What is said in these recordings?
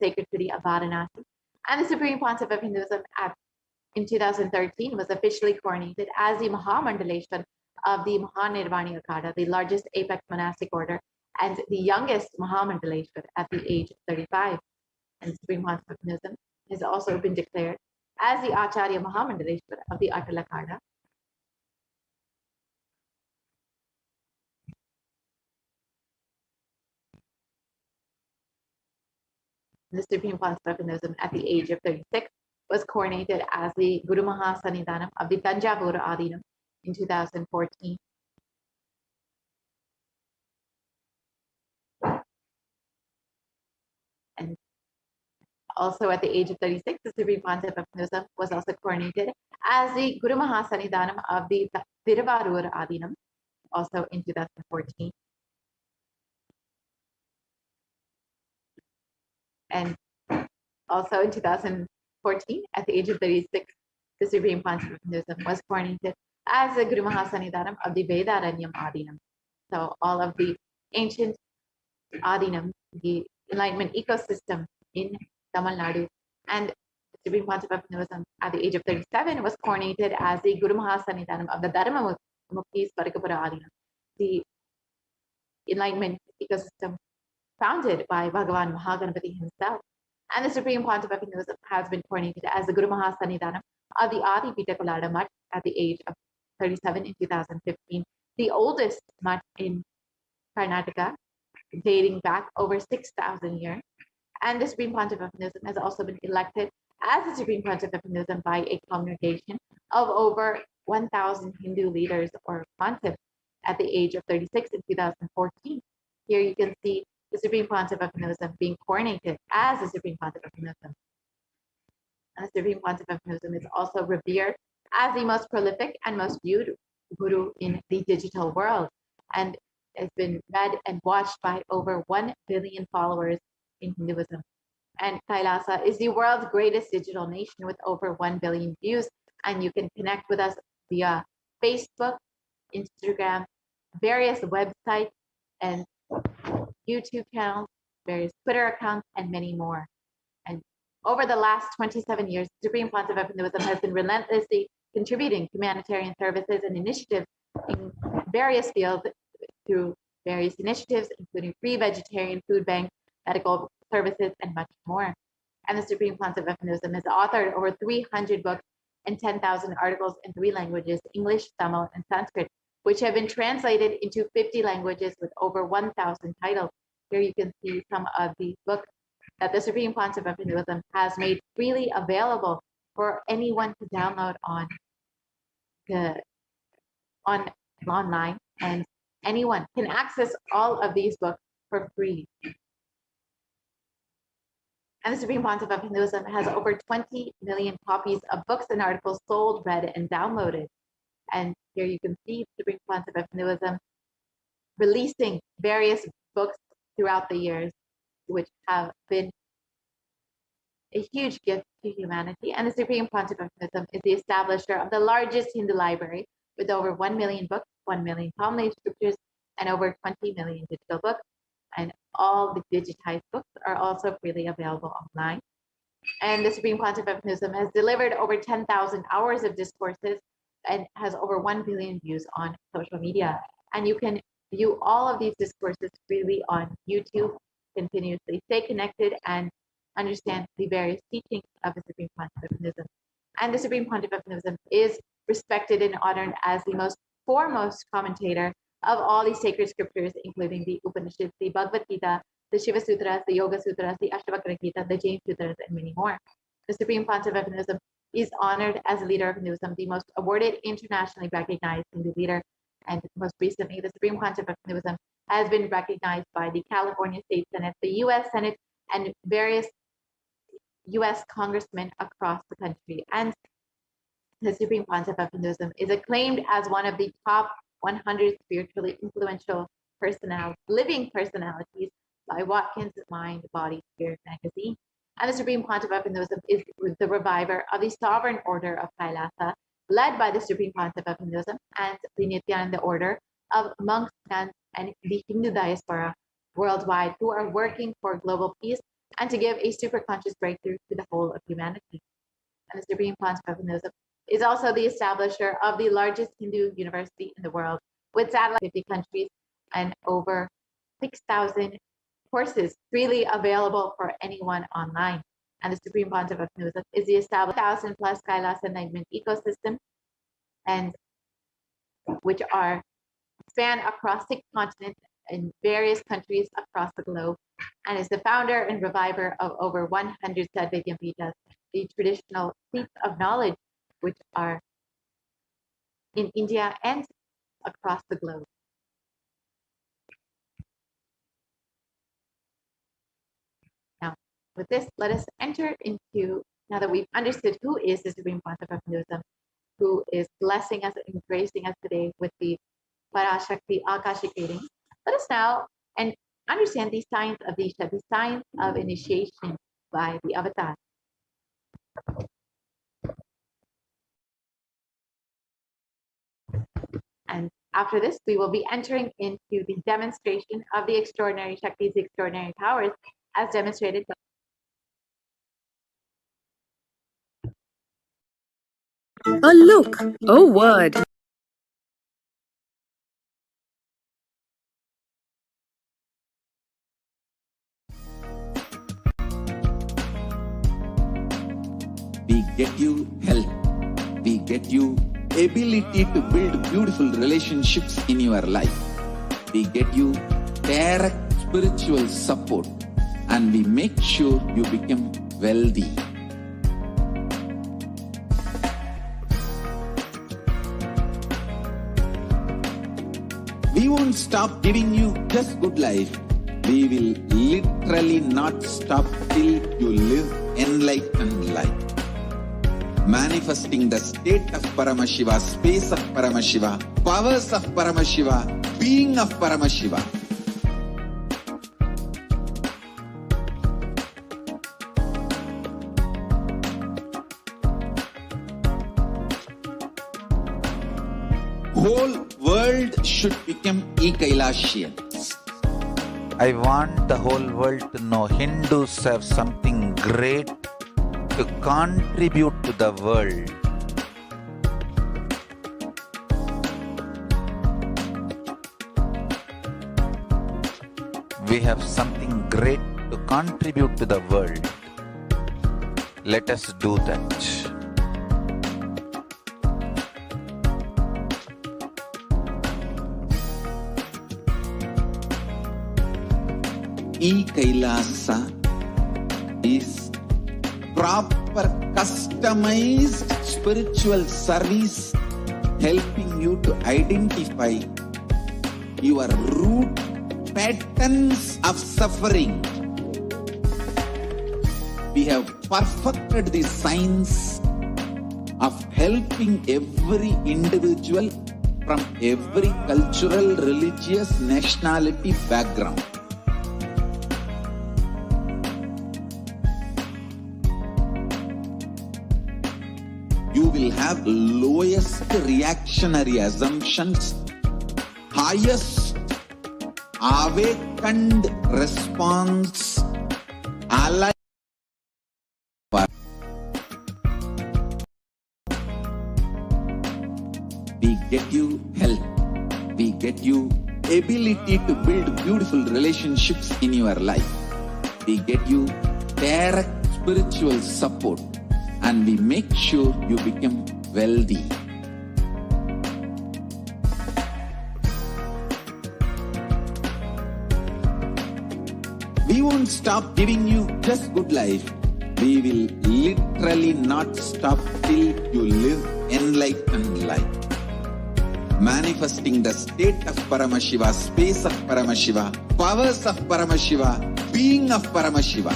sacred city of Varanasi. And the Supreme Pontiff of Hinduism in 2013 was officially coronated as the Mahamandaleshwar of the Mahanirvani Akada, the largest apex monastic order, and the youngest Mahamandaleshwar at the age of 35. And the Supreme Pontiff of Hinduism has also been declared as the Acharya Mahamandaleshwar of the Atala Akada. The Supreme Pontiff of Hinduism at the age of 36 was coronated as the Guru Mahasannidhanam of the Tanjavur Adinam in 2014. And also at the age of 36, the Supreme Pontiff of Hinduism was also coronated as the Guru Mahasannidhanam of the Thiruvarur Adinam, also in 2014. And also in 2014, at the age of 36, the Supreme Pontiff of Hinduism was coronated as the Guru Mahasannidhanam of the Vedaranyam Adinam. So all of the ancient Adinam, the enlightenment ecosystem in Tamil Nadu, and the Supreme Pontiff of Hinduism at the age of 37 was coronated as the Guru Mahasannidhanam of the Dharma Mukti Svargapura Adinam, the enlightenment ecosystem founded by Bhagavan Mahaganapati himself. And the Supreme Pontiff of Hinduism has been coronated as the Guru Mahasannidhanam of the Adi Pitakolada Mutt at the age of 37 in 2015, the oldest mutt in Karnataka, dating back over 6,000 years. And the Supreme Pontiff of Hinduism has also been elected as the Supreme Pontiff of Hinduism by a congregation of over 1,000 Hindu leaders or pontiffs at the age of 36 in 2014. Here you can see the Supreme Pontiff of Hinduism being coronated as the Supreme Pontiff of Hinduism. And the Supreme Pontiff of Hinduism is also revered as the most prolific and most viewed guru in the digital world, and has been read and watched by over 1 billion followers in Hinduism. And Kailasa is the world's greatest digital nation with over 1 billion views, and you can connect with us via Facebook, Instagram, various websites, and YouTube channels, various Twitter accounts, and many more. And over the last 27 years, the Supreme Pontiff of Hinduism has been relentlessly contributing humanitarian services and initiatives in various fields through various initiatives, including free vegetarian food banks, medical services, and much more. And the Supreme Pontiff of Hinduism has authored over 300 books and 10,000 articles in 3 languages, English, Tamil, and Sanskrit, which have been translated into 50 languages with over 1,000 titles. Here you can see some of the books that the Supreme Pontiff of Hinduism has made freely available for anyone to download online, and anyone can access all of these books for free. And the Supreme Pontiff of Hinduism has over 20 million copies of books and articles sold, read, and downloaded. And here you can see the Supreme Pontiff of Hinduism releasing various books throughout the years, which have been a huge gift to humanity. And the Supreme Pontiff of Hinduism is the establisher of the largest Hindu library with over 1 million books, 1 million Talmud scriptures, and over 20 million digital books. And all the digitized books are also freely available online. And the Supreme Pontiff of Hinduism has delivered over 10,000 hours of discourses and has over 1 billion views on social media. And you can view all of these discourses freely on YouTube, continuously stay connected and understand the various teachings of the Supreme Pontiff of Hinduism. And the Supreme Pontiff of Hinduism is respected and honored as the most foremost commentator of all these sacred scriptures, including the Upanishads, the Bhagavad Gita, the Shiva Sutras, the Yoga Sutras, the Ashtavakra Gita, the Jain Sutras, and many more. The Supreme Pontiff of Hinduism is honored as a leader of Hinduism, the most awarded, internationally recognized Hindu leader. And most recently, the Supreme Pontiff of Hinduism has been recognized by the California State Senate, the U.S. Senate, and various U.S. congressmen across the country. And the Supreme Pontiff of Hinduism is acclaimed as one of the top 100 spiritually influential living personalities by Watkins Mind, Body, Spirit magazine. And the Supreme Pontiff of Hinduism is the reviver of the Sovereign Order of Kailasa, led by the Supreme Pontiff of Hinduism and the Nithyananda Order of monks, nuns, and the Hindu diaspora worldwide who are working for global peace and to give a superconscious breakthrough to the whole of humanity. And the Supreme Panchamahabhuta is also the establisher of the largest Hindu university in the world, with satellite 50 countries and over 6,000 courses freely available for anyone online. And the Supreme Panchamahabhuta is the established 1,000 plus Kailas enlightenment ecosystem, and which are span across 6 continents in various countries across the globe, and is the founder and reviver of over 100 Sadvidya Pitas, the traditional seats of knowledge, which are in India and across the globe. Now, with this, let us enter into, now that we've understood who is the Supreme Panchamahabhuta, who is blessing us and gracing us today with the Parashakti Akashic readings, let us now and understand these signs of Disha, the signs of initiation by the avatar. And after this, we will be entering into the demonstration of the extraordinary Shaktis, the extraordinary powers, as demonstrated by a look, a word. We get you health. We get you ability to build beautiful relationships in your life. We get you direct spiritual support, and we make sure you become wealthy. We won't stop giving you just good life. We will literally not stop till you live enlightened life. Manifesting the state of Paramashiva, space of Paramashiva, powers of Paramashiva, being of Paramashiva. Whole world should become e-Kailashians. I want the whole world to know Hindus have something great to contribute to the world. We have something great to contribute to the world. Let us do that. E-Kailasa is proper customized spiritual service helping you to identify your root patterns of suffering. We have perfected the science of helping every individual from every cultural, religious, nationality background. You will have lowest reactionary assumptions, highest awakened response, alive. We get you health. We get you ability to build beautiful relationships in your life. We get you direct spiritual support, and we make sure you become wealthy. We won't stop giving you just good life. We will literally not stop till you live enlightened life. Manifesting the state of Paramashiva, space of Paramashiva, powers of Paramashiva, being of Paramashiva.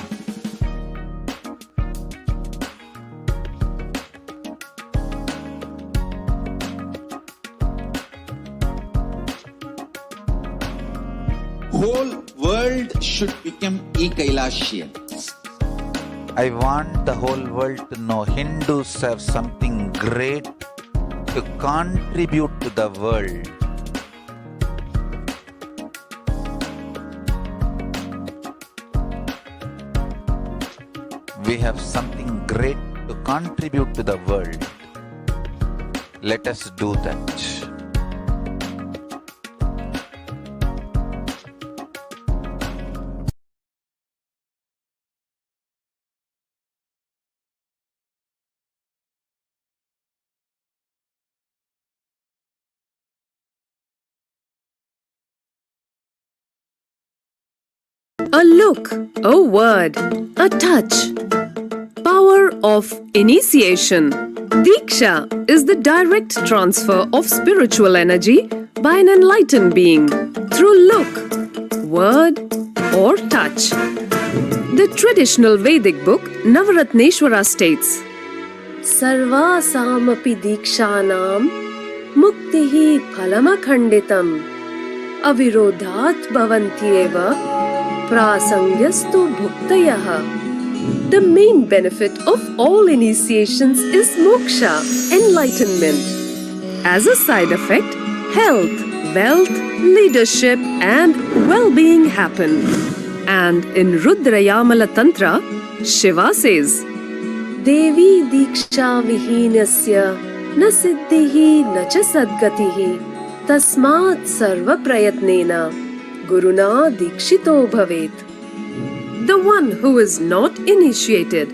Whole world should become e-Kailashians. I want the whole world to know Hindus have something great to contribute to the world. We have something great to contribute to the world. Let us do that. A look, a word, a touch. Power of initiation. Diksha is the direct transfer of spiritual energy by an enlightened being through look, word, or touch. The traditional Vedic book Navaratneshwara states, Sarvasamapi dikshanam muktihi phalamakhanditam avirodhat bhavantyeva prasangyastu bhuktayaha. The main benefit of all initiations is moksha, enlightenment. As a side effect, health, wealth, leadership and well-being happen. And in Rudrayamala Tantra, Shiva says, Devi diksha vihinasya na siddhihi na cha sadgatihi tasmat sarva prayatnena guruna dikshito bhavet. The one who is not initiated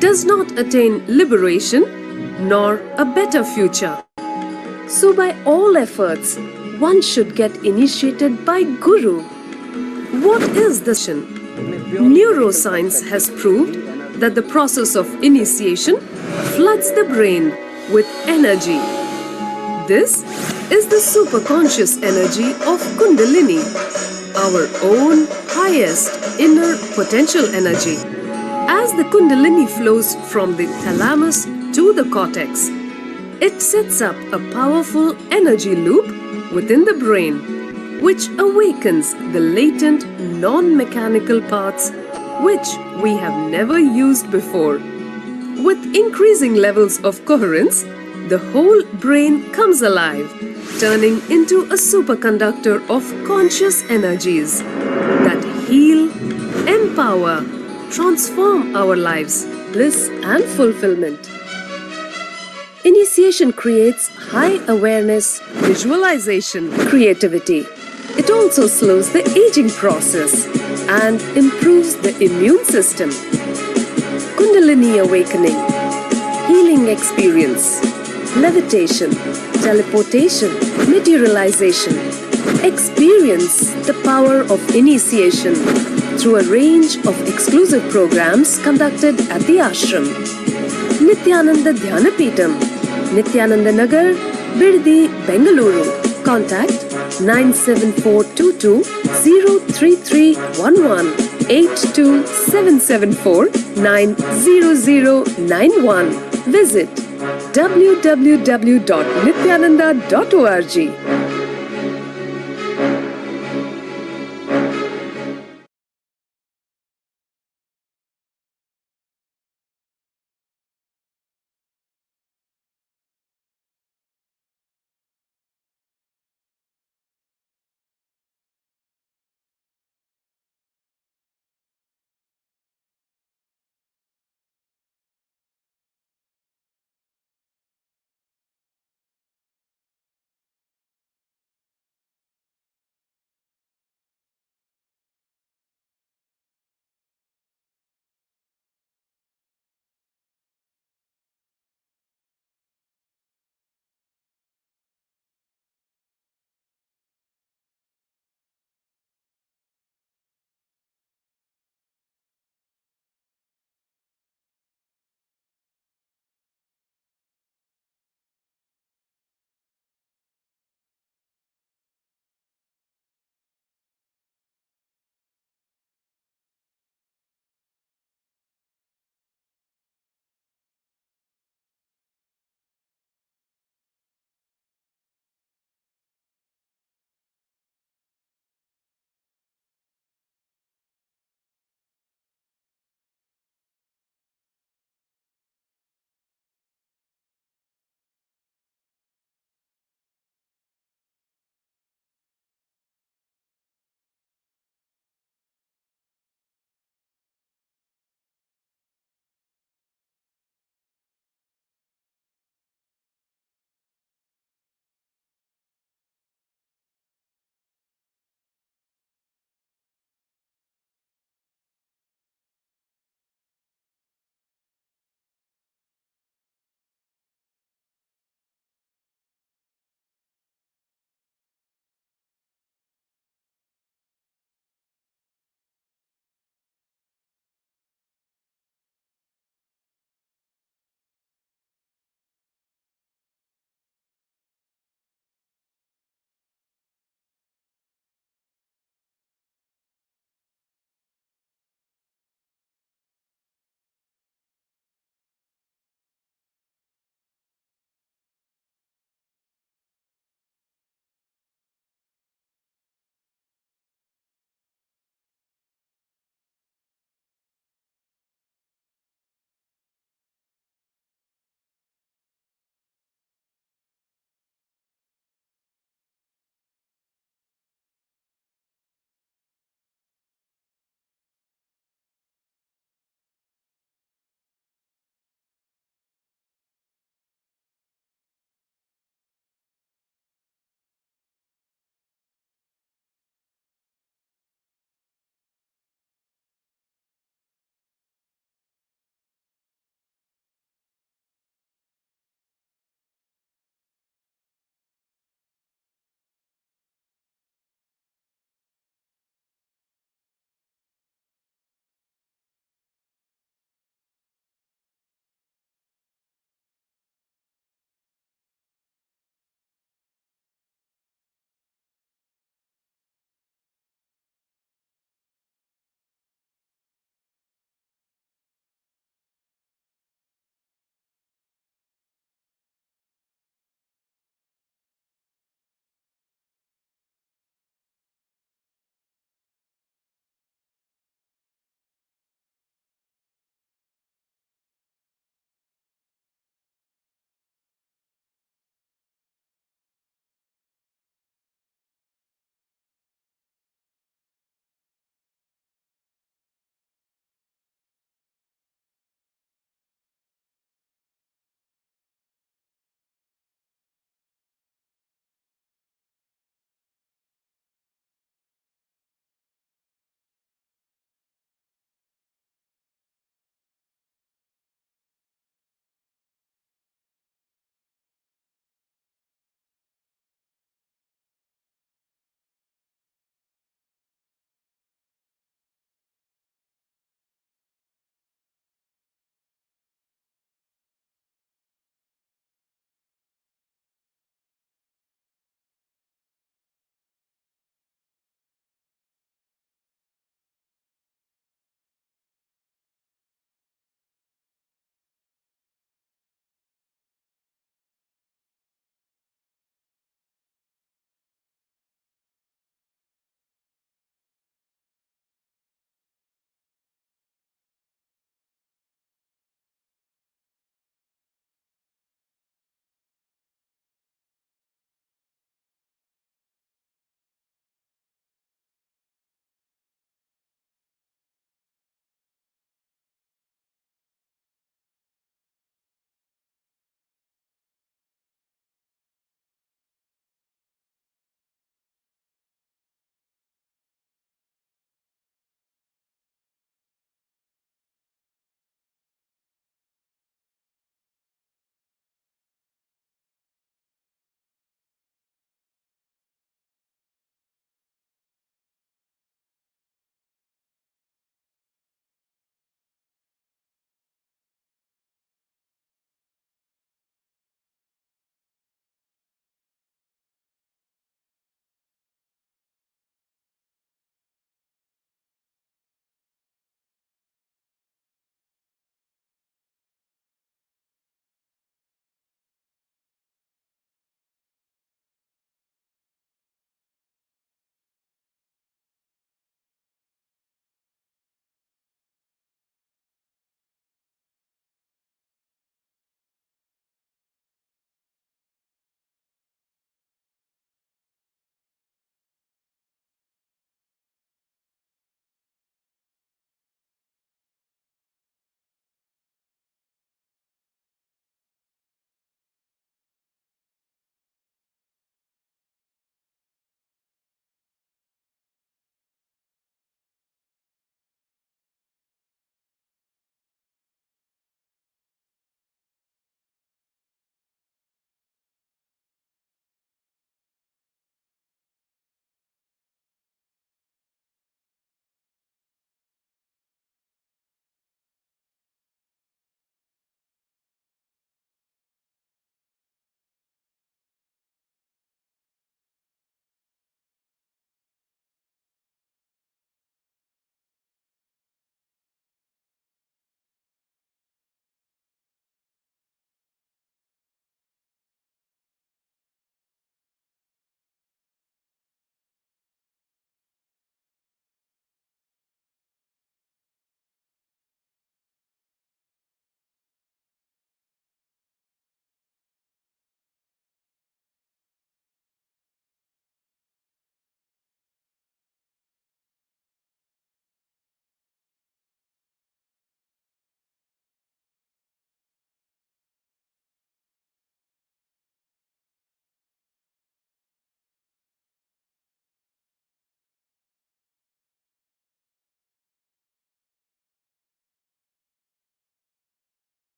does not attain liberation nor a better future. So by all efforts, one should get initiated by Guru. What is the mission? Neuroscience has proved that the process of initiation floods the brain with energy. This is the superconscious energy of Kundalini, our own highest inner potential energy. As the Kundalini flows from the thalamus to the cortex, it sets up a powerful energy loop within the brain, which awakens the latent non-mechanical parts which we have never used before. With increasing levels of coherence, the whole brain comes alive, turning into a superconductor of conscious energies that heal, empower, transform our lives, bliss and fulfillment. Initiation creates high awareness, visualization, creativity. It also slows the aging process and improves the immune system. Kundalini awakening, healing experience, levitation, teleportation, materialization. Experience the power of initiation through a range of exclusive programs conducted at the ashram. Nithyananda Dhyanapitham, Nithyananda Nagar, Birdi, Bengaluru. Contact 97422 03311 82774 90091. Visit www.nithyananda.org.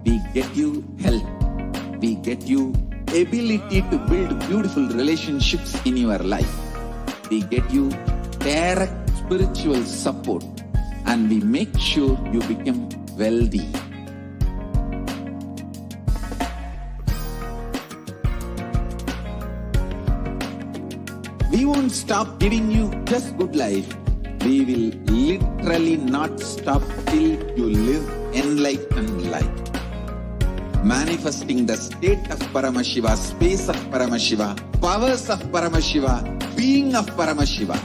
We get you health. We get you ability to build beautiful relationships in your life. We get you direct spiritual support, and we make sure you become wealthy. We won't stop giving you just good life. We will literally not stop till you live enlightened life. Manifesting the state of Paramashiva, space of Paramashiva, powers of Paramashiva, being of Paramashiva.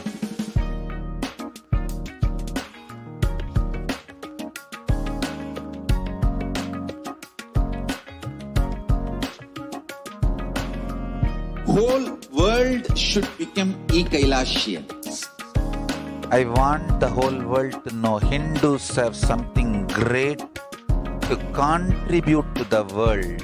Whole world should become e-Kailashians. I want the whole world to know Hindus have something great to contribute to the world.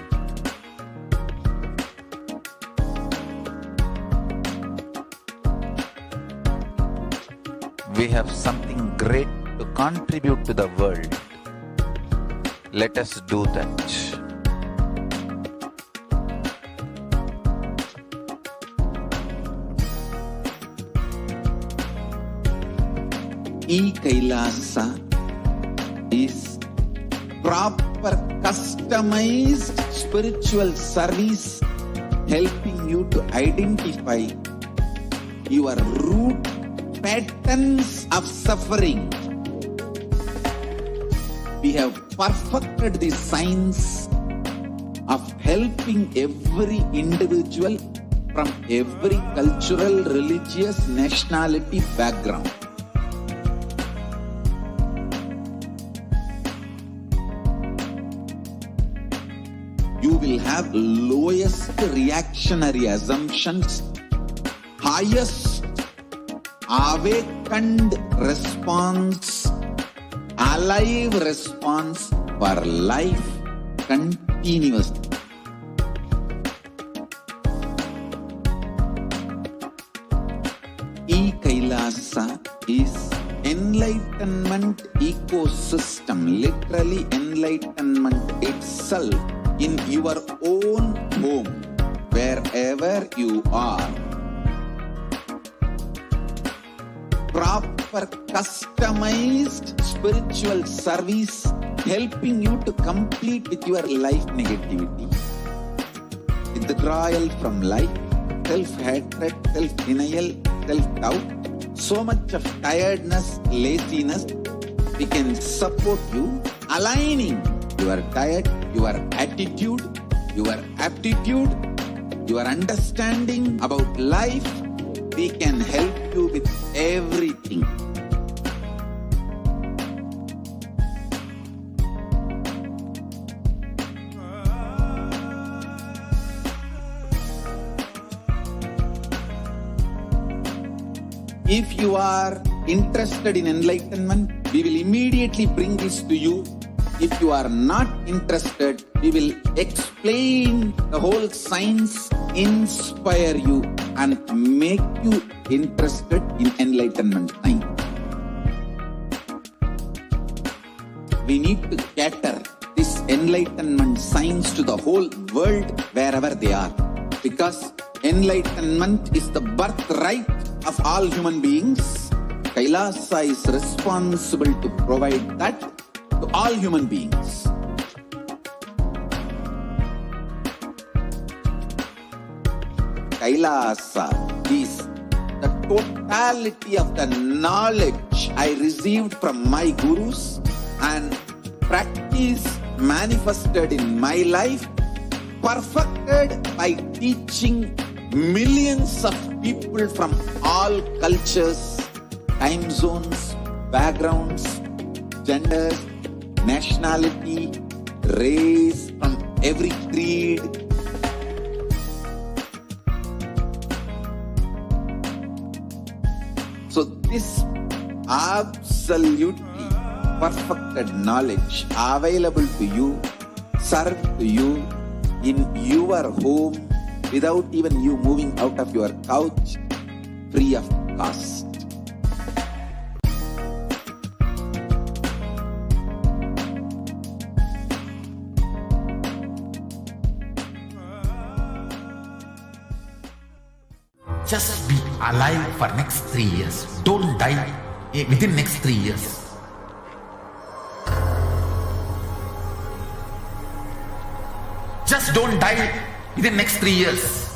We have something great to contribute to the world. Let us do that. E-Kailasa is proper customized spiritual service helping you to identify your root patterns of suffering. We have perfected the science of helping every individual from every cultural, religious, nationality background. You will have lowest reactionary assumptions, highest awakened response, alive response for life continuously. E-Kailasa is enlightenment ecosystem, literally enlightenment itself in your own home, wherever you are. Proper customized spiritual service helping you to complete with your life negativity. Withdrawal from life, self-hatred, self-denial, self-doubt, so much of tiredness, laziness. We can support you aligning your diet, your attitude, your aptitude, your understanding about life. We can help you with everything. If you are interested in enlightenment, we will immediately bring this to you. If you are not interested, we will explain the whole science, inspire you, and make you interested in enlightenment science. We need to cater this enlightenment science to the whole world wherever they are, because enlightenment is the birthright of all human beings. Kailasa is responsible to provide that to all human beings. Kailasa is the totality of the knowledge I received from my gurus and practice manifested in my life, perfected by teaching millions of people from all cultures, time zones, backgrounds, genders, nationality, race, from every creed. So this absolutely perfected knowledge available to you, served to you in your home without even you moving out of your couch, free of cost. Just be alive for next 3 years. Don't die within next 3 years. Just don't die within next 3 years.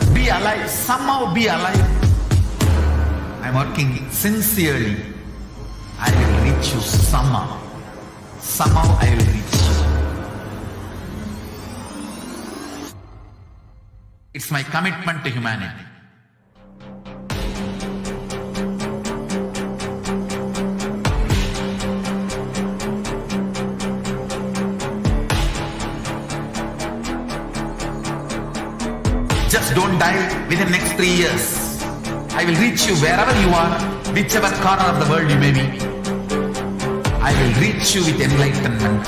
Be alive. Somehow be alive. I'm working sincerely. I will reach you somehow. Somehow I will reach you. It's my commitment to humanity. Just don't die within next 3 years. I will reach you wherever you are, whichever corner of the world you may be. I will reach you with enlightenment.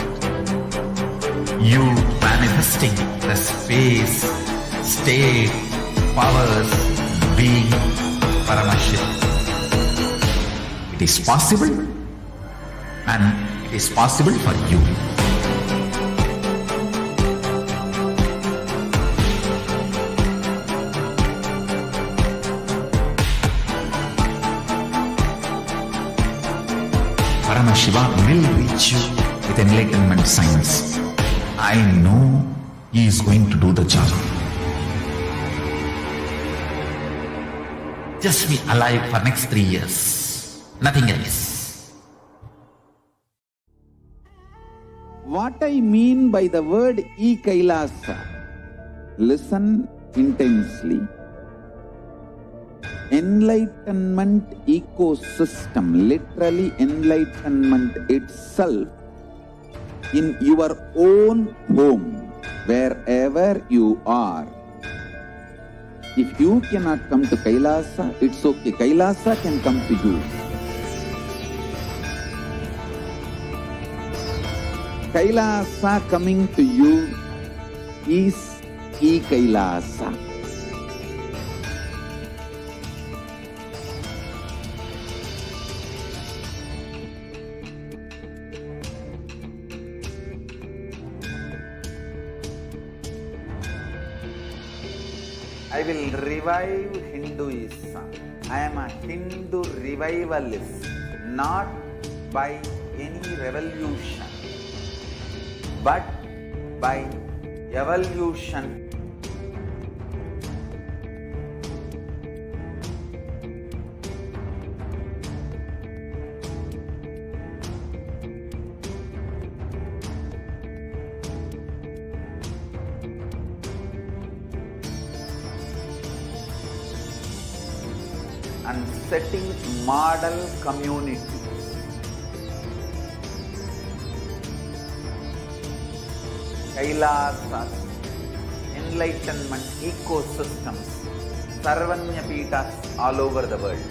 You manifesting the space, state, powers, being Paramashivoham. It is possible, and it is possible for you. Paramashivoham will reach you with enlightenment science. I know he is going to do the job. Just be alive for next 3 years. Nothing else. What I mean by the word e-Kailasa, listen intensely. Enlightenment ecosystem, literally enlightenment itself, in your own home, wherever you are. If you cannot come to Kailasa, it's okay. Kailasa can come to you. Kailasa coming to you is e-Kailasa. I will revive Hinduism. I am a Hindu revivalist, not by any revolution, but by evolution. And setting model community. Kailasas, enlightenment ecosystems, Sarvanya Pitas all over the world.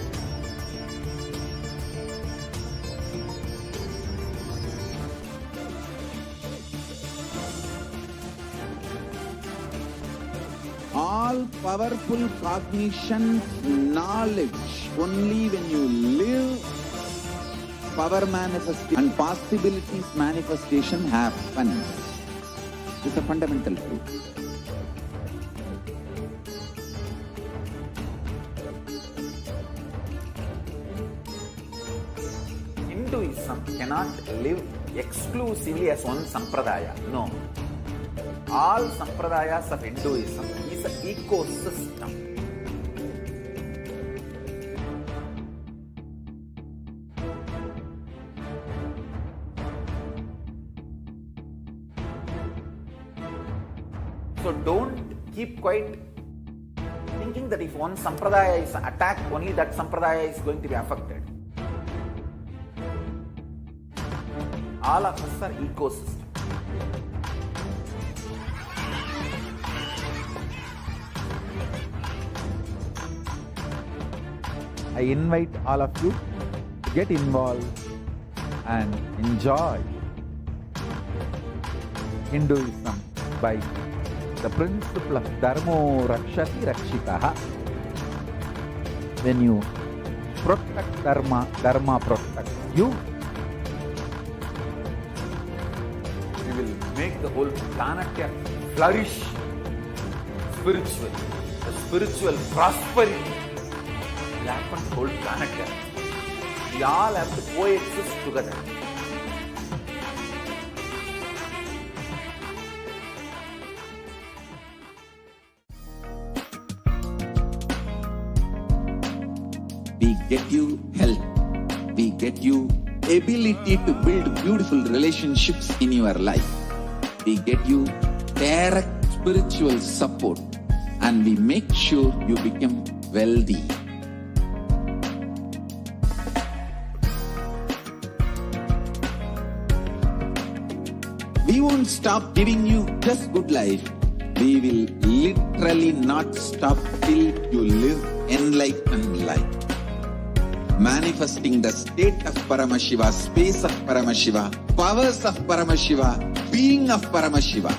All powerful cognition, knowledge, only when you live, power manifestation and possibilities manifestation happens. It's a fundamental truth. Hinduism cannot live exclusively as one sampradaya. No. All sampradayas of Hinduism is an ecosystem. So don't keep quiet thinking that if one sampradaya is attacked, only that sampradaya is going to be affected. All of us are ecosystems. I invite all of you to get involved and enjoy Hinduism by the principle of Dharmo Rakshati Rakshitaha. When you protect Dharma, Dharma protects you. We will make the whole planet flourish spiritually. the spiritual prosperity will happen to the whole planet. We all have to coexist together. We get you health. We get you ability to build beautiful relationships in your life. We get you direct spiritual support, and we make sure you become wealthy. We won't stop giving you just good life. We will literally not stop till you live enlightened life. Manifesting the state of Paramashiva, space of Paramashiva, powers of Paramashiva, being of Paramashiva.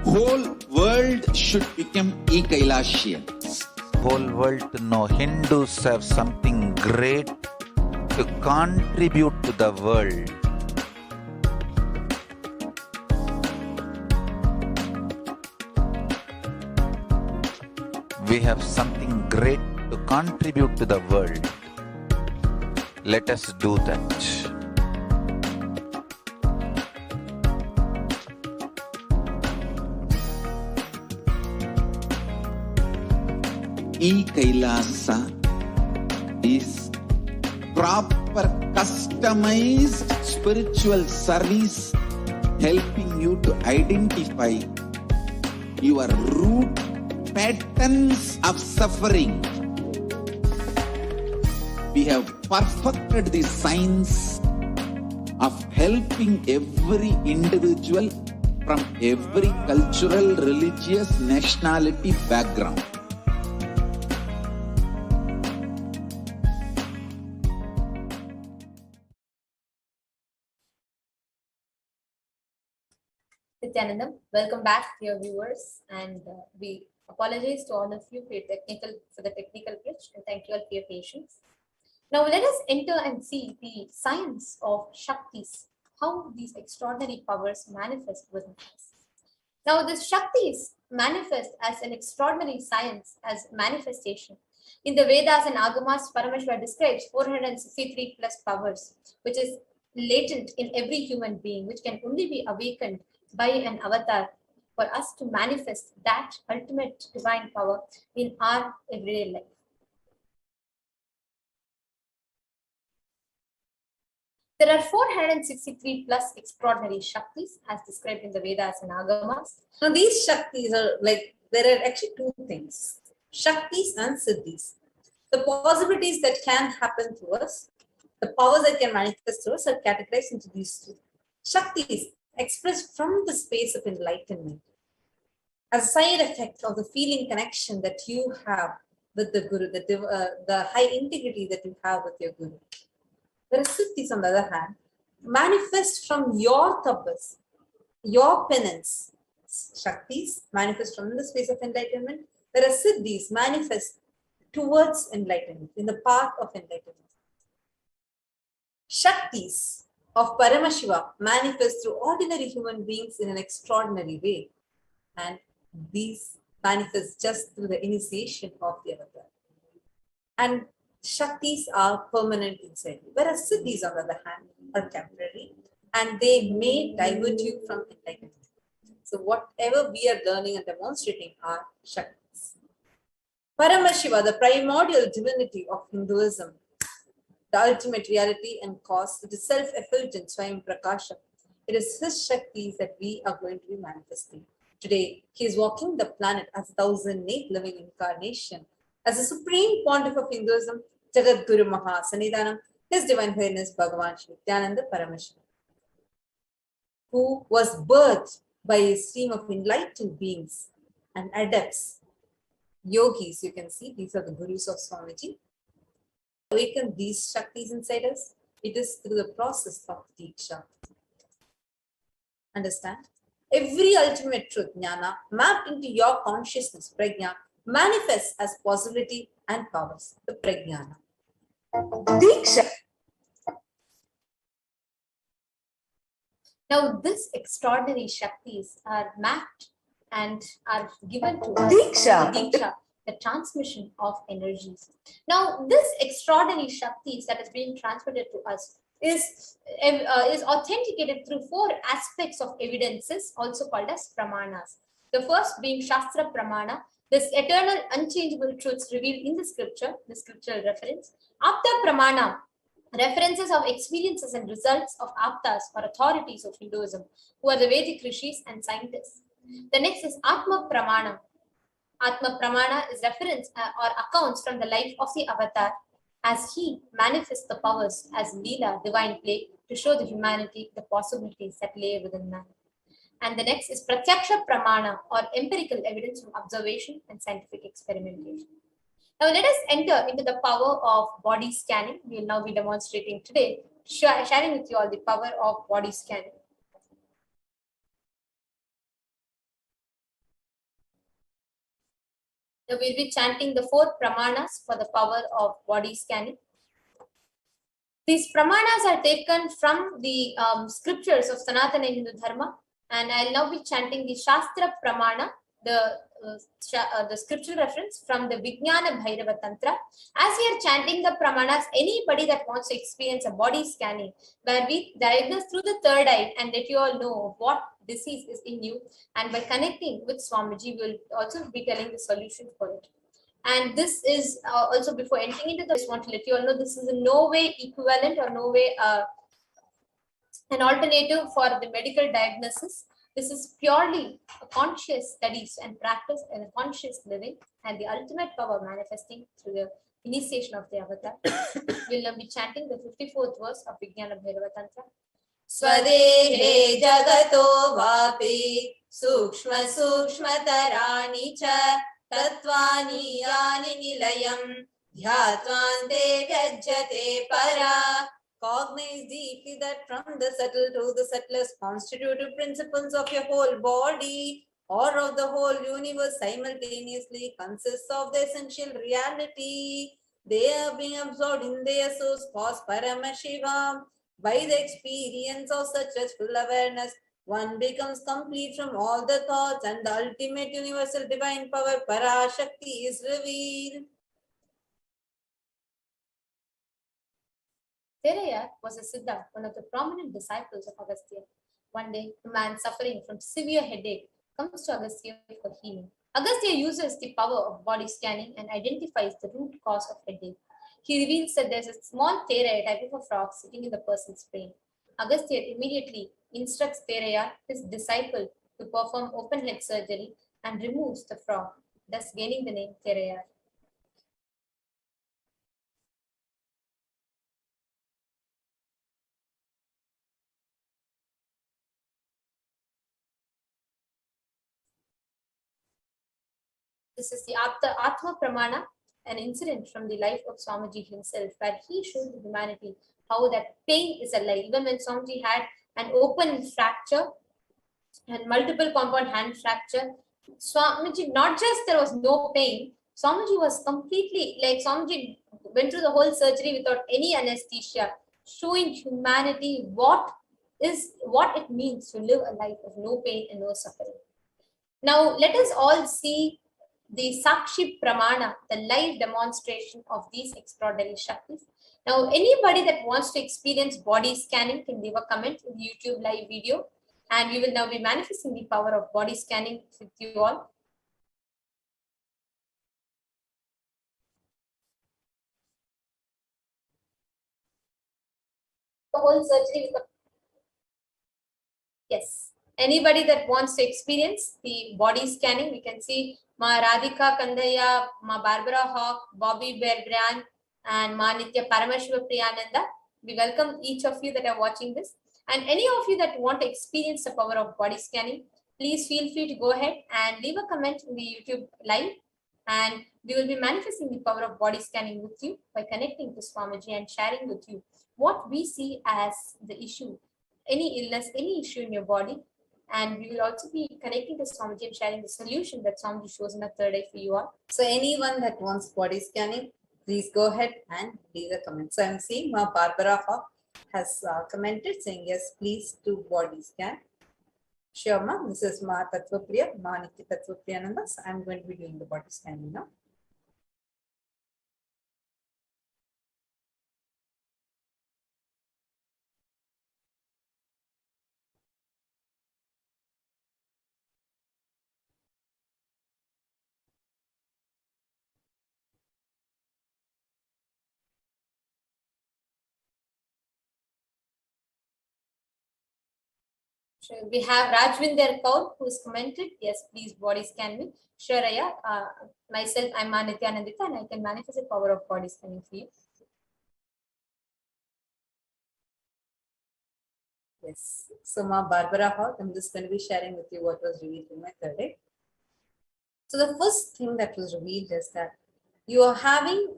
Whole world should become e-Kailashian. Whole world to know Hindus have something great to contribute to the world. We have something great to contribute to the world. Let us do that. E-Kailasa is proper customized spiritual service helping you to identify your root patterns of suffering. We have perfected the science of helping every individual from every cultural, religious, nationality background. Nithyanandam, welcome back, dear viewers, and we apologize to all of you for the technical glitch, and thank you all for your patience. Now let us enter and see the science of Shaktis, how these extraordinary powers manifest within us. Now the Shaktis manifest as an extraordinary science, as manifestation. In the Vedas and Agamas, Paramashiva describes 463 plus powers, which is latent in every human being, which can only be awakened by an avatar for us to manifest that ultimate divine power in our everyday life. There are 463 plus extraordinary Shaktis as described in the Vedas and Agamas. Now these Shaktis are there are actually two things, Shaktis and Siddhis. The possibilities that can happen to us, the powers that can manifest to us are categorized into these two. Shaktis expressed from the space of enlightenment as a side effect of the feeling connection that you have with the Guru, the high integrity that you have with your Guru. Whereas Siddhis, on the other hand, manifest from your tapas, your penance. Shaktis manifest from the space of enlightenment, whereas Siddhis manifest towards enlightenment, in the path of enlightenment. Shaktis of Paramashiva manifest through ordinary human beings in an extraordinary way, and these manifest just through the initiation of the avatar. And Shaktis are permanent inside you, whereas Siddhis, on the other hand, are temporary and they may divert you from enlightenment. So whatever we are learning and demonstrating are Shaktis. Paramashiva, the primordial divinity of Hinduism, the ultimate reality and cause, it is self-effulgent Swayam Prakasha. It is his Shaktis that we are going to be manifesting. Today, he is walking the planet as 1008th living incarnation. As the supreme pontiff of Hinduism, Jagat Guru Maha Sannidhanam, His Divine Highness Bhagavan Nithyananda Paramashivam, who was birthed by a stream of enlightened beings and adepts, yogis. You can see these are the Gurus of Swamiji. Awaken these Shaktis inside us, it is through the process of Diksha. Understand? Every ultimate truth, Jnana, mapped into your consciousness, Prajna, manifests as possibility and powers, the Prajnana. Now, these extraordinary Shaktis are mapped and are given to us Diksha, the transmission of energies. Now, this extraordinary Shaktis that is being transmitted to us is authenticated through 4 aspects of evidences, also called as Pramanas. The first being Shastra Pramana, this eternal unchangeable truths revealed in the scriptural reference. Apta Pramana, references of experiences and results of aptas or authorities of Hinduism, who are the Vedic rishis and scientists. The next is Atma Pramana. Atma Pramana is reference or accounts from the life of the avatar as he manifests the powers as Leela, divine play, to show the humanity the possibilities that lay within man. And the next is Pratyaksha Pramana, or empirical evidence from observation and scientific experimentation. Now let us enter into the power of body scanning. We will now be demonstrating today, sharing with you all the power of body scanning. Now we will be chanting the 4 pramanas for the power of body scanning. These pramanas are taken from the scriptures of Sanatana Hindu Dharma, and I will now be chanting the Shastra Pramana, the scriptural reference from the Vijnana Bhairava Tantra. As we are chanting the pramanas, anybody that wants to experience a body scanning where we diagnose through the third eye and let you all know what disease is in you, and by connecting with Swamiji, we will also be telling the solution for it. And this is also, before entering into this, I just want to let you all know this is in no way equivalent or no way an alternative for the medical diagnosis. This is purely a conscious studies and practice and a conscious living, and the ultimate power manifesting through the initiation of the avatar. We'll now be chanting the 54th verse of Vijnana Bhairava Tantra. Swadehe jagato vapi sukshma sukshmatarani cha tatvani yani nilayam dhyatvante vyajyate para. Cognize deeply that from the subtle to the subtlest constitutive principles of your whole body or of the whole universe simultaneously consists of the essential reality. They are being absorbed in their source cause Paramashivoham. By the experience of such full awareness, one becomes complete from all the thoughts, and the ultimate universal divine power Parashakti is revealed. Teraya was a Siddha, one of the prominent disciples of Agastya. One day, a man suffering from severe headache comes to Agastya for healing. Agastya uses the power of body scanning and identifies the root cause of headache. He reveals that there's a small Teraya type of a frog sitting in the person's brain. Agastya immediately instructs Teraya, his disciple, to perform open head surgery and removes the frog, thus gaining the name Teraya. This is the Atma Pramana, an incident from the life of Swamiji himself, where he showed to humanity how that pain is a lie. Even when Swamiji had an open fracture and multiple compound hand fracture, Swamiji, not just there was no pain, Swamiji was completely, like Swamiji went through the whole surgery without any anesthesia, showing humanity what it means to live a life of no pain and no suffering. Now let us all see the Sakshi Pramana, the live demonstration of these extraordinary Shaktis. Now, anybody that wants to experience body scanning can leave a comment in the YouTube live video, and we will now be manifesting the power of body scanning with you all. The whole surgery with the... Yes. Anybody that wants to experience the body scanning, we can see Ma Radhika Kandaya, Ma Barbara Hawk, Bobby Bear Bryan, and Ma Nitya Paramashiva Priyananda. We welcome each of you that are watching this. And any of you that want to experience the power of body scanning, please feel free to go ahead and leave a comment in the YouTube live. And we will be manifesting the power of body scanning with you by connecting to Swamiji and sharing with you what we see as the issue, any illness, any issue in your body. And we will also be connecting to Swamiji and sharing the solution that Swamiji shows in the third eye for you all. So anyone that wants body scanning, please go ahead and leave a comment. So I'm seeing Barbara Hawk has commented saying, yes, please do body scan. Sure, ma. This is Ma Tattvapriya, Ma Nitya Tattvapriyananda. So I'm going to be doing the body scanning now. Sure. We have Rajvinder Kaur who has commented, yes, please body scan me. Sure, Aya. Myself, I'm Nithyananda and I can manifest the power of body scanning for you. Yes. So Ma Barbara Hawk, I'm just going to be sharing with you what was revealed in my third eye. So the first thing that was revealed is that you are having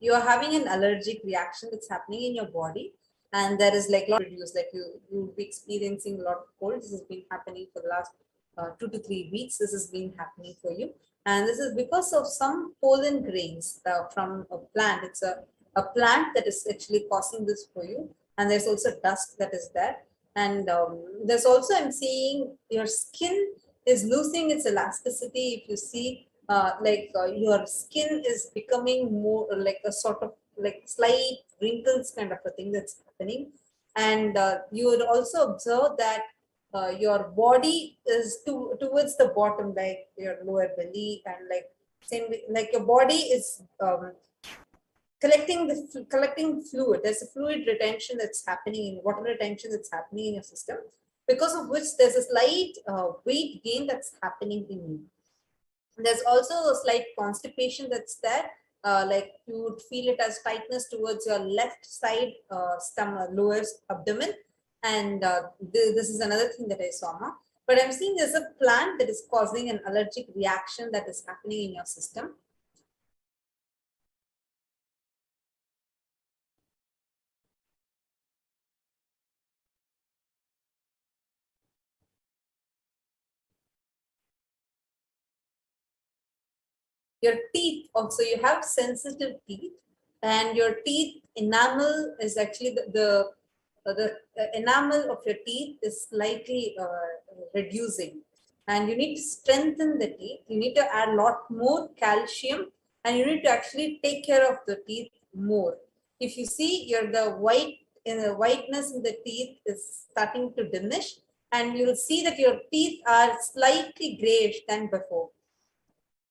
an allergic reaction that's happening in your body, and there is like a lot of reduce, like you'll be experiencing a lot of cold. This has been happening for the last 2 to 3 weeks. This has been happening for you, and this is because of some pollen grains from a plant. It's a plant that is actually causing this for you, and there's also dust that is there, and there's also, I'm seeing your skin is losing its elasticity. If you see your skin is becoming more like a sort of like slight wrinkles kind of a thing that's happening, and you would also observe that your body is towards the bottom, like your lower belly, and like your body is collecting fluid. There's a fluid retention that's happening, water retention that's happening in your system, because of which there's a slight weight gain that's happening in you. There's also a slight constipation that's there, like you would feel it as tightness towards your left side stomach, lower abdomen, and this is another thing that I saw. But I'm seeing there's a plant that is causing an allergic reaction that is happening in your system. Your teeth also, you have sensitive teeth, and your teeth enamel is actually the enamel of your teeth is slightly reducing, and you need to strengthen the teeth. You need to add a lot more calcium, and you need to actually take care of the teeth more. If you see, the whiteness in the teeth is starting to diminish, and you will see that your teeth are slightly grayish than before.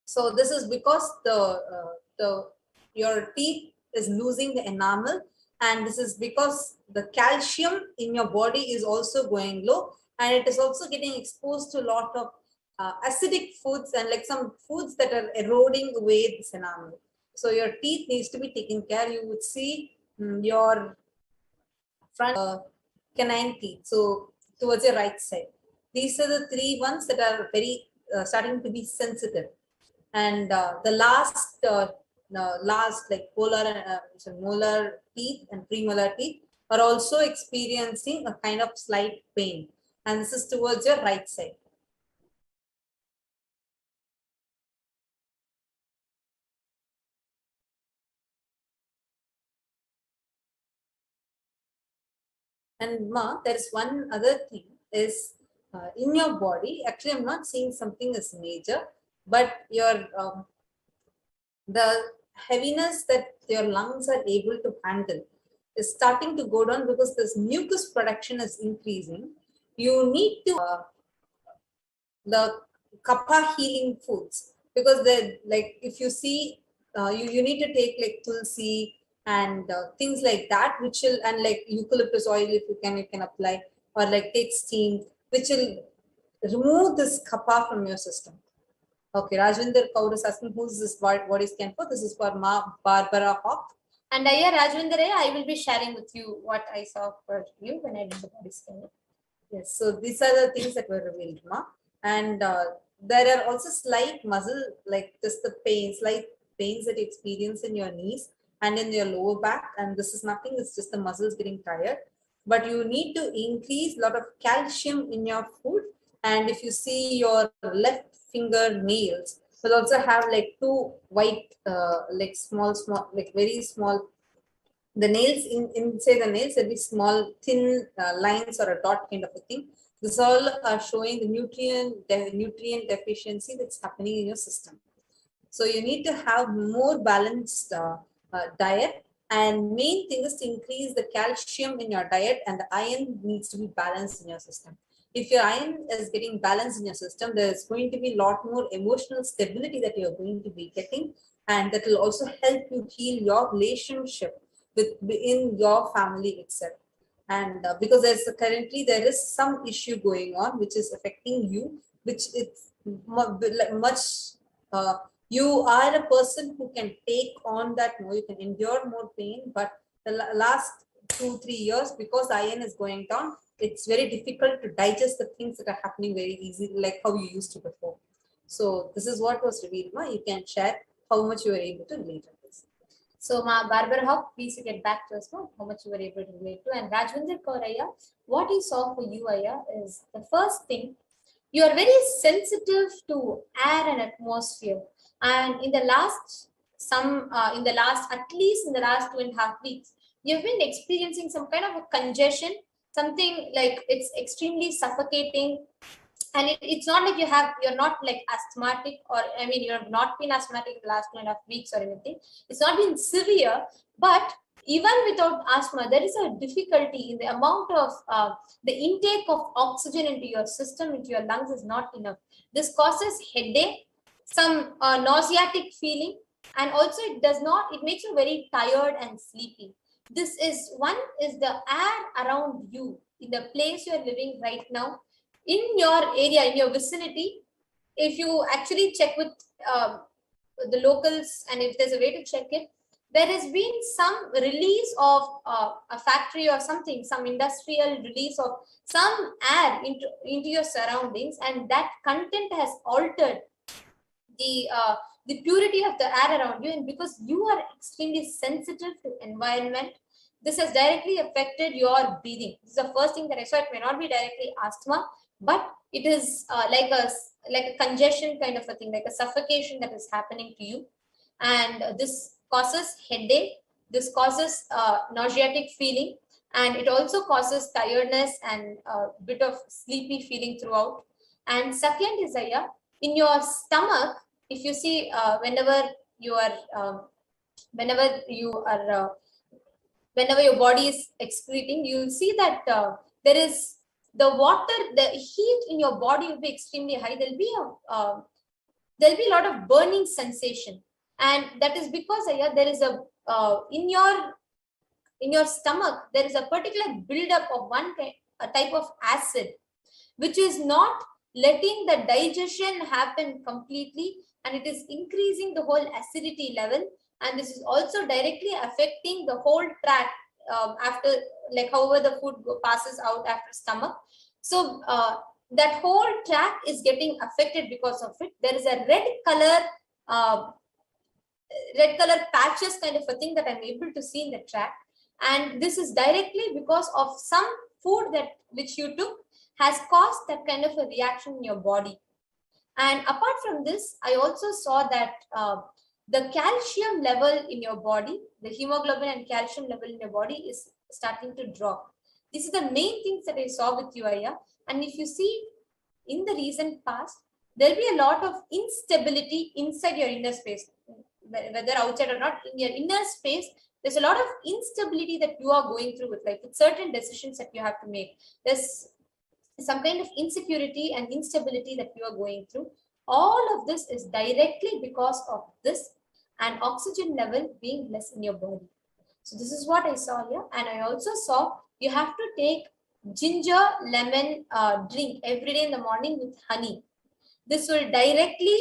So this is because your teeth is losing the enamel, and this is because the calcium in your body is also going low, and it is also getting exposed to a lot of acidic foods and like some foods that are eroding away this enamel. So your teeth needs to be taken care. You would see your front canine teeth, so towards your right side. These are the 3 ones that are very starting to be sensitive. And the last like molar teeth and premolar teeth are also experiencing a kind of slight pain, and this is towards your right side. And Ma, there is one other thing is in your body. Actually, I'm not saying something is major, but your the heaviness that your lungs are able to handle is starting to go down because this mucus production is increasing. You need to the kapha healing foods, because like if you see you need to take like tulsi and things like that, which will, and like eucalyptus oil, if you can apply, or like take steam, which will remove this kapha from your system. Okay, Rajvinder Kaur is asking, who's this body scan for? This is for Barbara Hawk. And Rajvinder, I will be sharing with you what I saw for you when I did the body scan. Yes, so these are the things that were revealed, Ma. And there are also slight muscle, like just the slight pains that you experience in your knees and in your lower back. And this is nothing, it's just the muscles getting tired. But you need to increase a lot of calcium in your food. And if you see your left finger nails, We'll also have like two white, like small, like very small. The nails inside the nails, there'll be small, thin lines or a dot kind of a thing. This all are showing the nutrient deficiency that's happening in your system. So you need to have more balanced diet, and main thing is to increase the calcium in your diet, and the iron needs to be balanced in your system. If your iron is getting balanced in your system, there's going to be a lot more emotional stability that you're going to be getting, and that will also help you heal your relationship within your family itself. And because currently there is some issue going on which is affecting you, which it's much you are a person who can take on that more, you can endure more pain, but the last 2-3 years, because iron is going down, it's very difficult to digest the things that are happening very easily, like how you used to before. So this is what was revealed. You can share how much you were able to relate to this. So, Barbara Hock, please get back to us now, how much you were able to relate to. And Rajwinder Kaur Ayya, what he saw for you, Ayya, is the first thing, you are very sensitive to air and atmosphere. And in the last, at least in the last 2.5 weeks, you've been experiencing some kind of a congestion, something like it's extremely suffocating. And it's not like you're not like asthmatic, or I mean, you have not been asthmatic in the last 2.5 weeks or anything. It's not been severe, but even without asthma, there is a difficulty in the amount of the intake of oxygen into your system, into your lungs is not enough. This causes headache, some nauseatic feeling, and also it makes you very tired and sleepy. This is the air around you, in the place you are living right now, in your area, in your vicinity. If you actually check with the locals, and if there's a way to check it, there has been some release of a factory or something, some industrial release of some air into your surroundings, and that content has altered the purity of the air around you. And because you are extremely sensitive to environment, this has directly affected your breathing. This is the first thing that I saw. It may not be directly asthma, but it is like a congestion kind of a thing, like a suffocation that is happening to you. And this causes headache, this causes nauseatic feeling, and it also causes tiredness and a bit of sleepy feeling throughout. And second is, in your stomach, if you see whenever your body is excreting, you'll see that there is the heat in your body will be extremely high. There'll be a lot of burning sensation, and that is because there is in your stomach there is a particular buildup of a type of acid, which is not letting the digestion happen completely, and it is increasing the whole acidity level. And this is also directly affecting the whole tract after, like, however the food passes out after stomach. So that whole tract is getting affected because of it. There is a red color patches kind of a thing that I'm able to see in the tract, and this is directly because of some food which you took has caused that kind of a reaction in your body. And apart from this, I also saw that the calcium level in your body, the hemoglobin and calcium level in your body is starting to drop. This is the main things that I saw with you, Ayya. And if you see in the recent past, there'll be a lot of instability inside your inner space, whether outside or not. In your inner space, there's a lot of instability that you are going through with life, with certain decisions that you have to make. There's some kind of insecurity and instability that you are going through. All of this is directly because of this and oxygen level being less in your body. So this is what I saw here. And I also saw you have to take ginger lemon drink every day in the morning with honey. This will directly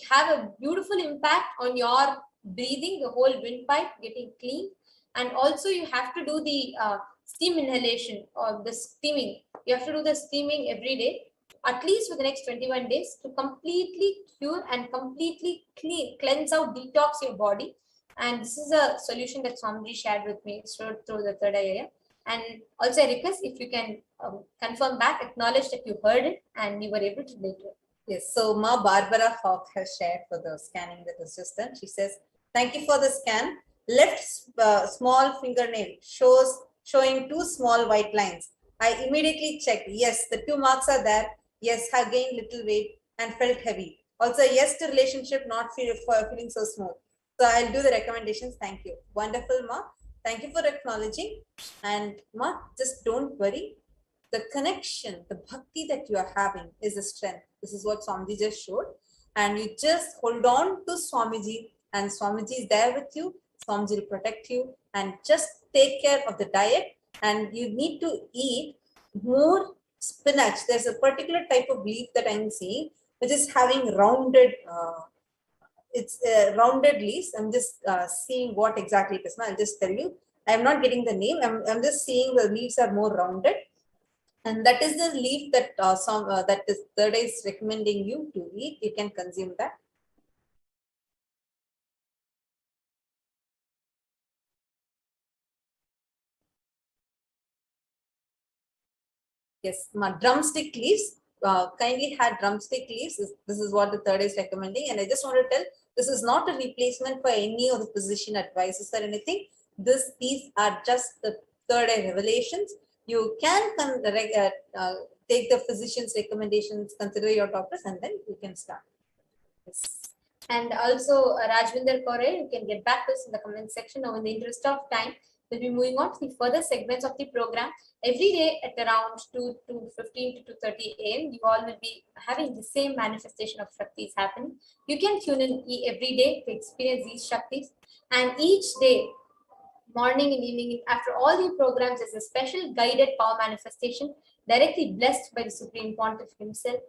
have a beautiful impact on your breathing, the whole windpipe getting clean. And also you have to do the steam inhalation or the steaming. You have to do the steaming every day, at least for the next 21 days, to completely cure and completely cleanse out, detox your body. And this is a solution that Swamiji shared with me through the third eye. And also I request if you can confirm back, acknowledge that you heard it and you were able to relate to it. Yes, so Ma Barbara Hawk has shared for the scanning that was just done. She says, thank you for the scan. Left small fingernail showing 2 small white lines. I immediately checked. Yes, the 2 marks are there. Yes, have gained little weight and felt heavy. Also, yes to relationship, not feeling so smooth. So I'll do the recommendations. Thank you. Wonderful, Ma. Thank you for acknowledging. And Ma, just don't worry. The connection, the bhakti that you are having is a strength. This is what Swamiji just showed. And you just hold on to Swamiji, and Swamiji is there with you. Swamiji will protect you, and just take care of the diet. And you need to eat more spinach. There's a particular type of leaf that I'm seeing, which is having rounded, rounded leaves. I'm just seeing what exactly it is. Now I'll just tell you. I'm not getting the name. I'm just seeing the leaves are more rounded. And that is the leaf that that is third is recommending you to eat. You can consume that. Yes, my drumstick leaves. Kindly had drumstick leaves. This is what the third is recommending. And I just want to tell, this is not a replacement for any of the physician advices or anything. These are just the third eye revelations. You can take the physician's recommendations, consider your doctors, and then you can start. Yes. And also, Rajvinder Kore, you can get back to us in the comment section. Now, in the interest of time, we'll be moving on to the further segments of the program. Every day at around 2:15 to 2:30 a.m., you all will be having the same manifestation of Shaktis happening. You can tune in every day to experience these Shaktis. And each day, morning and evening, after all the programs, is a special guided power manifestation directly blessed by the Supreme Pontiff himself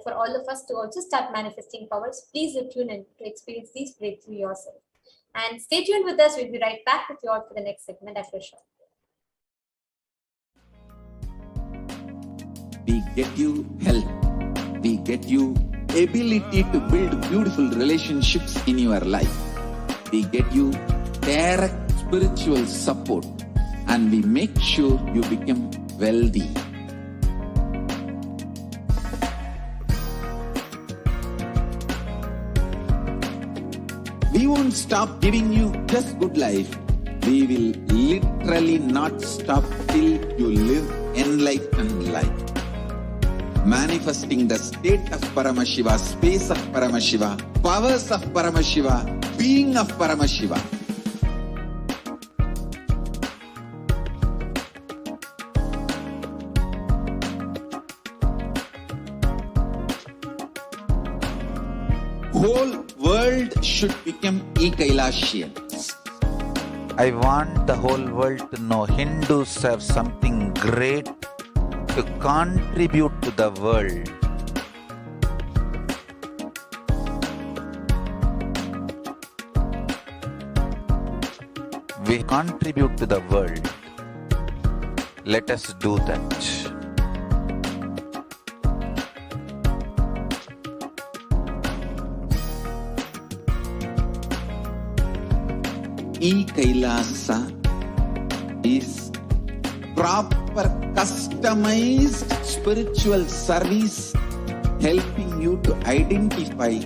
for all of us to also start manifesting powers. Please tune in to experience these breakthrough yourself. And stay tuned with us. We'll be right back with you all for the next segment after a short. We get you health. We get you ability to build beautiful relationships in your life. We get you direct spiritual support, and we make sure you become wealthy. We won't stop giving you just good life. We will literally not stop till you live enlightened life. Manifesting the state of Paramashiva, space of Paramashiva, powers of Paramashiva, being of Paramashiva. Whole world should become Ekailashians. I want the whole world to know Hindus have something great to contribute to the world. We contribute to the world. Let us do that. E-Kailasa is proper customized spiritual service helping you to identify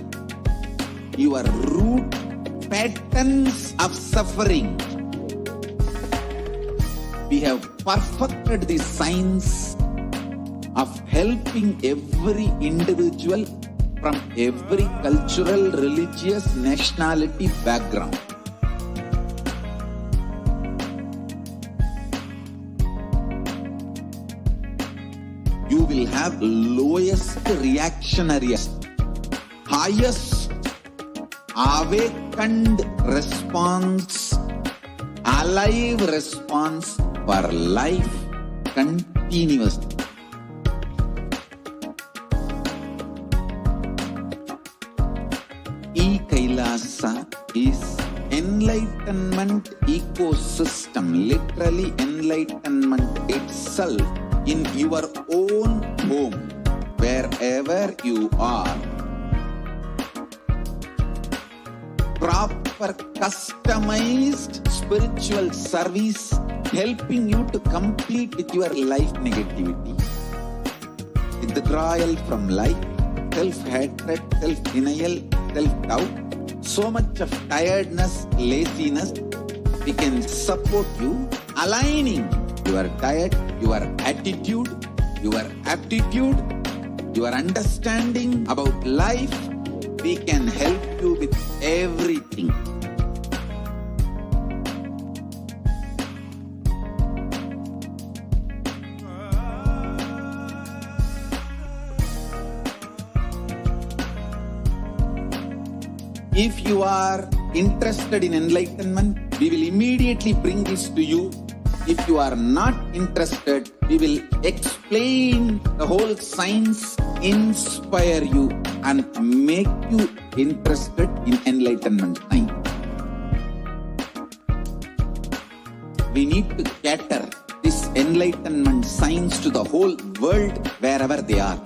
your root patterns of suffering. We have perfected the science of helping every individual from every cultural, religious, nationality background. You will have lowest reactionary, highest awakened response, alive response for life continuously. E-Kailasa is enlightenment ecosystem, literally enlightenment itself in your own home, wherever you are. Proper customized spiritual service helping you to complete with your life negativity. Withdrawal from life, self-hatred, self-denial, self-doubt, so much of tiredness, laziness. We can support you, aligning your diet, your attitude, your aptitude, your understanding about life. We can help you with everything. If you are interested in enlightenment, we will immediately bring this to you. If you are not interested, we will explain the whole science, inspire you and make you interested in enlightenment science. We need to cater this enlightenment science to the whole world wherever they are,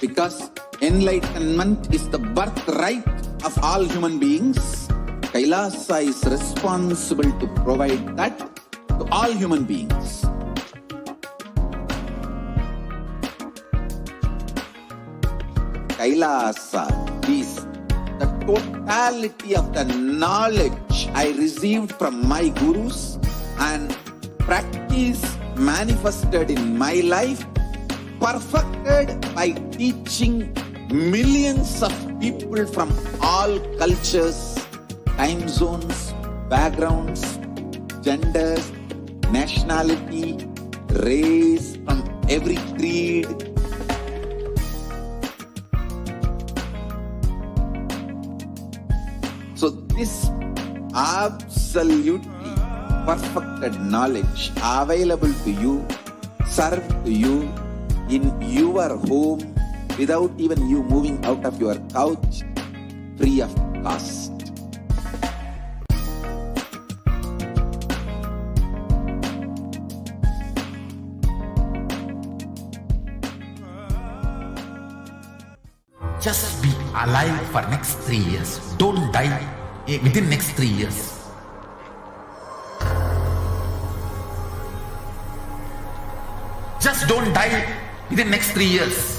because enlightenment is the birthright of all human beings. Kailasa is responsible to provide that to all human beings. Kailasa is the totality of the knowledge I received from my gurus and practice manifested in my life, perfected by teaching millions of people from all cultures, time zones, backgrounds, genders, nationality, race, from every creed. So this absolutely perfected knowledge available to you, served to you in your home, without even you moving out of your couch, free of cost. Just be alive for next 3 years. Don't die within next 3 years. Just don't die within next 3 years.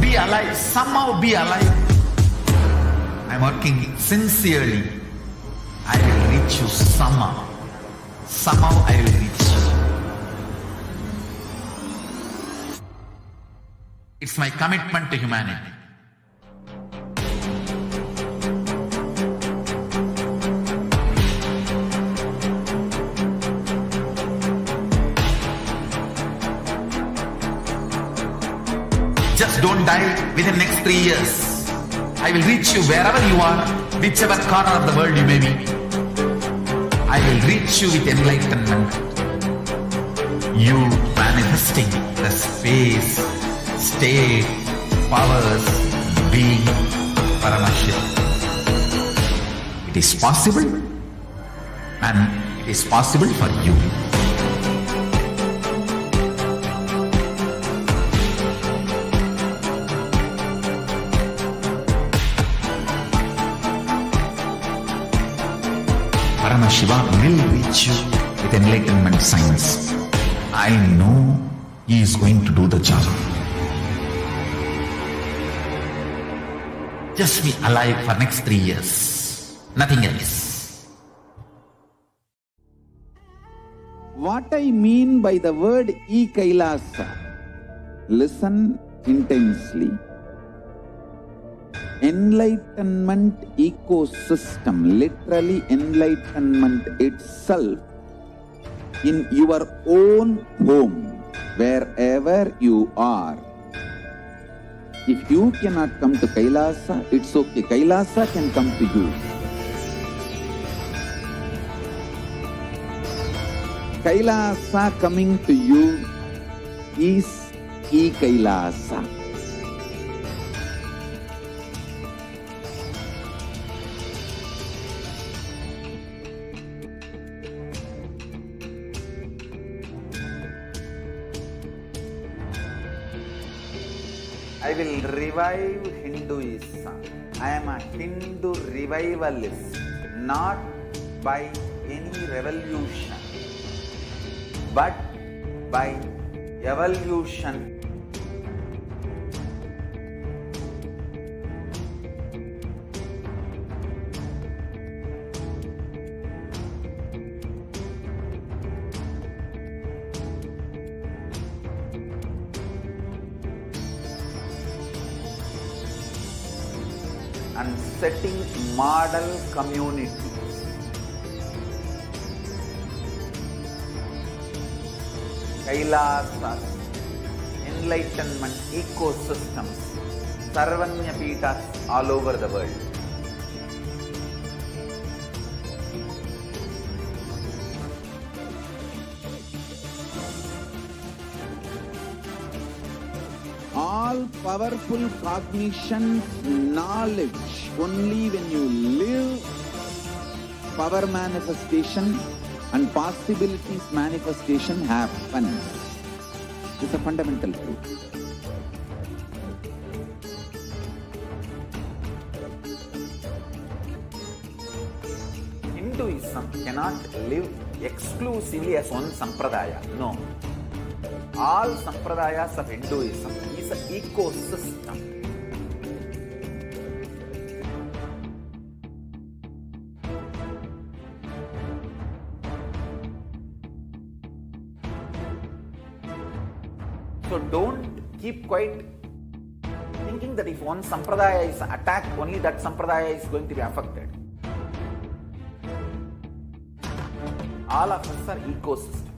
Be alive, somehow be alive. I'm working sincerely. I will reach you somehow. Somehow I will reach you. It's my commitment to humanity. Just don't die within next 3 years. I will reach you wherever you are, whichever corner of the world you may be. I will reach you with enlightenment. You manifesting the space, state, powers, being Paramashivoham. It is possible, and it is possible for you. Paramashivoham will reach you with enlightenment science. I know he is going to do the job. Just be alive for next 3 years. Nothing else. What I mean by the word e-Kailasa, listen intensely. Enlightenment ecosystem, literally enlightenment itself, in your own home, wherever you are. If you cannot come to Kailasa, it's okay. Kailasa can come to you. Kailasa coming to you is e-Kailasa. I will revive Hinduism. I am a Hindu revivalist, not by any revolution, but by evolution. and setting model communities. Kailasas, enlightenment ecosystems, Sarvanya Peethas all over the world. All powerful cognition, knowledge, only when you live power manifestation and possibilities manifestation happens. It's a fundamental truth. Hinduism cannot live exclusively as one sampradaya. No. All sampradayas of Hinduism is an ecosystem. So don't keep quiet thinking that if one sampradaya is attacked, only that sampradaya is going to be affected. All of us are ecosystem.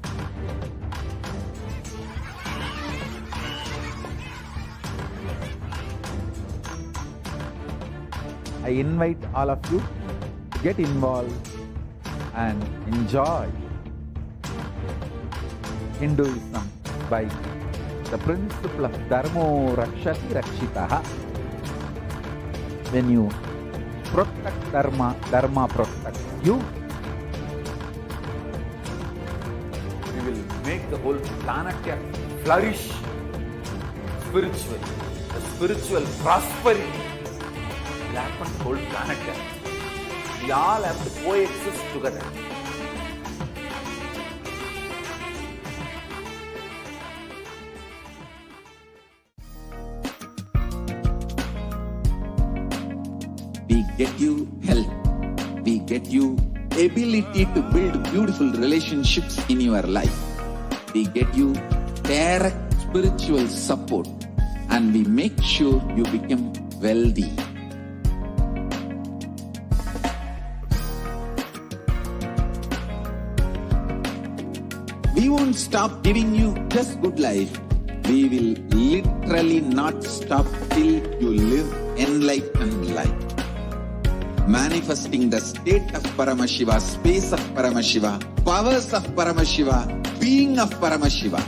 I invite all of you to get involved and enjoy Hinduism by the principle of Dharmo Rakshati Rakshitaha. When you protect Dharma, Dharma protects you. We will make the whole planet flourish spiritually. The spiritual prosperity will happen to the whole planet. We all have to coexist together. We get you health. We get you ability to build beautiful relationships in your life. We get you direct spiritual support, and we make sure you become wealthy. We won't stop giving you just good life. We will literally not stop till you live enlightened life. Manifesting the state of Paramashiva, space of Paramashiva, powers of Paramashiva, being of Paramashiva.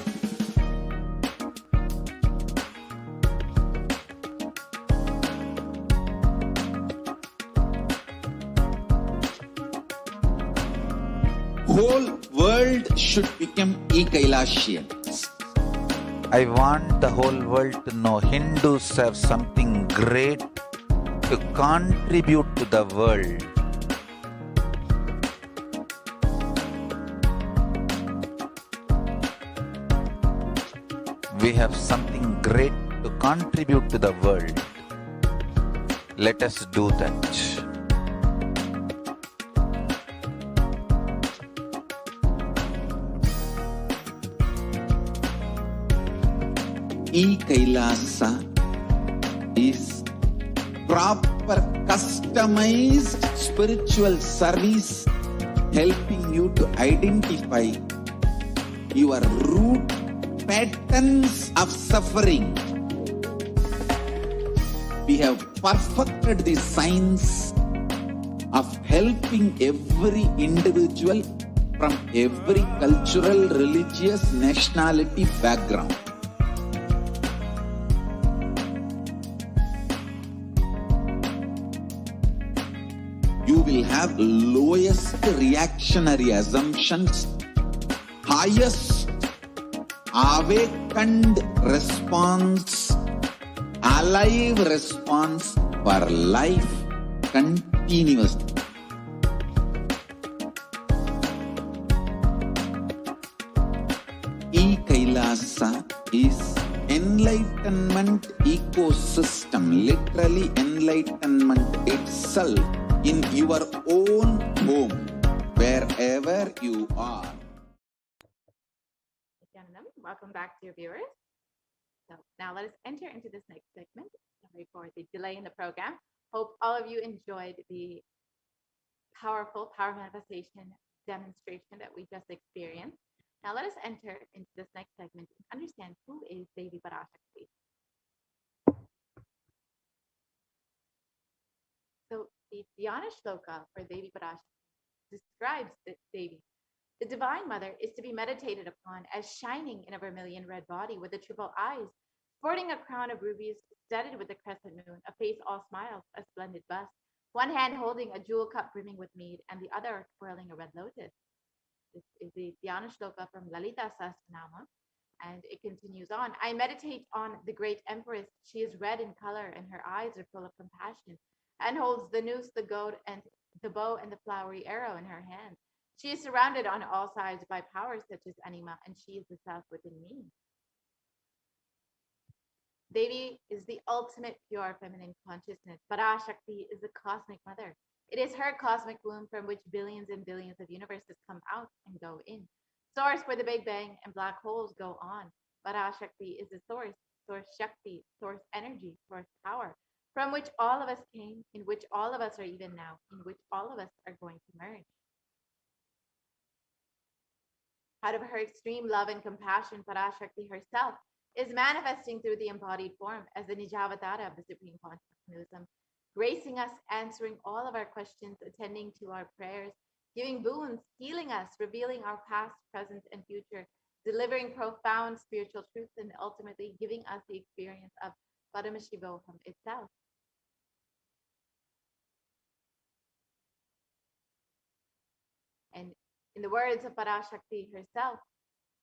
Whole world should become Ekailashians. I want the whole world to know Hindus have something great to contribute to the world. We have something great to contribute to the world. Let us do that. E-Kailasa is proper customized spiritual service helping you to identify your root patterns of suffering. We have perfected the science of helping every individual from every cultural, religious, nationality background. You will have lowest reactionary assumptions, highest awakened response, alive response for life continuously. E-Kailasa is enlightenment ecosystem, literally enlightenment itself in your own home, wherever you are. Welcome back, dear viewers. So now let us enter into this next segment. Sorry for the delay in the program. Hope all of you enjoyed the powerful power manifestation demonstration that we just experienced. Now let us enter into this next segment and understand who is Devi Parashakti. So the Dhyana Shloka for Devi Parashakti describes Devi. The Divine Mother is to be meditated upon as shining in a vermilion red body with the triple eyes, sporting a crown of rubies studded with the crescent moon, a face all smiles, a splendid bust, one hand holding a jewel cup brimming with mead, and the other twirling a red lotus. This is the Dhyana Shloka from Lalita Sahasranama, and it continues on. I meditate on the great empress. She is red in color, and her eyes are full of compassion, and holds the noose, the goad, and the bow and the flowery arrow in her hand. She is surrounded on all sides by powers such as Anima, and she is the self within me. Devi is the ultimate pure feminine consciousness. Parashakti is the cosmic mother. It is her cosmic womb from which billions and billions of universes come out and go in. Source where the Big Bang and black holes go on. Parashakti is the source, source Shakti, source energy, source power, from which all of us came, in which all of us are even now, in which all of us are going to merge. Out of her extreme love and compassion, Parashakti herself is manifesting through the embodied form as the Nijavatara of the Supreme Consciousness, gracing us, answering all of our questions, attending to our prayers, giving boons, healing us, revealing our past, present, and future, delivering profound spiritual truths, and ultimately giving us the experience of Paramashivoham itself. And in the words of Parashakti herself,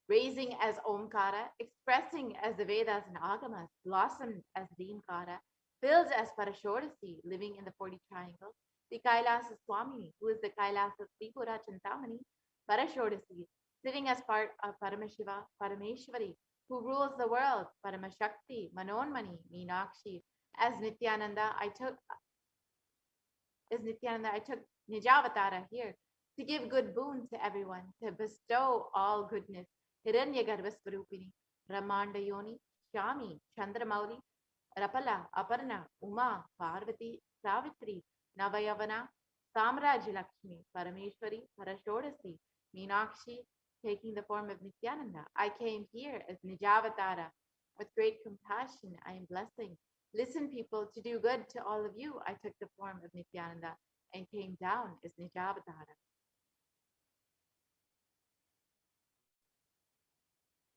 raising as Omkara, expressing as the Vedas and Agamas, blossomed as Reemkara, filled as Parashodasi, living in the 40 triangles, the Kailasa Swami, who is the Kailasa Tripura Chintamani, Parashodasi, sitting as part of Paramashiva, Parameshwari, who rules the world, Paramashakti, Manonmani, Meenakshi, as Nithyananda, I took Nijavatara here to give good boon to everyone, to bestow all goodness. Hiranya Garbhasvarupini, Ramanda Yoni, Shami, Chandramauli, Rapala, Aparna, Uma, Parvati, Savitri, Navayavana, Samraj Lakshmi, Parameshwari, Parashodasi, Meenakshi, taking the form of Nithyananda. I came here as Nijavatara. With great compassion, I am blessing. Listen, people, to do good to all of you. I took the form of Nithyananda and came down as Nijavatara.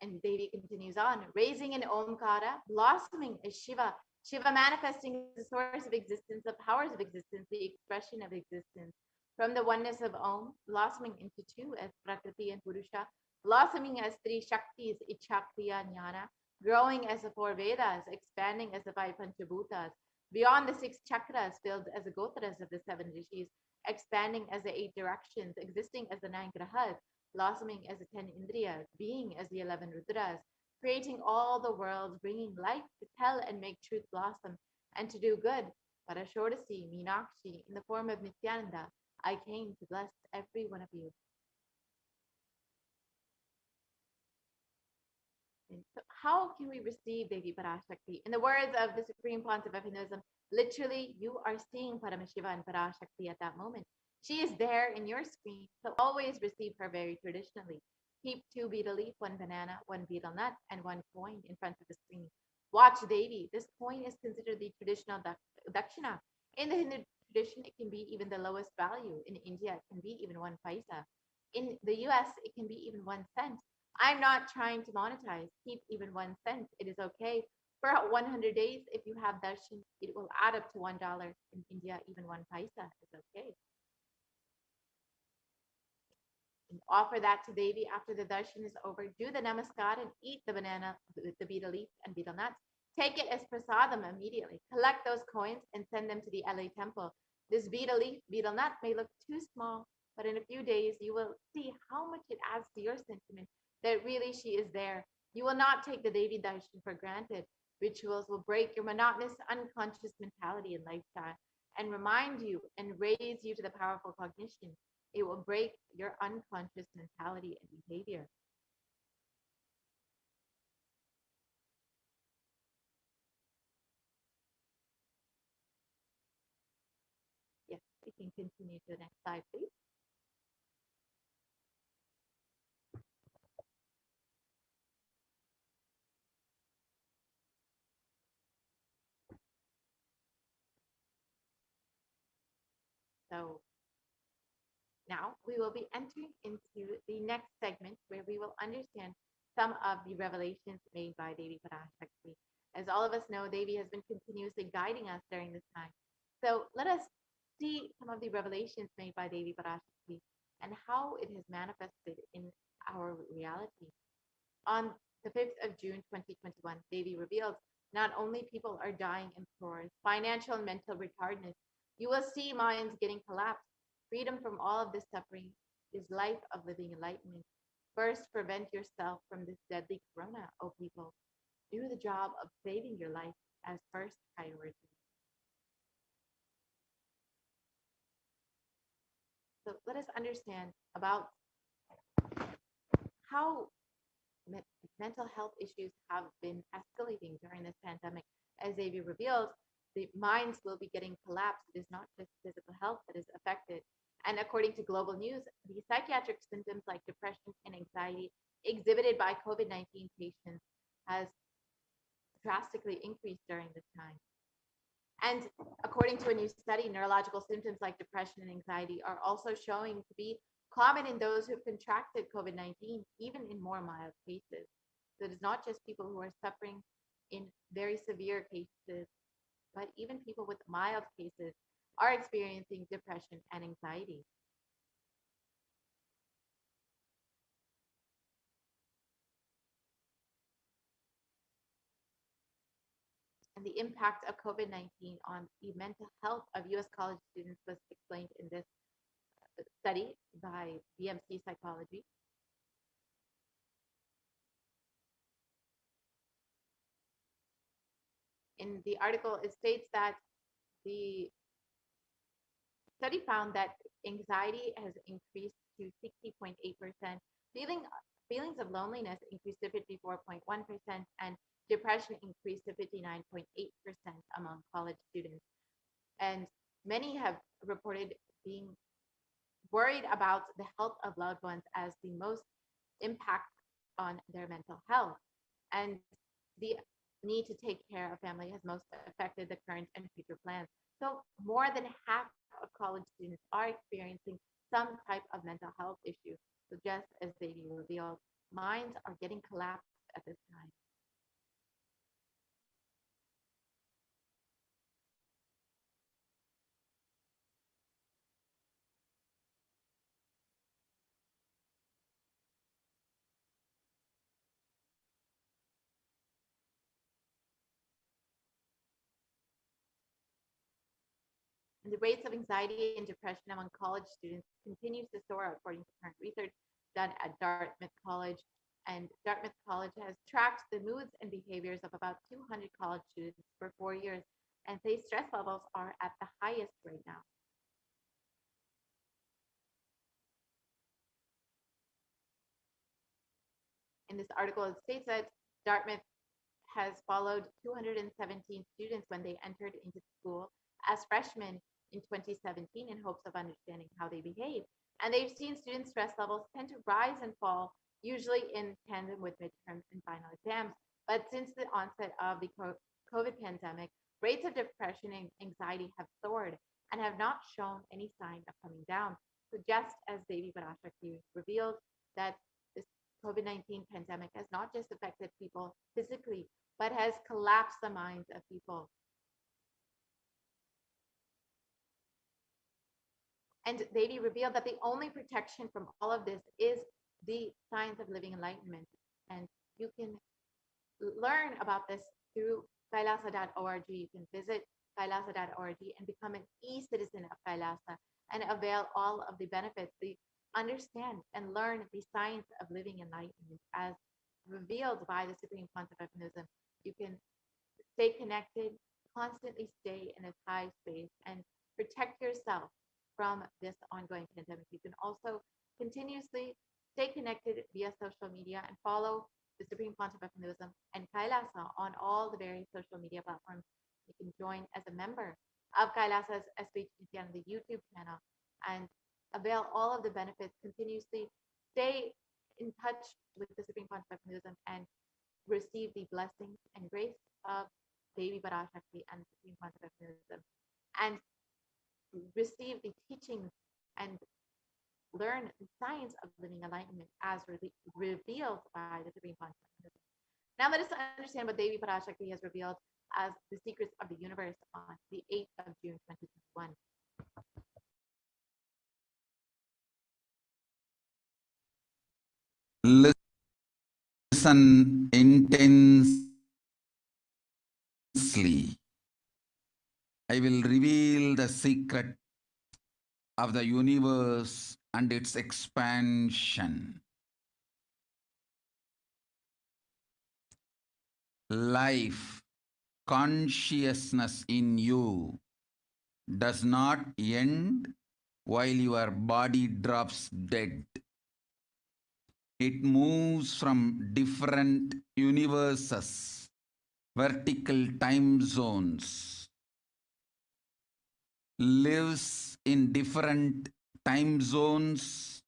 And Devi continues on, raising in Omkara, blossoming as Shiva, Shiva manifesting as the source of existence, the powers of existence, the expression of existence. From the oneness of Om, blossoming into two as Prakriti and Purusha, blossoming as three Shaktis, Ichakriya, Jnana, growing as the four Vedas, expanding as the five Panchabhutas, beyond the six chakras, filled as the Gotras of the seven Rishis, expanding as the eight directions, existing as the nine Grahas, blossoming as the 10 Indriyas, being as the 11 Rudras, creating all the worlds, bringing life to tell and make truth blossom, and to do good. Parashodasi, Meenakshi, in the form of Nithyananda, I came to bless every one of you. And so how can we receive Devi Parashakti? In the words of the Supreme Pontiff of Hinduism, literally, you are seeing Paramashiva and Parashakti at that moment. She is there in your screen, so always receive her very traditionally. Keep 2 betel leaf, 1 banana, 1 betel nut, and 1 coin in front of the screen. Watch Devi. This coin is considered the traditional dakshina. In the Hindu tradition, it can be even the lowest value. In India, it can be even 1 paisa. In the US, it can be even 1 cent. I'm not trying to monetize. Keep even 1 cent. It is okay. For 100 days, if you have darshan, it will add up to $1. In India, even 1 paisa is okay. And offer that to Devi after the darshan is over. Do the namaskar and eat the banana, the betel leaf and betel nuts. Take it as prasadam immediately. Collect those coins and send them to the LA temple. This betel leaf, betel nut may look too small, but in a few days you will see how much it adds to your sentiment that really she is there. You will not take the Devi darshan for granted. Rituals will break your monotonous, unconscious mentality and lifestyle and remind you and raise you to the powerful cognition. It will break your unconscious mentality and behavior. We can continue to the next slide, please. So now we will be entering into the next segment where we will understand some of the revelations made by Devi Parashakti. As all of us know, Devi has been continuously guiding us during this time. So let us see some of the revelations made by Devi Parashakti and how it has manifested in our reality. On the 5th of June 2021, Devi revealed not only people are dying in crores, financial and mental retardedness, you will see minds getting collapsed. Freedom from all of this suffering is life of living enlightenment. First, prevent yourself from this deadly corona, O people. Do the job of saving your life as first priority. So let us understand about how mental health issues have been escalating during this pandemic. As Xavier revealed, the minds will be getting collapsed. It is not just physical health that is affected. And according to Global News, the psychiatric symptoms like depression and anxiety exhibited by COVID-19 patients has drastically increased during this time. And according to a new study, neurological symptoms like depression and anxiety are also showing to be common in those who've contracted COVID-19, even in more mild cases. So it is not just people who are suffering in very severe cases, but even people with mild cases are experiencing depression and anxiety. And the impact of COVID-19 on the mental health of US college students was explained in this study by BMC Psychology. In the article, it states that the study found that anxiety has increased to 60.8%, feelings of loneliness increased to 54.1%, and depression increased to 59.8% among college students. And many have reported being worried about the health of loved ones as the most impact on their mental health. And the need to take care of family has most affected the current and future plans. So more than half of college students are experiencing some type of mental health issue. So just as they revealed, minds are getting collapsed at this time. And the rates of anxiety and depression among college students continues to soar according to current research done at Dartmouth College. And Dartmouth College has tracked the moods and behaviors of about 200 college students for 4 years, and they stress levels are at the highest right now. In this article, it states that Dartmouth has followed 217 students when they entered into school as freshmen in 2017 in hopes of understanding how they behave. And they've seen student stress levels tend to rise and fall, usually in tandem with midterms and final exams. But since the onset of the COVID pandemic, rates of depression and anxiety have soared and have not shown any sign of coming down. So just as Devi Parashakti revealed that this COVID-19 pandemic has not just affected people physically, but has collapsed the minds of people. And Devi revealed that the only protection from all of this is the science of living enlightenment. And you can learn about this through kailasa.org. You can visit kailasa.org and become an e-citizen of Kailasa and avail all of the benefits. Understand and learn the science of living enlightenment as revealed by the Supreme Concept of Feminism. You can stay connected, constantly stay in a high space, and protect yourself from this ongoing pandemic. You can also continuously stay connected via social media and follow the Supreme Concept of Feminism and Kailasa on all the various social media platforms. You can join as a member of Kailasa's HDH Nithyananda YouTube channel and avail all of the benefits, continuously stay in touch with the Supreme Concept of Buddhism and receive the blessings and grace of Devi Parashakti and the Supreme Concept of Buddhism, and receive the teachings and learn the science of living enlightenment as revealed by the Supreme Concept of Buddhism. Now let us understand what Devi Parashakti has revealed as the secrets of the universe on the 8th of June 2021. Listen intensely. I will reveal the secret of the universe and its expansion. Life, consciousness in you does not end while your body drops dead. It moves from different universes, vertical time zones, lives in different time zones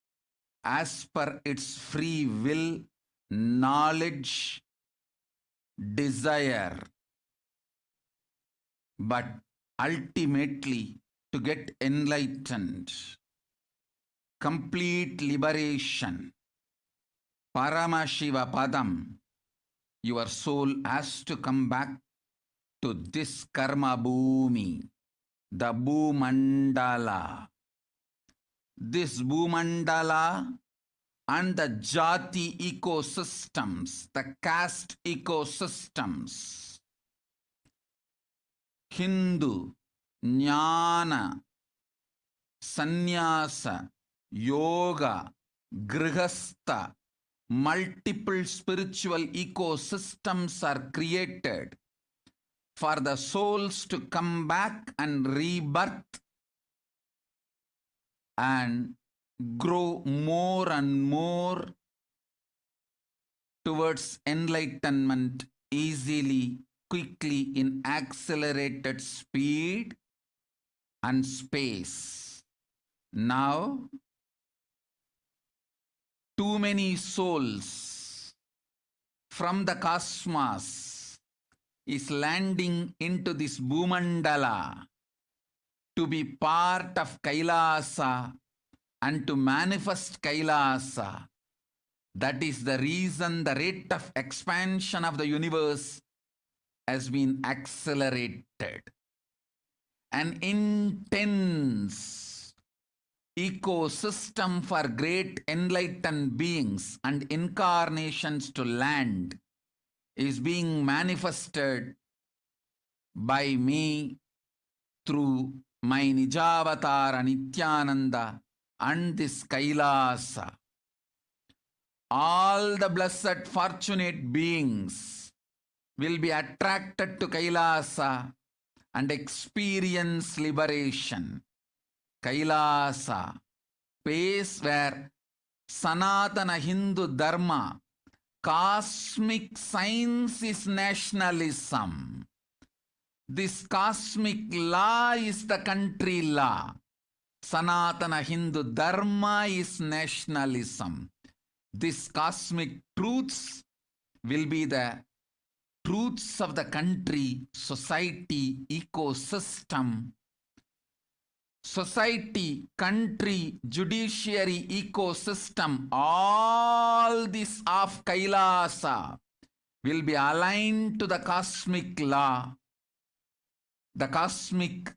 as per its free will, knowledge, desire. But ultimately, to get enlightened, complete liberation, Paramashiva Padam, your soul has to come back to this karma bhumi, the Bhumandala. This Bhumandala and the Jati ecosystems, the caste ecosystems, Hindu, Jnana, Sannyasa, Yoga, Grihastha, multiple spiritual ecosystems are created for the souls to come back and rebirth and grow more and more towards enlightenment easily, quickly, in accelerated speed and space. Now, too many souls from the cosmos is landing into this Bhumandala to be part of Kailasa and to manifest Kailasa. That is the reason the rate of expansion of the universe has been accelerated. An intense ecosystem for great enlightened beings and incarnations to land is being manifested by me through my Nijavatara Nithyananda and this Kailasa. All the blessed fortunate beings will be attracted to Kailasa and experience liberation. Kailasa, place where Sanatana Hindu Dharma, cosmic science is nationalism. This cosmic law is the country law. Sanatana Hindu Dharma is nationalism. These cosmic truths will be the truths of the country, society, ecosystem. Society, country, judiciary, ecosystem, all this of Kailasa will be aligned to the cosmic law, the cosmic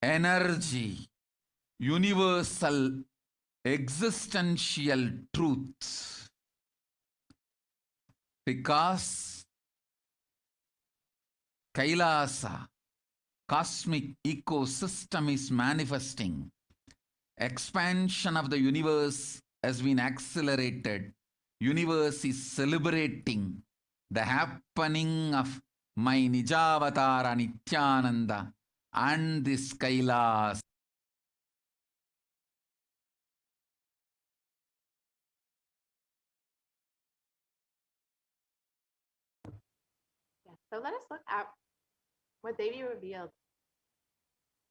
energy, universal existential truth. Because Kailasa, cosmic ecosystem is manifesting. Expansion of the universe has been accelerated. Universe is celebrating the happening of my Nijavatara Nithyananda and this Kailas. Yeah. So let us look at what Devi revealed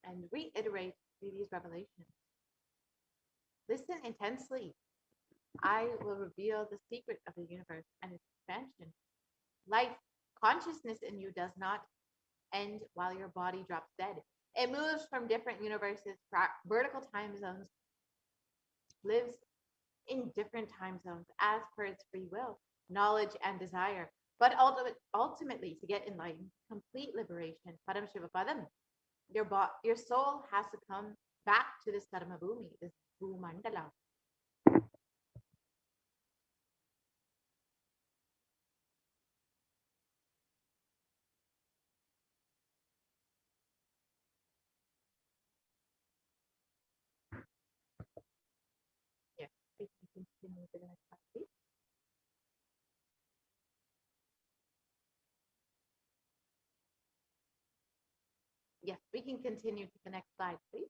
and reiterate Devi's revelations. Listen intensely. I will reveal the secret of the universe and its expansion. Life, consciousness in you does not end while your body drops dead. It moves from different universes, vertical time zones, lives in different time zones as per its free will, knowledge, and desire. But ultimately, to get enlightened, complete liberation, Paramashivoham, your soul has to come back to this Karma Bhumi, this Bhumandala. Yes, we can continue to the next slide, please. Yes, we can continue to the next slide, please.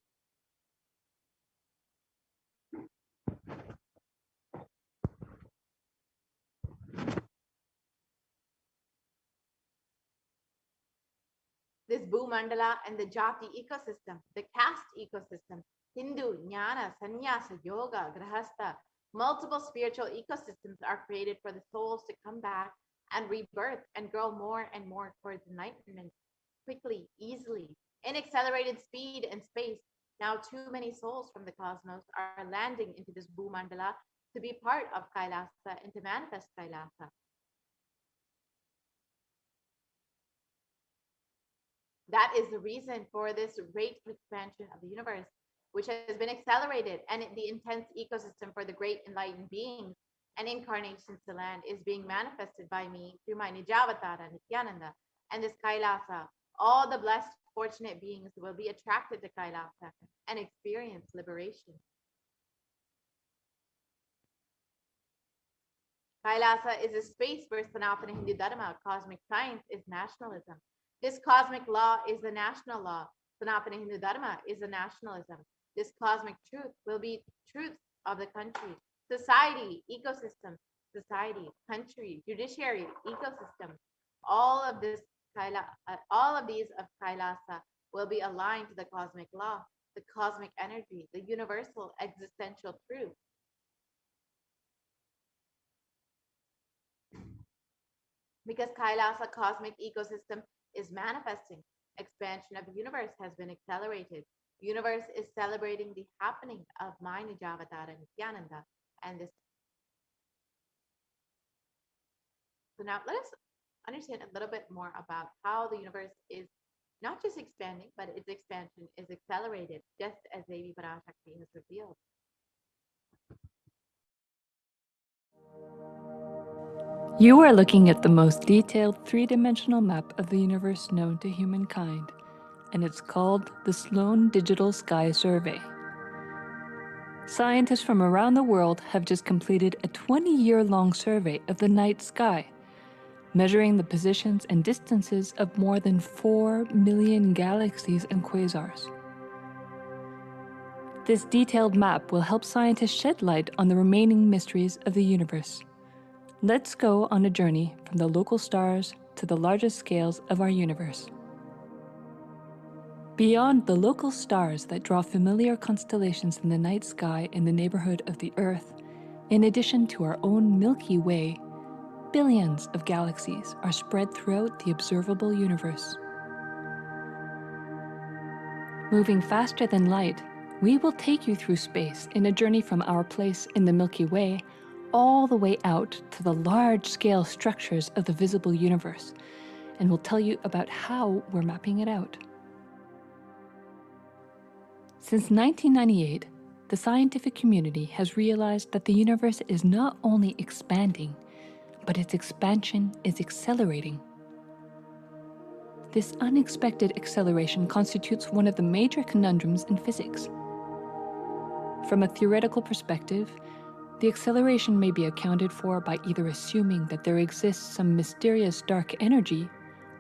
This Bhumandala and the Jati ecosystem, the caste ecosystem, Hindu, Jnana, Sannyasa, Yoga, Grahastha, multiple spiritual ecosystems are created for the souls to come back and rebirth and grow more and more towards enlightenment, quickly, easily, in accelerated speed and space. Now, too many souls from the cosmos are landing into this Bhumandala to be part of Kailasa and to manifest Kailasa. That is the reason for this rate of expansion of the universe, which has been accelerated, and the intense ecosystem for the great enlightened beings and incarnations to land is being manifested by me through my Nijavatara, Nithyananda, and this Kailasa. All the blessed, fortunate beings will be attracted to Kailasa and experience liberation. Kailasa is a space where Sanatana Hindu Dharma, cosmic science, is nationalism. This cosmic law is the national law. Sanatana Hindu Dharma is a nationalism. This cosmic truth will be truths of the country, society, ecosystem, society, country, judiciary, ecosystem. All of these of Kailasa will be aligned to the cosmic law, the cosmic energy, the universal existential truth. Because Kailasa cosmic ecosystem is manifesting, expansion of the universe has been accelerated. Universe is celebrating the happening of my Nijavatara Nithyananda and this. So now let us understand a little bit more about how the universe is not just expanding, but its expansion is accelerated, just as Devi Parashakti has revealed. You are looking at the most detailed three-dimensional map of the universe known to humankind, and it's called the Sloan Digital Sky Survey. Scientists from around the world have just completed a 20-year-long survey of the night sky, measuring the positions and distances of more than 4 million galaxies and quasars. This detailed map will help scientists shed light on the remaining mysteries of the universe. Let's go on a journey from the local stars to the largest scales of our universe. Beyond the local stars that draw familiar constellations in the night sky in the neighborhood of the Earth, in addition to our own Milky Way, billions of galaxies are spread throughout the observable universe. Moving faster than light, we will take you through space in a journey from our place in the Milky Way all the way out to the large-scale structures of the visible universe, and we'll tell you about how we're mapping it out. Since 1998, the scientific community has realized that the universe is not only expanding, but its expansion is accelerating. This unexpected acceleration constitutes one of the major conundrums in physics. From a theoretical perspective, the acceleration may be accounted for by either assuming that there exists some mysterious dark energy,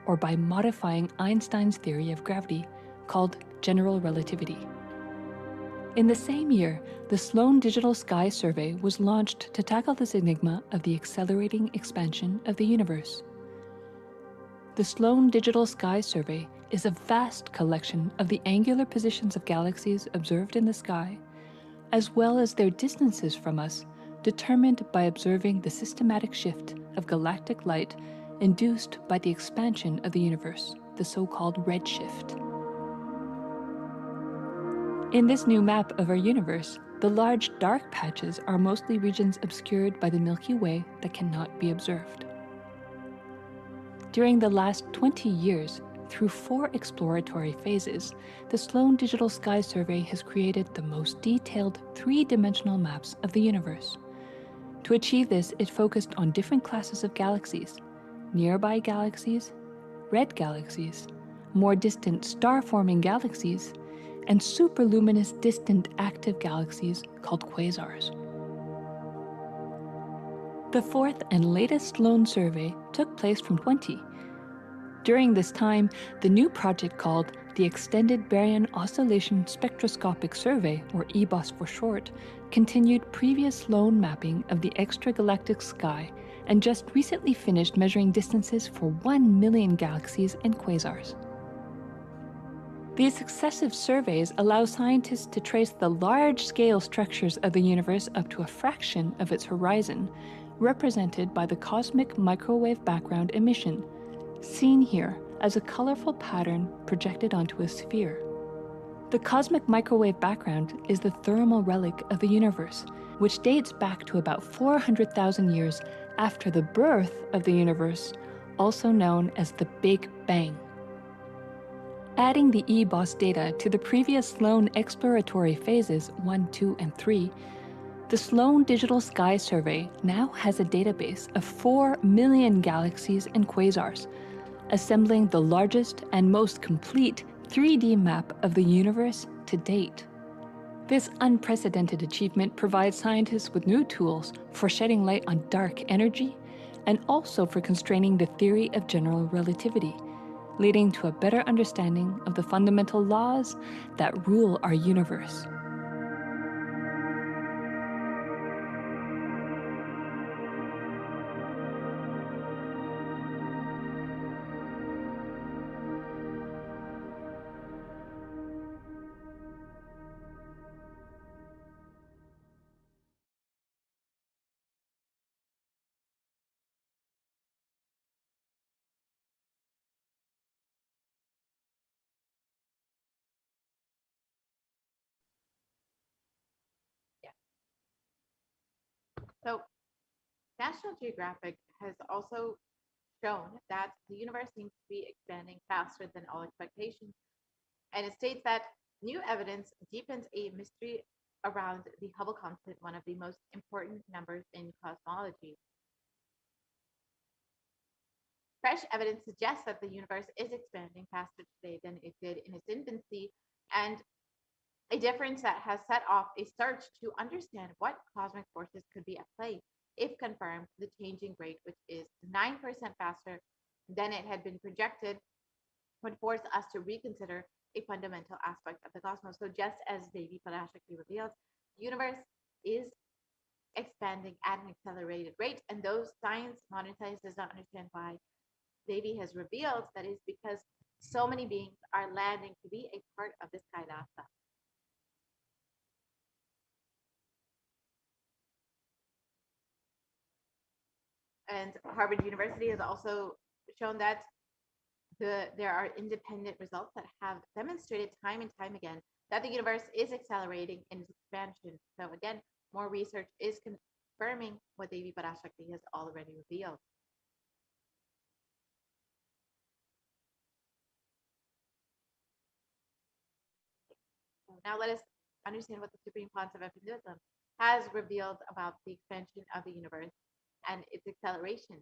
or by modifying Einstein's theory of gravity, called general relativity. In the same year, the Sloan Digital Sky Survey was launched to tackle this enigma of the accelerating expansion of the universe. The Sloan Digital Sky Survey is a vast collection of the angular positions of galaxies observed in the sky, as well as their distances from us, determined by observing the systematic shift of galactic light induced by the expansion of the universe, the so-called redshift. In this new map of our universe, the large dark patches are mostly regions obscured by the Milky Way that cannot be observed. During the last 20 years, through 4 exploratory phases, the Sloan Digital Sky Survey has created the most detailed 3-dimensional maps of the universe. To achieve this, it focused on different classes of galaxies: nearby galaxies, red galaxies, more distant star-forming galaxies, and superluminous distant active galaxies called quasars. The 4th and latest Sloan survey took place from 20. During this time, the new project called the Extended Baryon Oscillation Spectroscopic Survey, or EBOS for short, continued previous Sloan mapping of the extragalactic sky and just recently finished measuring distances for 1 million galaxies and quasars. These successive surveys allow scientists to trace the large-scale structures of the universe up to a fraction of its horizon, represented by the cosmic microwave background emission, seen here as a colorful pattern projected onto a sphere. The cosmic microwave background is the thermal relic of the universe, which dates back to about 400,000 years after the birth of the universe, also known as the Big Bang. Adding the EBOS data to the previous Sloan exploratory phases 1, 2, and 3, the Sloan Digital Sky Survey now has a database of 4 million galaxies and quasars, assembling the largest and most complete 3D map of the universe to date. This unprecedented achievement provides scientists with new tools for shedding light on dark energy and also for constraining the theory of general relativity, leading to a better understanding of the fundamental laws that rule our universe. So National Geographic has also shown that the universe seems to be expanding faster than all expectations. And it states that new evidence deepens a mystery around the Hubble constant, one of the most important numbers in cosmology. Fresh evidence suggests that the universe is expanding faster today than it did in its infancy, and a difference that has set off a search to understand what cosmic forces could be at play. If confirmed, the changing rate, which is 9% faster than it had been projected, would force us to reconsider a fundamental aspect of the cosmos. So just as Devi Parashakti revealed, the universe is expanding at an accelerated rate, and those modern science does not understand why Devi has revealed that is because so many beings are landing to be a part of this Kailasa. And Harvard University has also shown that there are independent results that have demonstrated time and time again that the universe is accelerating in its expansion. So again, more research is confirming what Devi Parashakti has already revealed. So now let us understand what the Supreme Concept of Hinduism has revealed about the expansion of the universe and its acceleration.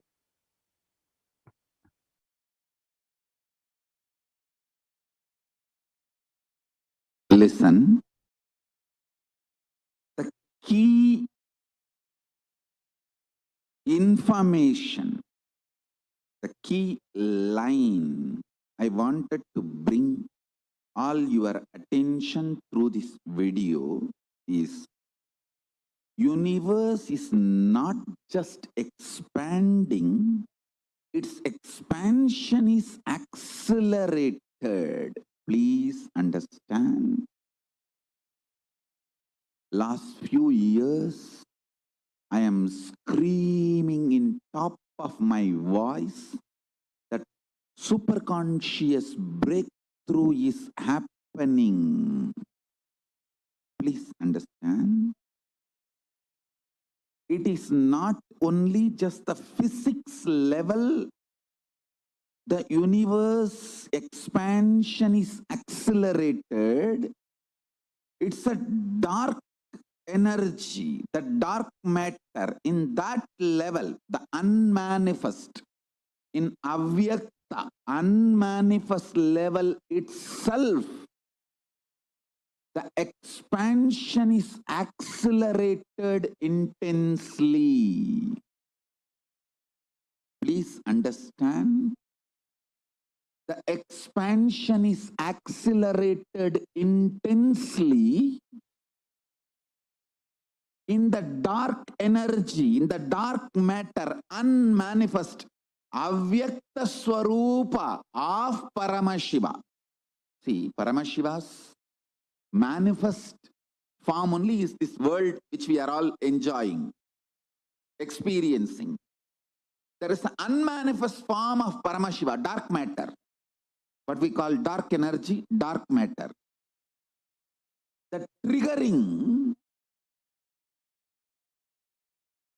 Listen, the key information, the key line I wanted to bring all your attention through this video is universe is not just expanding, its expansion is accelerating. accelerated. Please understand. Last few years, I am screaming in top of my voice that superconscious breakthrough is happening. Please understand. It is not only just the physics level. The universe expansion is accelerated. It's a dark energy, the dark matter in that level, the unmanifest, in avyakta, unmanifest level itself, the expansion is accelerated intensely. Please understand. The expansion is accelerated intensely in the dark energy, in the dark matter, unmanifest, avyakta swarupa of Paramashiva. See, Paramashiva's manifest form only is this world which we are all enjoying, experiencing. There is an unmanifest form of Paramashiva, dark matter. What we call dark energy, dark matter. The triggering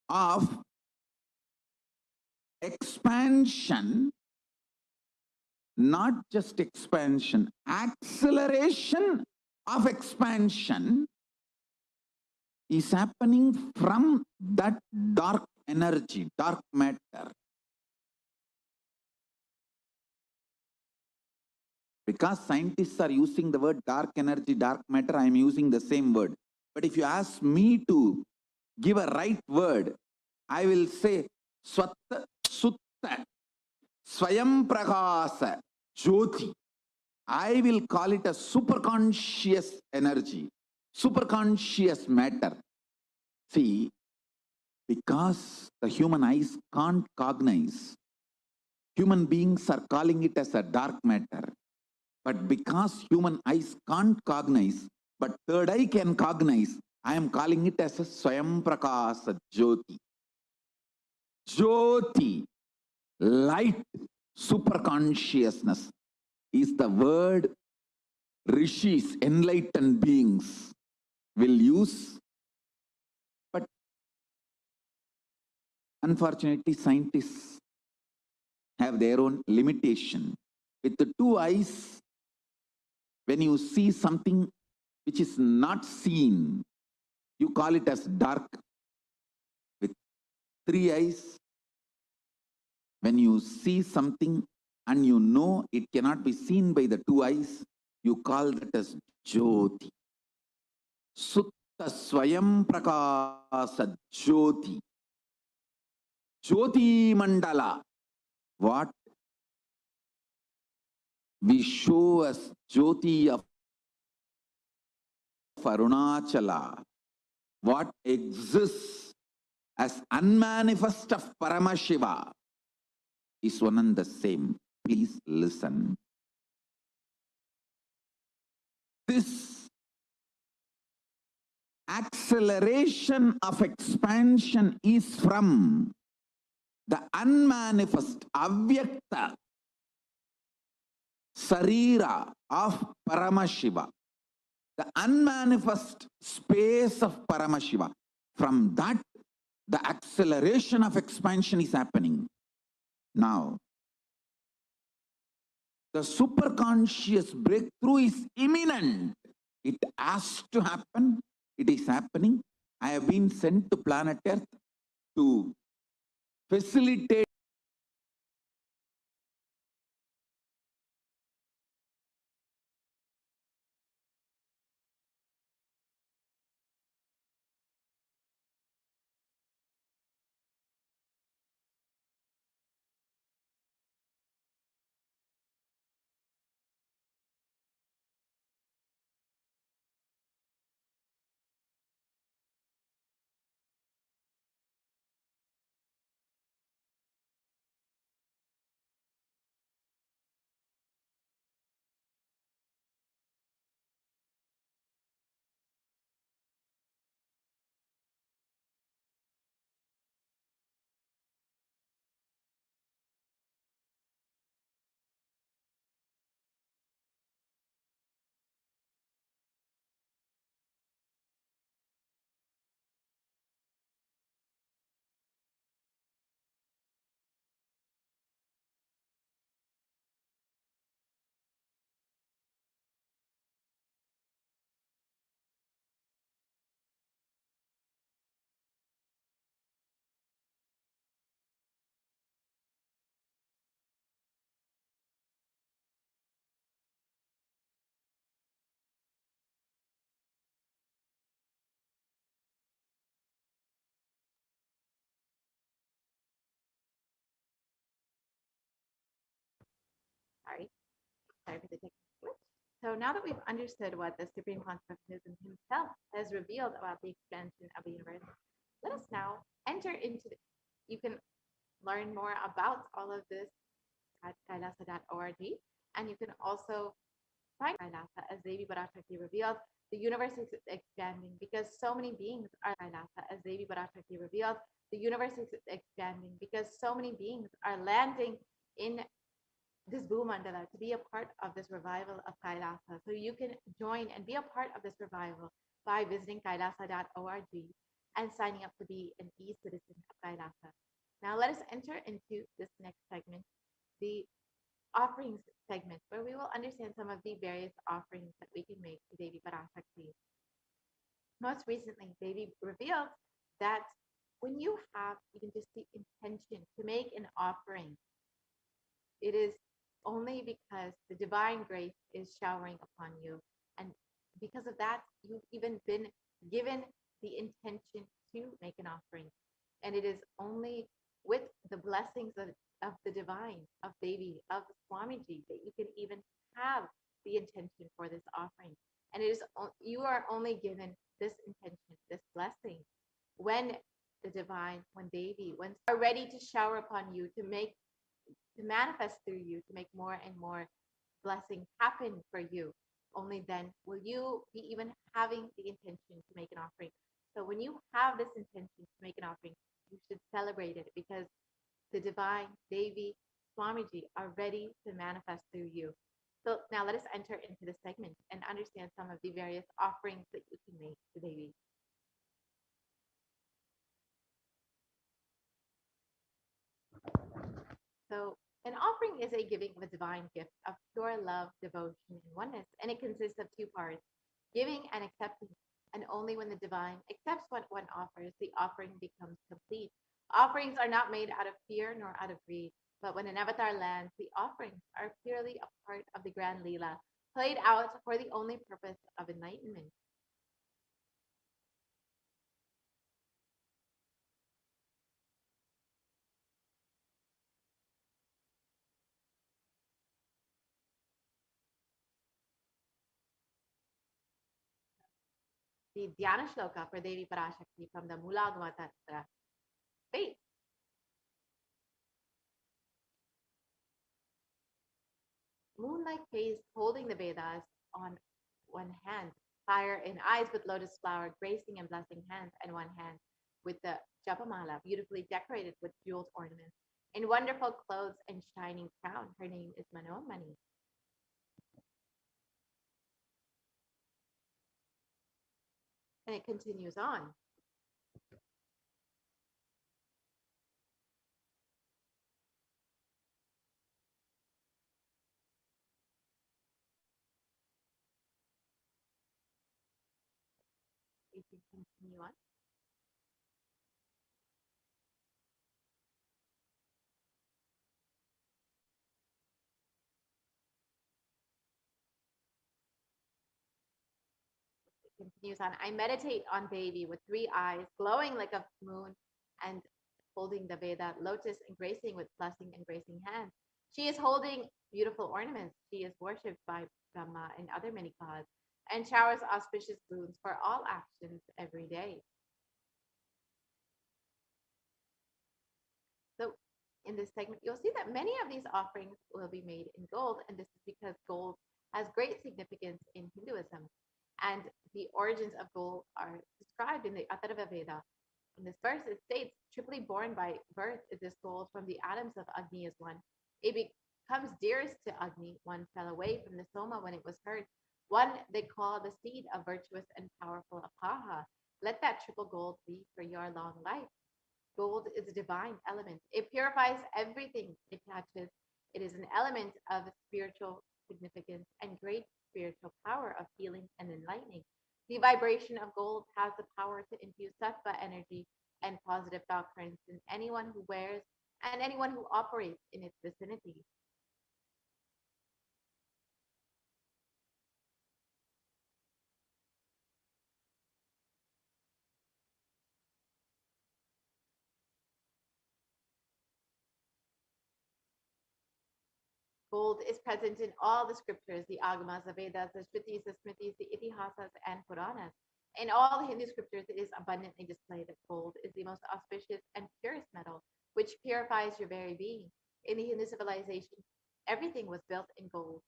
of expansion, not just expansion, acceleration of expansion is happening from that dark energy, dark matter. Because scientists are using the word dark energy, dark matter, I am using the same word. But if you ask me to give a right word, I will say Swatta Sutta Swayam Prakasa Jyoti. I will call it a superconscious energy, superconscious matter. See, because the human eyes can't cognize, human beings are calling it as a dark matter. But because human eyes can't cognize, but third eye can cognize, I am calling it as a Swayam Prakasa Jyoti. Jyoti, light, superconsciousness is the word rishis, enlightened beings will use. But unfortunately, scientists have their own limitation. With the two eyes, when you see something which is not seen, you call it as dark. With three eyes, when you see something and you know it cannot be seen by the two eyes, you call that as Jyoti. Sutta Swayam Prakasa Jyoti. Jyoti Mandala. What we show as Jyoti of Arunachala, what exists as unmanifest of Paramashiva is one and the same. Please listen. This acceleration of expansion is from the unmanifest, avyakta sarira of Paramashiva, the unmanifest space of Paramashiva. From that, the acceleration of expansion is happening. Now, the superconscious breakthrough is imminent. It has to happen. It is happening. I have been sent to planet Earth to facilitate Sorry for the technical glitch. So now that we've understood what the Supreme Concept of Buddhism himself has revealed about the expansion of the universe, let us now enter into you can learn more about all of this at kailasa.org, and you can also find Kailasa as Devi Parashakti revealed. The universe is expanding because so many beings are Kailasa as Devi Parashakti revealed. The universe is expanding because so many beings are landing in this Bhumandala to be a part of this revival of Kailasa. So you can join and be a part of this revival by visiting kailasa.org and signing up to be an e-citizen of Kailasa. Now let us enter into this next segment, the offerings segment, where we will understand some of the various offerings that we can make to Devi Parashakti. Most recently, Devi revealed that when you have even just the intention to make an offering, it is only because the divine grace is showering upon you. And because of that, you've even been given the intention to make an offering. And it is only with the blessings of the divine, of Devi, of Swamiji, that you can even have the intention for this offering. And it is you are only given this intention, this blessing, when the divine, when Devi, when are ready to shower upon you to manifest through you, to make more and more blessings happen for you. Only then will you be even having the intention to make an offering. So when you have this intention to make an offering, you should celebrate it because the divine Devi Swamiji are ready to manifest through you. So now let us enter into this segment and understand some of the various offerings that you can make to Devi. So an offering is a giving of a divine gift of pure love, devotion, and oneness, and it consists of two parts, giving and accepting. And only when the divine accepts what one offers, the offering becomes complete. Offerings are not made out of fear nor out of greed, but when an avatar lands, the offerings are purely a part of the grand Leela, played out for the only purpose of enlightenment. The Dhyana Shloka for Devi Parashakti from the Mulagama Tantra states, moon-like face holding the Vedas on one hand, fire in eyes with lotus flower gracing and blessing hands, and one hand with the Japamala beautifully decorated with jeweled ornaments. In wonderful clothes and shining crown, her name is Manomani. And it continues on. We can continue on. Continues on. I meditate on Devi with three eyes, glowing like a moon, and holding the Veda lotus, and gracing with blessing and gracing hands. She is holding beautiful ornaments. She is worshipped by Brahma and other many gods, and showers auspicious boons for all actions every day. So in this segment, you'll see that many of these offerings will be made in gold, and this is because gold has great significance in Hinduism. And the origins of gold are described in the Atharva Veda. In this verse, it states, triply born by birth is this gold from the atoms of Agni is one. It becomes dearest to Agni. One fell away from the Soma when it was heard. One they call the seed of virtuous and powerful Apaha. Let that triple gold be for your long life. Gold is a divine element. It purifies everything it touches. It is an element of spiritual significance and great spiritual power of healing and enlightening. The vibration of gold has the power to infuse sattva energy and positive thought currents in anyone who wears and anyone who operates in its vicinity. Gold is present in all the scriptures, the Agamas, the Vedas, the Shrutis, the Smritis, the Itihasas, and Puranas. In all the Hindu scriptures, it is abundantly displayed that gold is the most auspicious and purest metal, which purifies your very being. In the Hindu civilization, everything was built in gold,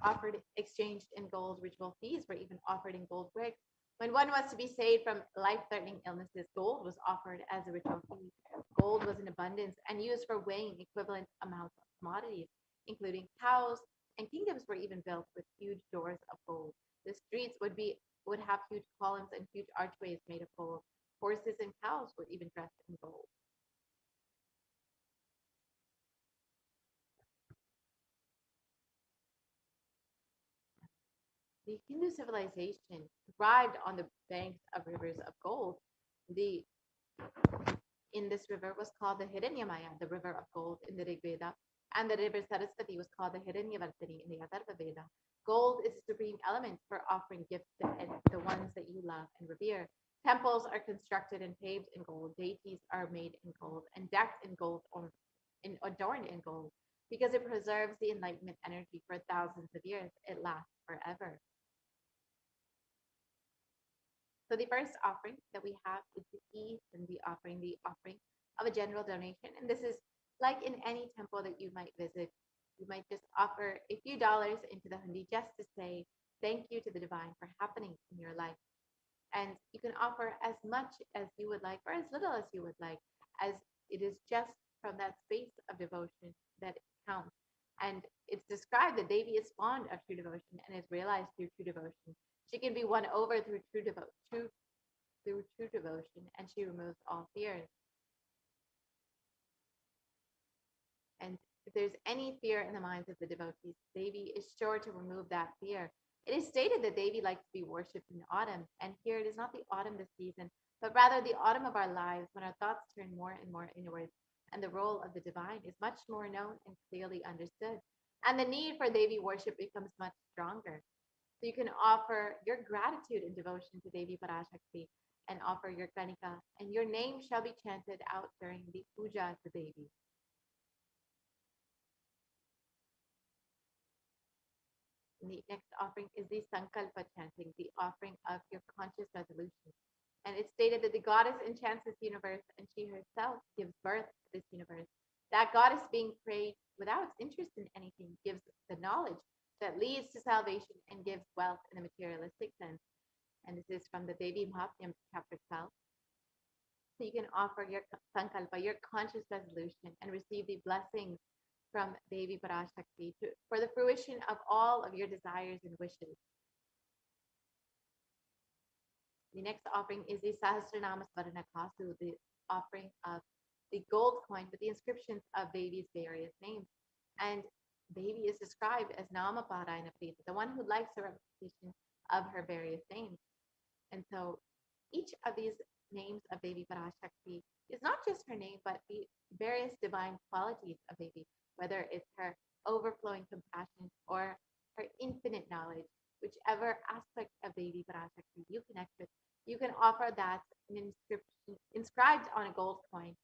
offered, exchanged in gold. Ritual feasts were even offered in gold bricks. When one was to be saved from life-threatening illnesses, gold was offered as a ritual fee. Gold was in abundance and used for weighing equivalent amounts of commodities, including cows, and kingdoms were even built with huge doors of gold. The streets would have huge columns and huge archways made of gold. Horses and cows were even dressed in gold. The Hindu civilization thrived on the banks of rivers of gold. In this river was called the Hiranyamaya, the river of gold in the Rig Veda, and the river Saraswati was called the Hiranyavartini in the Atharva Veda. Gold is the supreme element for offering gifts to the ones that you love and revere. Temples are constructed and paved in gold. Deities are made in gold and decked in gold or adorned in gold because it preserves the enlightenment energy for thousands of years. It lasts forever. So the first offering that we have is the ease and the offering of a general donation. And this is like in any temple that you might visit. You might just offer a few dollars into the hundi just to say thank you to the divine for happening in your life. And you can offer as much as you would like or as little as you would like, as it is just from that space of devotion that it counts. And it's described that Devi is fond of true devotion and is realized through true devotion. She can be won over through true devotion, and she removes all fears. And if there's any fear in the minds of the devotees, Devi is sure to remove that fear. It is stated that Devi likes to be worshipped in autumn, and here it is not the autumn this season, but rather the autumn of our lives when our thoughts turn more and more inwards, and the role of the divine is much more known and clearly understood, and the need for Devi worship becomes much stronger. So you can offer your gratitude and devotion to Devi Parashakti and offer your kanika, and your name shall be chanted out during the puja to Devi. The next offering is the Sankalpa chanting, the offering of your conscious resolution. And it's stated that the goddess enchants this universe and she herself gives birth to this universe. That goddess being prayed without interest in anything gives the knowledge that leads to salvation and gives wealth in a materialistic sense. And this is from the Devi Mahatmyam, chapter 12. So you can offer your Sankalpa, your conscious resolution, and receive the blessings from Devi Parashakti for the fruition of all of your desires and wishes. The next offering is the Sahasranama Svarna Kasu, the offering of the gold coin with the inscriptions of Devi's various names. And Devi is described as Nama Parayana Prita, the one who likes the repetition of her various names. And so each of these names of Devi Parashakti is not just her name, but the various divine qualities of Devi, whether it's her overflowing compassion or her infinite knowledge, whichever aspect of Devi Parashakti you connect with, you can offer that an inscription inscribed on a gold coin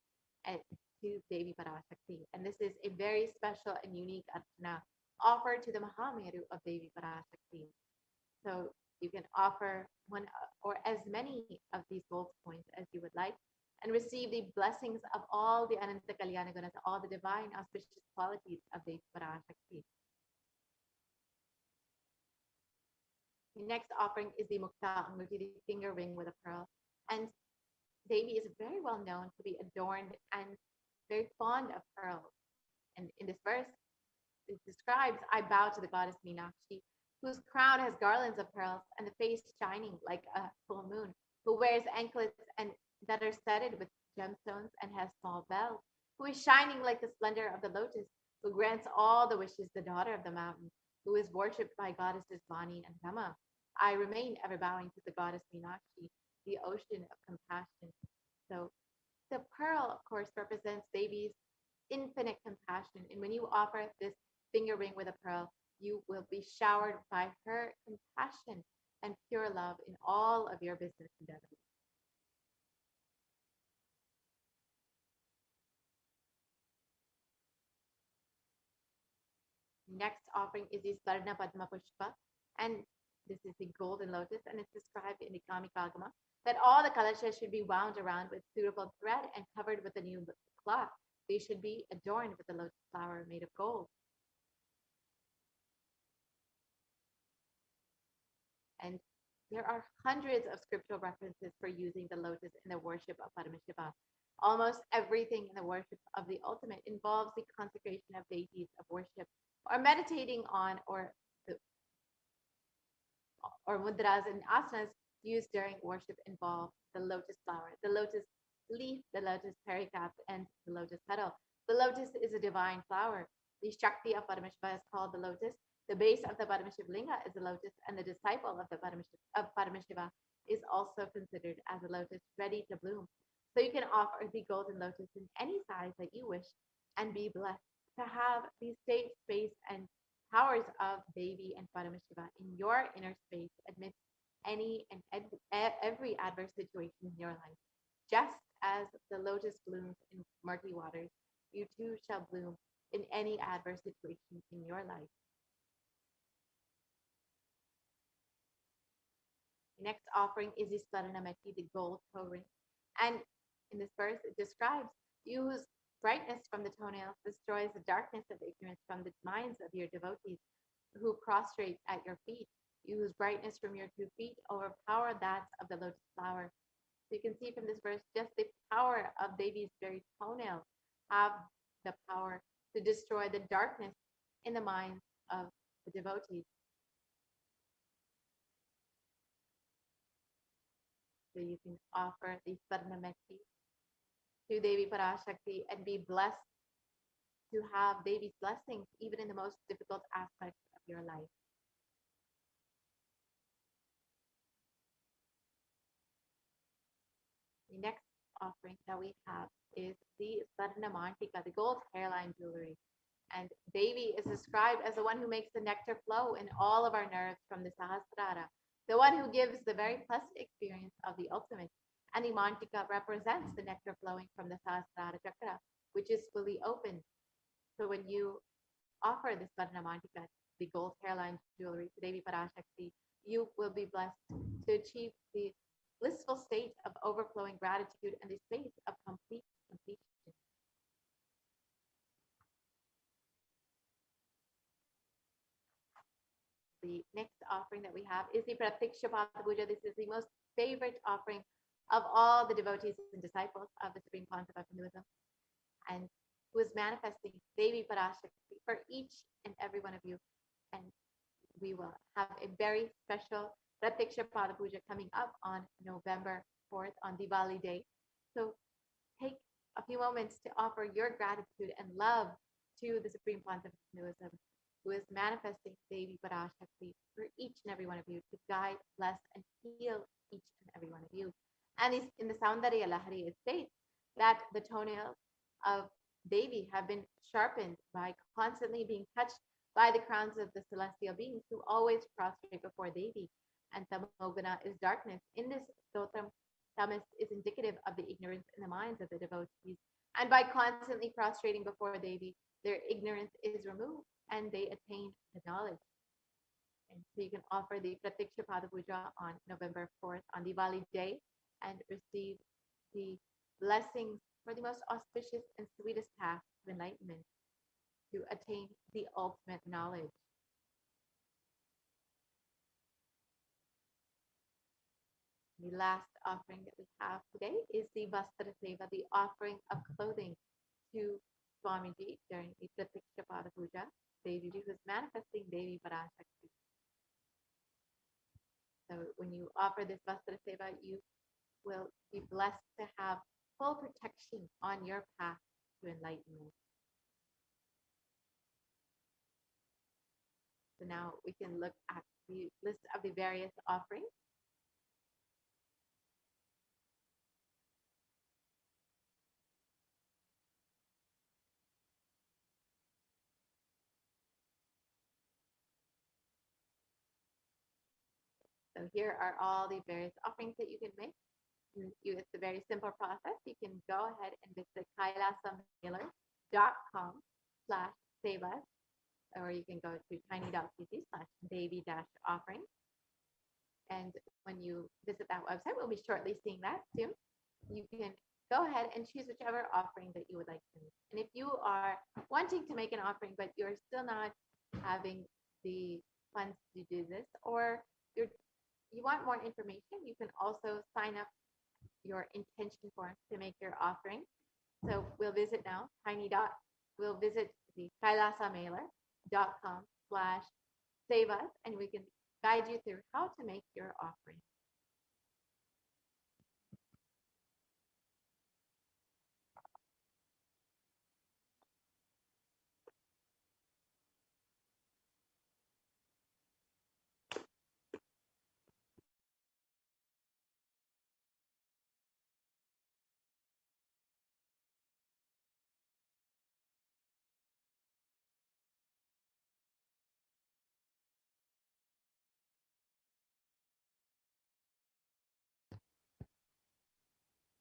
to Devi Parashakti. And this is a very special and unique archana offered to the Mahameru of Devi Parashakti. So you can offer one or as many of these gold coins as you would like and receive the blessings of all the Ananta Kalyana Gunas, all the divine auspicious qualities of Devi Parashakti. The next offering is the Mukta Anguti, the finger ring with a pearl. And Devi is very well known to be adorned and very fond of pearls. And in this verse, it describes, I bow to the goddess Meenakshi, whose crown has garlands of pearls and the face shining like a full moon, who wears anklets and that are studded with gemstones and has small bells, who is shining like the splendor of the lotus, who grants all the wishes, the daughter of the mountain, who is worshipped by goddesses Vani and Rama. I remain ever bowing to the goddess Meenakshi, the ocean of compassion. So the pearl, of course, represents Devi's infinite compassion. And when you offer this finger ring with a pearl, you will be showered by her compassion and pure love in all of your business endeavors. Next offering is the Sarna Padma Pushpa, and this is the golden lotus, and it's described in the Kamikagama that all the kalashas should be wound around with suitable thread and covered with a new cloth. They should be adorned with a lotus flower made of gold. And there are hundreds of scriptural references for using the lotus in the worship of Paramashiva. Almost everything in the worship of the ultimate involves the consecration of deities of worship, or meditating on, or mudras and asanas used during worship involve the lotus flower, the lotus leaf, the lotus pericarp, and the lotus petal. The lotus is a divine flower. The Shakti of Paramashiva is called the lotus. The base of the Paramashiv Linga is the lotus, and the disciple of the Paramashiva is also considered as a lotus ready to bloom. So you can offer the golden lotus in any size that you wish and be blessed to have the state, space, and powers of Devi and Paramashiva in your inner space amidst any and every adverse situation in your life. Just as the lotus blooms in murky waters, you too shall bloom in any adverse situation in your life. The next offering is the Saranamati, the gold toe ring. And in this verse, it describes you whose brightness from the toenails destroys the darkness of ignorance from the minds of your devotees who prostrate at your feet. You whose brightness from your 2 feet overpower that of the lotus flower. So you can see from this verse, just the power of Devi's very toenails have the power to destroy the darkness in the minds of the devotees. So you can offer the Sarnameti to Devi Parashakti and be blessed to have Devi's blessings even in the most difficult aspects of your life. The next offering that we have is the Sarnamantika, the gold hairline jewelry. And Devi is described as the one who makes the nectar flow in all of our nerves from the Sahasrara, the one who gives the very pleasant experience of the ultimate. And the Mantika represents the nectar flowing from the Sahasrara chakra, which is fully open. So when you offer this Sarnamantika, the gold hairline jewelry to Devi Parashakti, you will be blessed to achieve the blissful state of overflowing gratitude and the state of complete completion. The next offering that we have is the Pratiksha Puja. This is the most favorite offering of all the devotees and disciples of the Supreme Concept of Hinduism, and who is manifesting Devi Parashakti for each and every one of you. And we will have a very special Pratiksha Puja coming up on November 4th on Diwali Day. So take a few moments to offer your gratitude and love to the Supreme Concept of Hinduism, who is manifesting Devi Parashakti for each and every one of you to guide, bless, and heal each and every one of you. And in the Saundarya Lahari, it states that the toenails of Devi have been sharpened by constantly being touched by the crowns of the celestial beings who always prostrate before Devi. And Tamogana is darkness. In this stotram, tamas is indicative of the ignorance in the minds of the devotees. And by constantly prostrating before Devi, their ignorance is removed and they attain the knowledge. And so you can offer the Pratiksha Puja on November 4th on Diwali Day and receive the blessings for the most auspicious and sweetest path of enlightenment to attain the ultimate knowledge. The last offering that we have today is the Vastra Seva, the offering of clothing to Swamiji during the Pratiksha Puja, Deviji, who is manifesting Devi Parashakti. So when you offer this Vastra Seva, you will be blessed to have full protection on your path to enlightenment. So now we can look at the list of the various offerings. So here are all the various offerings that you can make. It's a very simple process. You can go ahead and visit kailasamailer.com/sevas or you can go to tiny.cc/baby-offering. And when you visit that website, we'll be shortly seeing that soon. You can go ahead and choose whichever offering that you would like to make. And if you are wanting to make an offering, but you're still not having the funds to do this, or you want more information, you can also sign up your intention form to make your offering. So we'll visit now, we'll visit the kailasamailer.com/save us, and we can guide you through how to make your offering.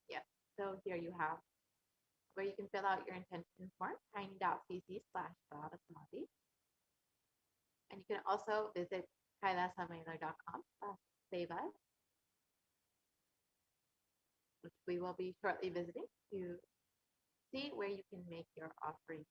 Yeah, so here you have where you can fill out your intention form, tiny.cc/bhavasamadhi. And you can also visit kailasamailer.com/save us, which we will be shortly visiting to see where you can make your offering.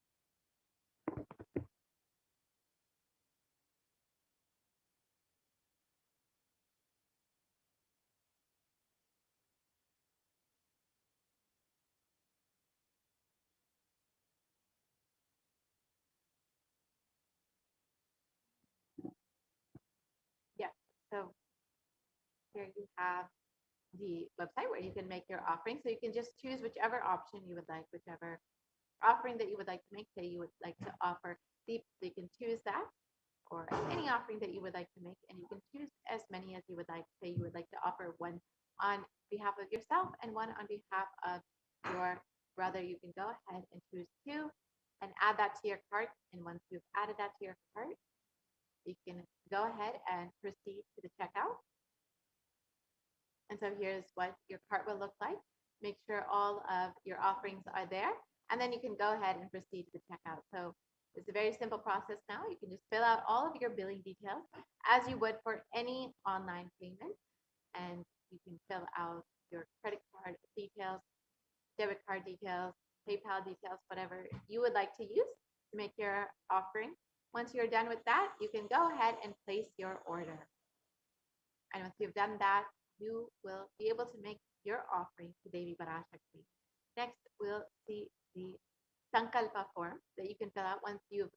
Yeah, so here you have the website where you can make your offering. So you can just choose whichever option you would like, whichever offering that you would like to make. Say you would like to offer deep, so you can choose that, or any offering that you would like to make, and you can choose as many as you would like. Say you would like to offer one on behalf of yourself and one on behalf of your brother. You can go ahead and choose two and add that to your cart. And once you've added that to your cart, you can go ahead and proceed to the checkout. And so here's what your cart will look like. Make sure all of your offerings are there, and then you can go ahead and proceed to the checkout. So it's a very simple process now. You can just fill out all of your billing details as you would for any online payment, and you can fill out your credit card details, debit card details, PayPal details, whatever you would like to use to make your offering. Once you're done with that, you can go ahead and place your order. And once you've done that, you will be able to make your offering to Devi Parashakti. Next, we'll see the Sankalpa form that you can fill out once you've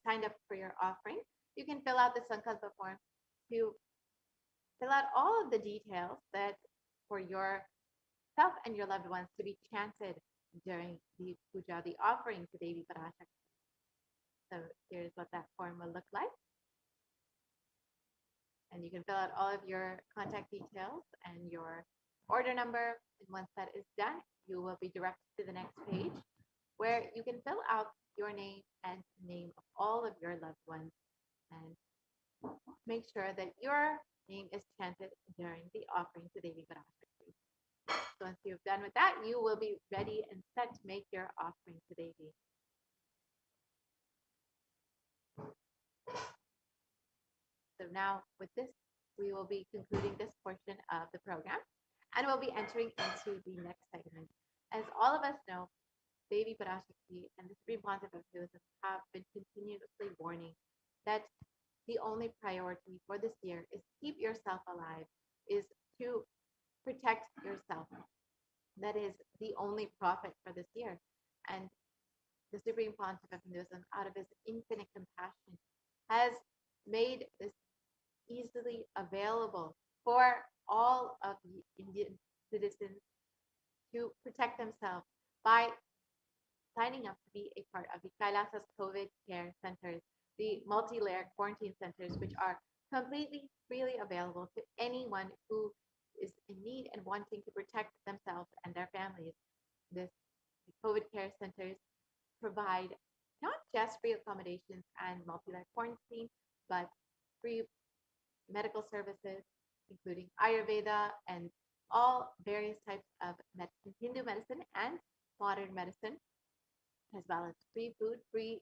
signed up for your offering. You can fill out the Sankalpa form to fill out all of the details that for yourself and your loved ones to be chanted during the puja, the offering to Devi Parashakti. So here's what that form will look like. And you can fill out all of your contact details and your order number. And once that is done, you will be directed to the next page where you can fill out your name and name of all of your loved ones, and make sure that your name is chanted during the offering to Devi Parashakti. So once you've done with that, you will be ready and set to make your offering to Devi. So now with this, we will be concluding this portion of the program, and we'll be entering into the next segment. As all of us know, Devi Parashakti and the Supreme Pontiff of Buddhism have been continuously warning that the only priority for this year is to keep yourself alive, is to protect yourself. That is the only profit for this year. And the Supreme Pontiff of Buddhism, out of his infinite compassion, has made this easily available for all of the Indian citizens to protect themselves by signing up to be a part of the Kailasa's COVID care centers, the multi-layer quarantine centers, which are completely freely available to anyone who is in need and wanting to protect themselves and their families. The COVID care centers provide not just free accommodations and multi-layer quarantine, but free medical services, including Ayurveda and all various types of medicine, Hindu medicine and modern medicine, as well as free food, free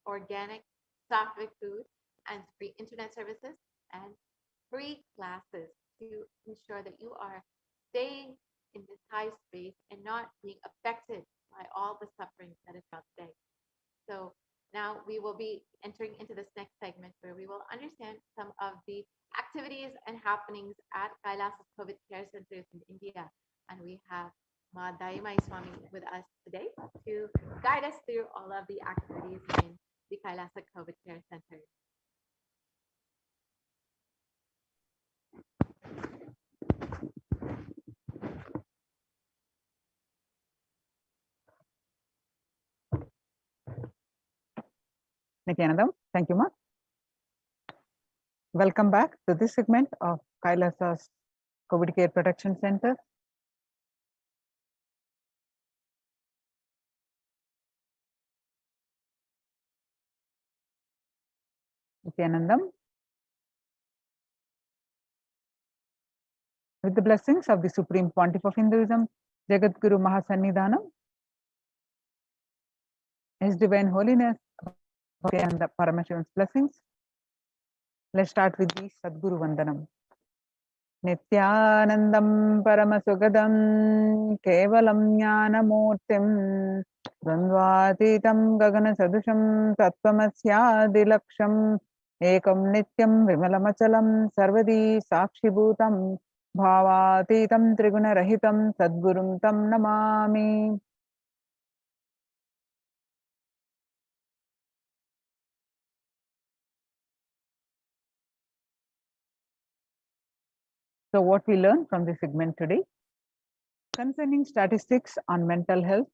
organic, sattvic food, and free internet services, and free classes to ensure that you are staying in this high space and not being affected by all the suffering that is felt today. So now we will be entering into this next segment where we will understand some of the activities and happenings at Kailasa's COVID care centers in India. And we have Ma Daimai Swami with us today to guide us through all of the activities in the Kailasa COVID care center. Nithyanandam, thank you, Ma. Welcome back to this segment of Kailasa's COVID Care Protection Center. Nithyanandam. With the blessings of the Supreme Pontiff of Hinduism, Jagat Guru Mahasannidhanam, His Divine Holiness, and the Paramashivan's blessings. Let's start with the Sadguru Vandanam. Nithyanandam Paramasogadam Kevalam Jnanamurtim Dvandvatitam Gagana Sadusham Tattvamasya Ekam Nityam Vimalamachalam Sarvadi Sakshibhutam Bhavatitam Triguna Rahitam Sadgurum Tam Namami. So what we learned from this segment today concerning statistics on mental health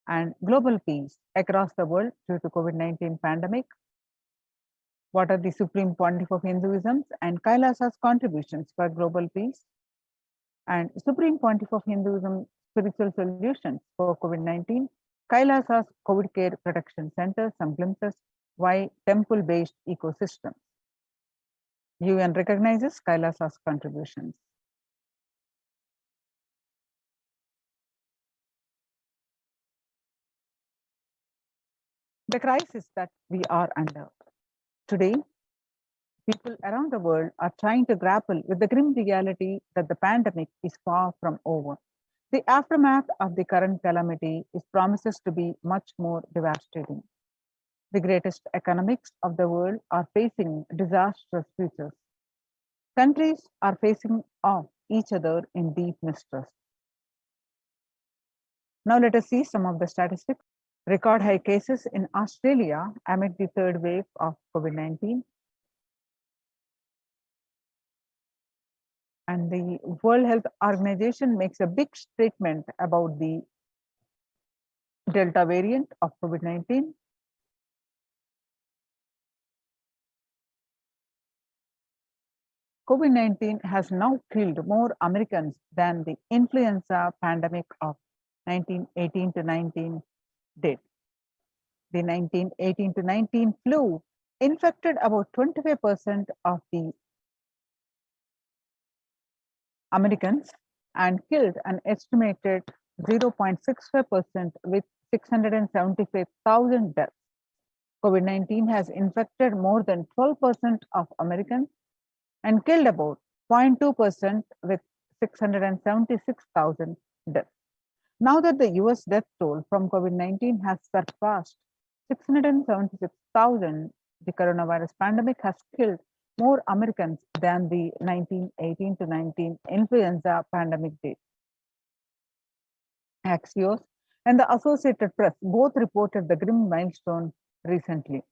and global peace across the world due to COVID-19 pandemic. What are the Supreme Pontiff of Hinduism and Kailasa's contributions for global peace? And Supreme Pontiff of Hinduism spiritual solutions for COVID-19, Kailasa's COVID Care Protection Center, some glimpses why temple-based ecosystem. UN recognizes Kailasa's contributions. The crisis that we are under. Today, people around the world are trying to grapple with the grim reality that the pandemic is far from over. The aftermath of the current calamity promises to be much more devastating. The greatest economics of the world are facing disastrous futures. Countries are facing off each other in deep mistrust. Now let us see some of the statistics. Record high cases in Australia amid the third wave of COVID-19. And the World Health Organization makes a big statement about the Delta variant of COVID-19. COVID-19 has now killed more Americans than the influenza pandemic of 1918 to 19 did. The 1918 to 19 flu infected about 25% of the Americans and killed an estimated 0.65% with 675,000 deaths. COVID-19 has infected more than 12% of Americans and killed about 0.2% with 676,000 deaths. Now that the US death toll from COVID-19 has surpassed 676,000, the coronavirus pandemic has killed more Americans than the 1918 to 19 influenza pandemic did. Axios and the Associated Press both reported the grim milestone recently.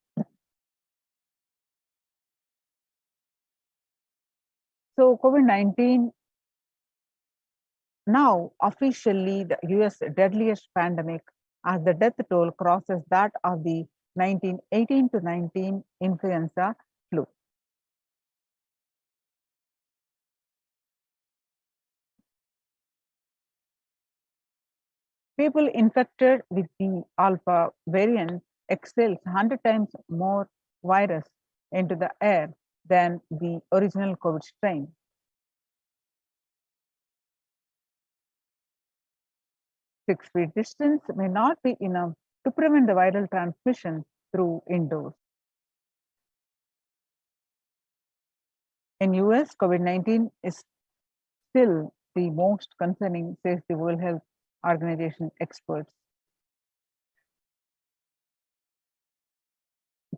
So COVID-19 now officially the US deadliest pandemic as the death toll crosses that of the 1918 to 19 influenza flu. People infected with the alpha variant exhales 100 times more virus into the air than the original COVID strain. Six feet distance may not be enough to prevent the viral transmission through indoors. In US, COVID-19 is still the most concerning, says the World Health Organization experts.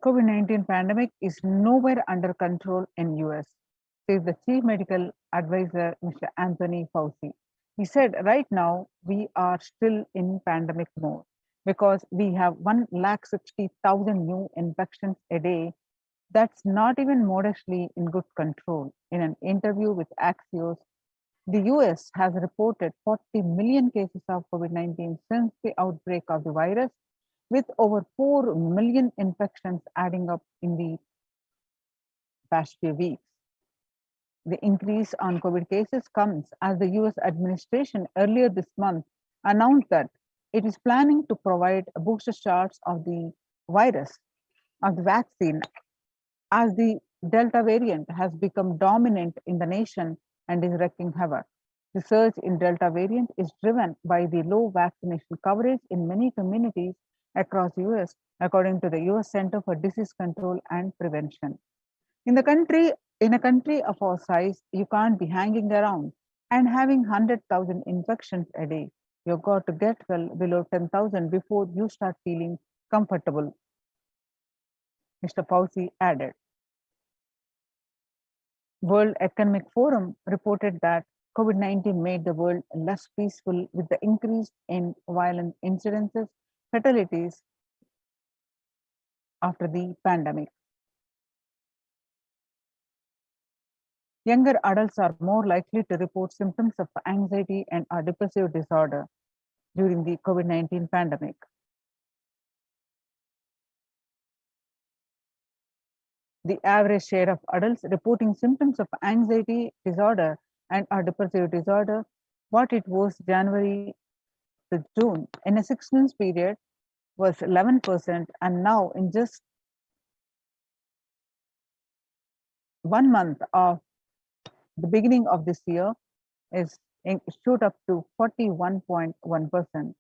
COVID-19 pandemic is nowhere under control in US, says the Chief Medical Advisor, Mr. Anthony Fauci. He said, right now, we are still in pandemic mode because we have 160,000 new infections a day. That's not even modestly in good control. In an interview with Axios, the US has reported 40 million cases of COVID-19 since the outbreak of the virus, with over 4 million infections adding up in the past few weeks. The increase on COVID cases comes as the US administration earlier this month announced that it is planning to provide booster shots of the virus, of the vaccine, as the Delta variant has become dominant in the nation and is wreaking havoc. The surge in Delta variant is driven by the low vaccination coverage in many communities across US, according to the US Center for Disease Control and Prevention. In a country of our size, you can't be hanging around and having 100,000 infections a day. You've got to get well below 10,000 before you start feeling comfortable, Mr. Fauci added. World Economic Forum reported that COVID-19 made the world less peaceful with the increase in violent incidences, fatalities after the pandemic. Younger adults are more likely to report symptoms of anxiety and or depressive disorder during the COVID-19 pandemic. The average share of adults reporting symptoms of anxiety disorder and or depressive disorder, what it was January to June in a 6 month period was 11%, and now in just 1 month of the beginning of this year is shoot up to 41.1%.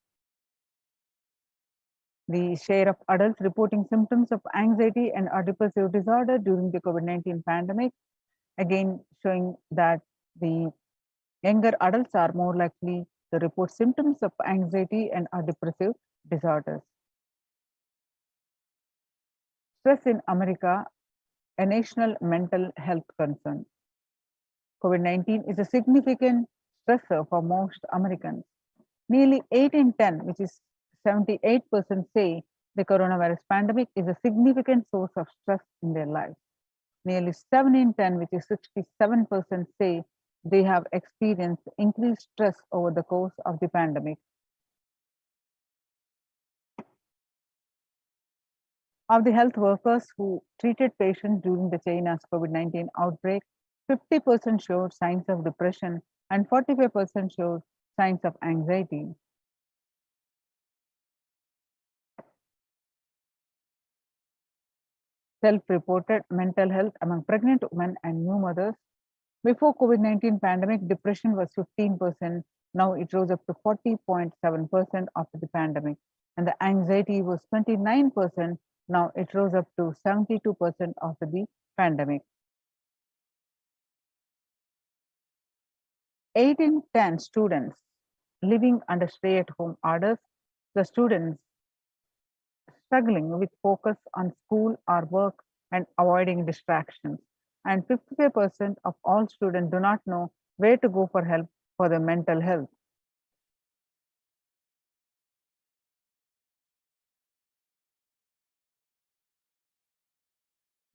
The share of adults reporting symptoms of anxiety and or depressive disorder during the COVID-19 pandemic, again showing that the younger adults are more likely to report symptoms of anxiety and or depressive disorders. Stress in America, a national mental health concern. COVID-19 is a significant stressor for most Americans. Nearly 8 in 10, which is 78%, say the coronavirus pandemic is a significant source of stress in their lives. Nearly 7 in 10, which is 67%, say they have experienced increased stress over the course of the pandemic. Of the health workers who treated patients during the China's COVID-19 outbreak, 50% showed signs of depression and 45% showed signs of anxiety. Self-reported mental health among pregnant women and new mothers. Before COVID-19 pandemic, depression was 15%. Now it rose up to 40.7% after the pandemic. And the anxiety was 29%. Now it rose up to 72% after the pandemic. 8 in 10 students living under stay-at-home orders, the students struggling with focus on school or work and avoiding distractions. And 55% of all students do not know where to go for help for their mental health.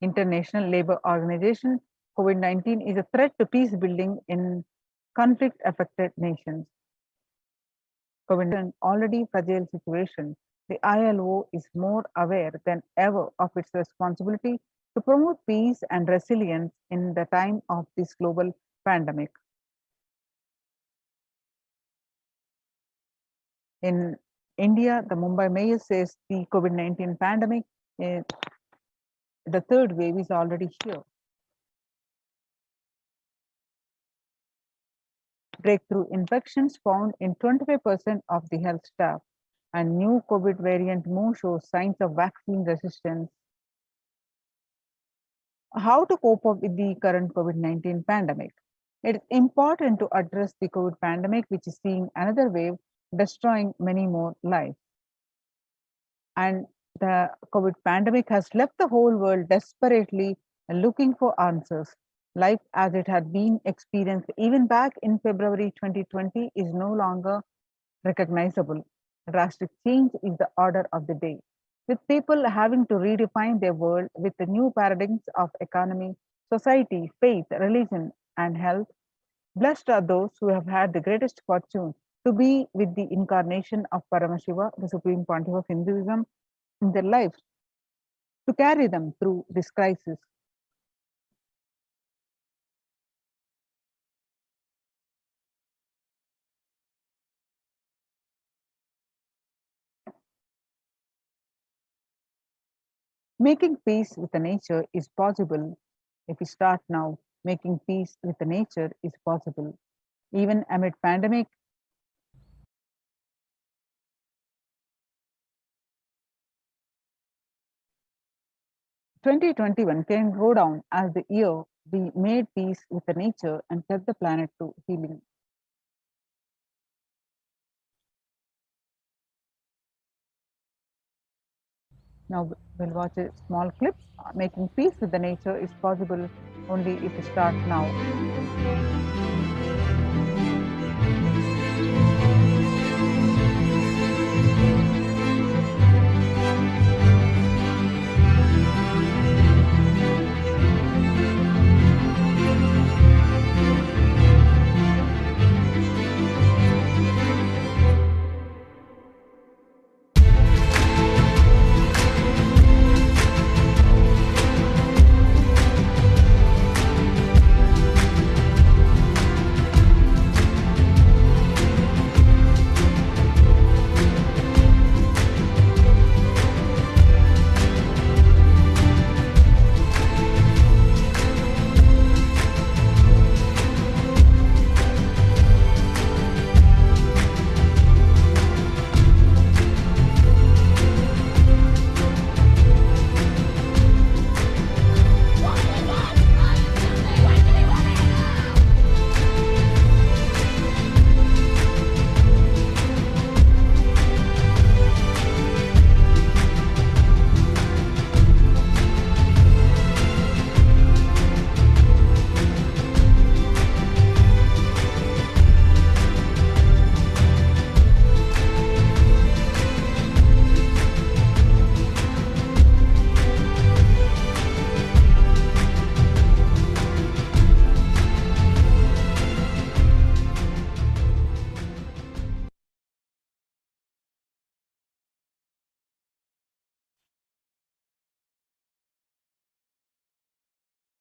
International Labour Organization, COVID-19 is a threat to peace building in conflict-affected nations. COVID-19 already fragile situation. The ILO is more aware than ever of its responsibility to promote peace and resilience in the time of this global pandemic. In India, the Mumbai mayor says the COVID-19 pandemic, the third wave is already here. Breakthrough infections found in 25% of the health staff. and new COVID variant more shows signs of vaccine resistance. How to cope up with the current COVID-19 pandemic? It is important to address the COVID pandemic, which is seeing another wave destroying many more lives. And the COVID pandemic has left the whole world desperately looking for answers. Life as it had been experienced even back in February 2020 is no longer recognizable. Drastic change is the order of the day, with people having to redefine their world with the new paradigms of economy, society, faith, religion, and health. Blessed are those who have had the greatest fortune to be with the incarnation of Paramashiva, the Supreme Pontiff of Hinduism, in their lives, to carry them through this crisis. Making peace with the nature is possible. If we start now, making peace with the nature is possible. Even amid pandemic, "2021 can go down as the year we made peace with the nature and set the planet to healing." Now we'll watch a small clip. Making peace with the nature is possible only if we start now.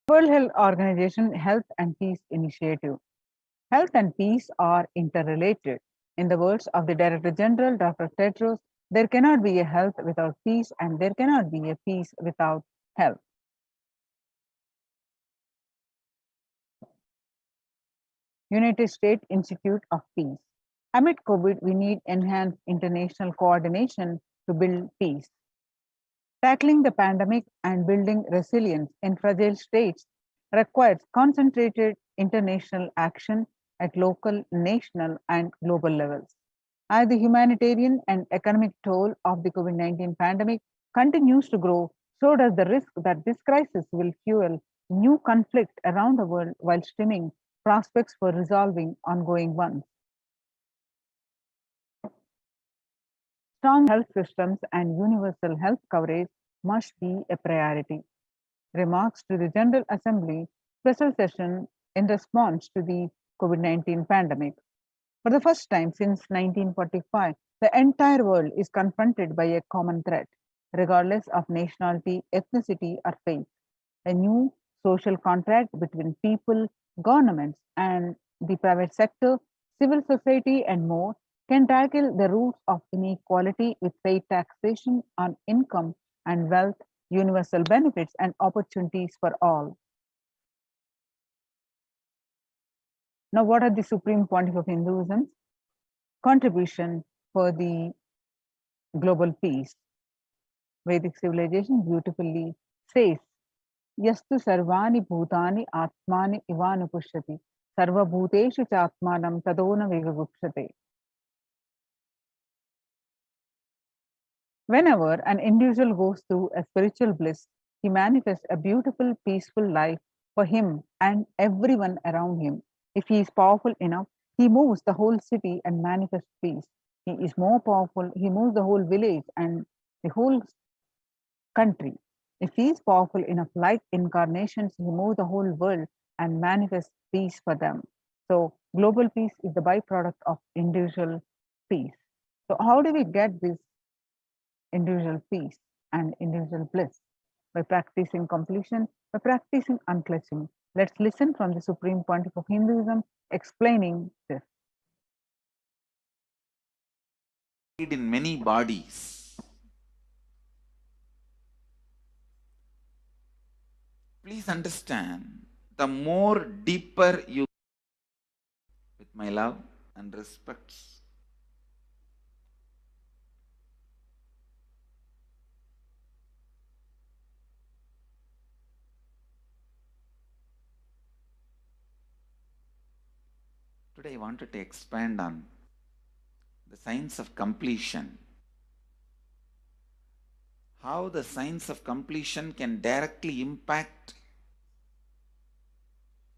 World Health Organization Health and Peace Initiative. Health and peace are interrelated. In the words of the Director General, Dr. Tedros, there cannot be a health without peace, and there cannot be a peace without health. United States Institute of Peace. Amid COVID, we need enhanced international coordination to build peace. Tackling the pandemic and building resilience in fragile states requires concentrated international action at local, national, and global levels. As the humanitarian and economic toll of the COVID-19 pandemic continues to grow, so does the risk that this crisis will fuel new conflict around the world while stemming prospects for resolving ongoing ones. Strong health systems and universal health coverage must be a priority. Remarks to the General Assembly special session in response to the COVID-19 pandemic. For the first time since 1945, the entire world is confronted by a common threat, regardless of nationality, ethnicity, or faith. A new social contract between people, governments, and the private sector, civil society, and more can tackle the roots of inequality with fair taxation on income and wealth, universal benefits, and opportunities for all. Now, what are the Supreme Pontiff of Hinduism's contribution for the global peace. Vedic civilization beautifully says, Yastu sarvani bhutani atmani ivanupushyati sarva bhuteshu chatmanam tadona vigagupshate. Whenever an individual goes through a spiritual bliss, he manifests a beautiful, peaceful life for him and everyone around him. If he is powerful enough, he moves the whole city and manifests peace. He is more powerful, he moves the whole village and the whole country. If he is powerful enough, like incarnations, he moves the whole world and manifests peace for them. So, global peace is the byproduct of individual peace. So, how do we get this individual peace and individual bliss? By practicing completion, by practicing unclutching. Let's listen from the Supreme Pontiff of Hinduism explaining this. In many bodies. Please understand, the more deeper you, with my love and respects, today I wanted to expand on the science of completion. How the science of completion can directly impact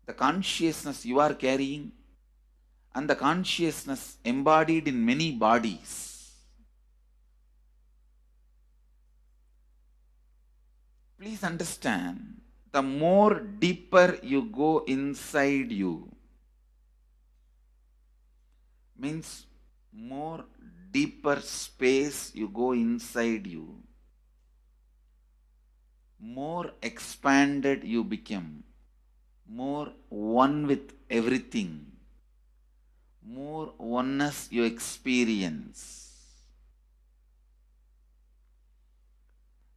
the consciousness you are carrying and the consciousness embodied in many bodies. Please understand, the more deeper you go inside you, means more deeper space you go inside you, more expanded you become, more one with everything, more oneness you experience.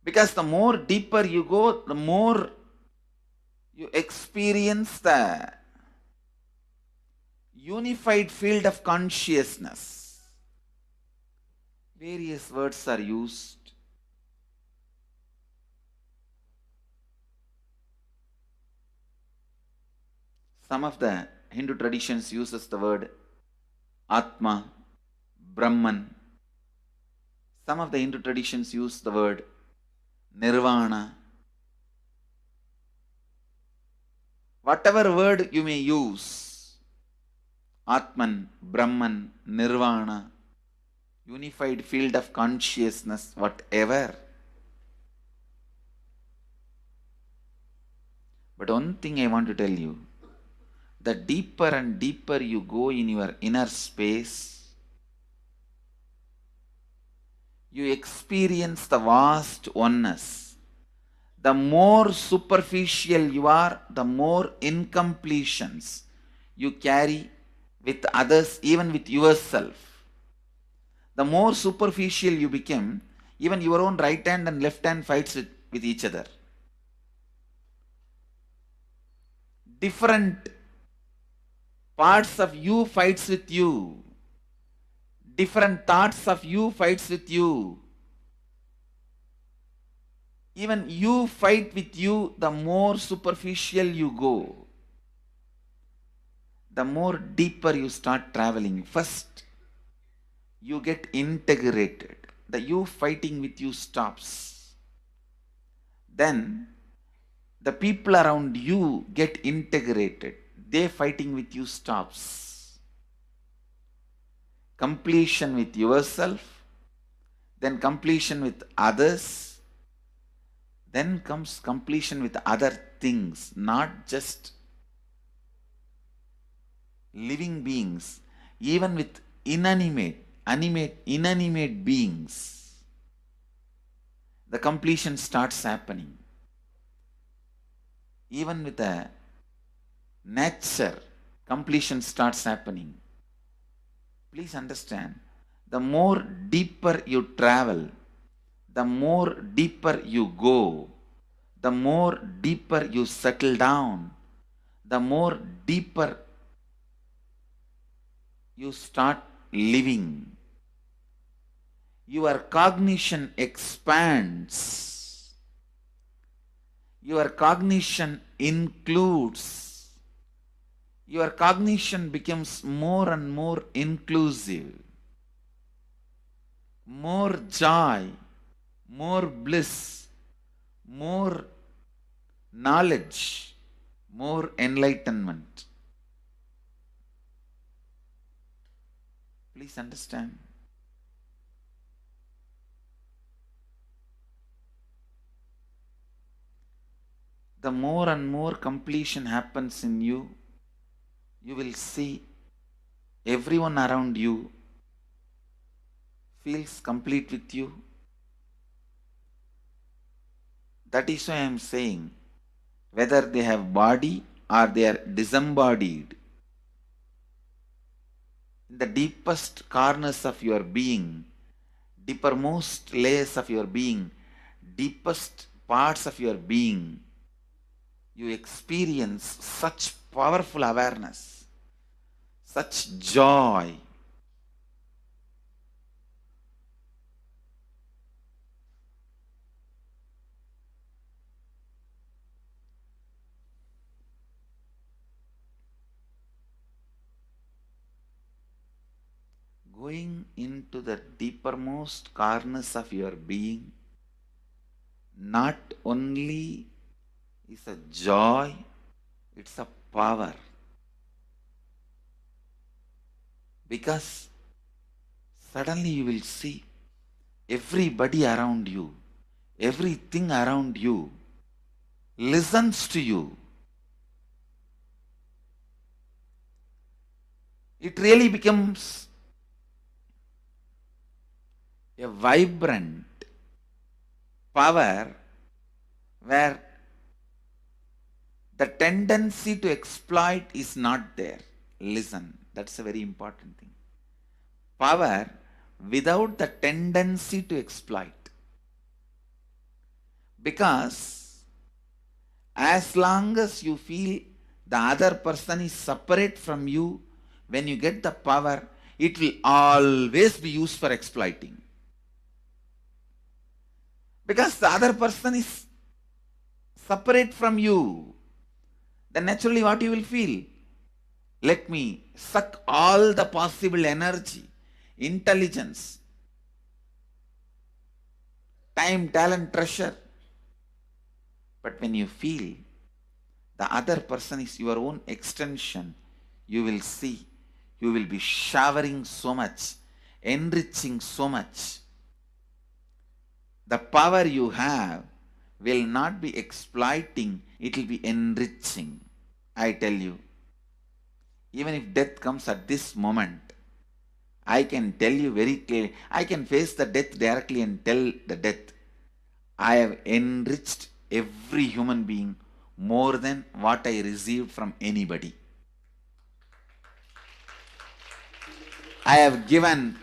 Because the more deeper you go, the more you experience the unified field of consciousness. Various words are used. Some of the Hindu traditions uses the word Atma, Brahman. Some of the Hindu traditions use the word Nirvana. Whatever word you may use, Atman, Brahman, Nirvana, unified field of consciousness, whatever. But one thing I want to tell you, the deeper and deeper you go in your inner space, you experience the vast oneness. The more superficial you are, the more incompletions you carry with others, even with yourself. The more superficial you become, even your own right hand and left hand fights with each other. Different parts of you fights with you. Different thoughts of you fights with you. Even you fight with you, the more superficial you go, the more deeper you start traveling. First, you get integrated. The you fighting with you stops. Then, the people around you get integrated. They fighting with you stops. Completion with yourself, then completion with others, then comes completion with other things, not just living beings, even with inanimate beings. The completion starts happening. Even with the nature, completion starts happening. Please understand, the more deeper you travel, the more deeper you go, the more deeper you settle down, the more deeper you start living. your cognition expands. Your cognition includes. Your cognition becomes more and more inclusive. More joy, more bliss, more knowledge, more enlightenment. Please understand. The more and more completion happens in you, you will see everyone around you feels complete with you. That is why I am saying, whether they have body or they are disembodied, in the deepest corners of your being, deepermost layers of your being, deepest parts of your being, you experience such powerful awareness, such joy. Going into the deepermost corners of your being not only is a joy, it's a power. Because suddenly you will see everybody around you, everything around you listens to you. It really becomes a vibrant power where the tendency to exploit is not there. Listen, that's a very important thing. Power without the tendency to exploit. Because as long as you feel the other person is separate from you, when you get the power, it will always be used for exploiting. Because the other person is separate from you, then naturally what you will feel? Let me suck all the possible energy, intelligence, time, talent, treasure. But when you feel the other person is your own extension, you will see, you will be showering so much, enriching so much. The power you have will not be exploiting, it will be enriching. I tell you, even if death comes at this moment, I can tell you very clearly, I can face the death directly and tell the death, I have enriched every human being more than what I received from anybody. I have given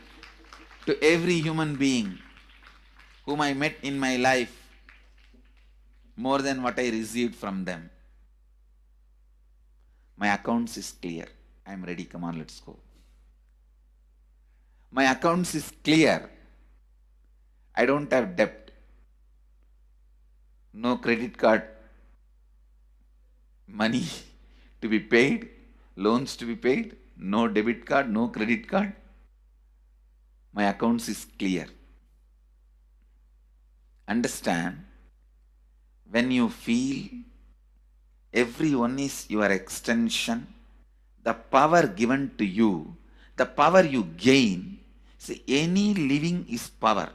to every human being whom I met in my life more than what I received from them. My accounts is clear. I am ready. Come on, let's go. My accounts is clear. I don't have debt. No credit card money to be paid, loans to be paid, no debit card, no credit card. My accounts is clear. Understand, when you feel everyone is your extension, the power given to you, the power you gain, see, any living is power.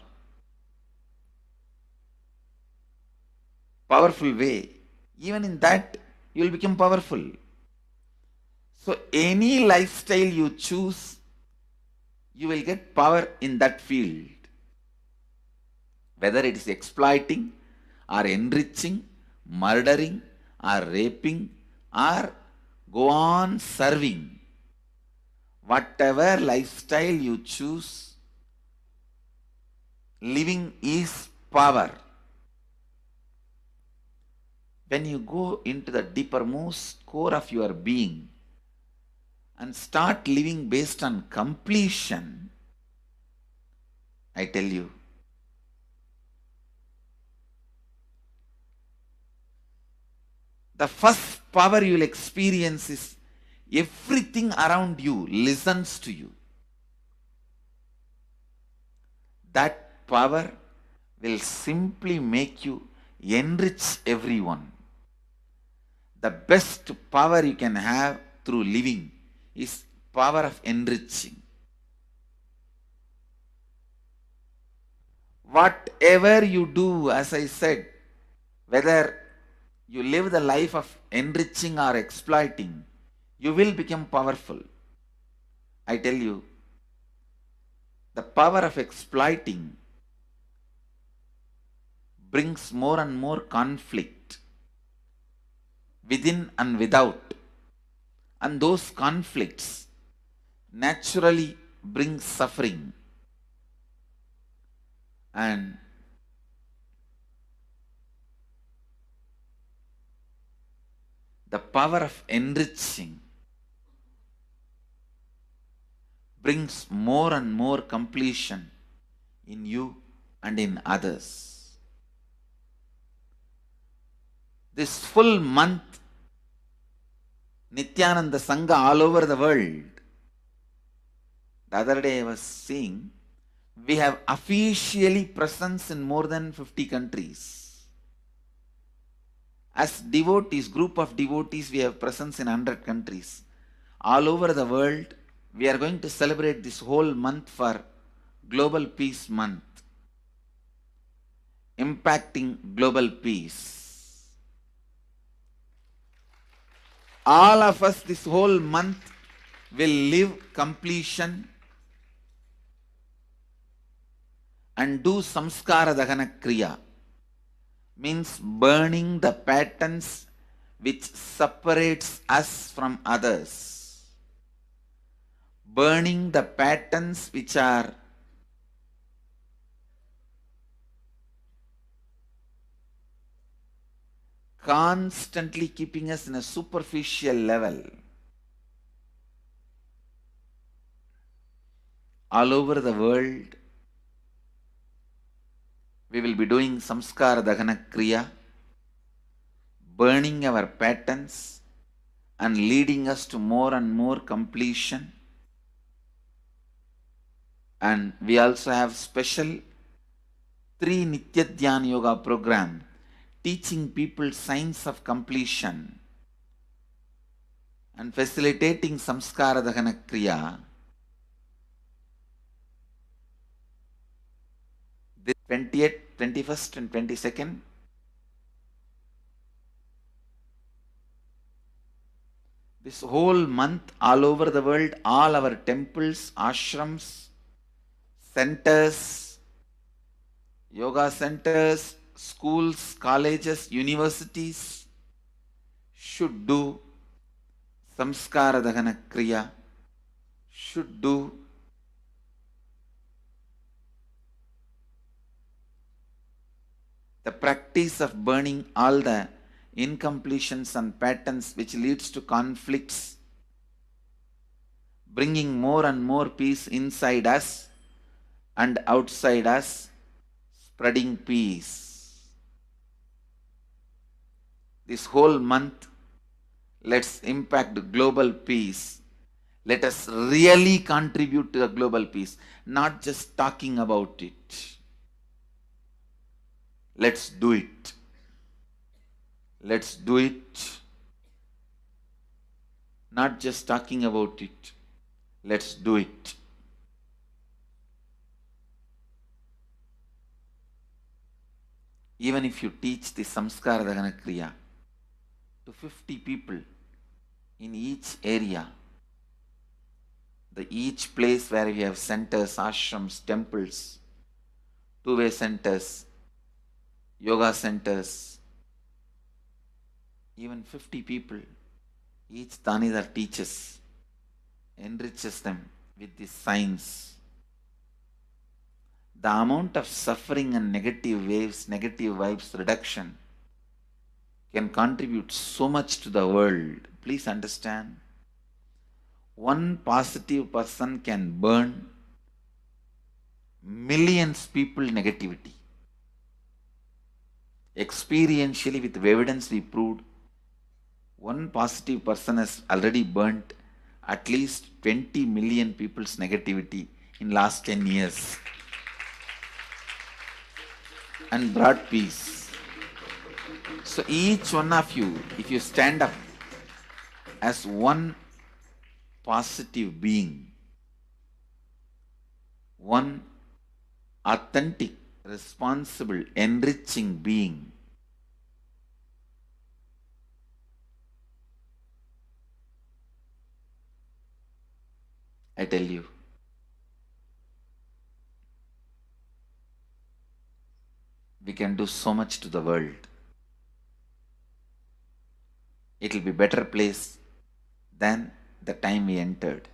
Powerful way. Even in that, you will become powerful. So any lifestyle you choose, you will get power in that field. Whether it is exploiting or enriching, murdering or raping or go on serving. Whatever lifestyle you choose, living is power. When you go into the deepermost core of your being and start living based on completion, I tell you, the first power you will experience is everything around you listens to you. That power will simply make you enrich everyone. The best power you can have through living is power of enriching. Whatever you do, as I said, whether you live the life of enriching or exploiting, you will become powerful. I tell you, the power of exploiting brings more and more conflict within and without. And those conflicts naturally bring suffering. And the power of enriching brings more and more completion in you and in others. This full month, Nithyananda Sangha all over the world. The other day I was seeing, we have officially presence in more than 50 countries. As devotees, group of devotees, we have presence in 100 countries. All over the world, we are going to celebrate this whole month for Global Peace Month, impacting global peace. All of us this whole month will live completion and do samskara dahana kriya, means burning the patterns which separates us from others, burning the patterns which are constantly keeping us in a superficial level. All over the world, we will be doing samskara dahana kriya, burning our patterns and leading us to more and more completion. And we also have special 3 Nitya Dhyana Yoga program teaching people science of completion and facilitating samskara dahana kriya. This 20th, 21st and 22nd, this whole month all over the world, all our temples, ashrams, centers, yoga centers, schools, colleges, universities should do samskara dahana kriya, should do the practice of burning all the incompletions and patterns which leads to conflicts, bringing more and more peace inside us and outside us, spreading peace. This whole month, let's impact global peace. Let us really contribute to the global peace, not just talking about it. Let's do it. Let's do it. Not just talking about it. Let's do it. Even if you teach the samskara dahana kriya to 50 people in each area, each place where we have centers, ashrams, temples, two-way centers, yoga centers, even 50 people, each Tanidar teaches, enriches them with this science. The amount of suffering and negative waves, negative vibes reduction can contribute so much to the world. Please understand. One positive person can burn millions people negativity. Experientially, with evidence, we proved one positive person has already burnt at least 20 million people's negativity in last 10 years and brought peace. So each one of you, if you stand up as one positive being, one authentic, responsible, enriching being, I tell you, we can do so much to the world. It will be better place than the time we entered.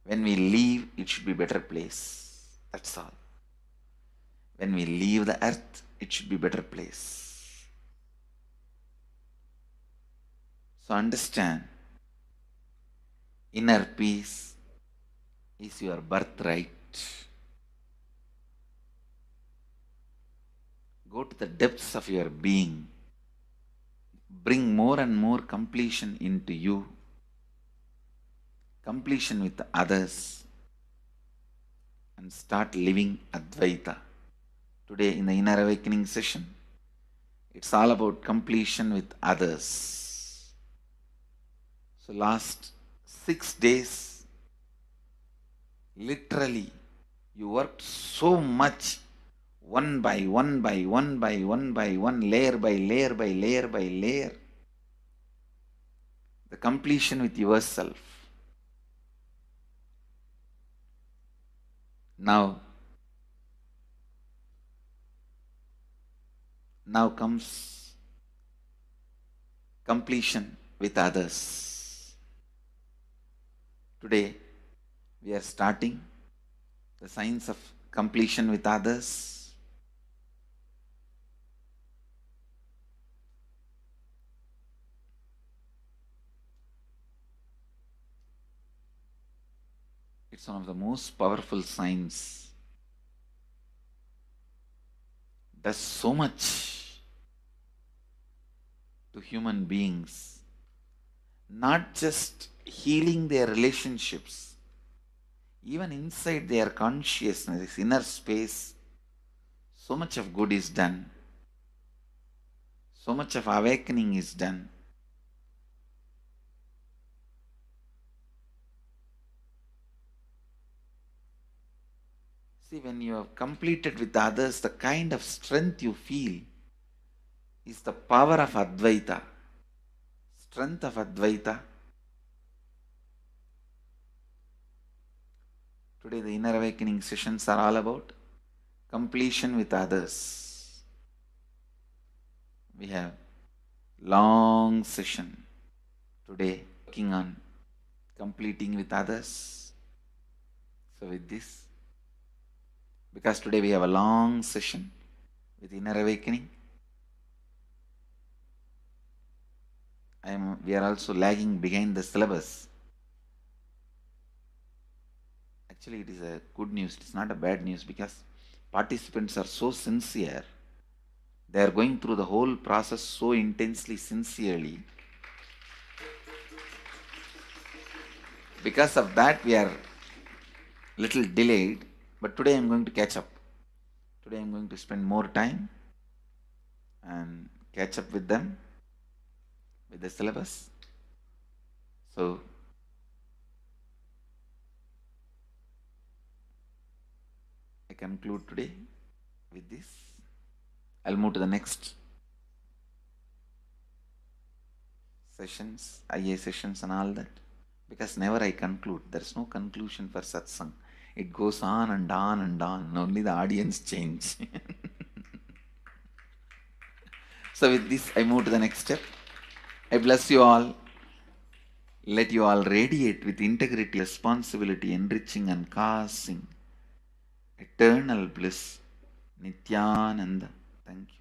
When we leave, it should be better place. That's all. When we leave the earth, it should be better place. So understand, inner peace is your birthright. Go to the depths of your being. Bring more and more completion into you. Completion with others. And start living Advaita. Today in the Inner Awakening session, it's all about completion with others. So last 6 days, literally, you worked so much, one by one by one by one by one, layer by layer by layer by layer. The completion with yourself. Now comes completion with others. Today, we are starting the science of completion with others. It's one of the most powerful science. Does so much to human beings, not just healing their relationships, even inside their consciousness, inner space, so much of good is done. So much of awakening is done. See, when you have completed with others, the kind of strength you feel is the power of Advaita. Strength of Advaita. Today the Inner Awakening sessions are all about completion with others. We have long session today working on completing with others. So with this, because today we have a long session with Inner Awakening, we are also lagging behind the syllabus. Actually, it is a good news. It's not a bad news because participants are so sincere. They are going through the whole process so intensely, sincerely. Because of that, we are little delayed. But today I am going to catch up. Today I am going to spend more time and catch up with them, with the syllabus. So, I conclude today with this. I'll move to the next sessions, IA sessions and all that. Because never I conclude. There's no conclusion for satsang. It goes on and on and on. Only the audience change. So with this, I move to the next step. I bless you all. Let you all radiate with integrity, responsibility, enriching and causing eternal bliss. Nithyananda. Thank you.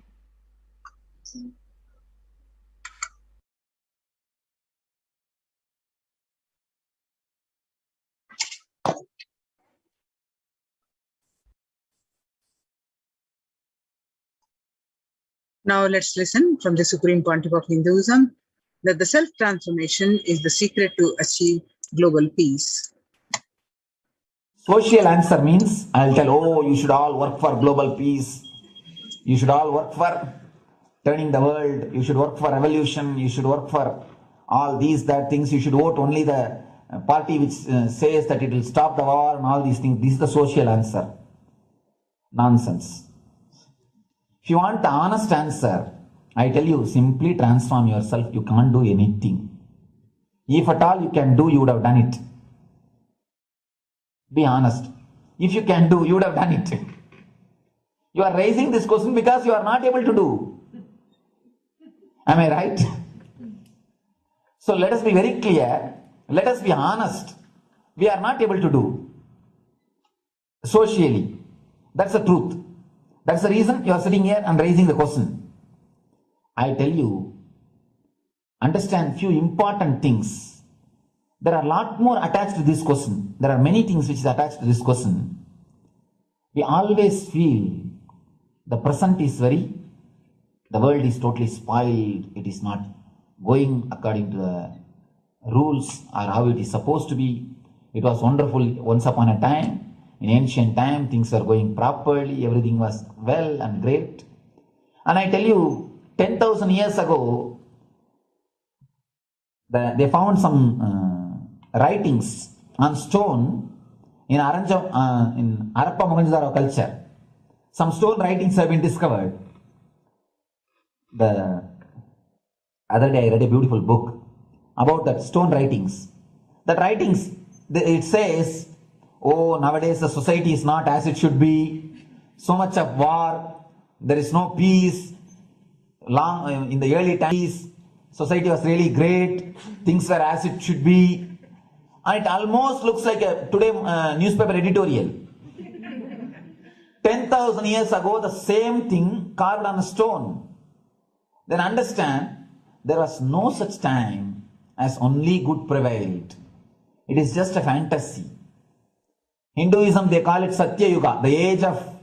Now let's listen from the Supreme Pontiff of Hinduism that the self-transformation is the secret to achieve global peace. Social answer means I'll tell, oh, you should all work for global peace. You should all work for turning the world. You should work for revolution. You should work for all these, that things. You should vote only the party which says that it will stop the war and all these things. This is the social answer. Nonsense. If you want the honest answer, I tell you, simply transform yourself. You can't do anything. If at all you can do, you would have done it. Be honest. If you can do, you would have done it. You are raising this question because you are not able to do. Am I right? So let us be very clear. Let us be honest. We are not able to do. Socially. That's the truth. That's the reason you are sitting here and raising the question. I tell you, understand few important things. There are a lot more attached to this question. There are many things which is attached to this question. We always feel the present is the world is totally spoiled. It is not going according to the rules or how it is supposed to be. It was wonderful once upon a time. In ancient time, things were going properly. Everything was well and great. And I tell you, 10,000 years ago, they found some writings on stone in Harappa Mohenjo-daro culture. Some stone writings have been discovered. The other day I read a beautiful book about that stone writings. That writings, it says, oh, nowadays the society is not as it should be. So much of war. There is no peace. In the early times, society was really great. Things were as it should be. And it almost looks like a today newspaper editorial. 10,000 years ago, the same thing carved on a stone. Then understand, there was no such time as only good prevailed. It is just a fantasy. Hinduism, they call it Satya Yuga, the age of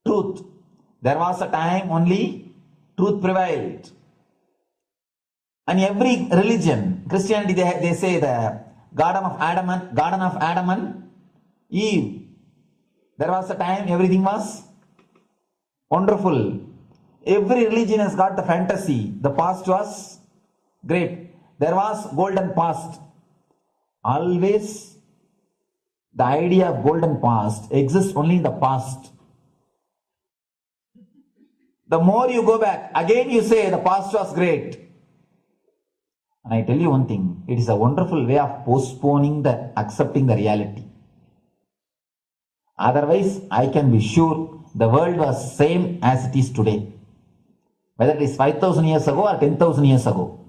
truth. There was a time only truth prevailed. And every religion, Christianity, they say the Garden of Adam and Eve. There was a time everything was wonderful. Every religion has got the fantasy. The past was great. There was golden past. Always the idea of golden past exists only in the past. The more you go back, again you say the past was great. And I tell you one thing, it is a wonderful way of postponing accepting the reality. Otherwise, I can be sure the world was same as it is today. Whether it is 5,000 years ago or 10,000 years ago.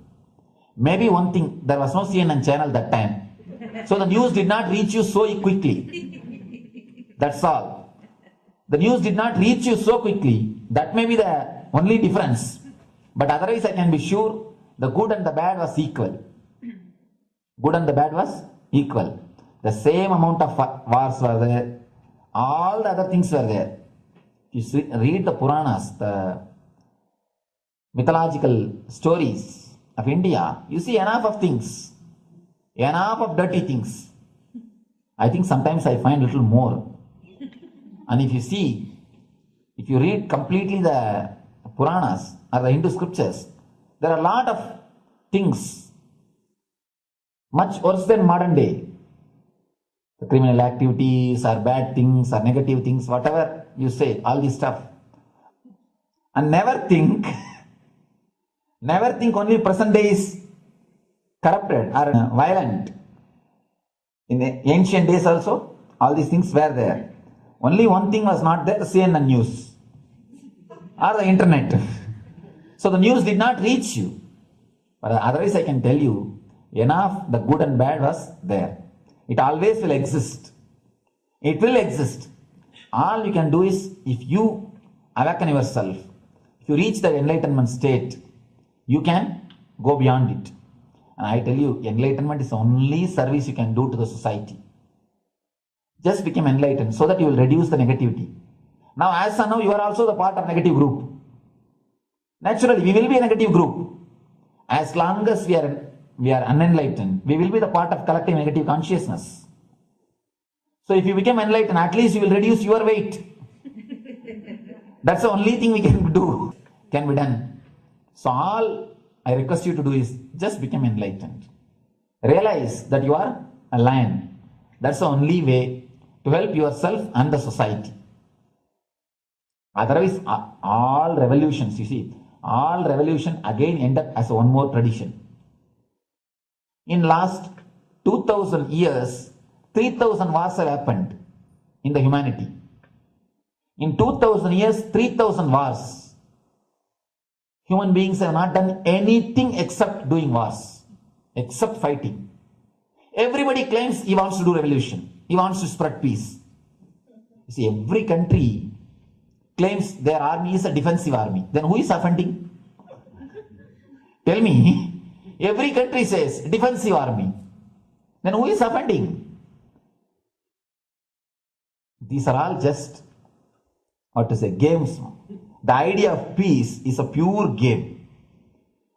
Maybe one thing, there was no CNN channel that time. So the news did not reach you so quickly. That's all. The news did not reach you so quickly. That may be the only difference. But otherwise, I can be sure the good and the bad was equal. Good and the bad was equal. The same amount of wars were there. All the other things were there. If you read the Puranas, the mythological stories of India, you see enough of things. Enough of dirty things. I think sometimes I find a little more. And if you read completely the Puranas or the Hindu scriptures, there are a lot of things much worse than modern day. The criminal activities or bad things or negative things, whatever you say, all this stuff. And never think only present day is corrupted or violent. In the ancient days also, all these things were there. Only one thing was not there, the CNN news or the internet. So the news did not reach you. But otherwise I can tell you, enough the good and bad was there. It always will exist. It will exist. All you can do is, if you awaken yourself, if you reach the enlightenment state, you can go beyond it. And I tell you, enlightenment is the only service you can do to the society. Just become enlightened so that you will reduce the negativity. Now, as of now, you are also the part of negative group. Naturally, we will be a negative group. As long as we are unenlightened, we will be the part of collective negative consciousness. So if you become enlightened, at least you will reduce your weight. That's the only thing we can do, can be done. So all I request you to do is just become enlightened. Realize that you are a lion. That's the only way to help yourself and the society. Otherwise, all revolutions, you see, all revolution again end up as one more tradition. In last 2000 years, 3000 wars have happened in the humanity. In 2000 years, 3000 wars. Human beings have not done anything except doing wars, except fighting. Everybody claims he wants to do revolution. He wants to spread peace. You see, every country claims their army is a defensive army. Then who is offending? Tell me. Every country says defensive army. Then who is offending? These are all just, games. The idea of peace is a pure game.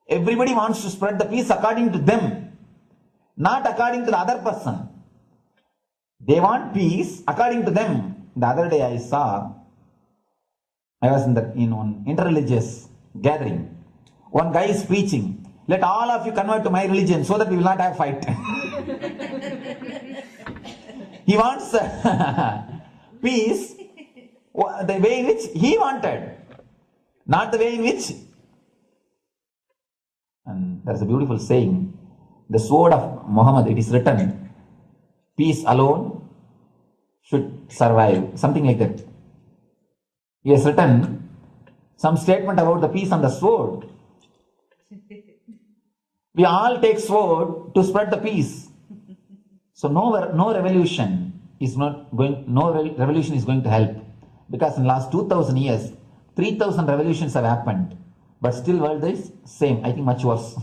Everybody wants to spread the peace according to them, not according to the other person. They want peace according to them. The other day I was in one interreligious gathering. One guy is preaching, let all of you convert to my religion so that we will not have fight. He wants peace the way in which he wanted, not the way in which. And there is a beautiful saying, the sword of Muhammad, it is written, peace alone should survive, something like that. He has written some statement about the peace on the sword. We all take sword to spread the peace. So no revolution is going to help, because in the last 2000 years, 3000 revolutions have happened, but still world is same, I think much worse.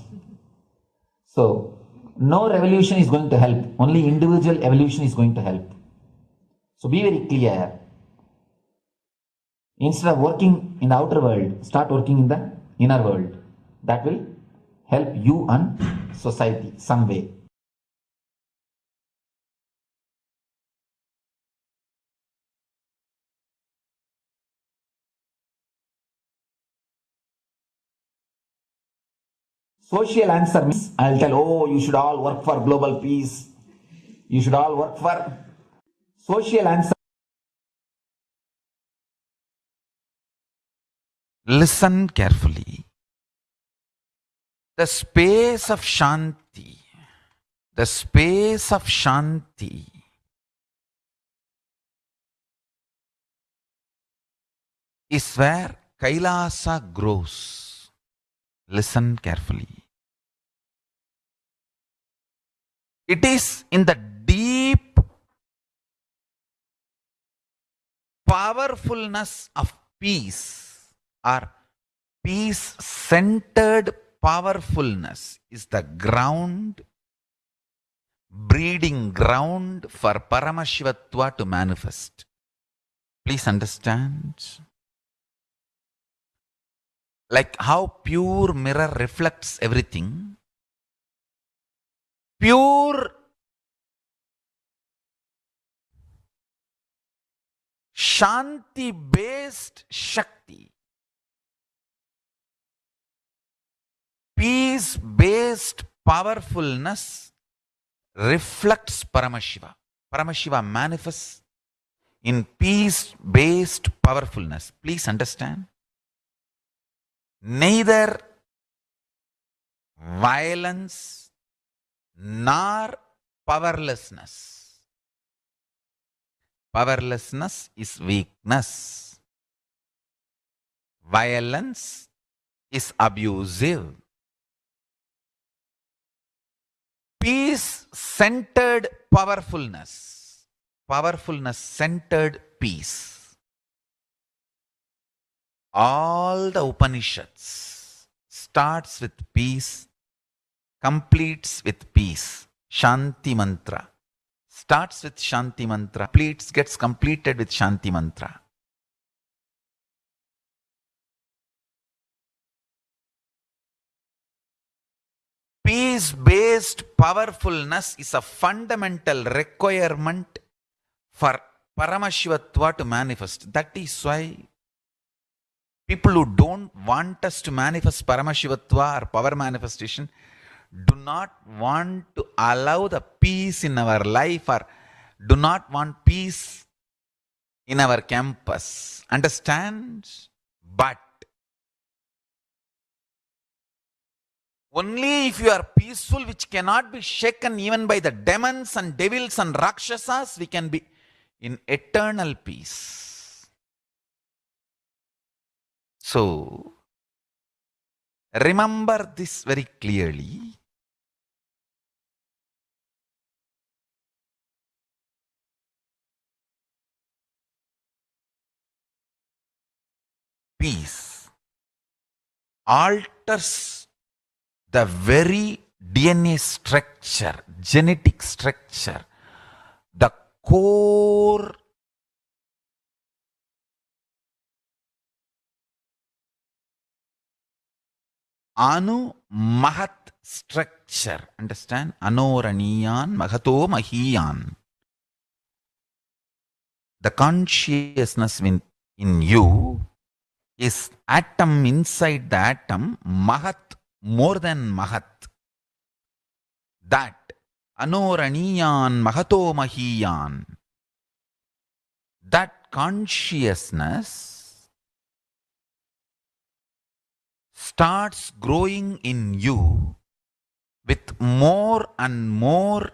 So no revolution is going to help, only individual evolution is going to help. So be very clear. Instead of working in the outer world, start working in the inner world. That will help you and society some way. Social answer means I'll tell, oh, you should all work for global peace. You should all work for social answer. Listen carefully. The space of Shanti is where Kailasa grows. Listen carefully. It is in the deep powerfulness of peace, or peace-centered powerfulness, is the ground, breeding ground for Paramashivatva to manifest. Please understand. Like how pure mirror reflects everything, pure Shanti-based Shakti, peace-based powerfulness reflects Paramashiva. Paramashiva manifests in peace-based powerfulness. Please understand. Neither violence nor powerlessness. Powerlessness is weakness. Violence is abusive. Peace-centered powerfulness, powerfulness-centered peace. All the Upanishads starts with peace, completes with peace. Shanti mantra starts with Shanti mantra, gets completed with Shanti mantra. peace-based powerfulness is a fundamental requirement for Paramashivatva to manifest. That is why people who don't want us to manifest Paramashivatva or power manifestation do not want to allow the peace in our life or do not want peace in our campus. Understand? But only if you are peaceful, which cannot be shaken even by the demons and devils and rakshasas, we can be in eternal peace. So, remember this very clearly. Peace alters the very DNA structure, genetic structure, the core Anu Mahat structure. Understand? Anoraniyan Mahato Mahiyan. The consciousness in you is atom inside the atom, Mahat, more than Mahat. That Anoraniyan Mahato Mahiyan. That consciousness starts growing in you with more and more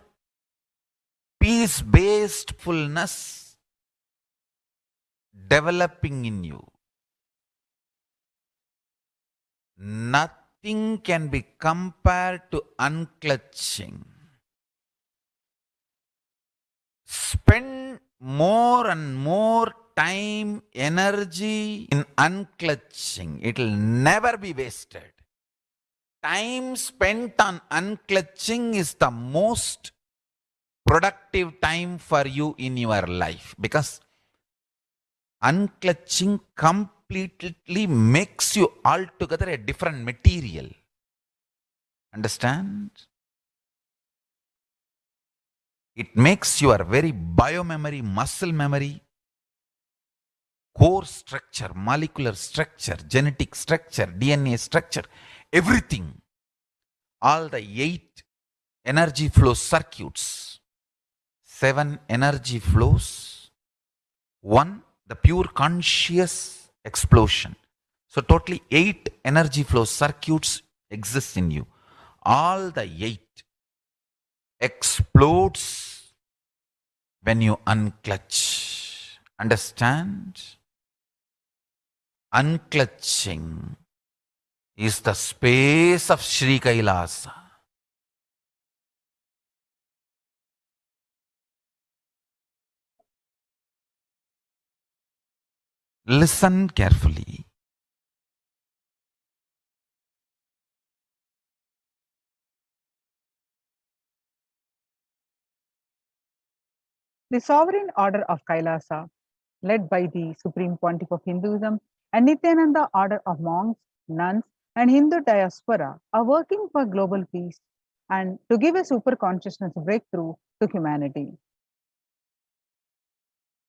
peace-based fullness developing in you. Nothing can be compared to unclutching. Spend more and more time, energy in unclutching. It will never be wasted. Time spent on unclutching is the most productive time for you in your life, because unclutching completely makes you altogether a different material. Understand? It makes your very biomemory, muscle memory, core structure, molecular structure, genetic structure, DNA structure, everything, all the 8 energy flow circuits, 7 energy flows, 1 the pure conscious explosion. So totally 8 energy flow circuits exist in you. All the 8 explodes when you unclutch. Understand? Unclutching is the space of Sri Kailasa. Listen carefully. The sovereign order of Kailasa, led by the Supreme Pontiff of Hinduism and Nithyananda order of monks, nuns, and Hindu diaspora, are working for global peace and to give a super consciousness breakthrough to humanity.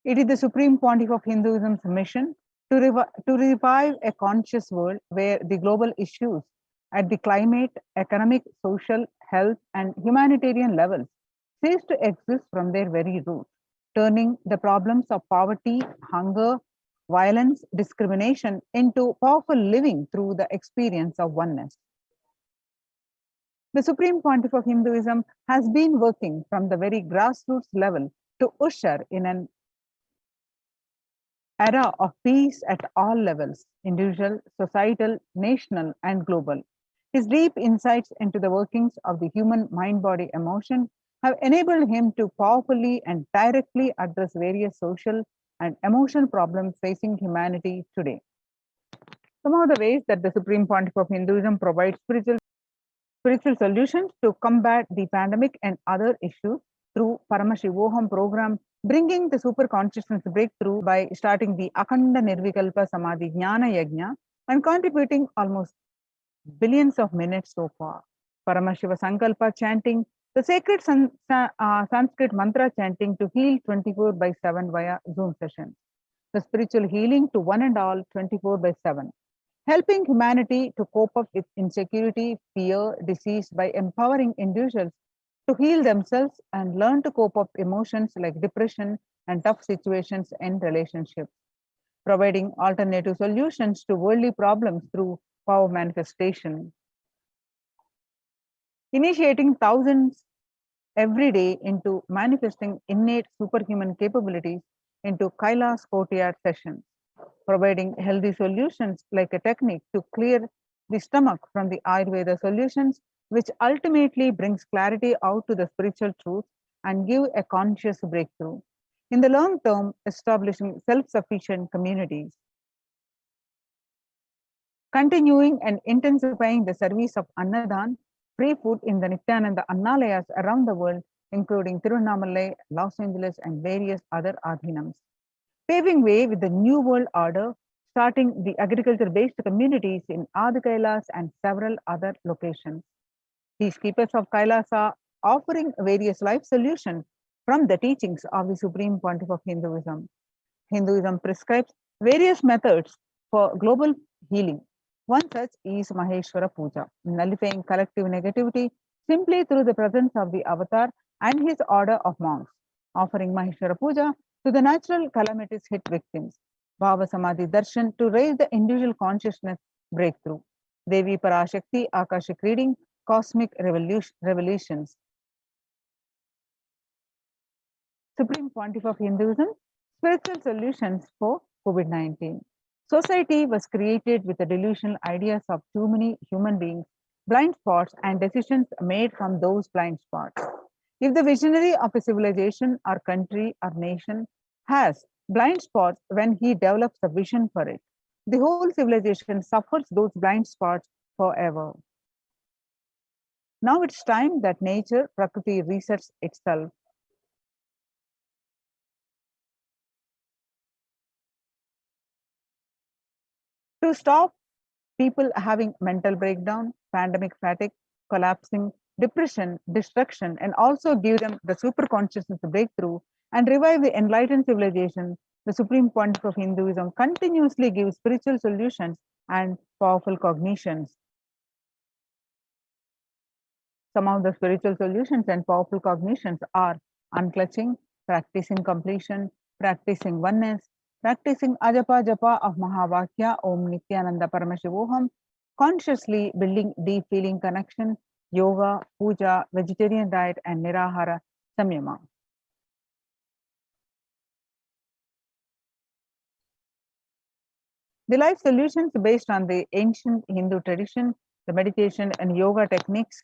It is the Supreme Pontiff of Hinduism's mission to revive a conscious world where the global issues at the climate, economic, social, health, and humanitarian levels cease to exist from their very root, turning the problems of poverty, hunger, violence, discrimination into powerful living through the experience of oneness. The Supreme Pontiff of Hinduism has been working from the very grassroots level to usher in an era of peace at all levels, individual, societal, national, and global. His deep insights into the workings of the human mind, body, emotion have enabled him to powerfully and directly address various social and emotional problems facing humanity today. Some of the ways that the Supreme Pontiff of Hinduism provides spiritual solutions to combat the pandemic and other issues through Paramashivoham program, bringing the super consciousness breakthrough by starting the Akhanda Nirvikalpa Samadhi Jnana Yajna and contributing almost billions of minutes so far. Paramashiva Sankalpa chanting, the sacred Sanskrit mantra chanting to heal 24/7 via Zoom sessions, the spiritual healing to one and all 24/7, helping humanity to cope up with insecurity, fear, disease by empowering individuals to heal themselves and learn to cope up emotions like depression and tough situations in relationships, providing alternative solutions to worldly problems through power manifestation, initiating thousands every day into manifesting innate superhuman capabilities into Kailas Courtyard sessions, providing healthy solutions like a technique to clear the stomach from the Ayurveda solutions, which ultimately brings clarity out to the spiritual truth and give a conscious breakthrough. In the long term, establishing self-sufficient communities, continuing and intensifying the service of Annadan, free food in the Nithyananda Annalayas around the world, including Tiruvannamalai, Los Angeles, and various other adhinams, paving way with the New World Order, starting the agriculture-based communities in Adi Kailas and several other locations. Peacekeepers of Kailasa offering various life solutions from the teachings of the Supreme Pontiff of Hinduism. Hinduism prescribes various methods for global healing. One such is Maheshwara Puja, nullifying collective negativity simply through the presence of the avatar and his order of monks, offering Maheshwara Puja to the natural calamities hit victims. Bhava Samadhi Darshan to raise the individual consciousness breakthrough. Devi Parashakti Akashic reading, cosmic revelations. Supreme Pontiff of Hinduism, spiritual solutions for COVID-19. Society was created with the delusional ideas of too many human beings, blind spots, and decisions made from those blind spots. If the visionary of a civilization or country or nation has blind spots when he develops a vision for it, the whole civilization suffers those blind spots forever. Now it's time that nature, Prakriti, resets itself. To stop people having mental breakdown, pandemic fatigue, collapsing, depression, destruction, and also give them the super consciousness breakthrough and revive the enlightened civilization, the Supreme Pontiff of Hinduism continuously gives spiritual solutions and powerful cognitions. Some of the spiritual solutions and powerful cognitions are unclutching, practicing completion, practicing oneness, practicing Ajapa Japa of Mahavakya Om Nithyananda Paramashivoham, consciously building deep feeling connection, yoga, puja, vegetarian diet, and nirahara samyama. The life solutions based on the ancient Hindu tradition, the meditation and yoga techniques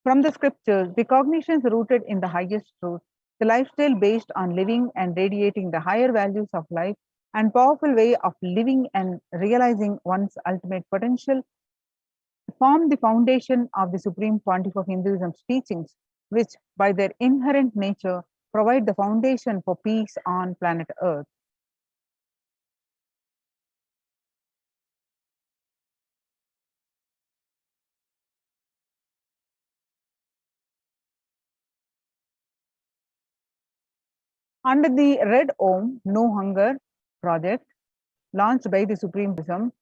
from the scriptures, the cognitions rooted in the highest truth, the lifestyle based on living and radiating the higher values of life, and powerful way of living and realizing one's ultimate potential form the foundation of the Supreme Pontiff of Hinduism's teachings, which by their inherent nature provide the foundation for peace on planet Earth. Under the Red Om No Hunger project launched by the Supreme Buddhism,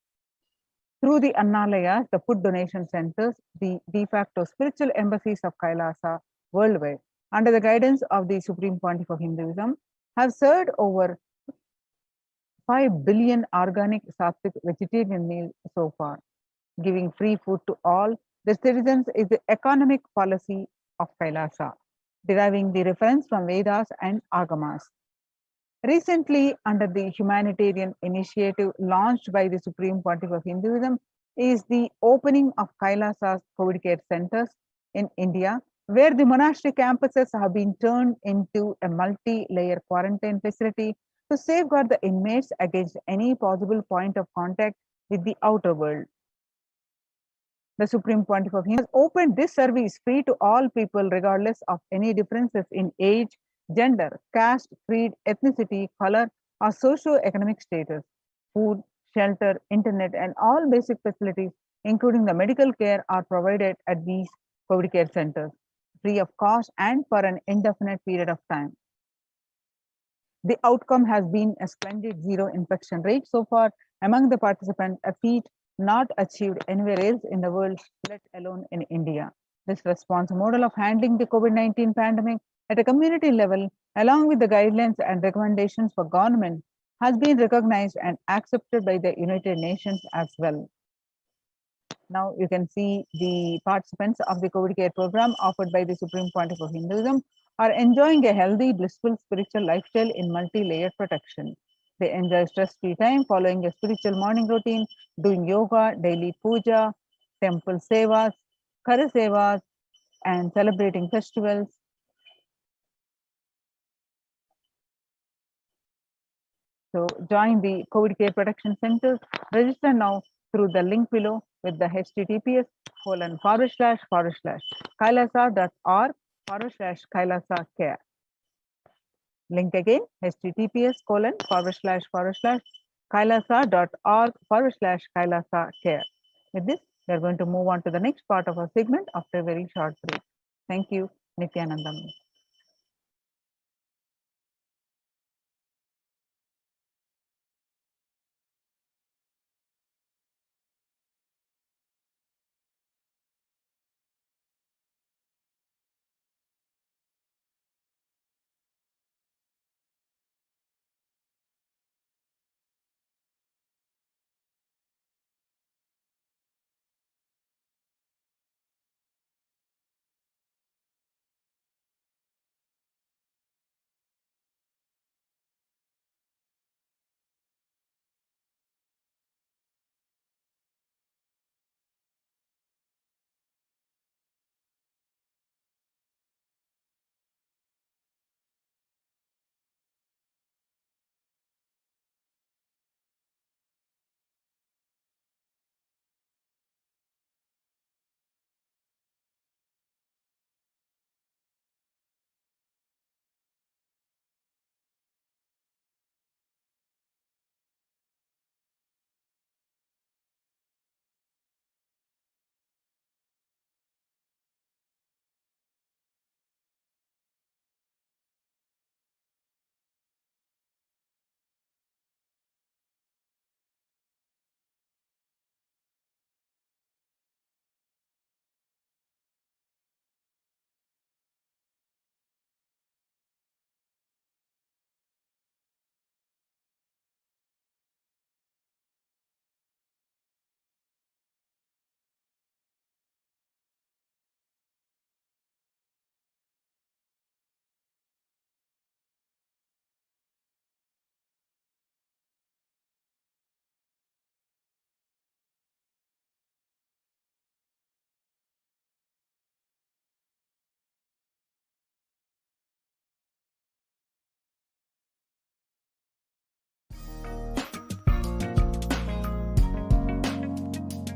through the Annalayas, the food donation centers, the de facto spiritual embassies of Kailasa worldwide, under the guidance of the Supreme Pontiff of Hinduism, have served over 5 billion organic sattvic vegetarian meals so far. Giving free food to all the citizens is the economic policy of Kailasa, deriving the reference from Vedas and Agamas. Recently, under the humanitarian initiative launched by the Supreme Pontiff of Hinduism, is the opening of Kailasa's COVID care centers in India, where the monastery campuses have been turned into a multi-layer quarantine facility to safeguard the inmates against any possible point of contact with the outer world. The Supreme Pontiff of Hinduism has opened this service free to all people regardless of any differences in age, gender, caste, creed, ethnicity, color, or socio-economic status. Food, shelter, internet, and all basic facilities including the medical care, are provided at these COVID care centers, free of cost and for an indefinite period of time. The outcome has been a splendid zero infection rate so far among the participants, a feat not achieved anywhere else in the world, let alone in India. This response model of handling the COVID-19 pandemic at a community level, along with the guidelines and recommendations for government, has been recognized and accepted by the United Nations as well. Now you can see the participants of the COVID care program offered by the Supreme Pontiff of Hinduism are enjoying a healthy, blissful spiritual lifestyle in multi-layered protection. They enjoy stress-free time following a spiritual morning routine, doing yoga, daily puja, temple sevas, kara sevas, and celebrating festivals. So join the COVID care protection centers. Register now through the link below with the https://kailasa.org/kailasa-care. Link again, https://kailasa.org/kailasa-care. With this, we are going to move on to the next part of our segment after a very short break. Thank you, Nithyananda.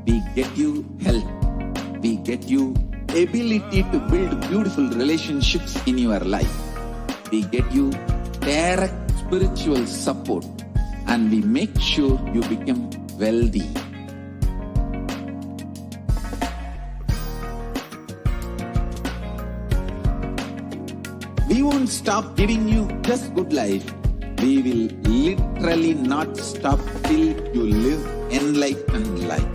We get you health. We get you ability to build beautiful relationships in your life. We get you direct spiritual support, and we make sure you become wealthy. We won't stop giving you just good life. We will literally not stop till you live enlightened life.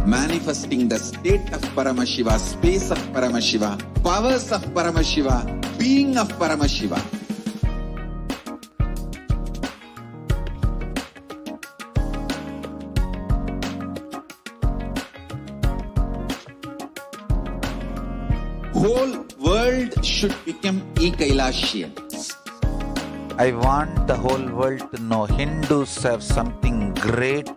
Manifesting the state of Paramashiva, space of Paramashiva, powers of Paramashiva, being of Paramashiva. Whole world should become e-Kailashians. I want the whole world to know Hindus have something great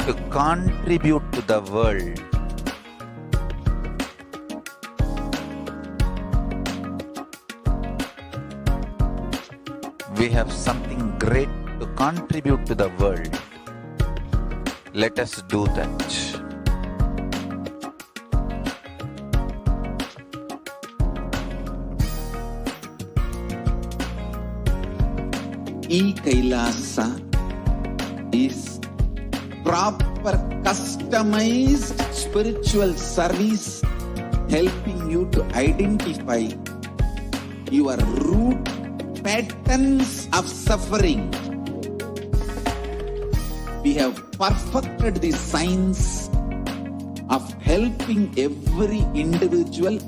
to contribute to the world. We have something great to contribute to the world. Let us do that. E-Kailasa is proper proper customized spiritual service helping you to identify your root patterns of suffering. We have perfected the science of helping every individual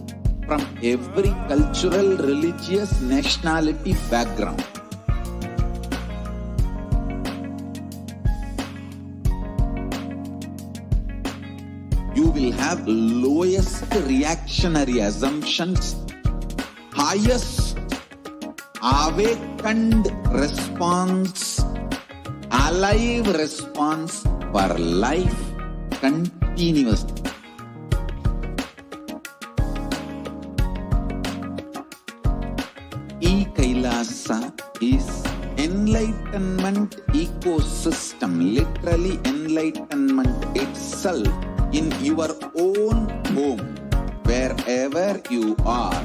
from every cultural, religious, nationality background. You will have lowest reactionary assumptions, highest awakened response, alive response for life continuously. E-Kailasa is enlightenment ecosystem, literally enlightenment itself in your own home, wherever you are.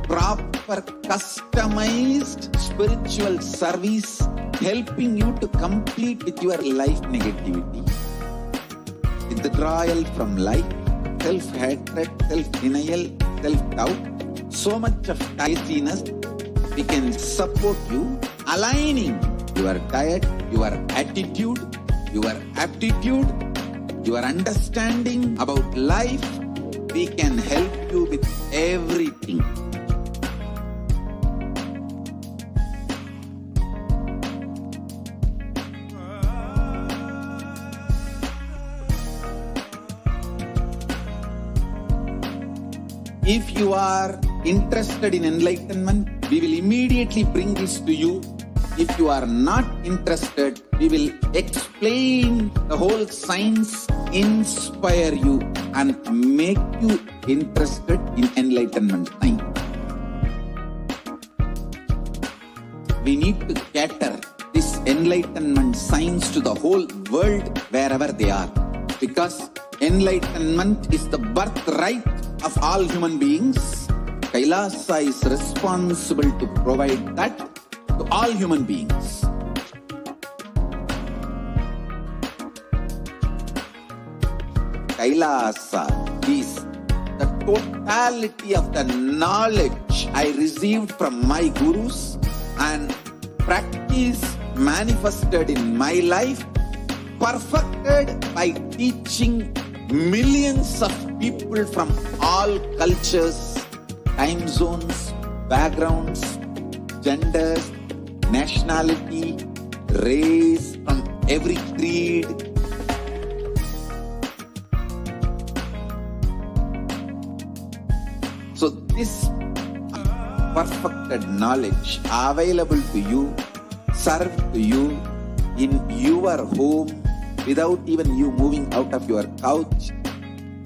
Proper customized spiritual service helping you to complete with your life negativity, withdrawal from life, self-hatred, self-denial, self-doubt, so much of tiredness. We can support you aligning your diet, your attitude, your aptitude, your understanding about life. We can help you with everything. If you are interested in enlightenment, we will immediately bring this to you. If you are not interested, we will explain the whole science, inspire you and make you interested in enlightenment science. We need to cater this enlightenment science to the whole world wherever they are, because enlightenment is the birthright of all human beings. Kailasa is responsible to provide that to all human beings. Kailasa is the totality of the knowledge I received from my gurus and practice manifested in my life, perfected by teaching millions of people from all cultures, time zones, backgrounds, genders, nationality, race, from every creed. So this perfected knowledge available to you, served to you in your home without even you moving out of your couch,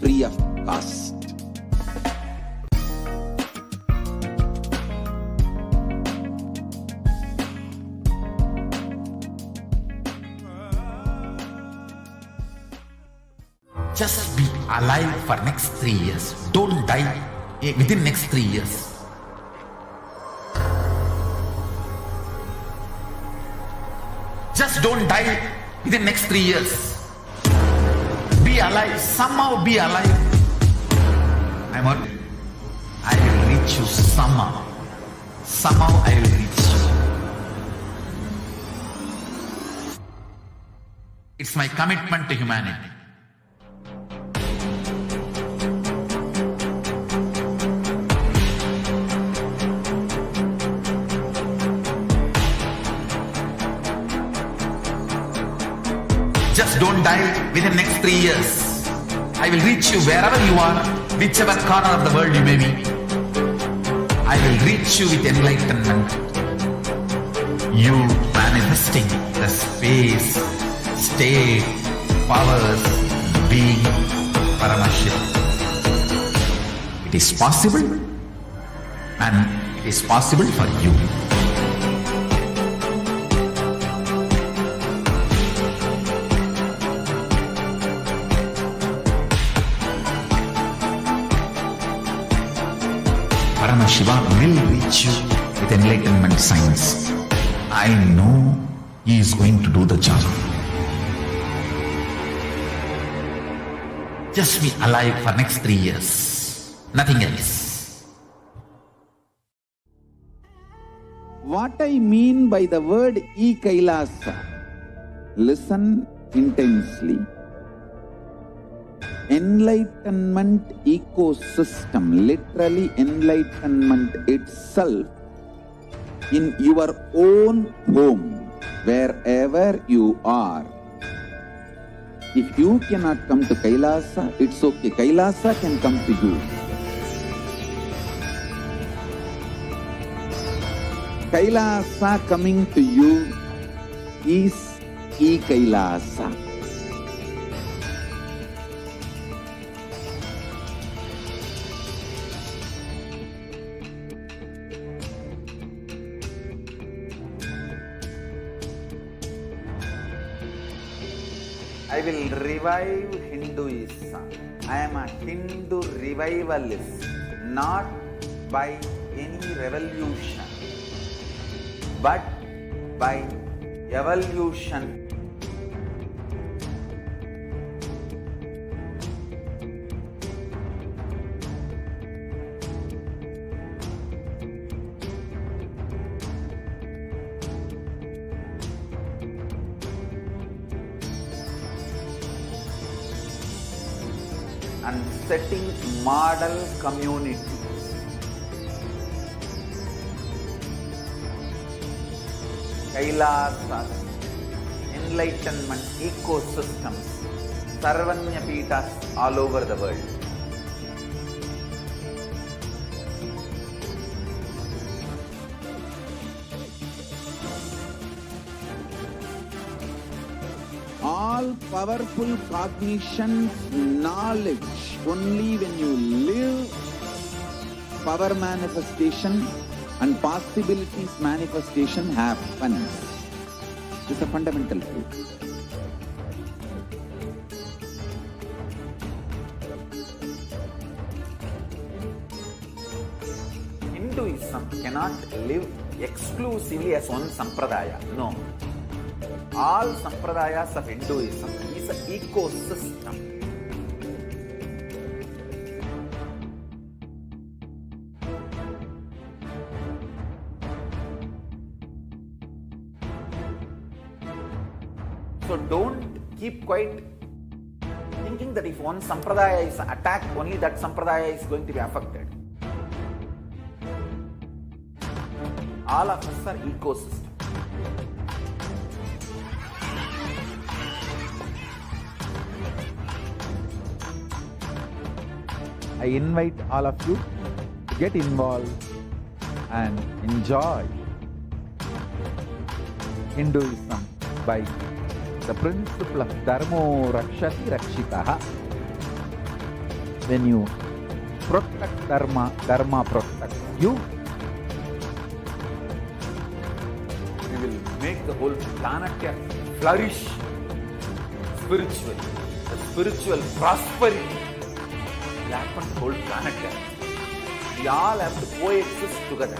free of cost. Just be alive for next 3 years. Don't die within next 3 years. Just don't die within next 3 years. Be alive. Somehow be alive. I will reach you somehow. Somehow I will reach you. It's my commitment to humanity. Just don't die within next 3 years. I will reach you wherever you are, whichever corner of the world you may be. I will reach you with enlightenment. You manifesting the space, state, powers, being Paramashivoham. It is possible, and it is possible for you. Paramashivoham will reach you with enlightenment science. I know he is going to do the job. Just be alive for next 3 years. Nothing else. What I mean by the word e-Kailasa, listen intensely. Enlightenment ecosystem, literally enlightenment itself, in your own home, wherever you are. If you cannot come to Kailasa, it's okay. Kailasa can come to you. Kailasa coming to you is e-Kailasa. I will revive Hinduism. I am a Hindu revivalist, not by any revolution, but by evolution. And setting model communities. Kailasas, enlightenment ecosystems, Sarvanya Pitas all over the world. All powerful cognition, knowledge, only when you live, power manifestation and possibilities manifestation happens. It's a fundamental truth. Hinduism cannot live exclusively as one sampradaya. No. All sampradayas of Hinduism is an ecosystem. So don't keep quiet thinking that if one sampradaya is attacked, only that sampradaya is going to be affected. All of us are ecosystems. I invite all of you to get involved and enjoy Hinduism by the principle of Dharmo Rakshati Rakshitaha. When you protect Dharma, Dharma protects you. We will make the whole planet flourish spiritually. The spiritual prosperity will happen to the whole planet. We all have to coexist together.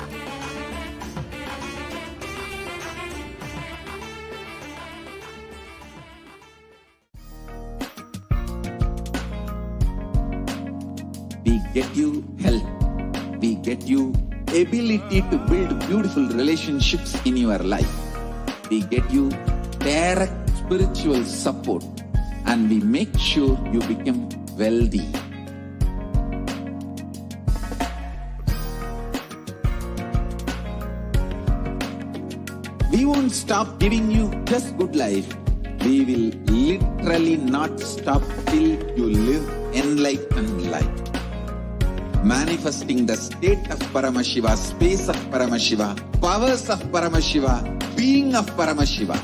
We get you health. We get you ability to build beautiful relationships in your life. We get you direct spiritual support, and we make sure you become wealthy. We won't stop giving you just good life. We will literally not stop till you live enlightened life. Manifesting the state of Paramashiva, space of Paramashiva, powers of Paramashiva, being of Paramashiva.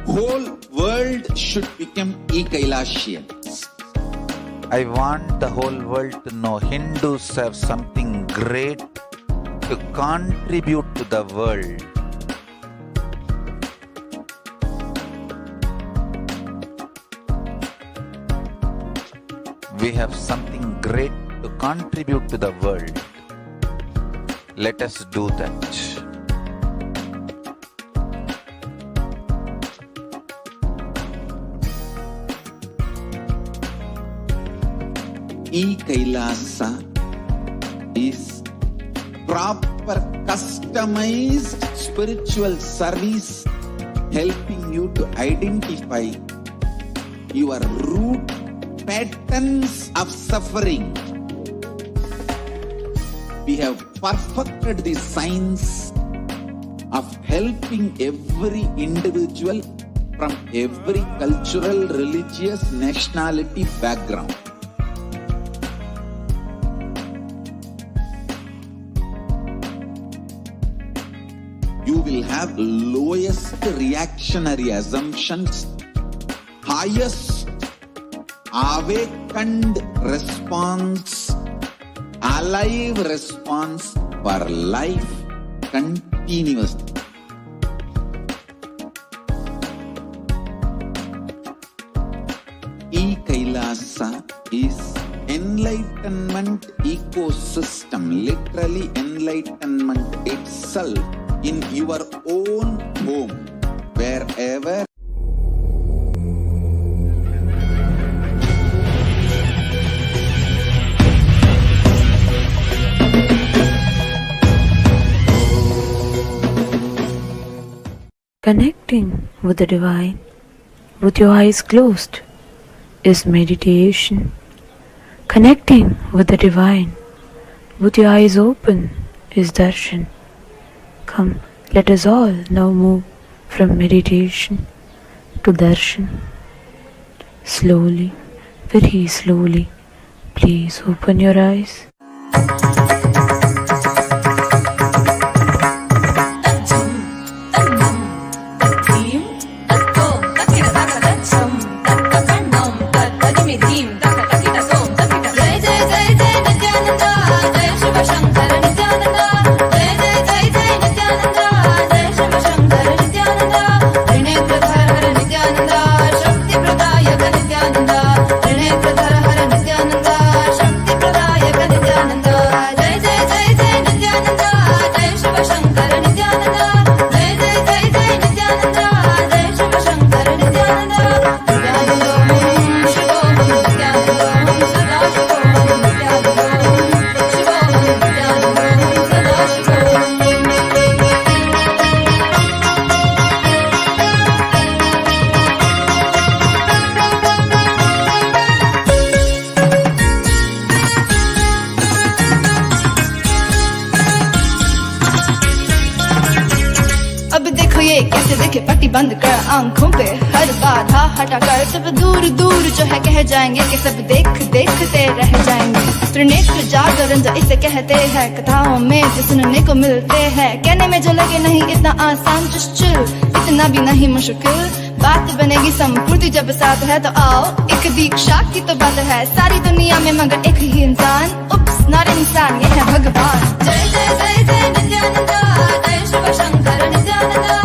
Whole world should become e-Kailashians. I want the whole world to know Hindus have something great to contribute to the world. We have something great to contribute to the world. Let us do that. E-Kailasa is proper customized spiritual service helping you to identify your root patterns of suffering. We have perfected the science of helping every individual from every cultural, religious, nationality background. You will have lowest reactionary assumptions, highest awakened response, alive response for life continuously. E-Kailasa is enlightenment ecosystem, literally enlightenment itself in your own home, wherever Connecting with the divine with your eyes closed is meditation. Connecting with the divine with your eyes open is darshan. Come, let us all now move from meditation to darshan. Slowly, very slowly, please open your eyes. पट्टी बंद कर आंखों पे हर बाधा हटा कर सब दूर दूर जो है कह जाएंगे कि सब देखते रह जाएंगे। त्रिनेत्र जागरण जो इसे कहते हैं कथाओं में जो सुनने को मिलते हैं, कहने में जो लगे नहीं इतना आसान just chill, इतना भी नहीं मुश्किल, बात बनेगी संपूर्ति जब साथ है तो आओ एक दीक्षा की तो बात है सारी दुनिया में मगर एक ही इंसान, उप्स नॉट इंसान ये है भगवान। जय जय जय जय नित्यानंदा जय Shiv Shankar Nityananda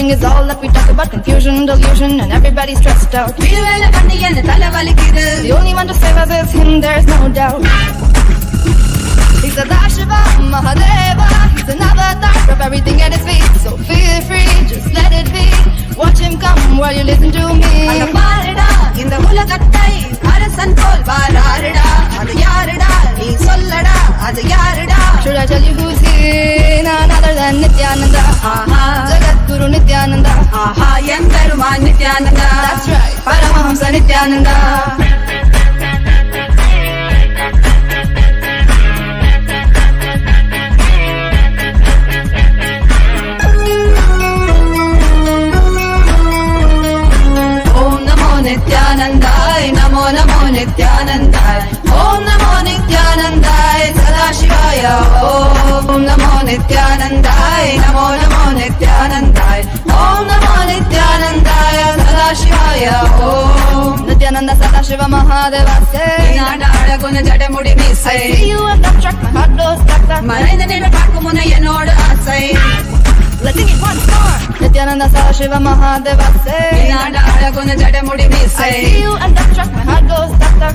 Suffering is all that we talk about. Confusion, delusion, and everybody's stressed out. The only one to save us is him, there's no doubt. He's a Dashiva, Mahadeva. He's an avatar of everything at his feet. So feel free, just let it be. Watch him come while you listen to me. Should I tell you who's here? None other than Nithyananda. Jagat Guru Nithyananda. That's right, Paramahamsa Nithyananda. Nithyanandai, Namo Namo Nithyanandai, Om Namo Nithyanandai, Sadashivaya, Om Namo Nithyanandai, Namo Namo Nithyanandai, Om Namo Nithyanandai, Sadashivaya, Om Nithyananda Sadashiva Mahadeva say, I see you and that track, my heart goes stuck, let's sing it once more. Nithyananda Sadashiva Mahadeva say, I see you and that track, my heart goes stuck.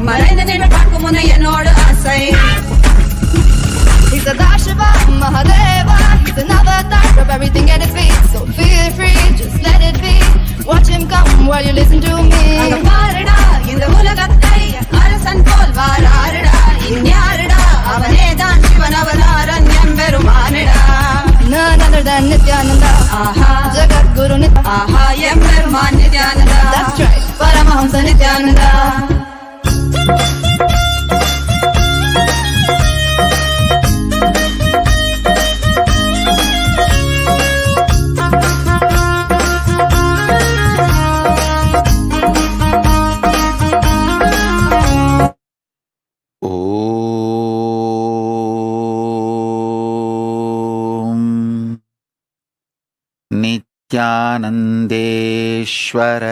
He's a Dashiva Mahadeva. He's an avatar of everything at his feet. So feel free, just let it be. Watch him come while you listen to me. None other than Nithyananda. Jagat Guru Nithyananda. That's right, Paramahamsa Nithyananda. Nithyanandeshwar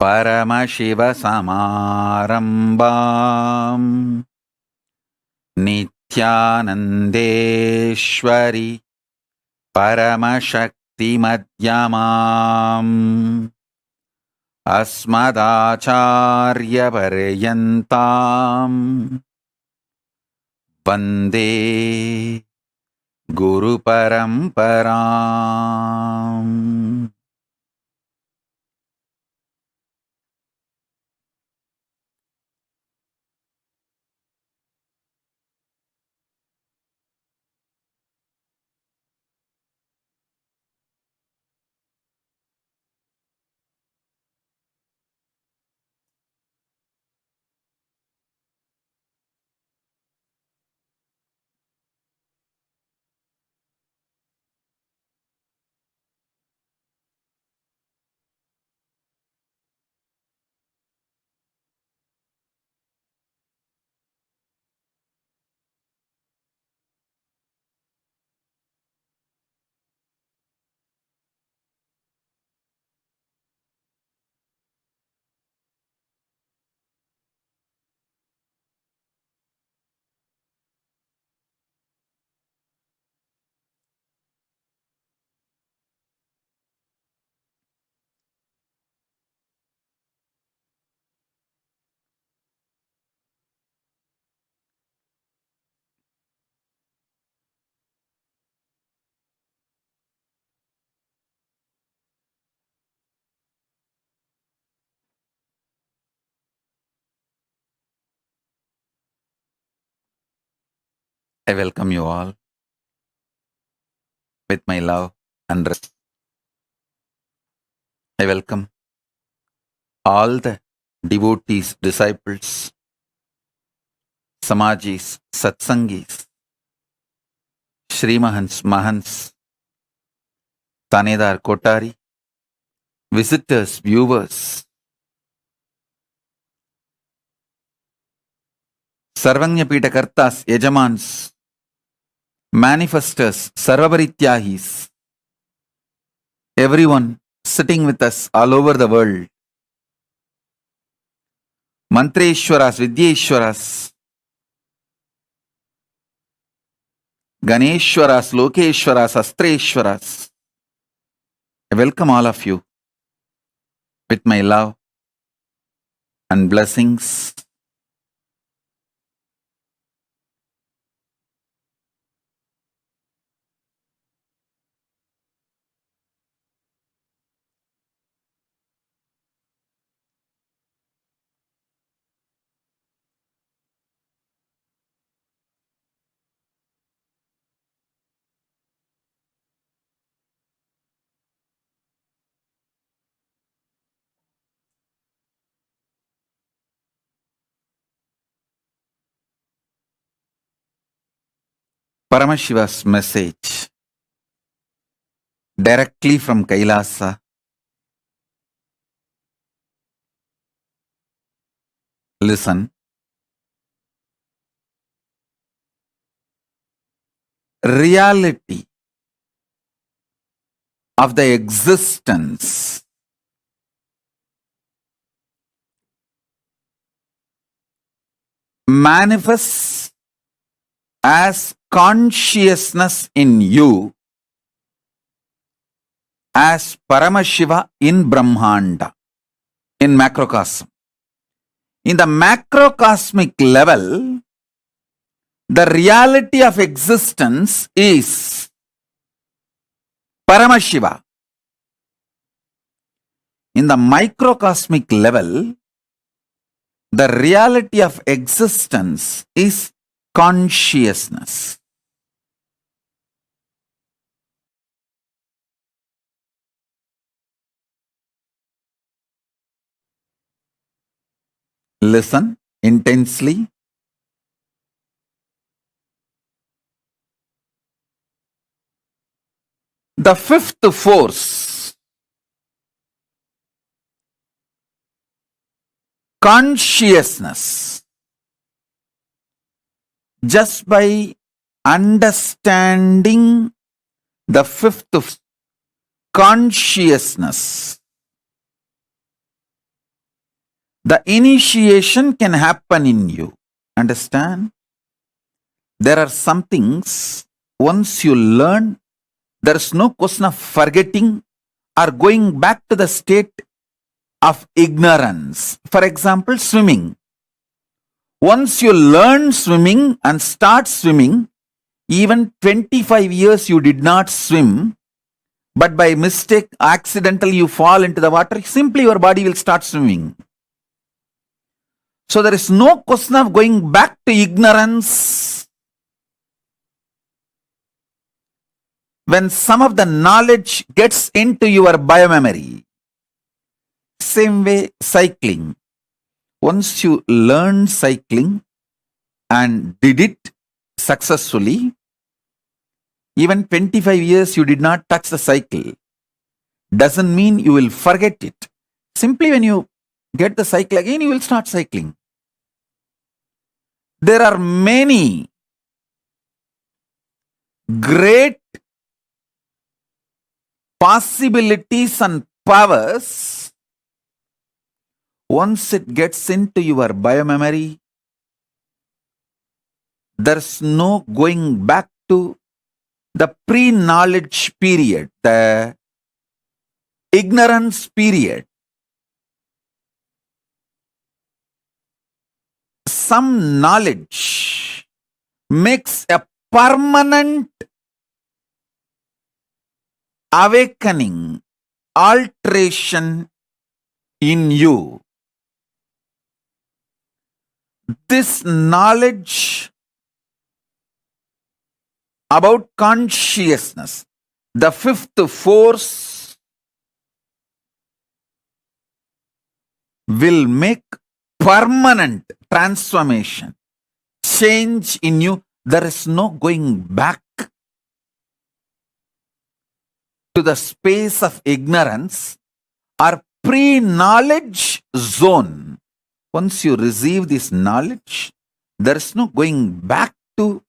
Paramashivoham Nithyanandeshwari Paramashakti Madhyamam Asmadacharya Paryantam Vande Guru Paramparam. I welcome you all with my love and respect. I welcome all the devotees, disciples, Samajis, Satsangis, Srimahans, Mahans, Tanedar Kotari, visitors, viewers, Sarvanyapita Kartas, Yajamans, manifestors, Sarvabarityahis, everyone sitting with us all over the world, Mantreshwaras, Vidyeshwaras, Ganeshwaras, Lokeshwaras, Astreshwaras, I welcome all of you with my love and blessings. Paramashiva's message directly from Kailasa. Listen. Reality of the existence manifests as consciousness in you as Paramashiva in Brahmanda, in macrocosm. In the macrocosmic level, the reality of existence is Paramashiva. In the microcosmic level, the reality of existence is consciousness. Listen intensely. The fifth force, consciousness, just by understanding the fifth consciousness, the initiation can happen in you. Understand? There are some things, once you learn, there is no question of forgetting or going back to the state of ignorance. For example, swimming. Once you learn swimming and start swimming, even 25 years you did not swim, but by mistake, accidentally you fall into the water, simply your body will start swimming. So there is no question of going back to ignorance. When some of the knowledge gets into your biomemory, same way cycling. Once you learn cycling and did it successfully, even 25 years you did not touch the cycle, doesn't mean you will forget it. Simply when you get the cycle again, you will start cycling. There are many great possibilities and powers. Once it gets into your biomemory, there's no going back to the pre-knowledge period, the ignorance period. Some knowledge makes a permanent awakening, alteration in you. This knowledge about consciousness, the fifth force, will make permanent transformation, change in you. There is no going back to the space of ignorance or pre-knowledge zone. Once you receive this knowledge, there is no going back to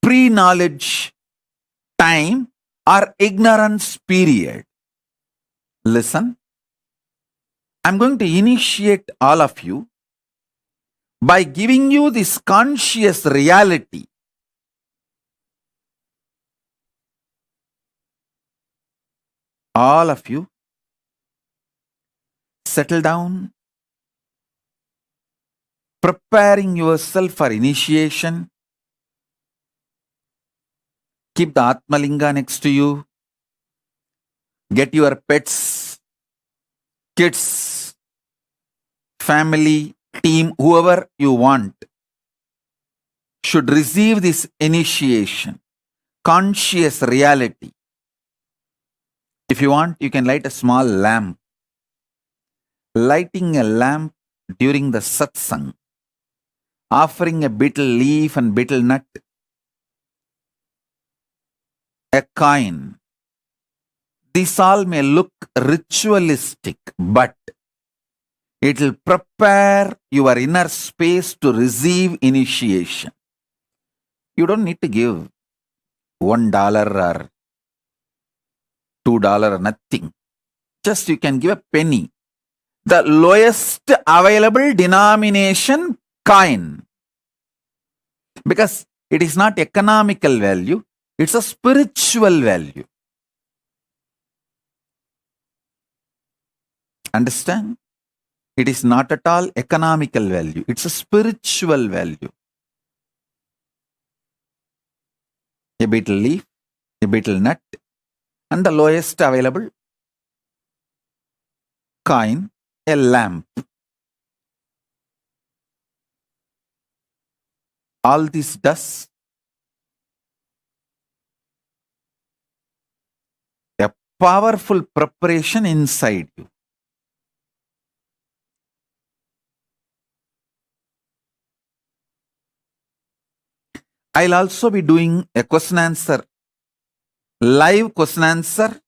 pre-knowledge time or ignorance period. Listen, I'm going to initiate all of you by giving you this conscious reality. all of you, settle down, preparing yourself for initiation. Keep the Atmalinga next to you. Get your pets, kids, family, team, whoever you want should receive this initiation, conscious reality. If you want, you can light a small lamp. Lighting a lamp during the satsang, offering a betel leaf and betel nut, a coin. These all may look ritualistic, but it will prepare your inner space to receive initiation. You don't need to give $1 or $2 or nothing. Just you can give a penny. The lowest available denomination coin. Because it is not economical value, it's a spiritual value. Understand? It is not at all economical value, it's a spiritual value. A betel leaf, a betel nut, and the lowest available coin, a lamp. All this does a powerful preparation inside you. I'll also be doing a question answer, live question answer.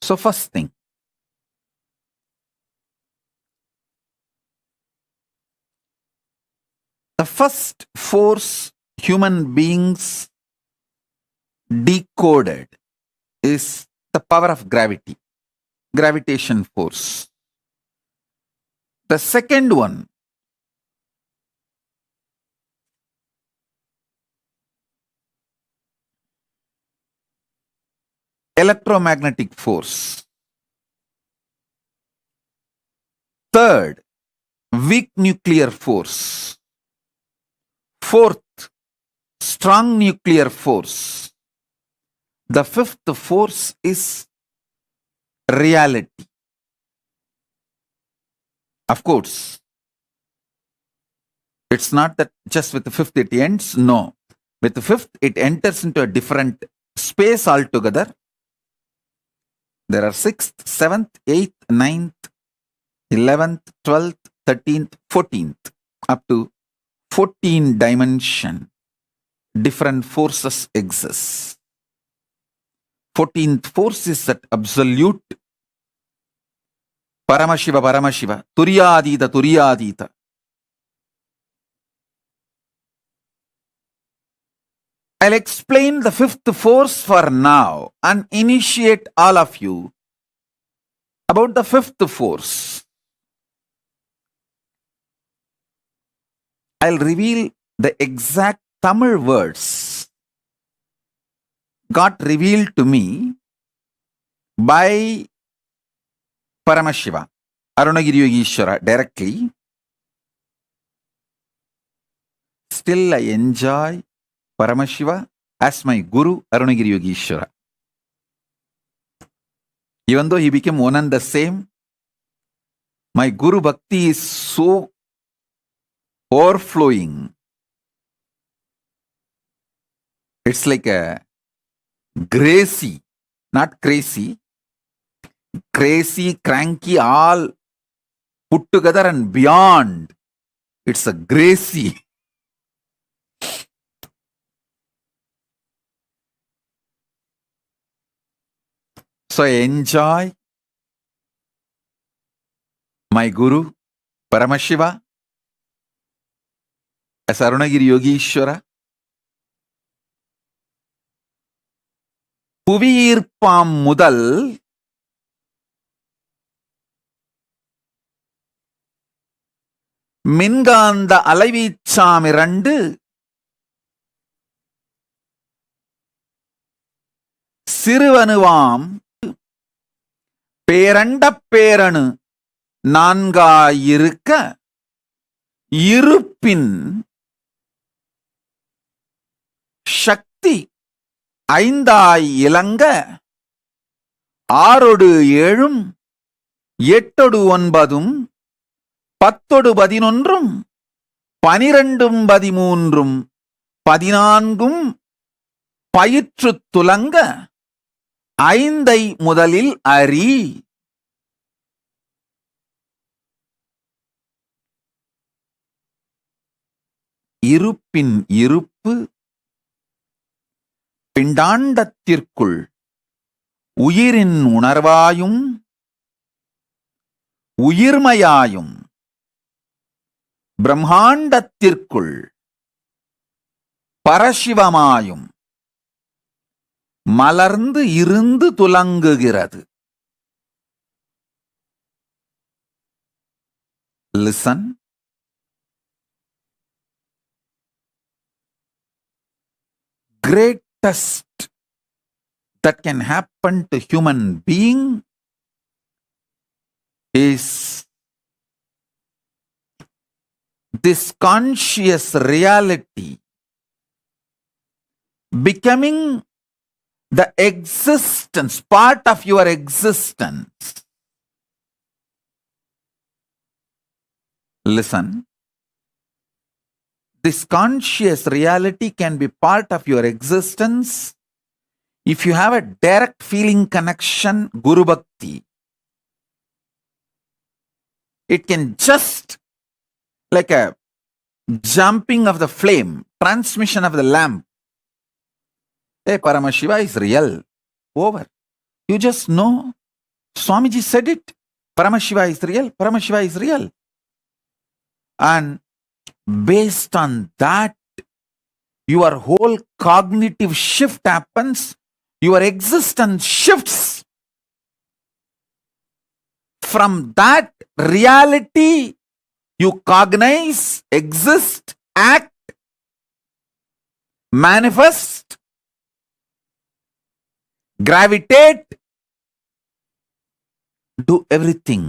So first thing, the first force human beings decoded is the power of gravity, gravitation force. The second one, electromagnetic force. Third, weak nuclear force. Fourth, strong nuclear force. The fifth force is reality. Of course, it's not that just with the fifth it ends. No. With the fifth, it enters into a different space altogether. There are 6th, 7th, 8th, 9th, 11th, 12th, 13th, 14th, up to 14 dimension. Different forces exist. 14th force is that absolute Paramashiva, Paramashiva, Turyadita, Turyadita. I'll explain the fifth force for now and initiate all of you about the fifth force. I'll reveal the exact Tamil words got revealed to me by Paramashiva, Arunagiri Yogeshwara directly. Still I enjoy Paramashiva as my Guru, Arunagiri Yogeshwara. Even though he became one and the same, my Guru Bhakti is so overflowing. It's like a gracie, not crazy, crazy, cranky, all put together and beyond. It's a gracie. So I enjoy my Guru, Paramashiva, as Arunagiri Yogeshwara, புவியீர்ப்பாம் முதல் மின்காந்த அலைவீச்சாமிரண்டு சிறுவனுவாம் பேரண்டப் பேரணு நான்காயிருக்க இருப்பின் சக்தி ஐந்தாயிலங்க ஆறொடு ஏழும் எட்டொடு ஒன்பதும் பத்தொடு பதினொன்றும் பனிரெண்டும் பதிமூன்றும் பதினான்கும் பயிற்றுத் துலங்க ஐந்தை முதலில் அறி. இருப்பின் இருப்பு பிண்டாண்டத்திற்குள் உயிரின் உணர்வாயும் உயிர்மையாயும் பிரம்மாண்டத்திற்குள் பரசிவமாயும் மலர்ந்து இருந்து துலங்குகிறது. Listen. Greatest that can happen to human being is this conscious reality becoming the existence, part of your existence. Listen. This conscious reality can be part of your existence if you have a direct feeling connection, Guru Bhakti. It can just like a jumping of the flame, transmission of the lamp. Hey, Paramashiva is real. Over. You just know. Swamiji said it. Paramashiva is real. Paramashiva is real. And based on that, your whole cognitive shift happens. Your existence shifts. From that reality, you cognize, exist, act, manifest, gravitate, do everything.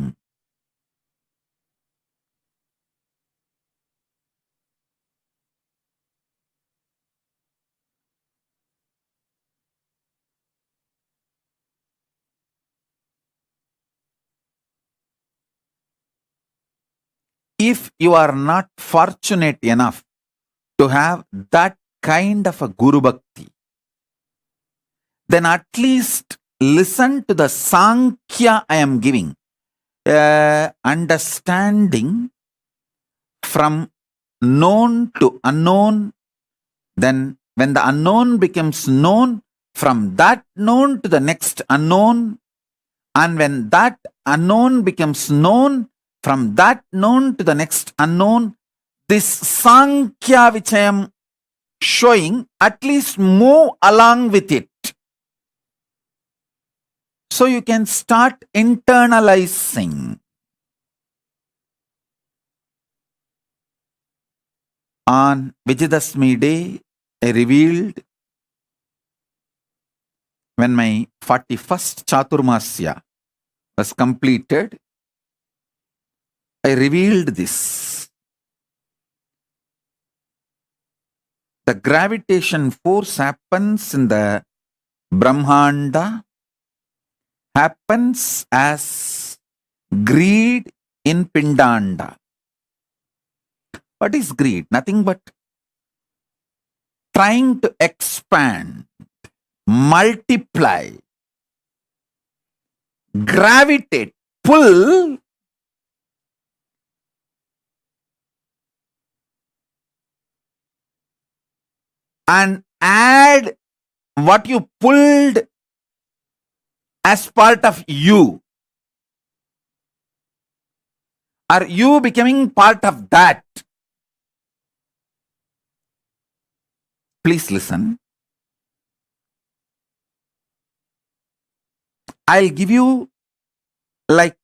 If you are not fortunate enough to have that kind of a Guru Bhakti, then at least listen to the Sankhya I am giving. Understanding from known to unknown. Then when the unknown becomes known, from that known to the next unknown. And when that unknown becomes known, from that known to the next unknown, this Sankhya which I am showing, at least move along with it. So you can start internalizing. On Vijayadashmi day, I revealed when my 41st Chaturmasya was completed, I revealed this. The gravitation force happens in the Brahmanda, happens as greed in Pindanda. What is greed? Nothing but trying to expand, multiply, gravitate, pull and add what you pulled as part of you. Are you becoming part of that? Please listen. I'll give you like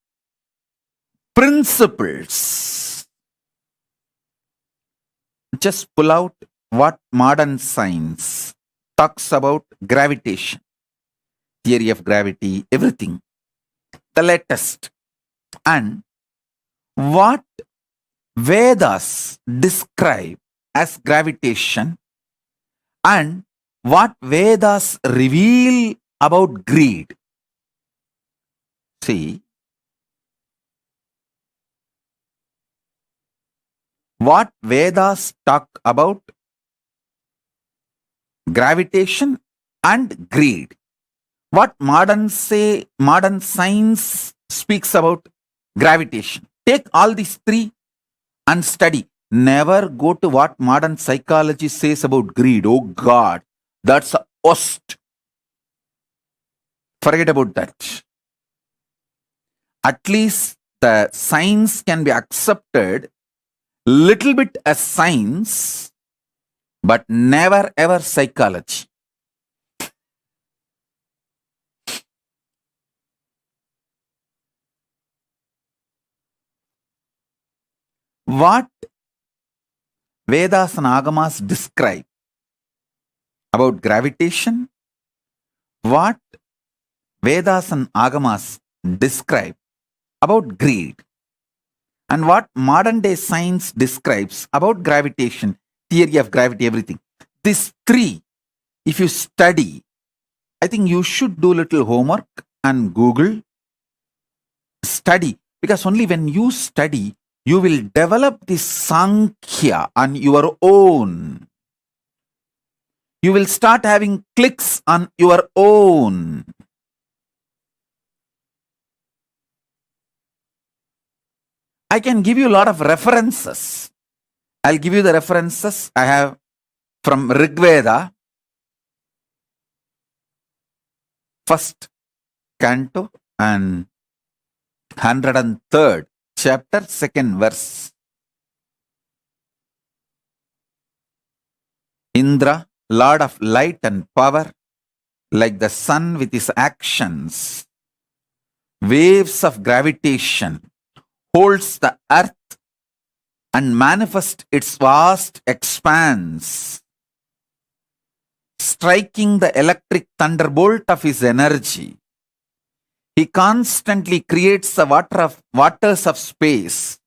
principles. Just pull out what modern science talks about gravitation, theory of gravity, everything, the latest, and what Vedas describe as gravitation and what Vedas reveal about greed. See, what Vedas talk about gravitation and greed. What modern science speaks about gravitation. Take all these three and study. Never go to what modern psychology says about greed. Oh God, that's a worst. Forget about that. At least the science can be accepted little bit as science, but never ever psychology. What Vedas and Agamas describe about gravitation, what Vedas and Agamas describe about greed, and what modern day science describes about gravitation, theory of gravity, everything. These three, if you study, I think you should do little homework and Google, study, because only when you study, you will develop this Sankhya on your own. You will start having clicks on your own. I can give you a lot of references. I'll give you the references I have from Rig Veda, first canto and 103rd chapter, 2nd verse. Indra, Lord of light and power, like the sun with his actions, waves of gravitation, holds the earth and manifests its vast expanse, striking the electric thunderbolt of his energy. He constantly creates the waters of space.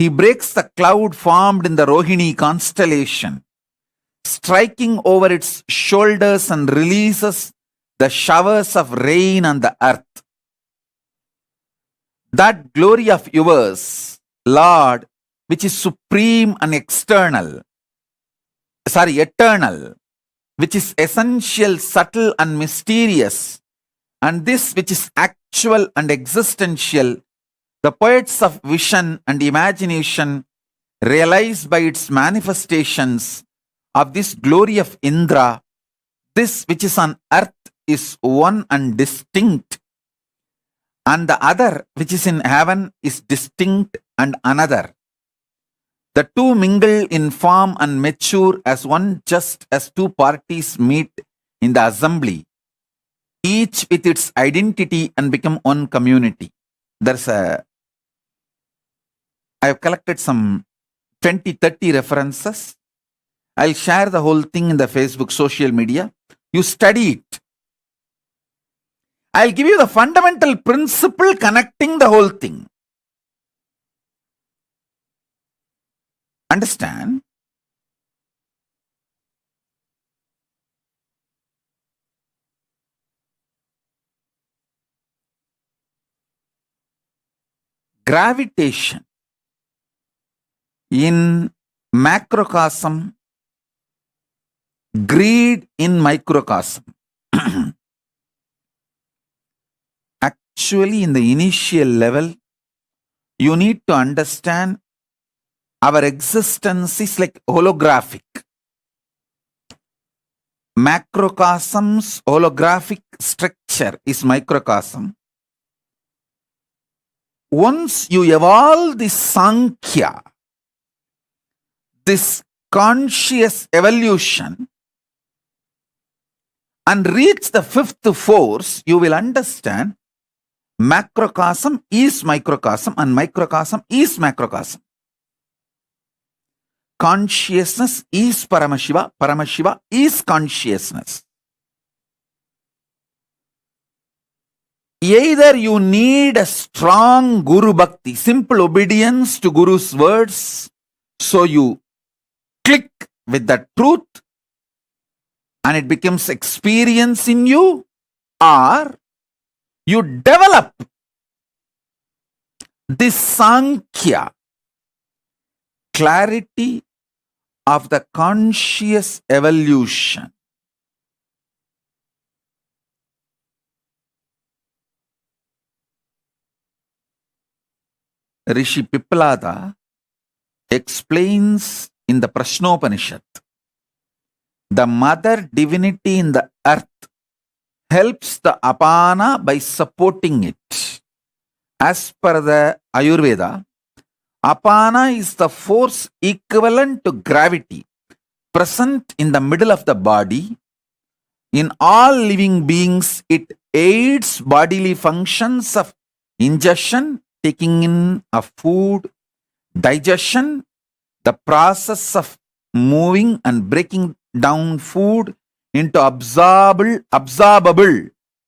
He breaks the cloud formed in the Rohini constellation, striking over its shoulders, and releases the showers of rain on the earth. That glory of yours, Lord, which is supreme and eternal, which is essential, subtle and mysterious, and this which is actual and existential, the poets of vision and imagination realize by its manifestations of this glory of Indra. This which is on earth is one and distinct, and the other which is in heaven is distinct and another. The two mingle in form and mature as one, just as two parties meet in the assembly, each with its identity, and become one community. I have collected some 20-30 references. I'll share the whole thing in the Facebook social media. You study it. I'll give you the fundamental principle connecting the whole thing. Understand? Gravitation in macrocosm, greed in microcosm. Actually, in the initial level, you need to understand our existence is like holographic. Macrocosm's holographic structure is microcosm. Once you evolve this Sankhya, this conscious evolution, and reach the fifth force, you will understand macrocosm is microcosm and microcosm is macrocosm. Consciousness is Paramashiva, Paramashiva is consciousness. Either you need a strong Guru Bhakti, simple obedience to Guru's words, so you click with the truth and it becomes experience in you, or you develop this Sankhya, clarity of the conscious evolution. Rishi Pippalada explains in the Prashnopanishad, the mother divinity in the earth helps the apana by supporting it. As per the Ayurveda, apana is the force equivalent to gravity, present in the middle of the body. In all living beings, it aids bodily functions of ingestion, taking in of food, digestion, the process of moving and breaking down food into absorbable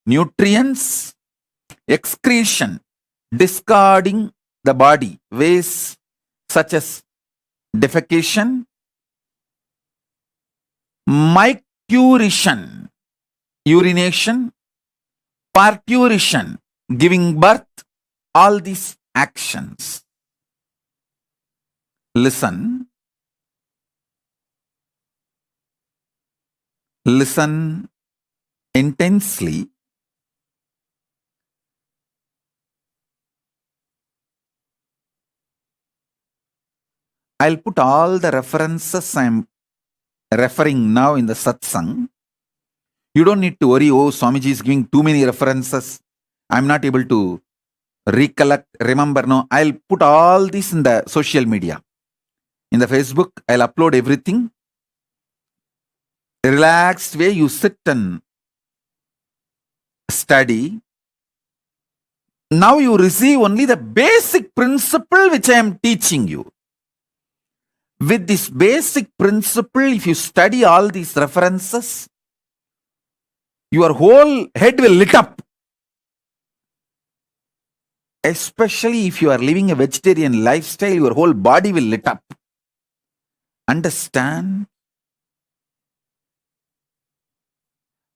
nutrients, excretion, discarding the body waste such as defecation, micturition, urination, parturition, giving birth, all these actions. Listen. Listen intensely. I'll put all the references I'm referring now in the satsang. You don't need to worry, oh, Swamiji is giving too many references. I'm not able to recollect, remember. No, I'll put all this in the social media. In the Facebook, I'll upload everything. Relaxed way, you sit and study. Now you receive only the basic principle which I am teaching you. With this basic principle, if you study all these references, your whole head will lit up. Especially if you are living a vegetarian lifestyle, your whole body will lit up. Understand?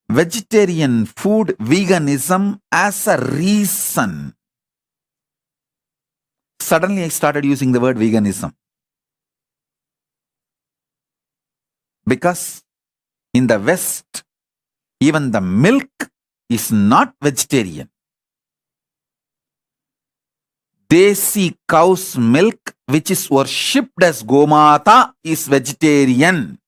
Vegetarian food, veganism as a reason. Suddenly I started using the word veganism. Because in the West, even the milk is not vegetarian. Desi cow's milk, which is worshipped as Gomata, is vegetarian.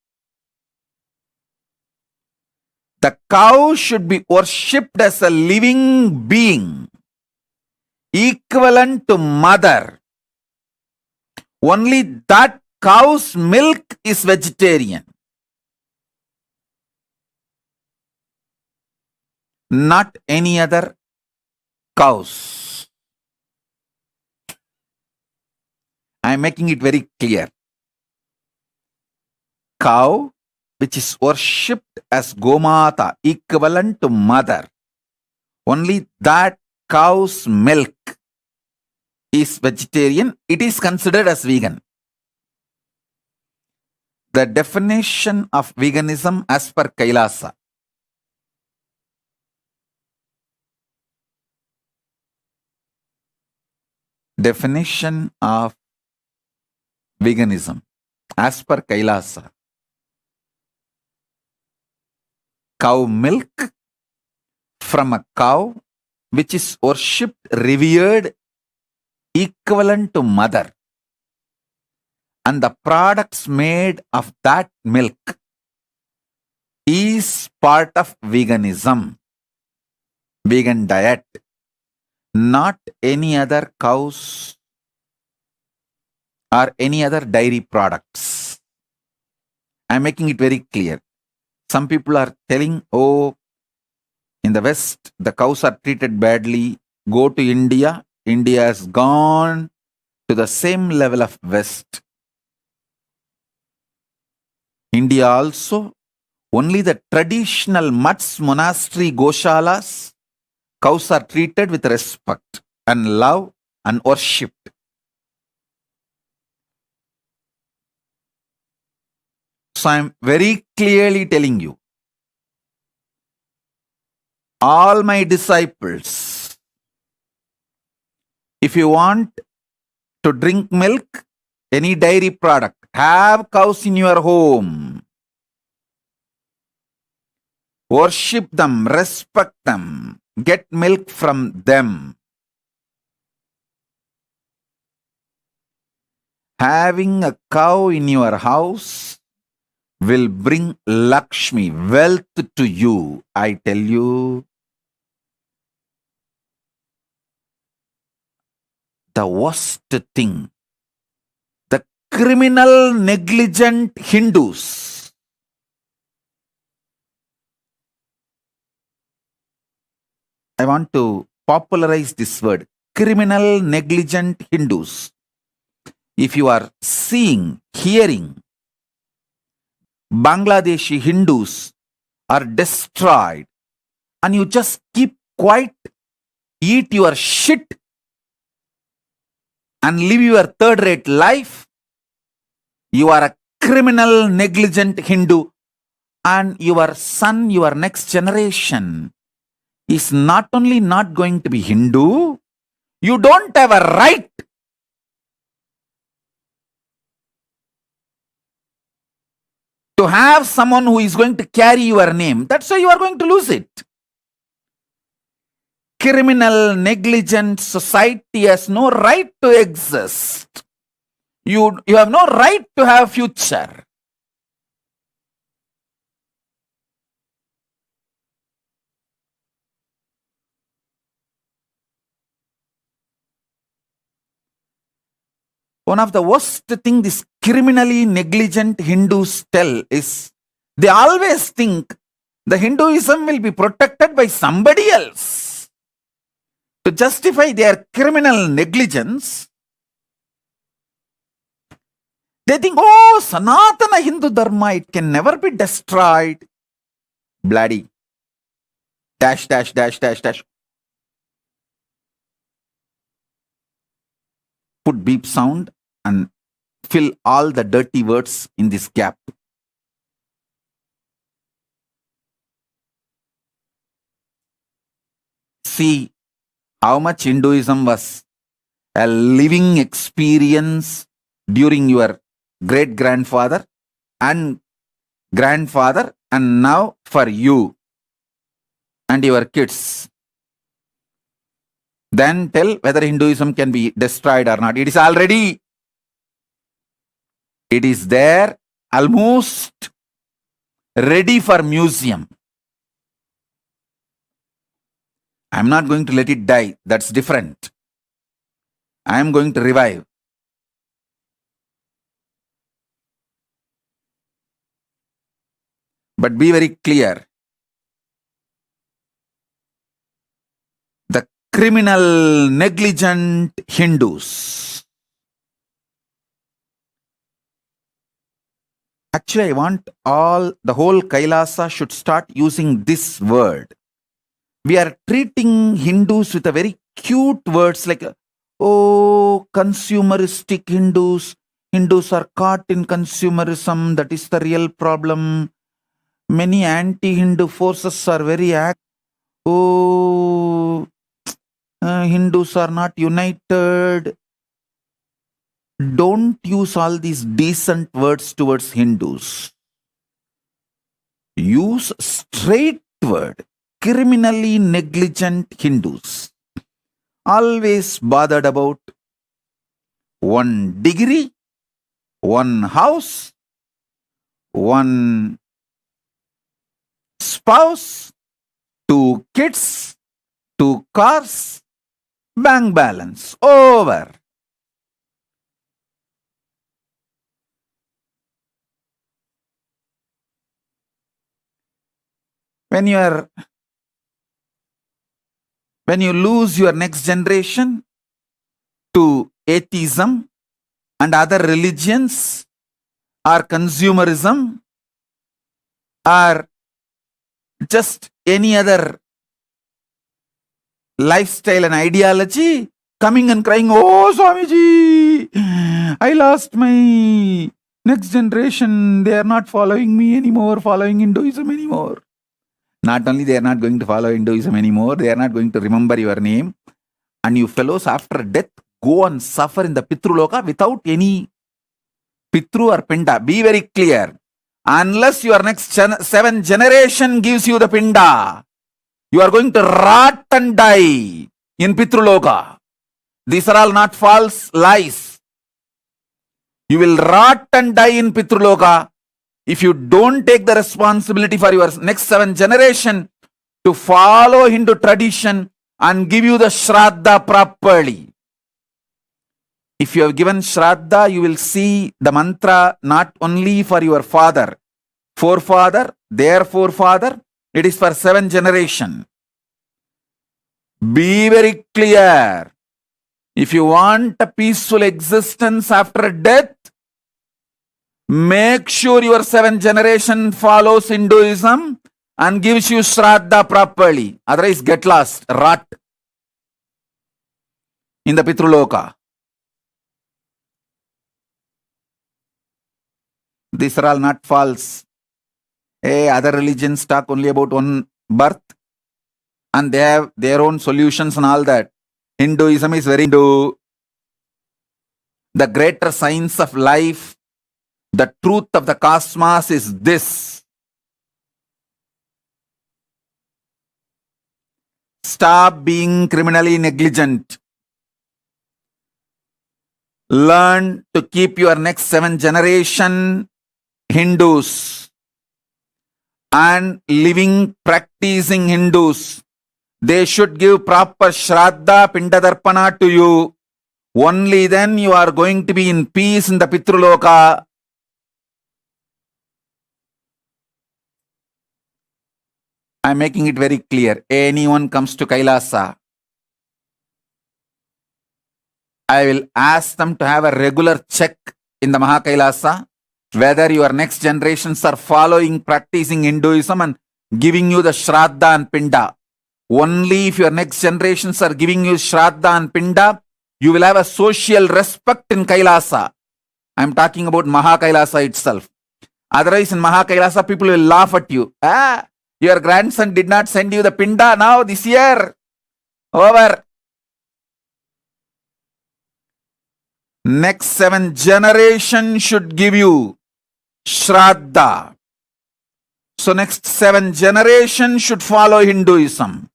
The cow should be worshipped as a living being, equivalent to mother. Only that cow's milk is vegetarian. Not any other cows. I am making it very clear. Cow, which is worshipped as Gomata, equivalent to mother. Only that cow's milk is vegetarian. It is considered as vegan. The definition of veganism as per Kailasa. Definition of veganism as per Kailasa. Cow milk from a cow which is worshipped, revered, equivalent to mother. And the products made of that milk is part of veganism, vegan diet. Not any other cows or any other dairy products. I'm making it very clear. Some people are telling, oh, In the West, the cows are treated badly. Go to India. India has gone to the same level of West. India also, only the traditional mutts, monastery, goshalas, cows are treated with respect and love and worshipped. So I am very clearly telling you, all my disciples, if you want to drink milk, any dairy product, have cows in your home. Worship them, respect them, get milk from them. Having a cow in your house will bring Lakshmi, wealth to you. I tell you, the worst thing, the criminal, negligent Hindus. I want to popularize this word, criminal, negligent Hindus. If you are seeing, hearing, Bangladeshi Hindus are destroyed, and you just keep quiet, eat your shit, and live your third-rate life, you are a criminal, negligent Hindu, and your son, your next generation, is not only not going to be Hindu, you don't have a right to have someone who is going to carry your name. That's why you are going to lose it. Criminal, negligent society has no right to exist. You have no right to have future. One of the worst thing these criminally negligent Hindus tell is they always think the Hinduism will be protected by somebody else. To justify their criminal negligence, they think, oh, Sanatana Hindu Dharma, it can never be destroyed. Bloody. Dash, dash, dash, dash, dash. Put beep sound and fill all the dirty words in this gap. See how much Hinduism was a living experience during your great-grandfather and grandfather, and now for you and your kids. Then tell whether Hinduism can be destroyed or not. It is already. It is there, almost ready for museum. I am not going to let it die. That's different. I am going to revive. But be very clear. The criminal, negligent Hindus. Actually, I want the whole Kailasa should start using this word. We are treating Hindus with a very cute words like, oh, consumeristic Hindus. Hindus are caught in consumerism. That is the real problem. Many anti-Hindu forces are very active. Oh, Hindus are not united. Don't use all these decent words towards Hindus. Use straight word. Criminally negligent Hindus. Always bothered about one degree, one house, one spouse, 2 kids, 2 cars, bank balance, over. When you are When you lose your next generation to atheism and other religions or consumerism or just any other lifestyle and ideology, coming and crying, "Oh, Swamiji, I lost my next generation. They are not following me anymore, following Hinduism anymore." Not only they are not going to follow Hinduism anymore, they are not going to remember your name. And you fellows after death go and suffer in the Pitruloka without any Pitru or Pinda. Be very clear. Unless your next 7 generation gives you the Pinda, you are going to rot and die in Pitruloka. These are all not false lies. You will rot and die in Pitruloka if you don't take the responsibility for your next 7 generation to follow Hindu tradition and give you the Shraddha properly. If you have given Shraddha, you will see the mantra not only for your father, forefather, their forefather, it is for 7 generation. Be very clear. If you want a peaceful existence after death, make sure your 7 generation follows Hinduism and gives you Shraddha properly. Otherwise, get lost, rot in the Pitruloka. These are all not false. Other religions talk only about one birth and they have their own solutions and all that. Hinduism is very Hindu. The greater science of life, the truth of the cosmos is this. Stop being criminally negligent. Learn to keep your next 7 generation Hindus and living, practicing Hindus. They should give proper Shraddha, Pindadarpana to you. Only then you are going to be in peace in the Pitruloka. I am making it very clear. Anyone comes to Kailasa, I will ask them to have a regular check in the Mahakailasa whether your next generations are following, practicing Hinduism and giving you the Shraddha and Pinda. Only if your next generations are giving you Shraddha and Pinda, you will have a social respect in Kailasa. I am talking about Mahakailasa itself. Otherwise, in Mahakailasa, people will laugh at you. Your grandson did not send you the Pinda now this year. Over. Next 7 generation should give you Shraddha. So next 7 generation should follow Hinduism.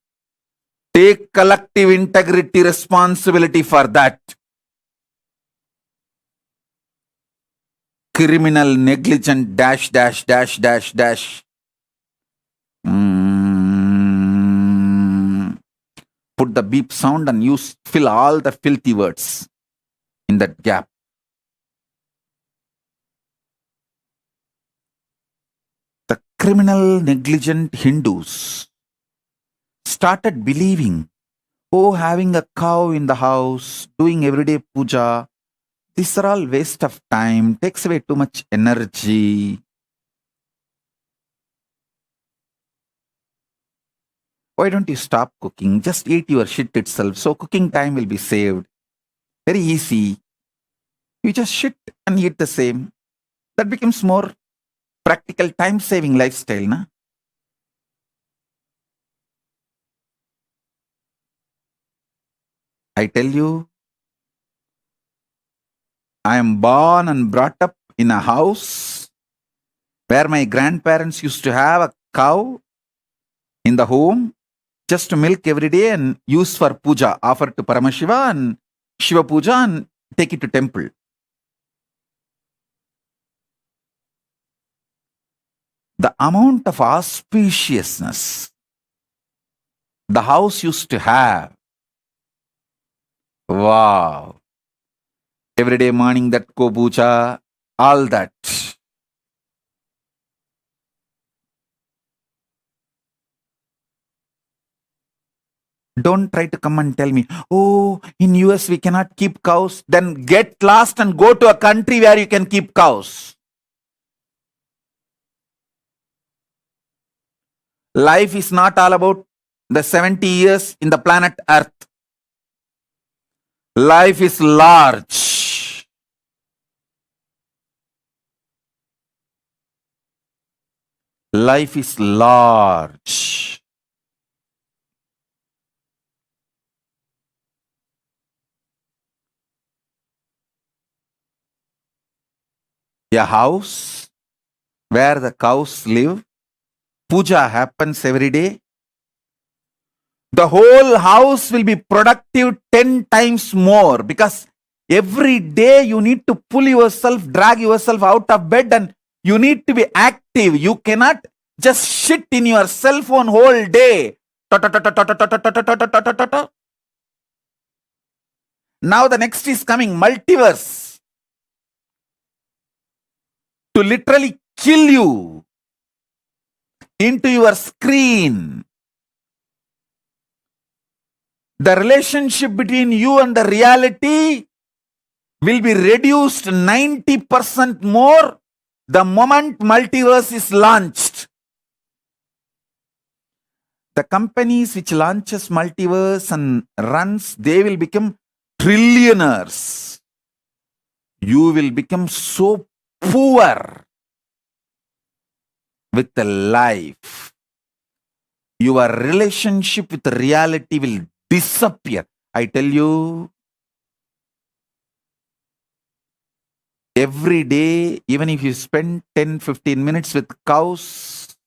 Take collective integrity responsibility for that. Criminal, negligent, dash. Put the beep sound and fill all the filthy words in that gap. The criminal, negligent Hindus started believing, having a cow in the house, doing everyday puja, these are all waste of time, takes away too much energy. Why don't you stop cooking? Just eat your shit itself, so cooking time will be saved. Very easy. You just shit and eat the same. That becomes more practical, time-saving lifestyle, na? I tell you, I am born and brought up in a house where my grandparents used to have a cow in the home just to milk every day and use for puja, offer to Paramashiva and Shiva puja and take it to temple. The amount of auspiciousness the house used to have. Wow. Every day morning that go puja, all that. Don't try to come and tell me, oh, in US we cannot keep cows. Then get lost and go to a country where you can keep cows. Life is not all about the 70 years in the planet Earth. Life is large. Life is large. A house where the cows live, puja happens every day. The whole house will be productive 10 times more, because every day you need to pull yourself, drag yourself out of bed, and you need to be active. You cannot just sit in your cell phone whole day. Now the next is coming, multiverse, to literally kill you into your screen. The relationship between you and the reality will be reduced 90% more the moment multiverse is launched. The companies which launches multiverse and runs, they will become trillionaires. You will become so poor with the life. Your relationship with reality will disappear. I tell you, every day, even if you spend 10-15 minutes with cows,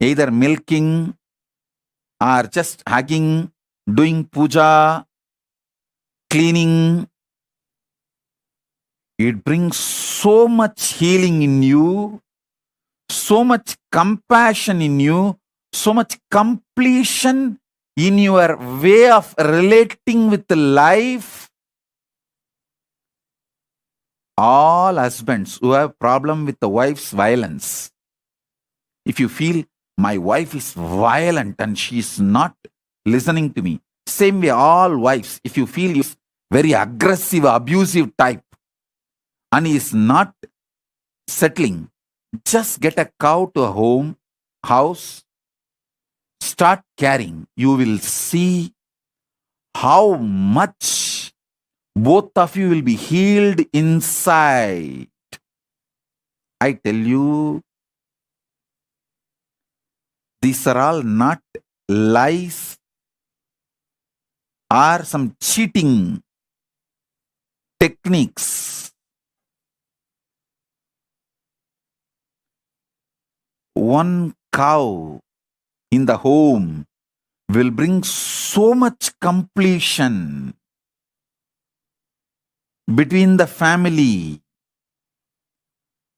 either milking or just hugging, doing puja, cleaning, it brings so much healing in you, so much compassion in you, so much completion in your way of relating with life. All husbands who have problem with the wife's violence, if you feel my wife is violent and she is not listening to me, same way all wives, if you feel you very aggressive, abusive type and is not settling, just get a cow to a house, start caring. You will see how much both of you will be healed inside. I tell you, these are all not lies or some cheating techniques. One cow in the home will bring so much completion between the family,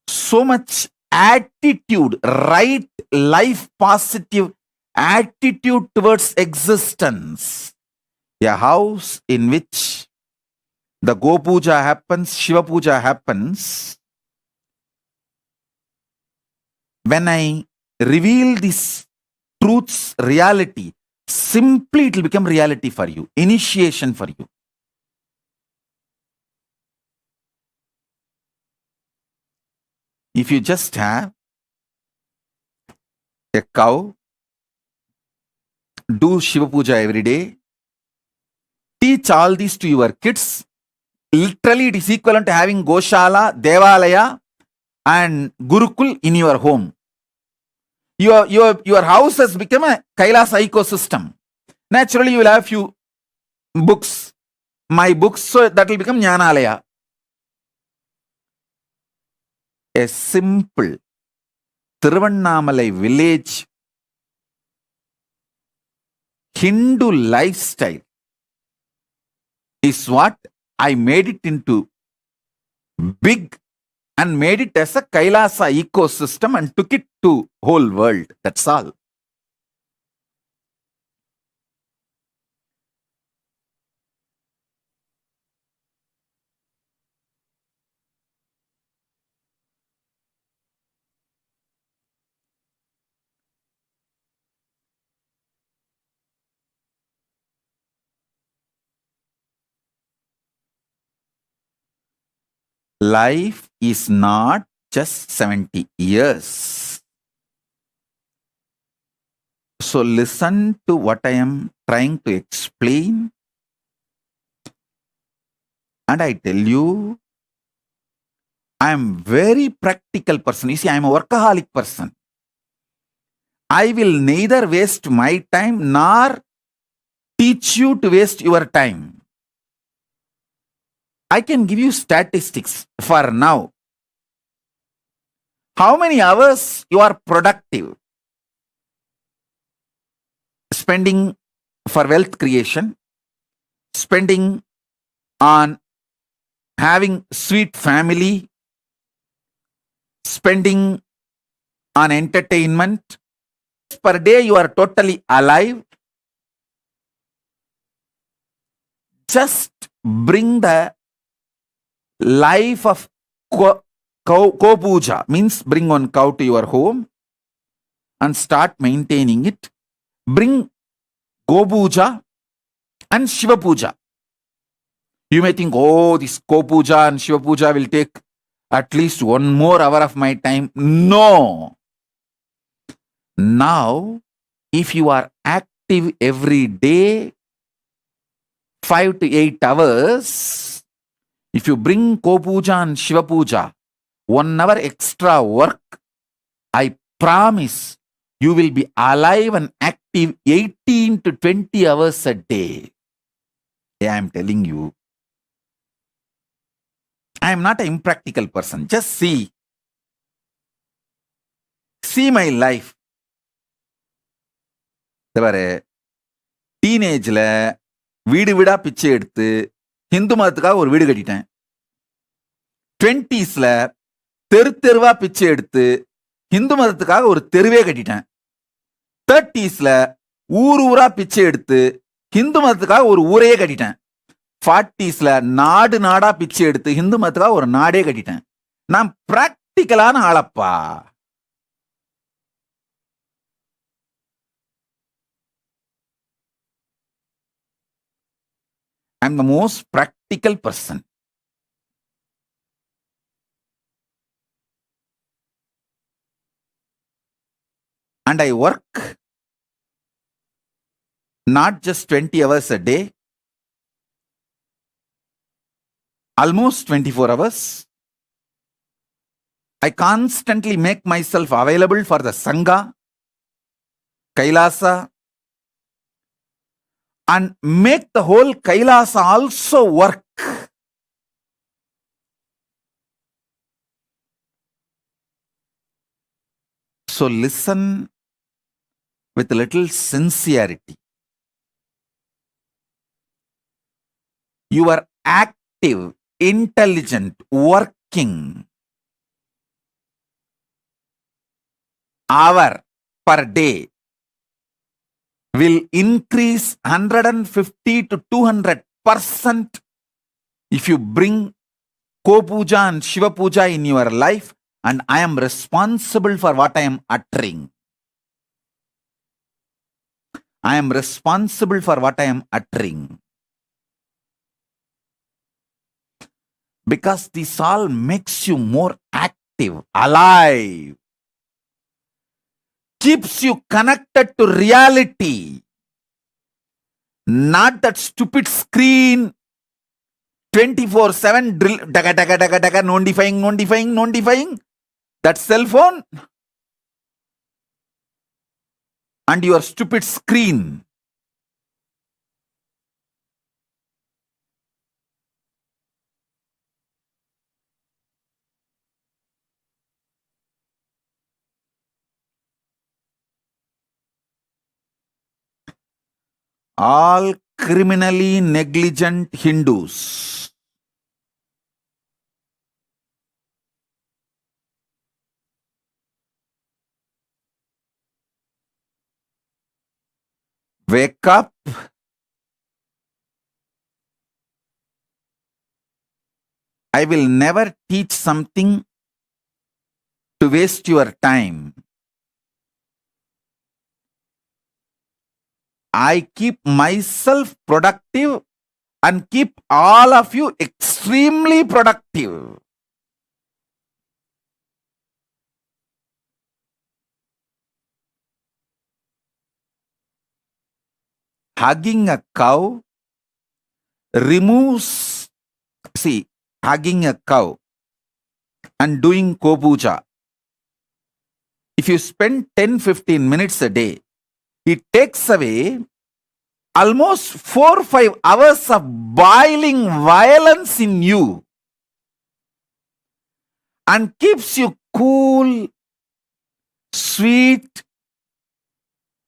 so much attitude, right life positive attitude towards existence. A house in which the Go Puja happens, Shiva Puja happens. When I reveal this truth's reality, simply it will become reality for you, initiation for you. If you just have a cow, do Shiva Puja every day, teach all this to your kids. Literally, it is equivalent to having Goshala, Devalaya, and Gurukul in your home. Your house has become a Kailasa ecosystem. Naturally, you will have few books, my books, so that will become Jnanalaya. A simple Tiruvannamalai village Hindu lifestyle is what I made it into big and made it as a Kailasa ecosystem and took it to whole world. That's all. life is not just 70 years. So listen to what I am trying to explain. And I tell you, I am very practical person. You see, I am a workaholic person. I will neither waste my time nor teach you to waste your time. I can give you statistics for now. How many hours you are productive? Spending for wealth creation, spending on having sweet family, spending on entertainment. Per day you are totally alive. Just bring the life of cow puja, means bring one cow to your home and start maintaining it. Bring go puja and Shiva puja. You may think, oh, this Ko Puja and Shiva Puja will take at least 1 more hour of my time. No. Now, if you are active every day, 5 to 8 hours, if you bring Ko Puja and Shiva Puja, 1 hour extra work, I promise you will be alive and active 18 to 20 hours a day. I am telling you. I am not an impractical person. Just see. See my life. டீனேஜ்ல வீடு வீடா பிச்சை எடுத்து ஹிந்து மதத்துக்காக ஒரு வீடு கட்டிட்டேன். 20ஸ்ல தெருவா பிச்சை எடுத்து ஹிந்து மதத்துக்காக ஒரு தெருவே கட்டிட்டேன். 30ஸ்ல ஊரா பிச்சை எடுத்து ஹிந்து மதத்துக்காக ஒரு ஊரையே கட்டிட்டேன். 40ஸ்ல நாடா பிச்சை எடுத்து ஹிந்து மதத்துக்காக ஒரு நாடே கட்டிட்டேன். நான் பிராக்டிக்கலான ஆளப்பா. I'm the most practical person. And I work not just 20 hours a day, almost 24 hours. I constantly make myself available for the Sangha, Kailasa, and make the whole Kailasa also work. So listen with a little sincerity. You are active, intelligent, working. Hour per day will increase 150 to 200% if you bring Ko Puja and Shiva Puja in your life, and I am responsible for what I am uttering. I am responsible for what I am uttering. Because this all makes you more active, alive. Keeps you connected to reality. Not that stupid screen 24/7 drill, daga, notifying. That cell phone and your stupid screen. All criminally negligent Hindus wake up, I will never teach something to waste your time. I keep myself productive and keep all of you extremely productive. hugging a cow removes, see, hugging a cow and doing kopuja. If you spend 10-15 minutes a day, it takes away almost 4-5 hours of boiling violence in you and keeps you cool, sweet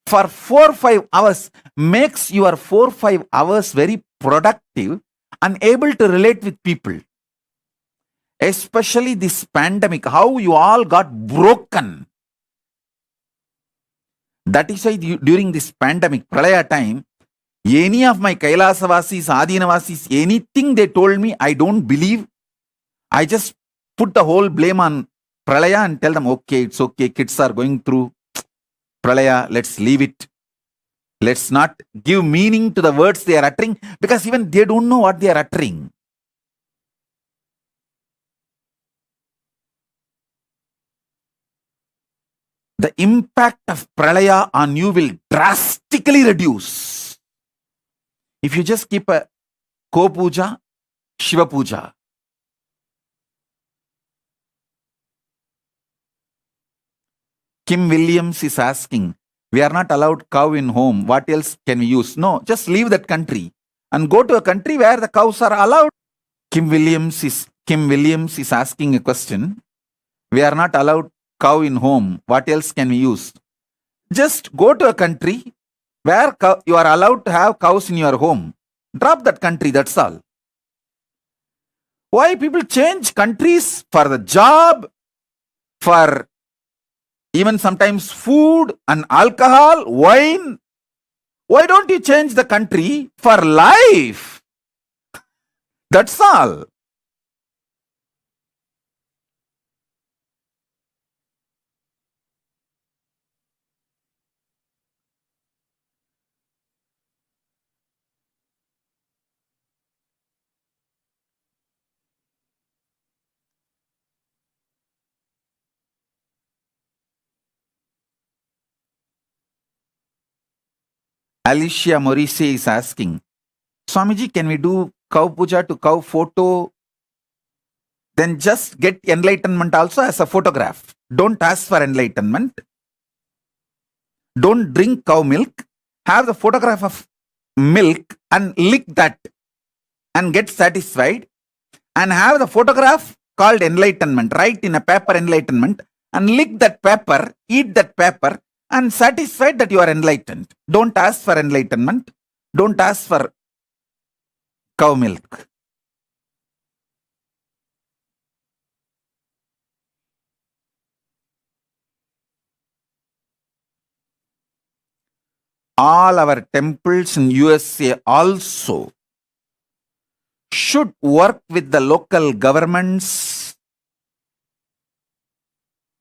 for 4-5 hours, makes your 4-5 hours very productive and able to relate with people. Especially this pandemic, how you all got broken. That is why during this pandemic, Pralaya time, any of my Kailasavasis, Adinavasis, anything they told me, I don't believe. I just put the whole blame on Pralaya and tell them, okay, it's okay, kids are going through Pralaya, let's leave it. Let's not give meaning to the words they are uttering, because even they don't know what they are uttering. The impact of Pralaya on you will drastically reduce if you just keep a Ko-puja, Shiva Puja. Kim Williams is asking, we are not allowed cow in home. What else can we use? No, just leave that country and go to a country where the cows are allowed. Kim Williams is asking a question. We are not allowed cow in home. What else can we use? Just go to a country where you are allowed to have cows in your home. Drop that country, that's all. Why people change countries for the job, for even sometimes food and alcohol, wine? Why don't you change the country for life? That's all. Alicia Maurice is asking, Swamiji, can we do cow puja to cow photo? Then just get enlightenment also as a photograph. Don't ask for enlightenment. Don't drink cow milk. Have the photograph of milk and lick that and get satisfied. And have the photograph called enlightenment. Write in a paper enlightenment and lick that paper, eat that paper, and satisfied that you are enlightened. Don't ask for enlightenment. Don't ask for cow milk. All our temples in USA also should work with the local governments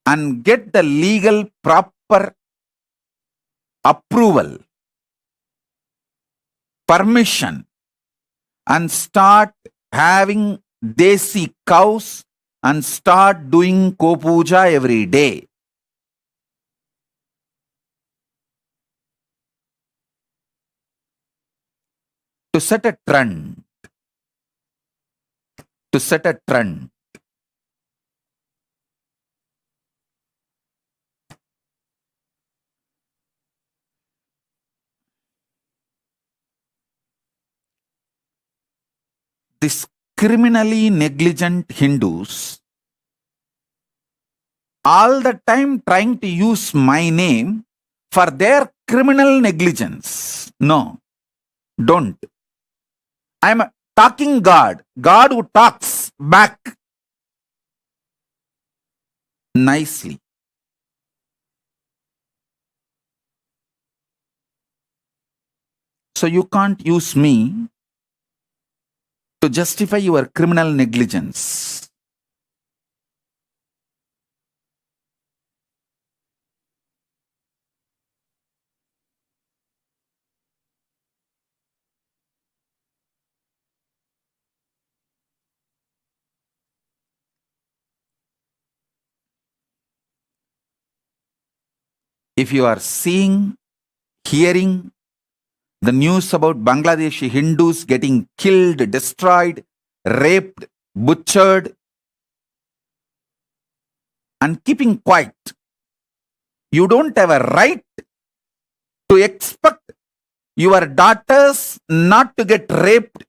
and get the legal proper approval, permission, and start having desi cows and start doing Ko-puja every day. To set a trend. To set a trend. These criminally negligent Hindus all the time trying to use my name for their criminal negligence. No, don't. I'm a talking God, God who talks back nicely. So you can't use me to justify your criminal negligence. If you are seeing, hearing, The news about Bangladeshi Hindus getting killed, destroyed, raped, butchered, and keeping quiet. You don't have a right to expect your daughters not to get raped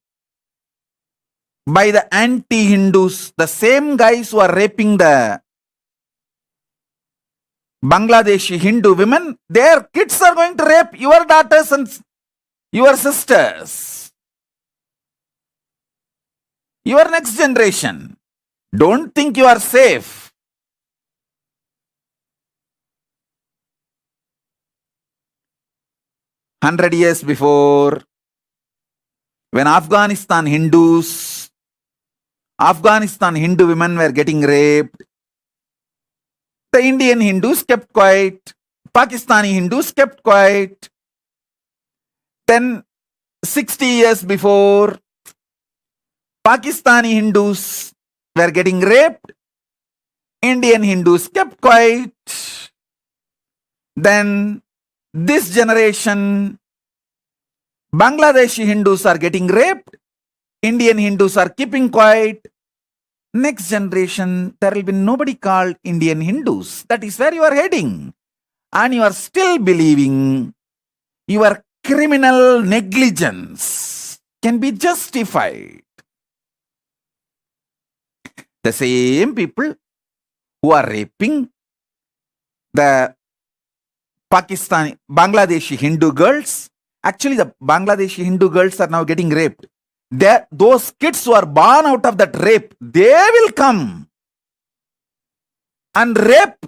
by the anti-Hindus, the same guys who are raping the Bangladeshi Hindu women. Their kids are going to rape your daughters and your sisters, your next generation. Don't think you are safe. 100 years before, when Afghanistan Hindu women were getting raped, the Indian Hindus kept quiet. Pakistani Hindus kept quiet. Then, 60 years before, Pakistani Hindus were getting raped. Indian Hindus kept quiet. Then, this generation, Bangladeshi Hindus are getting raped. Indian Hindus are keeping quiet. Next generation, there will be nobody called Indian Hindus. That is where you are heading. And you are still believing your criminal negligence can be justified. The same people who are raping the Bangladeshi Hindu girls, actually the Bangladeshi Hindu girls are now getting raped. Those kids who are born out of that rape, they will come and rape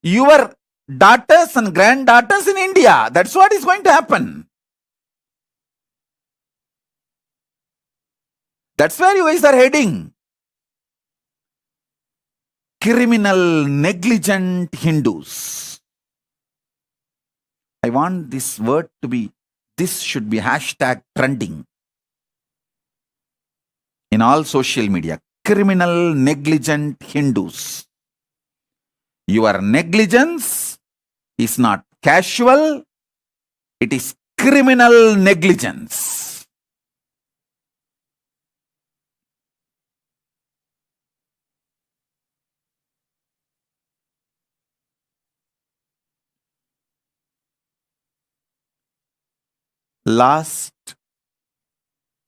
your daughters and granddaughters in India. That's what is going to happen. That's where you guys are heading. Criminal, negligent Hindus. I want this word to be, this should be hashtag trending in all social media. Criminal, negligent Hindus. Your negligence is not casual, it is criminal negligence. Last,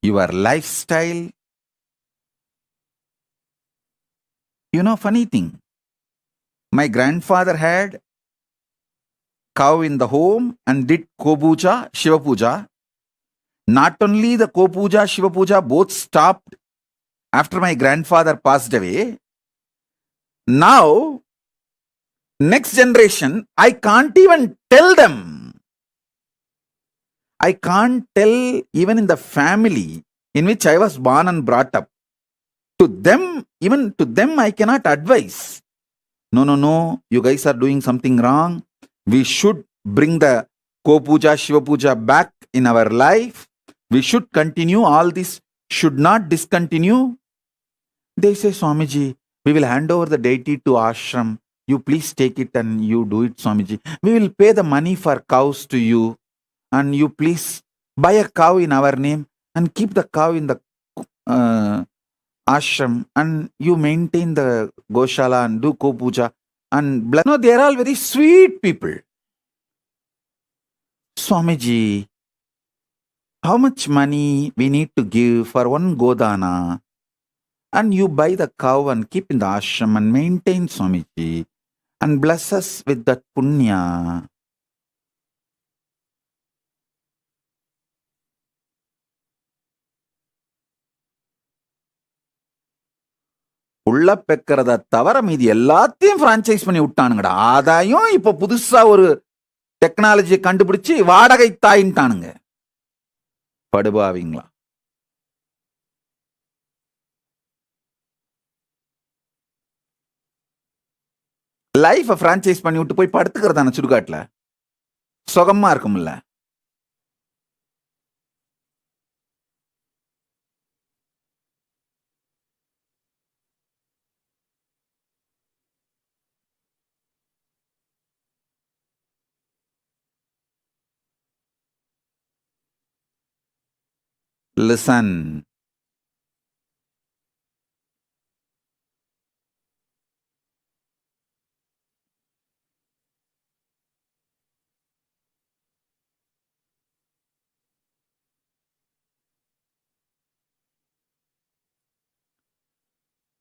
your lifestyle. You know, funny thing, my grandfather had cow in the home and did Kopuja, Shiva Puja. Not only the Kopuja, Shiva Puja both stopped after my grandfather passed away. Now, next generation, I can't even tell them. I can't tell even in the family in which I was born and brought up. To them, even to them, I cannot advise. No, you guys are doing something wrong. We should bring the Kopuja, Shiva Puja back in our life. We should continue. All this should not discontinue. They say, Swamiji, we will hand over the deity to ashram. You please take it and you do it, Swamiji. We will pay the money for cows to you. And you please buy a cow in our name and keep the cow in the ashram, and you maintain the Goshala and do Kopuja and bless. No, they are all very sweet people. Swamiji, how much money we need to give for one Godana? And you buy the cow and keep in the ashram and maintain, Swamiji, and bless us with that punya. உள்ள பெக்கிறத தவிர மீதி எல்லாத்தையும் franchise பண்ணி விட்டானுங்கடா. ஆதாயம் இப்ப புதுசா ஒரு டெக்னாலஜியை கண்டுபிடிச்சு வாடகை தாயின்ட்டானுங்க. படுபாவீங்களா? லைஃபை பிரான்ச்சைஸ் பண்ணி விட்டு போய் படுத்துக்கிறதான சுடுகாட்டுல சுகமா இருக்கும்ல. Listen.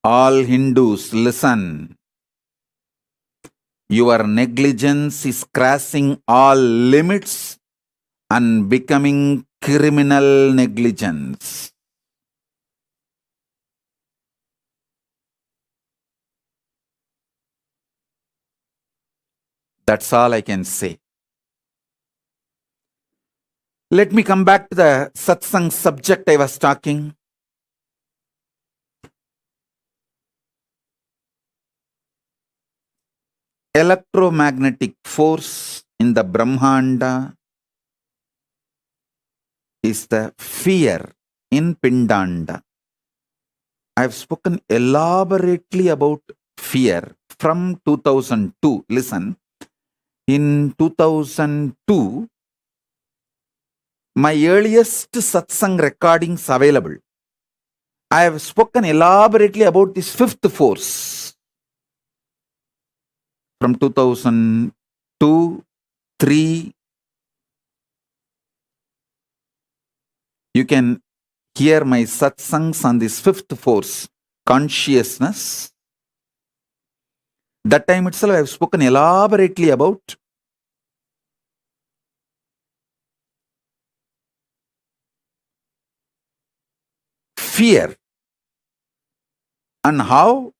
All Hindus, listen. Your negligence is crossing all limits and becoming criminal negligence. That's all I can say. Let me come back to the satsang subject I was talking. Electromagnetic force in the Brahmanda is the fear in Pindanda. I have spoken elaborately about fear from 2002. Listen, in 2002, my earliest satsang recordings available. I have spoken elaborately about this fifth force from 2002, 3. You can hear my satsangs on this fifth force, consciousness. That time itself I have spoken elaborately about fear and how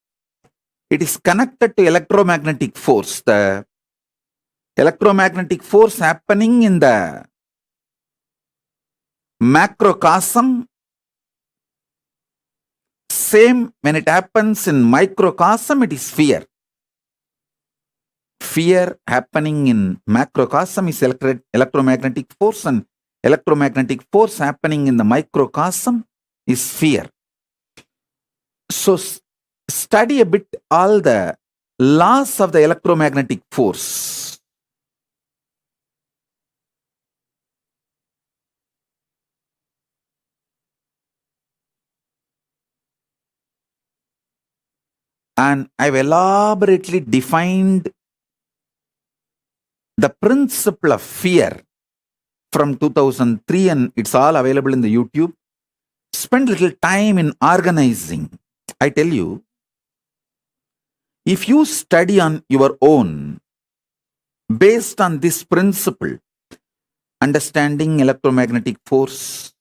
it is connected to electromagnetic force. The electromagnetic force happening in the macrocosm, same when it happens in microcosm, it is fear. Fear happening in macrocosm is electromagnetic force, and electromagnetic force happening in the microcosm is fear. So study a bit all the laws of the electromagnetic force. And I've elaborately defined the principle of fear from 2003, and it's all available in the YouTube. Spend little time in organizing. I tell you, if you study on your own, based on this principle, understanding electromagnetic force,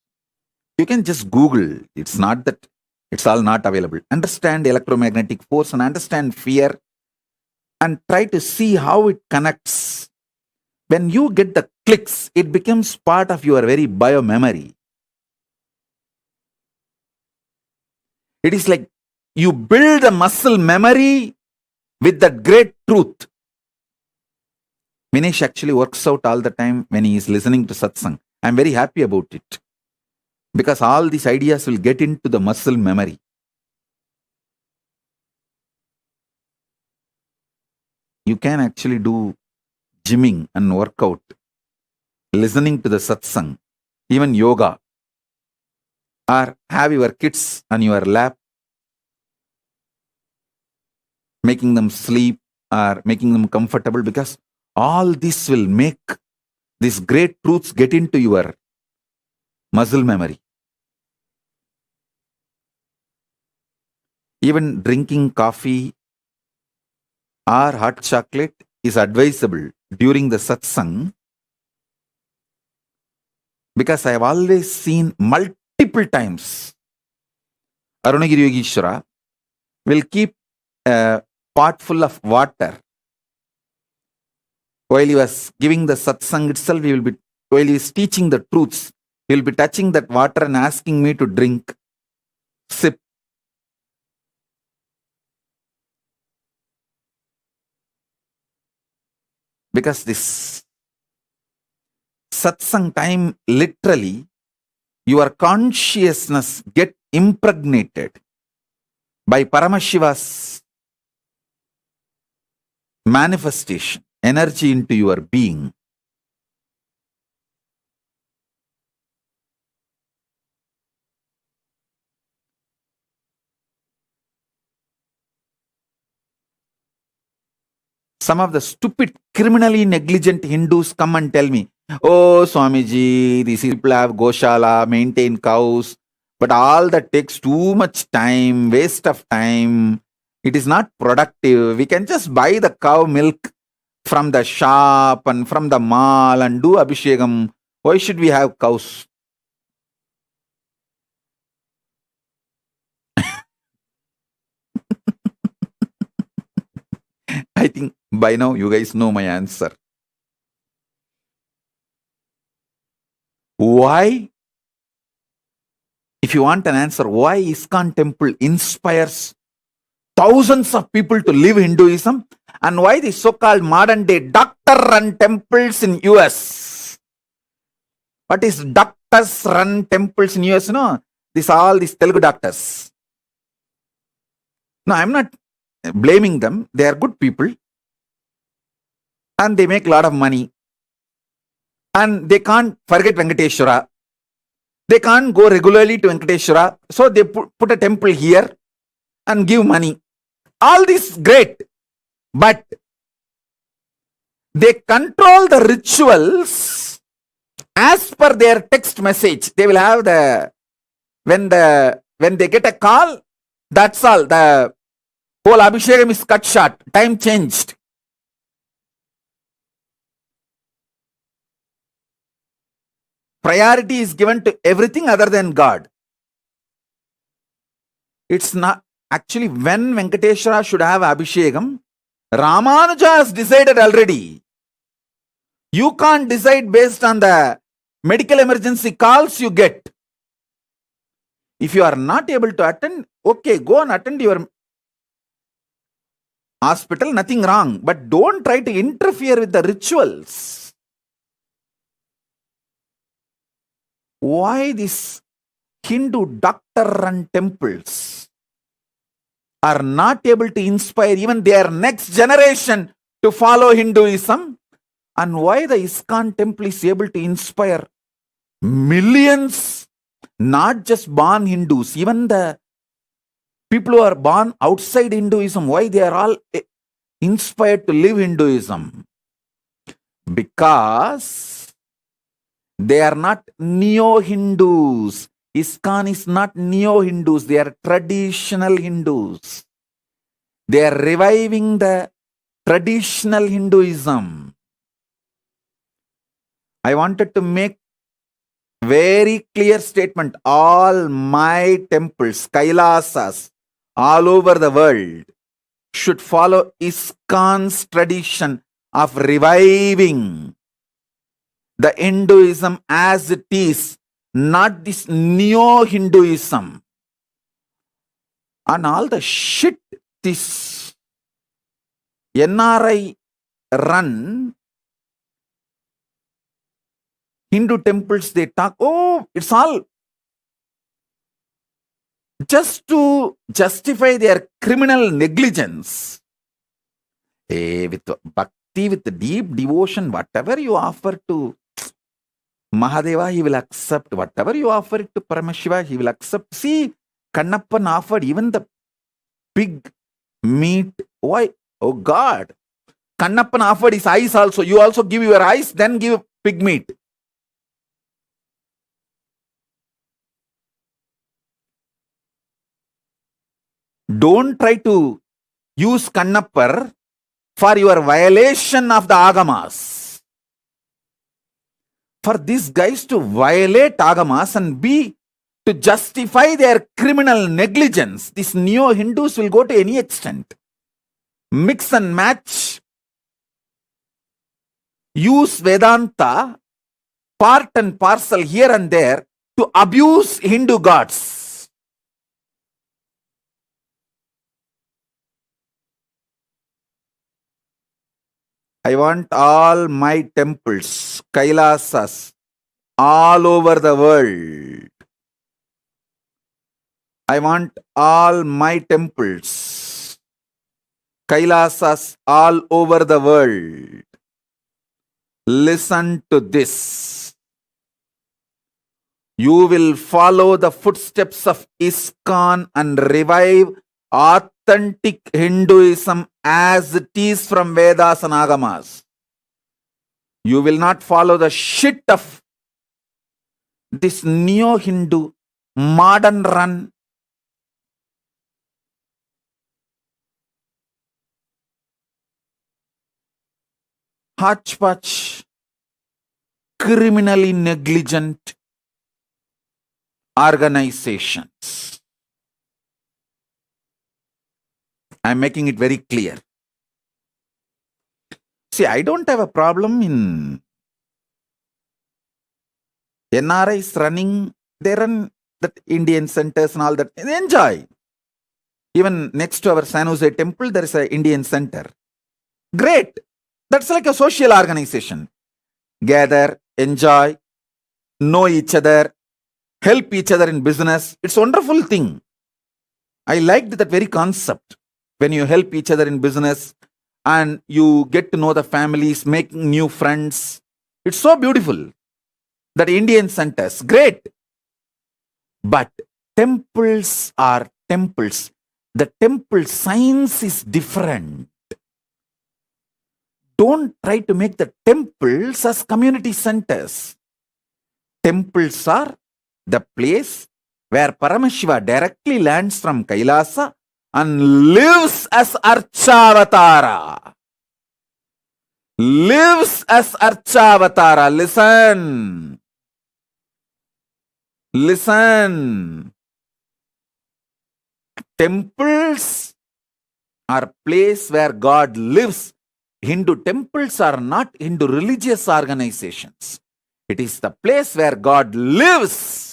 you can just Google. It's not that it's all not available. Understand electromagnetic force and understand fear and try to see how it connects. When you get the clicks, it becomes part of your very biomemory. It is like you build a muscle memory with that great truth. Vinesh actually works out all the time when he is listening to satsang. I'm very happy about it, because all these ideas will get into the muscle memory. You can actually do gymming and workout, listening to the satsang, even yoga, or have your kids on your lap, making them sleep or making them comfortable, because all this will make these great truths get into your muscle memory. Even drinking coffee or hot chocolate is advisable during the satsang, because I have always seen multiple times Arunagiri Yogeshwara will keep a pot full of water. While he was giving the satsang itself, while he is teaching the truths, he will be touching that water and asking me to drink, sip. Because this satsang time, literally, your consciousness get impregnated by Paramashiva's manifestation, energy into your being. Some of the stupid, criminally negligent Hindus come and tell me, oh, Swamiji, these people have Goshala, maintain cows, but all that takes too much time, waste of time. It is not productive. We can just buy the cow milk from the shop and from the mall and do Abhishekam. Why should we have cows? I think by now you guys know my answer. Why? If you want an answer, why ISKCON temple inspires thousands of people to live Hinduism, and why the so-called modern day doctor-run temples in US? What is doctors-run temples in US? No, all these Telugu doctors. No, I'm not blaming them. They are good people and they make a lot of money. And they can't forget Venkateshwara. They can't go regularly to Venkateshwara. So they put a temple here and give money. All this great. But they control the rituals as per their text message. They will have when they get a call, that's all. The whole Abhishekam is cut short. Time changed. Priority is given to everything other than God. It's not actually when Venkateshwara should have Abhishekam. Ramanuja has decided already. You can't decide based on the medical emergency calls you get. If you are not able to attend, okay, go and attend your hospital, nothing wrong. But don't try to interfere with the rituals. Why these Hindu doctor-run temples are not able to inspire even their next generation to follow Hinduism? And why the ISKCON temple is able to inspire millions, not just born Hindus, even the people who are born outside Hinduism, why they are all inspired to live Hinduism? Because they are not neo-Hindus. ISKCON is not neo-Hindus. They are traditional Hindus. They are reviving the traditional Hinduism. I wanted to make very clear statement. All my temples, Kailasas, all over the world should follow ISKCON's tradition of reviving the Hinduism as it is, not this neo-Hinduism. And all the shit this NRI run Hindu temples, they talk, oh, it's all just to justify their criminal negligence. With bhakti, with deep devotion, whatever you offer to Mahadeva, he will accept. Whatever you offer it to Paramashiva, he will accept. See, Kannappan offered even the pig meat. Why? Oh God. Kannappan offered his eyes also. You also give your eyes, then give pig meat. Don't try to use Kannappar for your violation of the Agamas. For these guys to violate Agamas and to justify their criminal negligence, these neo-Hindus will go to any extent. Mix and match. Use Vedanta, part and parcel here and there, to abuse Hindu gods. I want all my temples, Kailasas, all over the world. I want all my temples, Kailasas, all over the world. Listen to this. You will follow the footsteps of ISKCON and revive authentic Hinduism as it is from Vedas and Agamas. You will not follow the shit of this neo-Hindu modern run hodgepodge, criminally negligent organizations. I'm making it very clear. See, I don't have a problem in NRIs running, they run that Indian centers and all that. They enjoy. Even next to our San Jose temple, there is an Indian center. Great. That's like a social organization. Gather, enjoy, know each other, help each other in business. It's a wonderful thing. I liked that very concept. When you help each other in business and you get to know the families, making new friends. It's so beautiful. That Indian centers, great. But temples are temples. The temple science is different. Don't try to make the temples as community centers. Temples are the place where Paramashiva directly lands from Kailasa and lives as Archavatara. Lives as Archavatara. Listen. Listen. Temples are place where God lives. Hindu temples are not Hindu religious organizations. It is the place where God lives.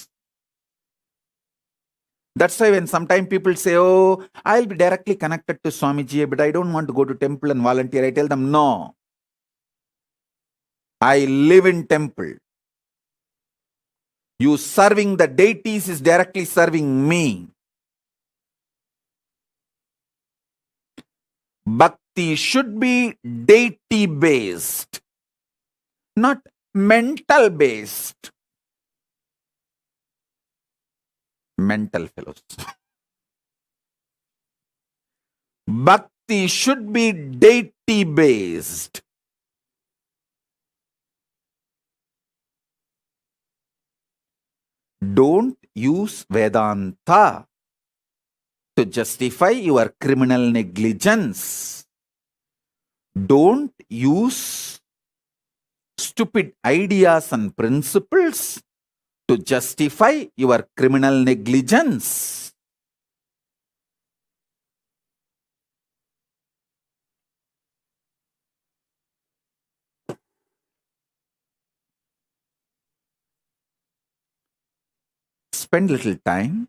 That's why when sometimes people say, oh, I'll be directly connected to Swamiji, but I don't want to go to temple and volunteer. I tell them, no. I live in temple. You serving the deities is directly serving me. Bhakti should be deity based, not mental based. Mental fellows. Bhakti should be deity based. Don't use Vedanta to justify your criminal negligence. Don't use stupid ideas and principles to justify your criminal negligence. Spend little time,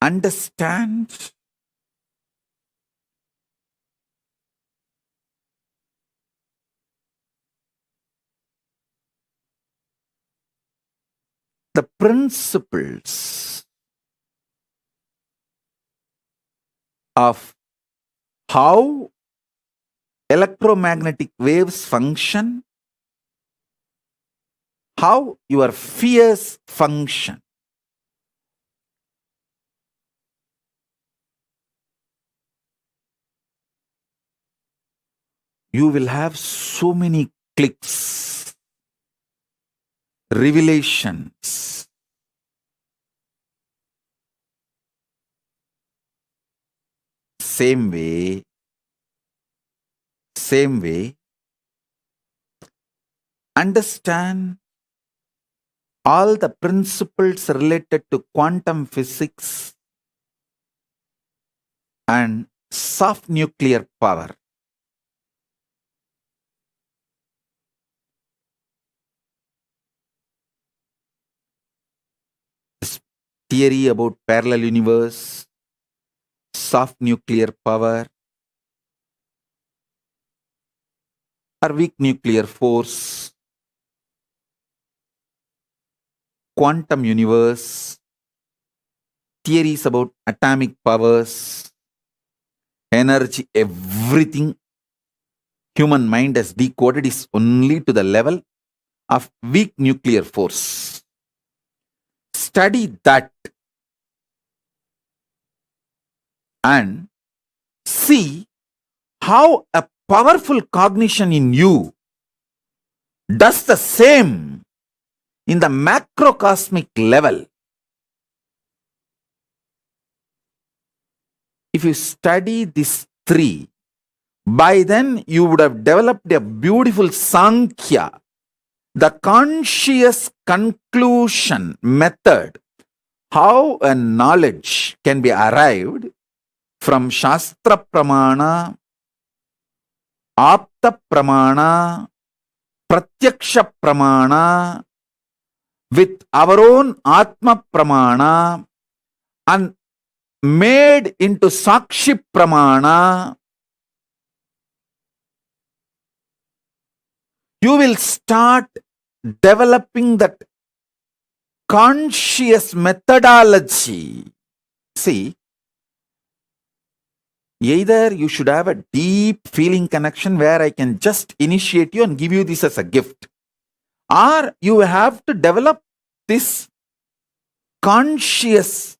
understand the principles of how electromagnetic waves function, how your fears function. You will have so many clicks, revelations. Same way, understand all the principles related to quantum physics and soft nuclear power. This theory about parallel universe, soft nuclear power, or weak nuclear force, quantum universe, theories about atomic powers, energy, everything human mind has decoded is only to the level of weak nuclear force. Study that. and see how a powerful cognition in you does the same in the macrocosmic level. If you study these three, by then you would have developed a beautiful Sankhya, the conscious conclusion method, how a knowledge can be arrived from Shastra Pramana, Apta Pramana, Pratyaksha Pramana, with our own Atma Pramana, and made into Sakshi Pramana. You will start developing that conscious methodology. See, either you should have a deep feeling connection where I can just initiate you and give you this as a gift, or you have to develop this conscious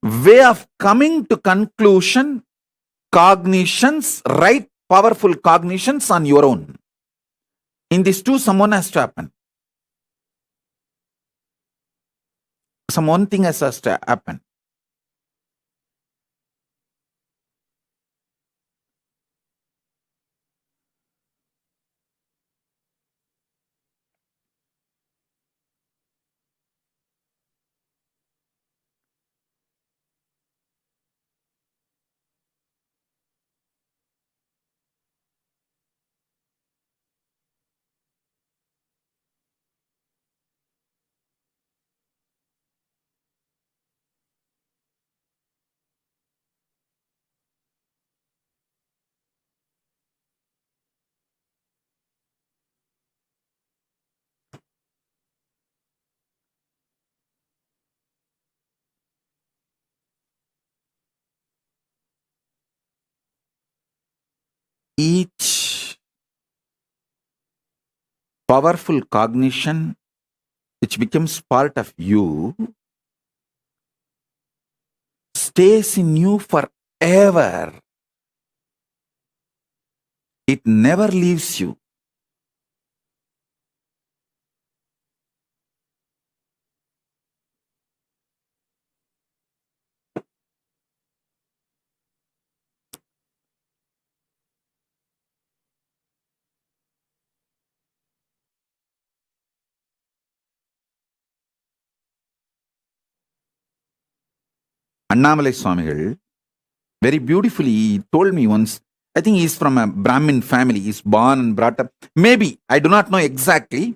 way of coming to conclusion, cognitions, right powerful cognitions on your own. In these two, someone has to happen. Some one thing has to happen. Each powerful cognition which becomes part of you stays in you forever. It never leaves you. Annamalai Swamigal very beautifully told me once, I think he's from a Brahmin family, he's born and brought up, maybe, I do not know exactly.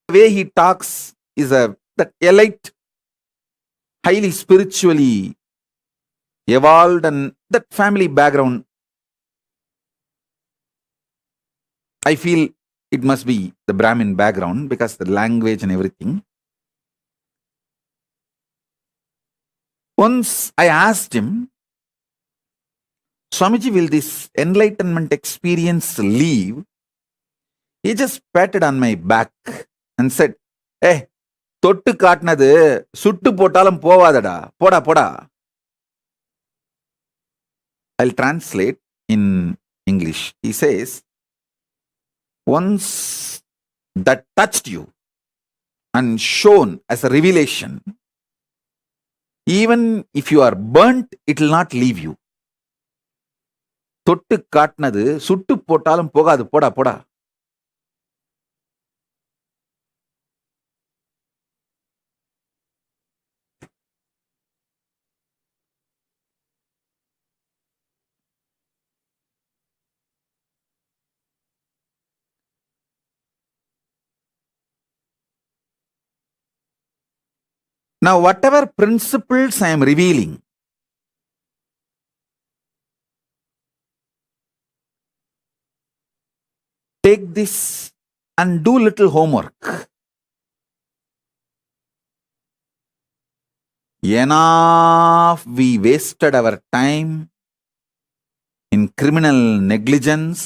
The way he talks is that elite, highly spiritually evolved, and that family background, I feel it must be the Brahmin background because the language and everything. Once I asked him, Swamiji, will this enlightenment experience leave? He just patted on my back and said, "Hey, தொட்டு காட்டினது சுட்டு போட்டாலும் போவாதடா, போடா போடா." I'll translate in English. He says, once that touched you and shown as a revelation, even if you are burnt, it will not leave you. தொட்டு காட்டினது சுட்டு போட்டாலும் போகாது, போடா போடா. Now, whatever principles I am revealing, take this and do little homework. Enough we wasted our time in criminal negligence,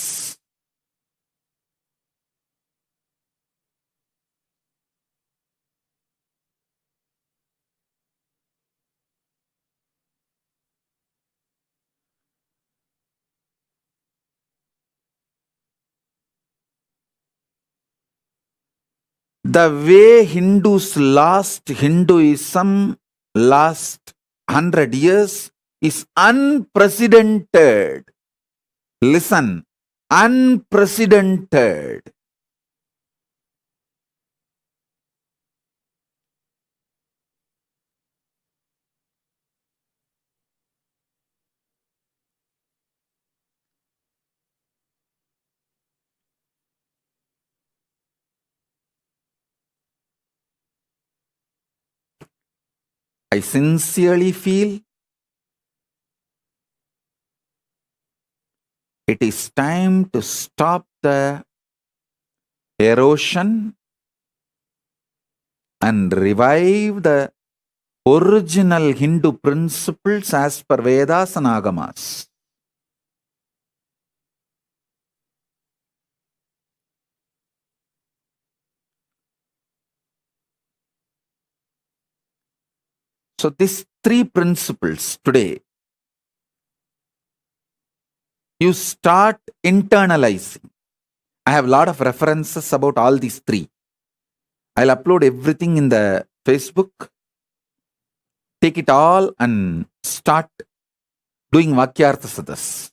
The way Hindus lost Hinduism last 100 years is unprecedented. Listen, unprecedented. I sincerely feel it is time to stop the erosion and revive the original Hindu principles as per Vedas and Agamas. So these three principles today, you start internalizing. I have a lot of references about all these three. I'll upload everything in the Facebook. Take it all and start doing Vakyartha Sadas.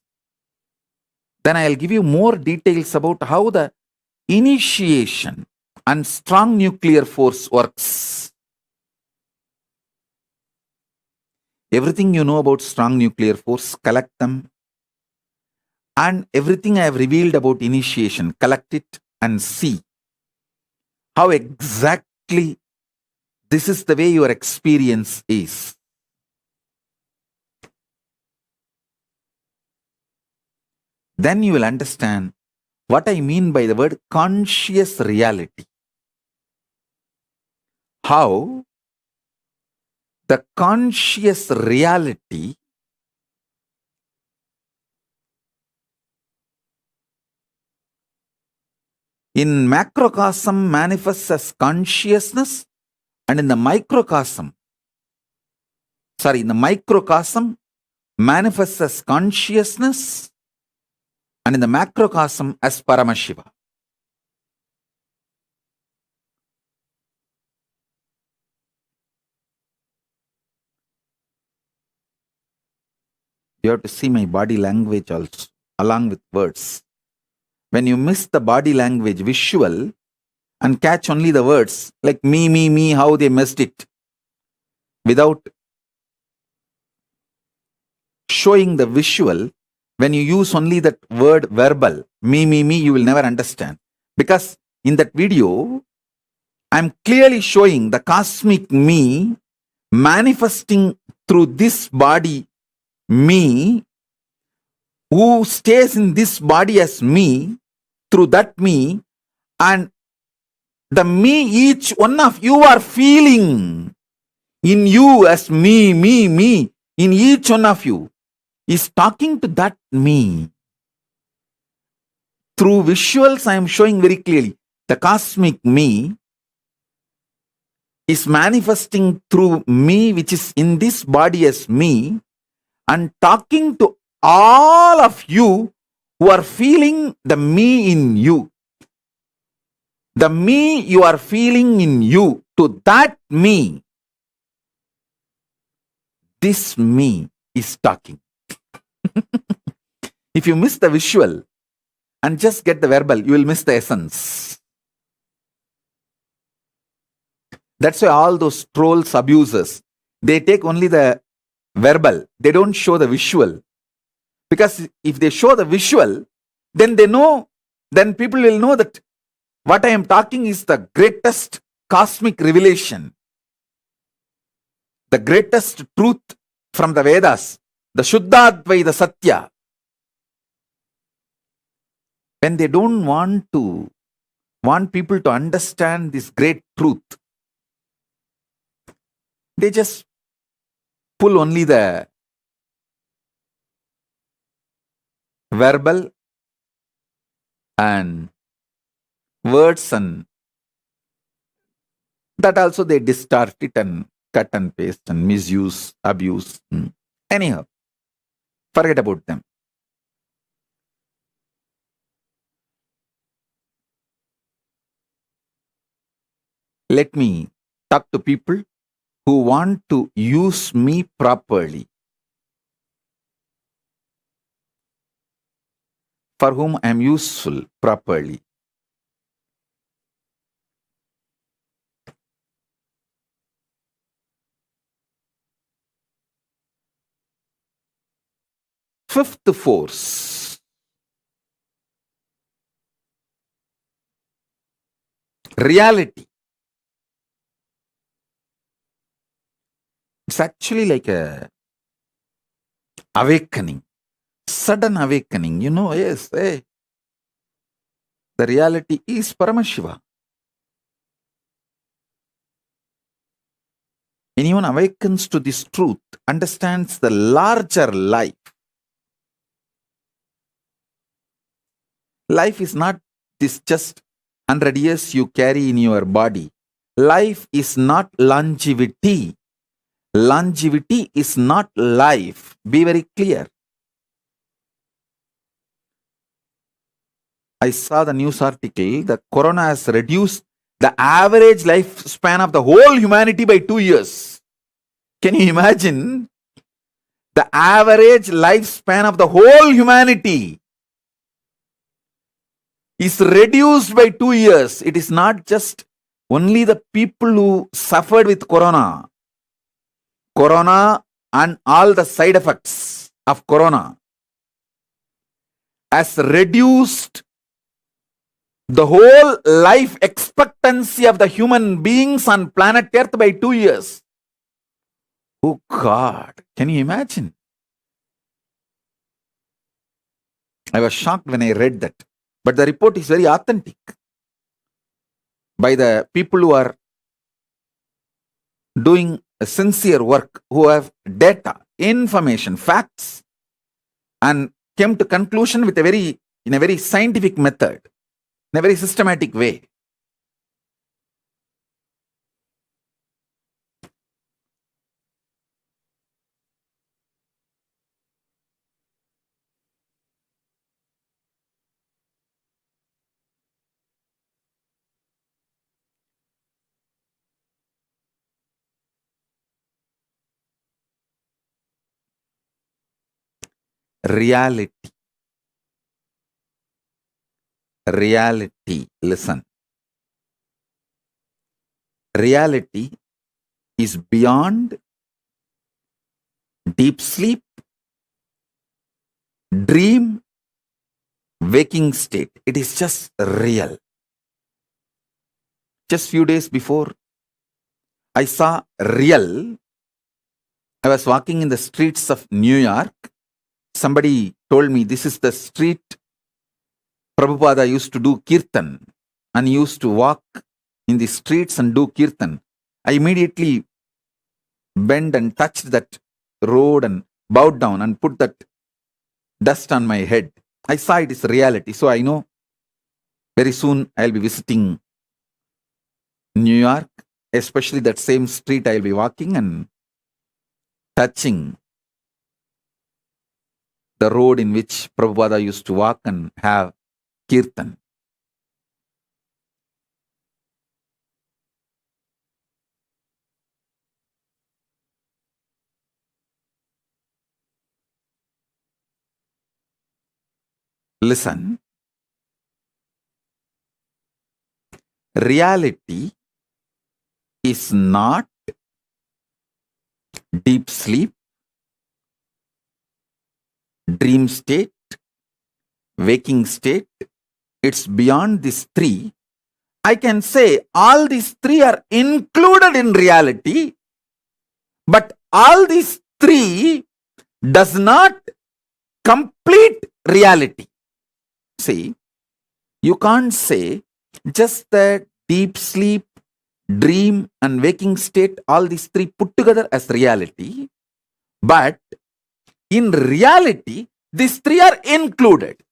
Then I'll give you more details about how the initiation and strong nuclear force works. Everything you know about strong nuclear force, collect them. And everything I have revealed about initiation, collect it and see how exactly this is the way your experience is. Then you will understand what I mean by the word conscious reality. How the conscious reality in macrocosm manifests as consciousness, and in the microcosm manifests as consciousness, and in the macrocosm as Paramashiva. You have to see my body language also, along with words. When you miss the body language visual and catch only the words, like me, how they missed it, without showing the visual, when you use only that word verbal, me, you will never understand. Because in that video, I'm clearly showing the cosmic me manifesting through this body, me, who stays in this body as me, through that me, and the me each one of you are feeling in you as me, in each one of you is talking to that me. Through visuals, I am showing very clearly the cosmic me is manifesting through me, which is in this body as me, and talking to all of you who are feeling the me in you. The me you are feeling in you, to that me, this me is talking. If you miss the visual and just get the verbal, you will miss the essence. That's why all those trolls, abusers, they take only the verbal. They don't show the visual. Because if they show the visual, then they know, then people will know that what I am talking is the greatest cosmic revelation. The greatest truth from the Vedas. The Shuddhadvaita Satya. When they don't want people to understand this great truth, they just pull only the verbal and words, and that also they distort it and cut and paste and misuse, abuse. Anyhow, forget about them. Let me talk to people who want to use me properly, for whom I am useful properly. Fifth force, reality. It's actually like a awakening, sudden awakening. Yes, hey, the reality is Paramashiva. Anyone awakens to this truth understands the larger life. Life is not this just 100 years you carry in your body. Life is not longevity. Longevity is not life. Be very clear. I saw the news article that corona has reduced the average lifespan of the whole humanity by 2 years. Can you imagine? The average lifespan of the whole humanity is reduced by 2 years. It is not just only the people who suffered with corona. Corona and all the side effects of corona has reduced the whole life expectancy of the human beings on planet Earth by 2 years. Oh God, can you imagine? I was shocked when I read that. But the report is very authentic by the people who are doing sincere work, who have data, information, facts, and came to conclusion with in a very scientific method, in a very systematic way. Reality. Reality. Listen. Reality is beyond deep sleep, dream, waking state. It is just real. Just few days before, I saw real. I was walking in the streets of New York. Somebody told me this is the street Prabhupada used to do kirtan and used to walk in the streets and do kirtan. I immediately bent and touched that road and bowed down and put that dust on my head. I saw it is reality. So I know very soon I'll be visiting New York, especially that same street I'll be walking and touching the road in which Prabhupada used to walk and have kirtan. Listen, reality is not deep sleep, dream state, waking state. It's beyond these three. I can say all these three are included in reality, but all these three does not complete reality. See, you can't say just the deep sleep, dream, and waking state, all these three put together as reality. But in reality, these three are included.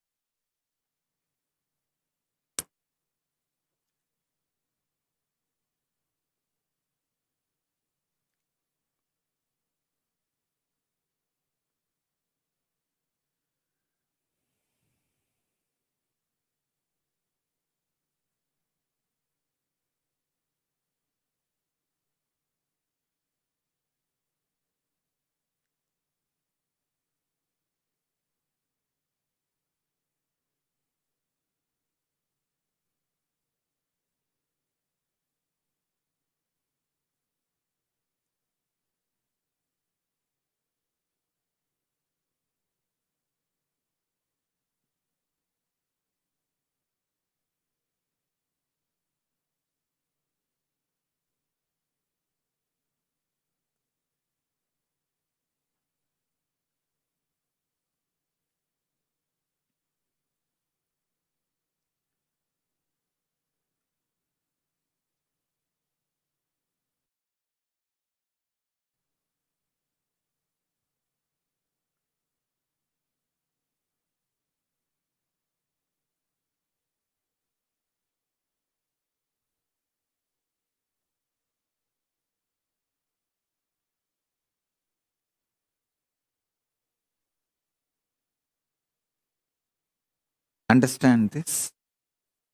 understand this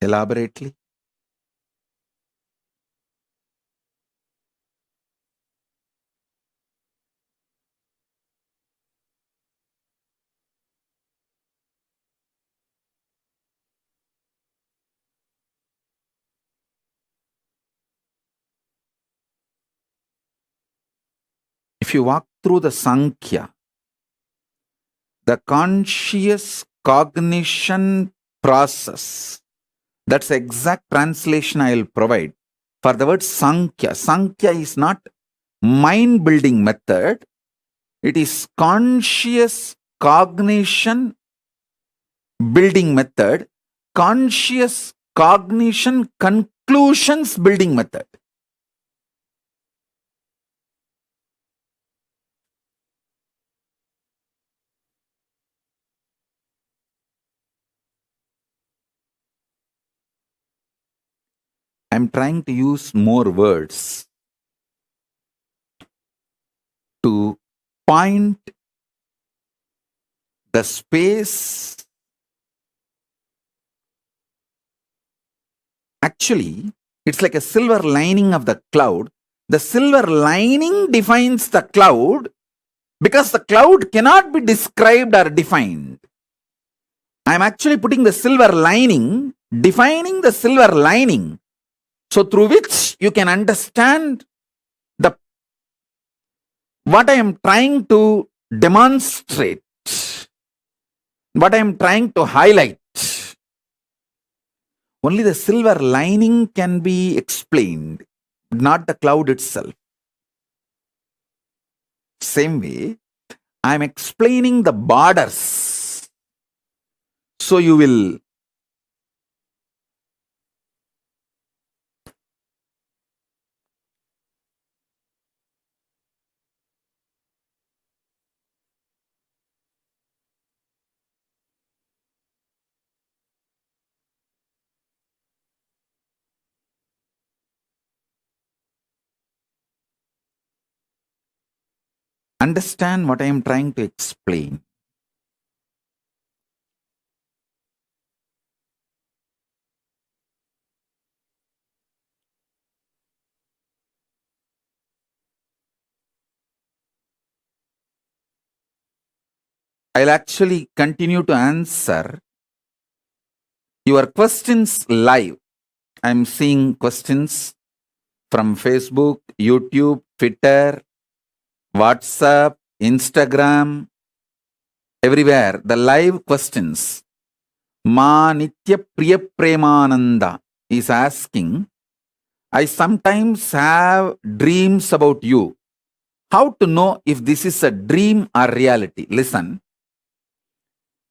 elaborately? If you walk through the Sankhya, the conscious cognition process, that's the exact translation I will provide for the word Sankhya. Sankhya is not mind building method, it is conscious cognition building method, conscious cognition conclusions building method. I'm trying to use more words to point the space. Actually, it's like a silver lining of the cloud. The silver lining defines the cloud because the cloud cannot be described or defined. I'm actually putting the silver lining, defining the silver lining, so through which you can understand what I am trying to demonstrate, what I am trying to highlight. Only the silver lining can be explained, not the cloud itself. Same way, I am explaining the borders. So you will understand what I am trying to explain. I'll actually continue to answer your questions live. I'm seeing questions from Facebook, YouTube, Twitter, WhatsApp, Instagram, everywhere. The live questions. Ma Nitya Priya Premananda is asking, I sometimes have dreams about you. How to know if this is a dream or reality? Listen.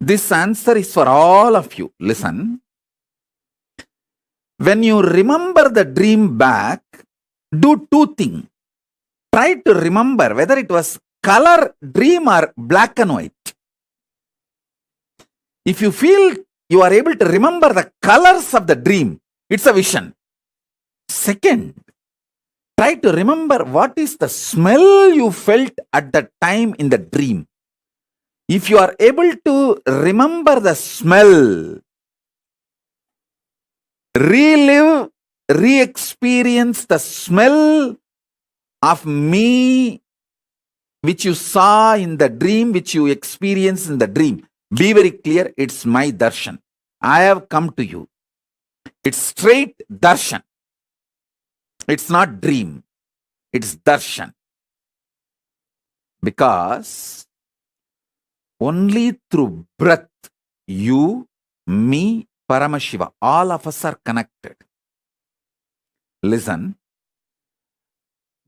This answer is for all of you. Listen. When you remember the dream back, do two things. Try to remember whether it was color dream or black and white. If you feel you are able to remember the colors of the dream, it's a vision. Second, try to remember what is the smell you felt at the time in the dream. If you are able to remember the smell, relive, re-experience the smell of me which you saw in the dream, which you experienced in the dream. Be very clear, it's my darshan. I have come to you. It's straight darshan. It's not dream. It's darshan. Because only through breath, you, me, Paramashiva, all of us are connected. Listen,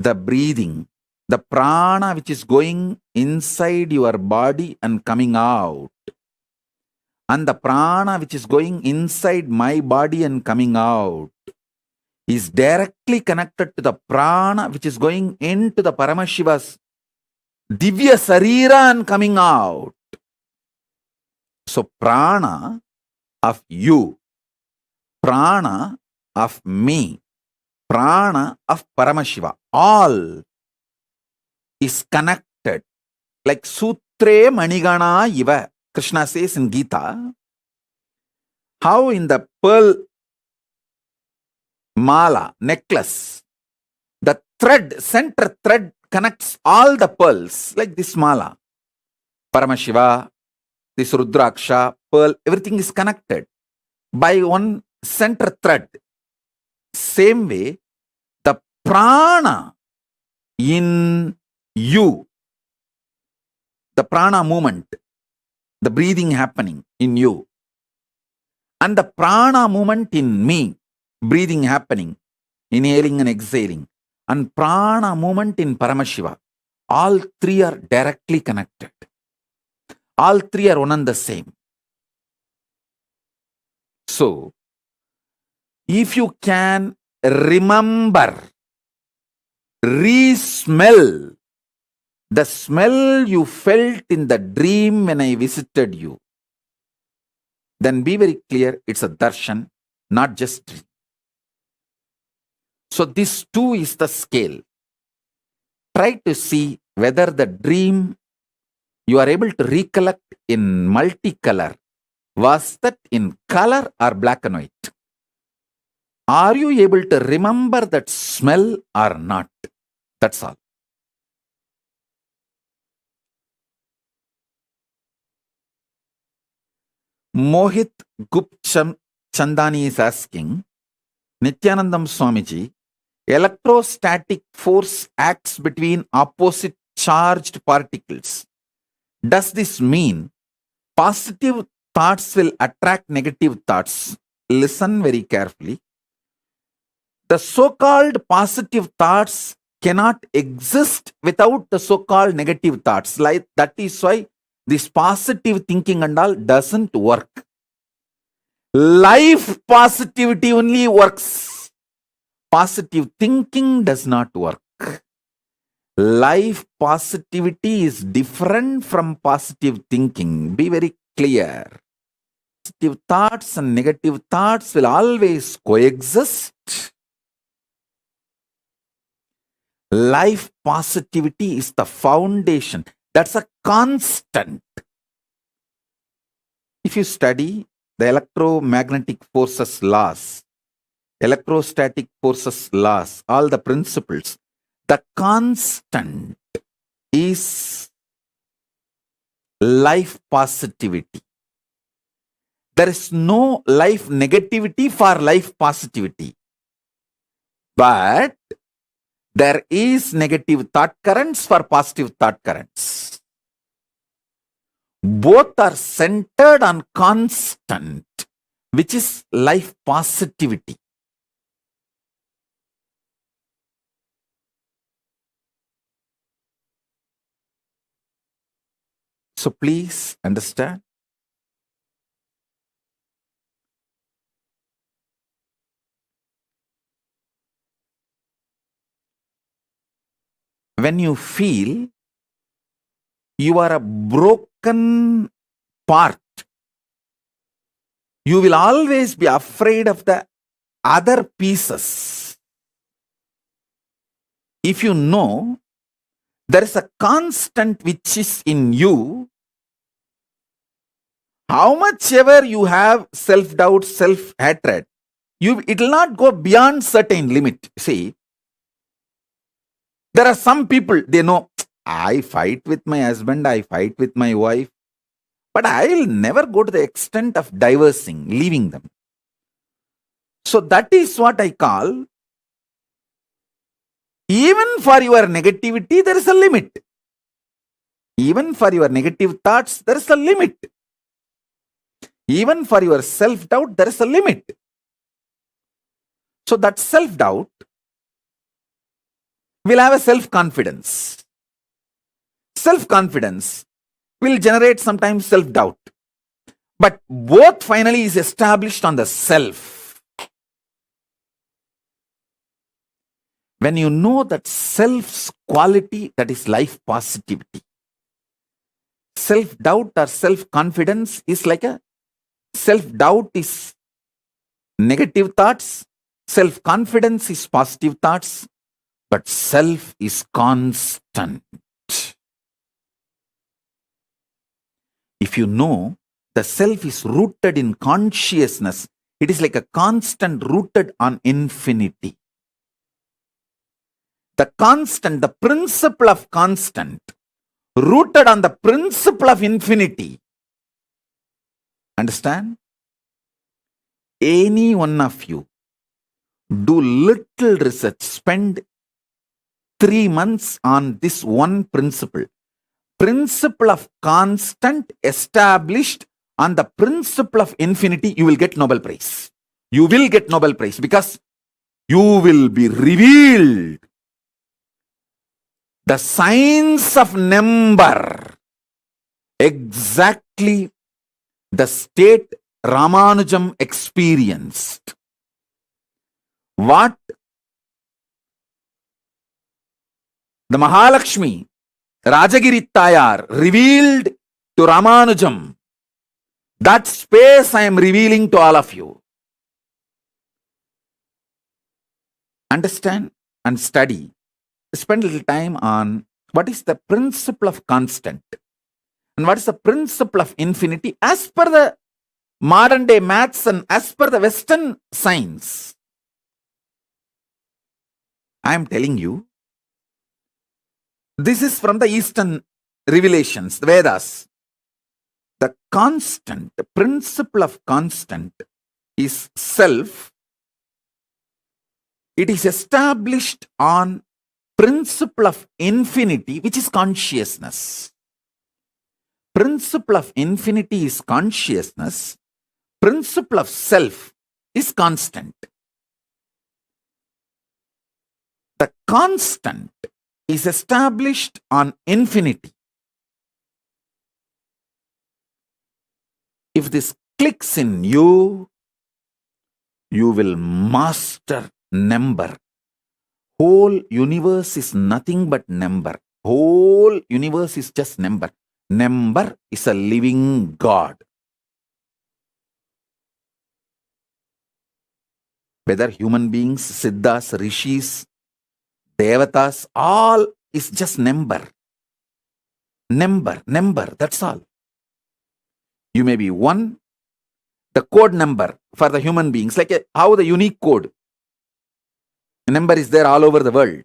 the breathing, the prana which is going inside your body and coming out, and the prana which is going inside my body and coming out, is directly connected to the prana which is going into the Paramashiva's Divya Sarira and coming out. So prana of you, prana of me, prana of Paramashiva, all is connected. Like Sutre Manigana Iva, Krishna says in Gita, How in the pearl mala, necklace, the thread, center thread connects all the pearls, like this mala. Paramashiva, this Rudraksha, pearl, everything is connected by one center thread. Same way, the prana in you, the prana movement, the breathing happening in you, and the prana movement in me, breathing happening, inhaling and exhaling, and prana movement in Paramashiva, all three are directly connected. All three are one and the same. So, if you can remember, re-smell the smell you felt in the dream when I visited you, then be very clear, it's a darshan, not just dream. So this too is the scale. Try to see whether the dream you are able to recollect in multicolor, was that in color or black and white? Are you able to remember that smell or not? That's all. Mohit Gupcham Chandani is asking, Nithyanandam Swamiji, electrostatic force acts between opposite charged particles. Does this mean positive thoughts will attract negative thoughts? Listen very carefully. The so-called positive thoughts cannot exist without the so-called negative thoughts. Like that is why this positive thinking and all doesn't work. Life positivity only works. Positive thinking does not work. Life positivity is different from positive thinking. Be very clear. Positive thoughts and negative thoughts will always coexist. Life positivity is the foundation. That's a constant. If you study the electromagnetic forces laws, electrostatic forces laws, all the principles, the constant is life positivity. There is no life negativity for life positivity. But there is negative thought currents for positive thought currents. Both are centered on constant, which is life positivity. So please understand. When you feel you are a broken part, you will always be afraid of the other pieces. If you know there is a constant which is in you, how much ever you have self-doubt, self-hatred, it will not go beyond certain limit. See, there are some people, they know, I fight with my husband, I fight with my wife, but I will never go to the extent of divorcing, leaving them. So that is what I call, even for your negativity, there is a limit. Even for your negative thoughts, there is a limit. Even for your self-doubt, there is a limit. So that self-doubt will have a self-confidence. Self-confidence will generate sometimes self-doubt. But both finally is established on the self. When you know that self's quality, that is life positivity. Self-doubt or self-confidence is like a self-doubt is negative thoughts, self-confidence is positive thoughts, but self is constant. If you know the self is rooted in consciousness. It is like a constant rooted on infinity. The constant, the principle of constant, rooted on the principle of infinity. Understand? Any one of you do little research, spend 3 months on this one principle. Principle of constant established on the principle of infinity, you will get Nobel Prize. You will get Nobel Prize because you will be revealed the science of number, exactly the state Ramanujam experienced. What the Mahalakshmi, Rajagiri Tayar revealed to Ramanujam, that space I am revealing to all of you. Understand and study. Spend a little time on what is the principle of constant and what is the principle of infinity as per the modern day maths and as per the Western science. I am telling you, this is from the Eastern revelations, the Vedas. The constant, the principle of constant is self. It is established on principle of infinity, which is consciousness. Principle of infinity is consciousness. Principle of self is constant. The constant is established on infinity. If this clicks in you, you will master number. Whole universe is nothing but number. Whole universe is just number. Number is a living God. Whether human beings, siddhas, rishis, devatas, all is just number. Number, that's all. You may be one, the code number for the human beings, like how the unique code. The number is there all over the world.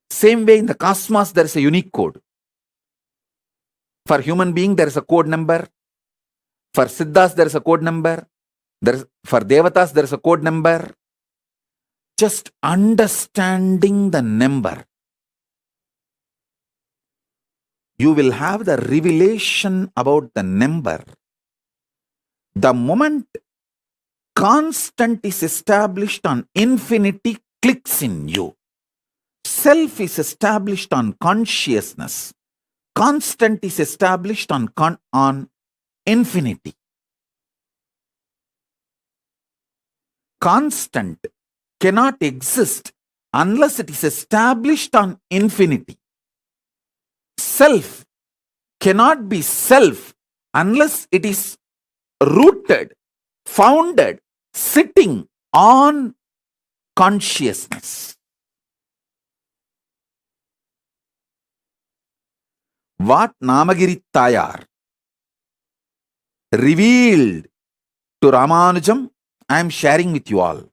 Same way in the cosmos, there is a unique code. For human being, there is a code number. For siddhas, there is a code number. For devatas, there is a code number. Just understanding the number, you will have the revelation about the number. The moment constant is established on infinity, clicks in you. Self is established on consciousness. Constant is established on infinity. Constant cannot exist unless it is established on infinity. Self cannot be self unless it is rooted, founded, sitting on consciousness. What Namagiri Tayar revealed to Ramanujam, I am sharing with you all.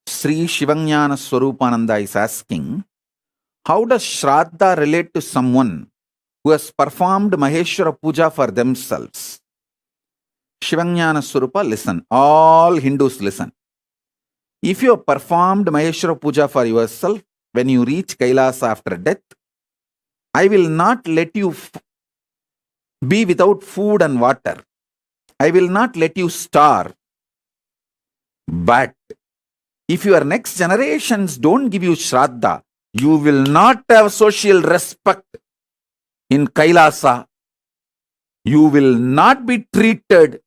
Sri Shivanyana Swarupananda is asking, how does Shraddha relate to someone who has performed Maheshwara Puja for themselves? Shivanyana Swarupa, listen. All Hindus listen. If you have performed Maheshwara Puja for yourself, when you reach Kailasa after death, I will not let you be without food and water. I will not let you starve. But if your next generations don't give you Shraddha, you will not have social respect in Kailasa. You will not be treated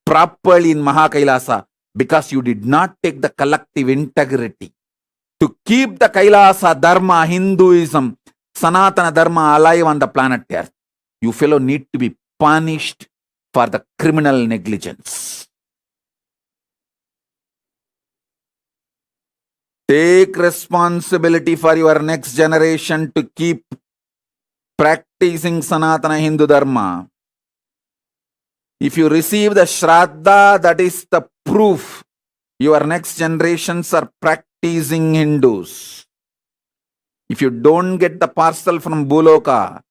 properly in Mahakailasa because you did not take the collective integrity to keep the Kailasa Dharma, Hinduism Sanatana Dharma alive on the planet Earth. You fellow need to be punished for the criminal negligence. Take responsibility for your next generation to keep practicing Sanatana Hindu Dharma. If you receive the Shraddha, that is the proof your next generations are practicing Hindus. If you don't get the parcel from Buloka,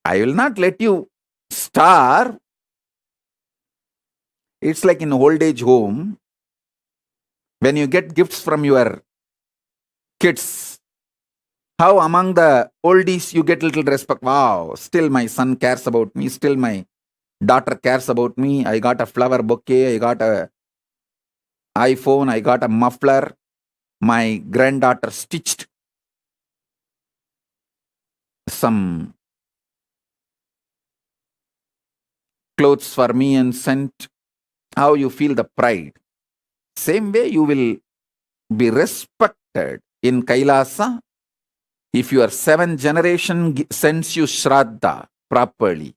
I will not let you starve. It's like in old age home, when you get gifts from your kids, how among the oldies you get little respect. Wow, still my son cares about me, still my daughter cares about me. I got a flower bouquet, I got a iPhone, I got a muffler. My granddaughter stitched some clothes for me and sent. How you feel the pride. Same way you will be respected in Kailasa if your 7th generation sends you Shraddha properly.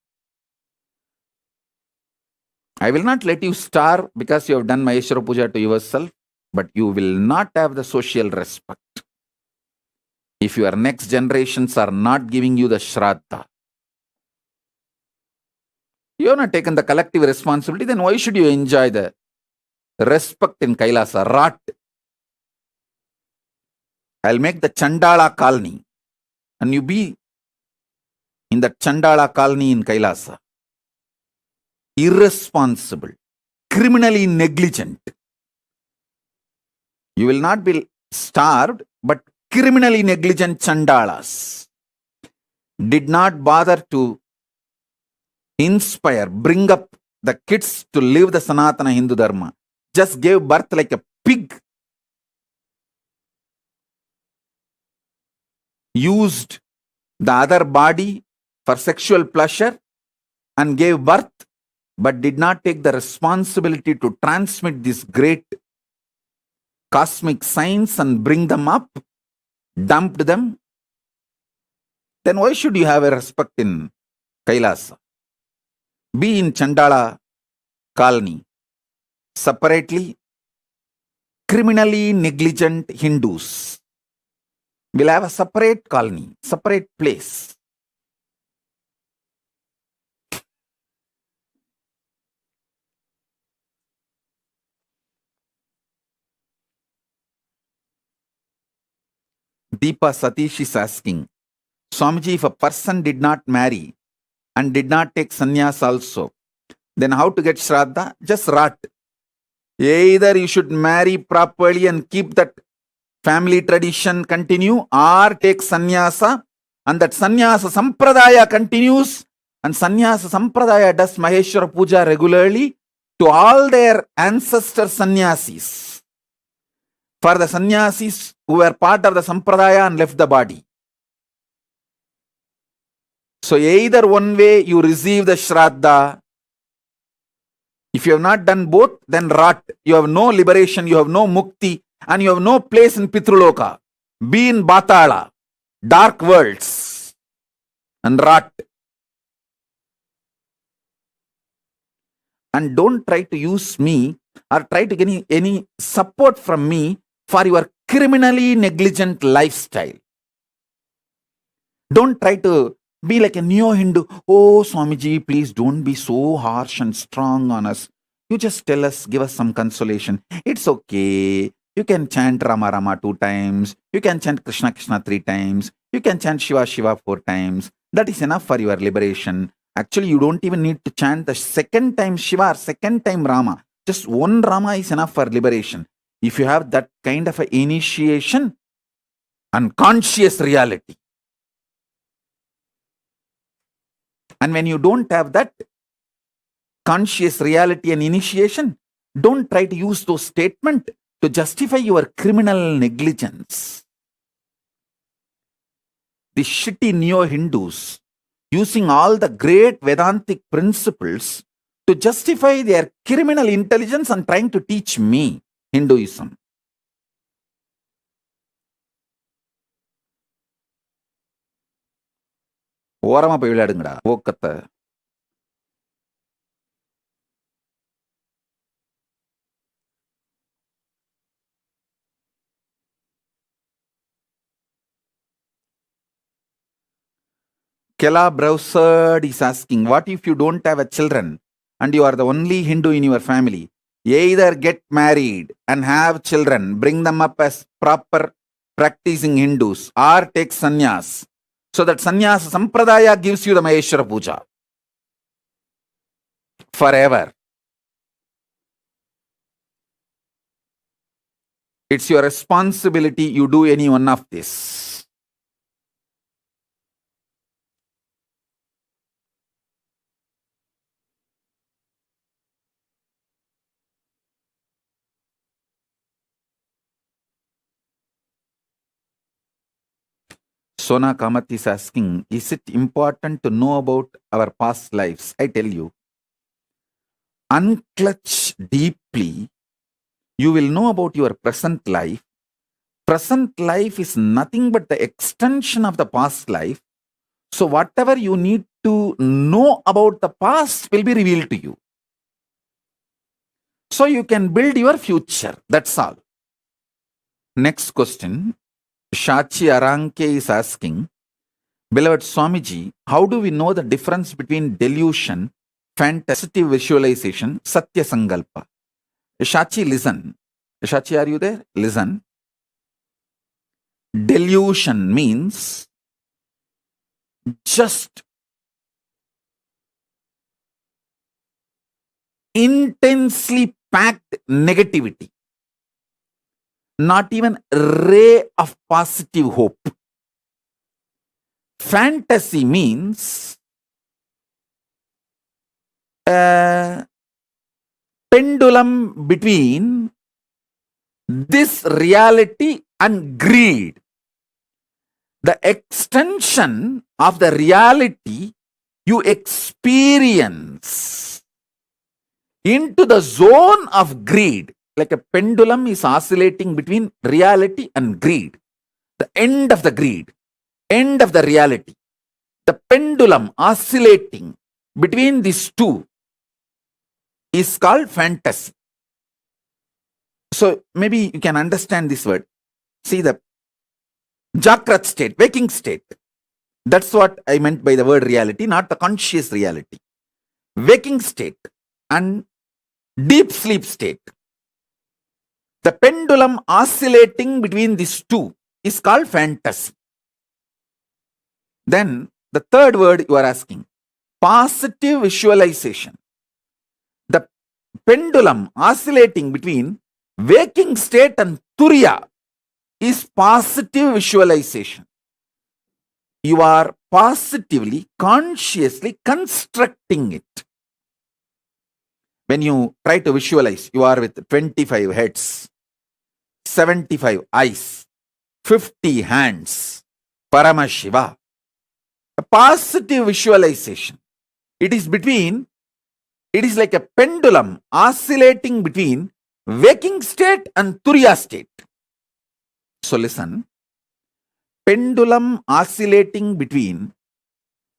I will not let you starve because you have done Maheshwara Puja to yourself, but you will not have the social respect if your next generations are not giving you the Shraddha. You have not taken the collective responsibility, then why should you enjoy the respect in Kailasa? Rot. I'll make the Chandala colony and you be in the Chandala colony in Kailasa. Irresponsible, criminally negligent. You will not be starved, but criminally negligent Chandalas did not bother to inspire, bring up the kids to live the Sanatana Hindu Dharma. Just gave birth like a pig. Used the other body for sexual pleasure and gave birth, but did not take the responsibility to transmit this great cosmic science and bring them up, dumped them. Then why should you have a respect in Kailasa? Be in Chandala colony. Separately, criminally negligent Hindus will have a separate colony, separate place. Deepa Satish is asking, Swamiji, if a person did not marry and did not take sannyas also, then how to get Shraddha? Just rot. Either you should marry properly and keep that family tradition continue, or take sannyasa and that sannyasa sampradaya continues, and sannyasa sampradaya does Maheshwara Puja regularly to all their ancestor sannyasis. For the sannyasis who were part of the sampradaya and left the body. So either one way you receive the Shraddha. If you have not done both, then rot. You have no liberation, you have no mukti, and you have no place in Pitruloka. Be in Batala, dark worlds, and rot. And don't try to use me or try to get any support from me for your criminally negligent lifestyle. Don't try to be like a neo-Hindu. Oh, Swamiji, please don't be so harsh and strong on us. You just tell us, give us some consolation. It's okay. You can chant Rama Rama 2 times. You can chant Krishna Krishna 3 times. You can chant Shiva Shiva 4 times. That is enough for your liberation. Actually, you don't even need to chant the 2nd time Shiva or 2nd time Rama. Just 1 Rama is enough for liberation. If you have that kind of an initiation and conscious reality. And when you don't have that conscious reality and initiation, don't try to use those statements to justify your criminal negligence. The shitty neo-Hindus using all the great Vedantic principles to justify their criminal intelligence and trying to teach me Hinduism. ஓரமா போய் விளையாடுங்கடா ஓக்கத்தை. Kela Browserd is asking, what if you don't have a children and you are the only Hindu in your family? Either get married and have children, bring them up as proper practicing Hindus, or take sannyas. So that sannyas sampradaya gives you the Maheshwara Puja forever. It's your responsibility you do any one of this. Sona Kamath is asking, is it important to know about our past lives? I tell you, unclutch deeply, you will know about your present life. Present life is nothing but the extension of the past life. So whatever you need to know about the past will be revealed to you. So you can build your future. That's all. Next question. Shachi Aranke is asking, beloved Swamiji, how do we know the difference between delusion, fantasy visualization, Satya Sankalpa? Shachi, listen. Shachi, are you there? Listen. Delusion means just intensely packed negativity. Not even a ray of positive hope. Fantasy means a pendulum between this reality and greed. The extension of the reality you experience into the zone of greed. Like a pendulum is oscillating between reality and greed. The end of the greed, end of the reality. The pendulum oscillating between these two is called fantasy. So maybe you can understand this word. See the Jagrat state, waking state. That's what I meant by the word reality, not the conscious reality. Waking state and deep sleep state. The pendulum oscillating between these two is called fantasy. Then the third word you are asking, positive visualization. The pendulum oscillating between waking state and turiya is positive visualization. You are positively, consciously constructing it. When you try to visualize, you are with 25 heads, 75 eyes, 50 hands, Paramashiva. A positive visualization. It is like a pendulum oscillating between waking state and turiya state. So listen, pendulum oscillating between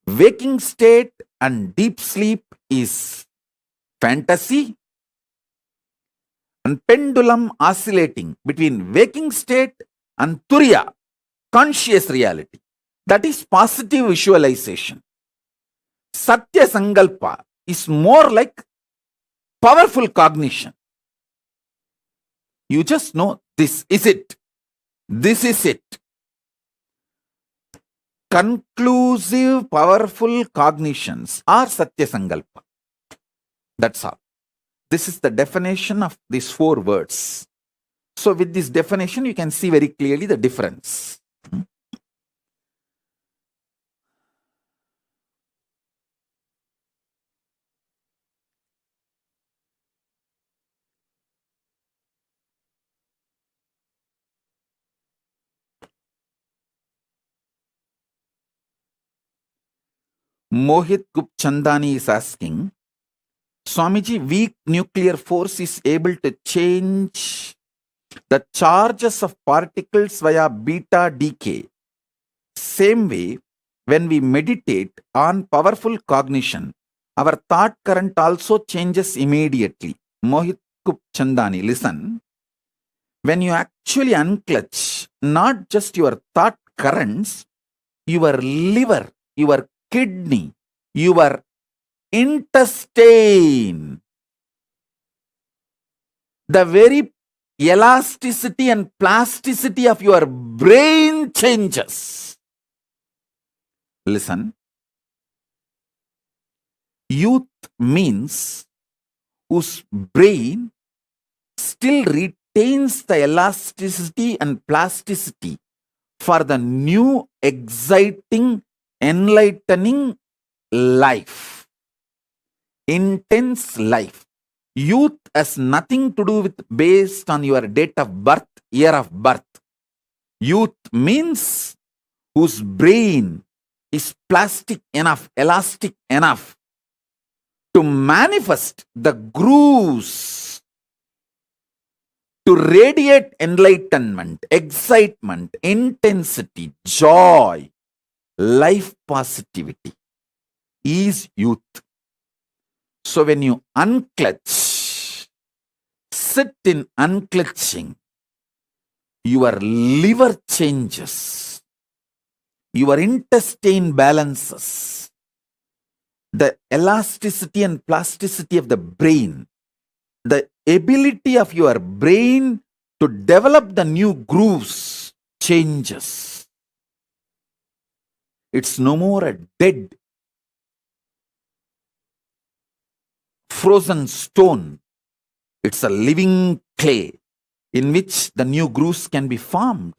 waking state and deep sleep is fantasy, and pendulum oscillating between waking state and turiya, conscious reality, that is positive visualization. Satya Sankalpa is more like powerful cognition. You just know this is it. This is it. Conclusive, powerful cognitions are Satya Sankalpa. That's all. This is the definition of these 4 words. So with this definition, you can see very clearly the difference. Mohit Gupchandani is asking, Swamiji, weak nuclear force is able to change the charges of particles via beta decay. Same way, when we meditate on powerful cognition, our thought current also changes immediately. Mohit Chandani, listen. When you actually unclutch not just your thought currents, your liver, your kidney, your intestine, the very elasticity and plasticity of your brain changes. Listen. Youth means whose brain still retains the elasticity and plasticity for the new, exciting, enlightening life, intense life. Youth has nothing to do with based on your date of birth, year of birth. Youth means whose brain is plastic enough, elastic enough to manifest the grooves, to radiate enlightenment, excitement, intensity, joy, life positivity is youth. So when you unclutch, sit in unclutching, your liver changes, your intestine balances, the elasticity and plasticity of the brain, the ability of your brain to develop the new grooves changes. It's no more a dead, frozen stone. It's a living clay in which the new grooves can be formed.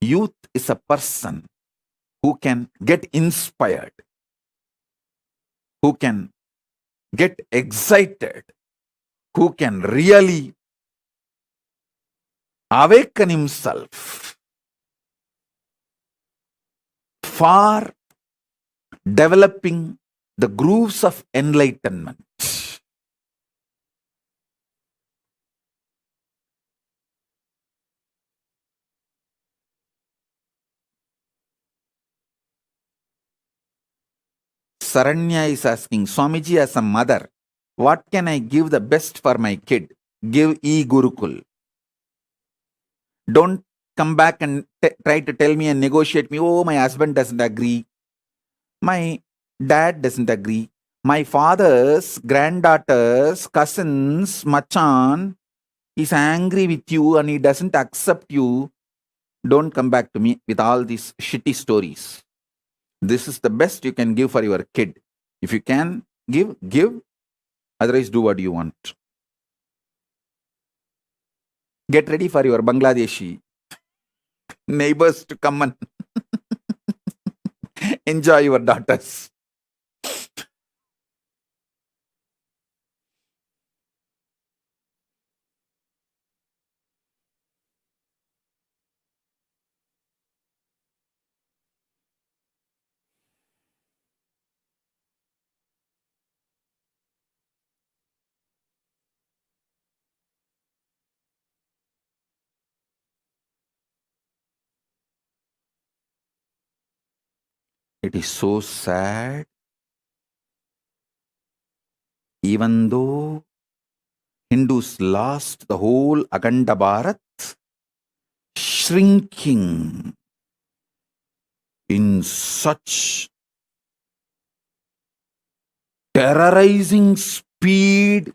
Youth is a person who can get inspired, who can get excited, who can really awaken himself for developing the grooves of enlightenment. Saranya is asking, Swamiji, as a mother, what can I give the best for my kid? Give e-Gurukul. Don't come back and try to tell me and negotiate me. Oh, my husband doesn't agree. My dad doesn't agree. My father's granddaughters, cousins, machan is angry with you and he doesn't accept you. Don't come back to me with all these shitty stories. This is the best you can give for your kid. If you can give, give. Otherwise, do what you want. Get ready for your Bangladeshi neighbors to come and enjoy your daughters. It is so sad. Even though Hindus lost the whole Akhanda Bharat, shrinking in such terrorizing speed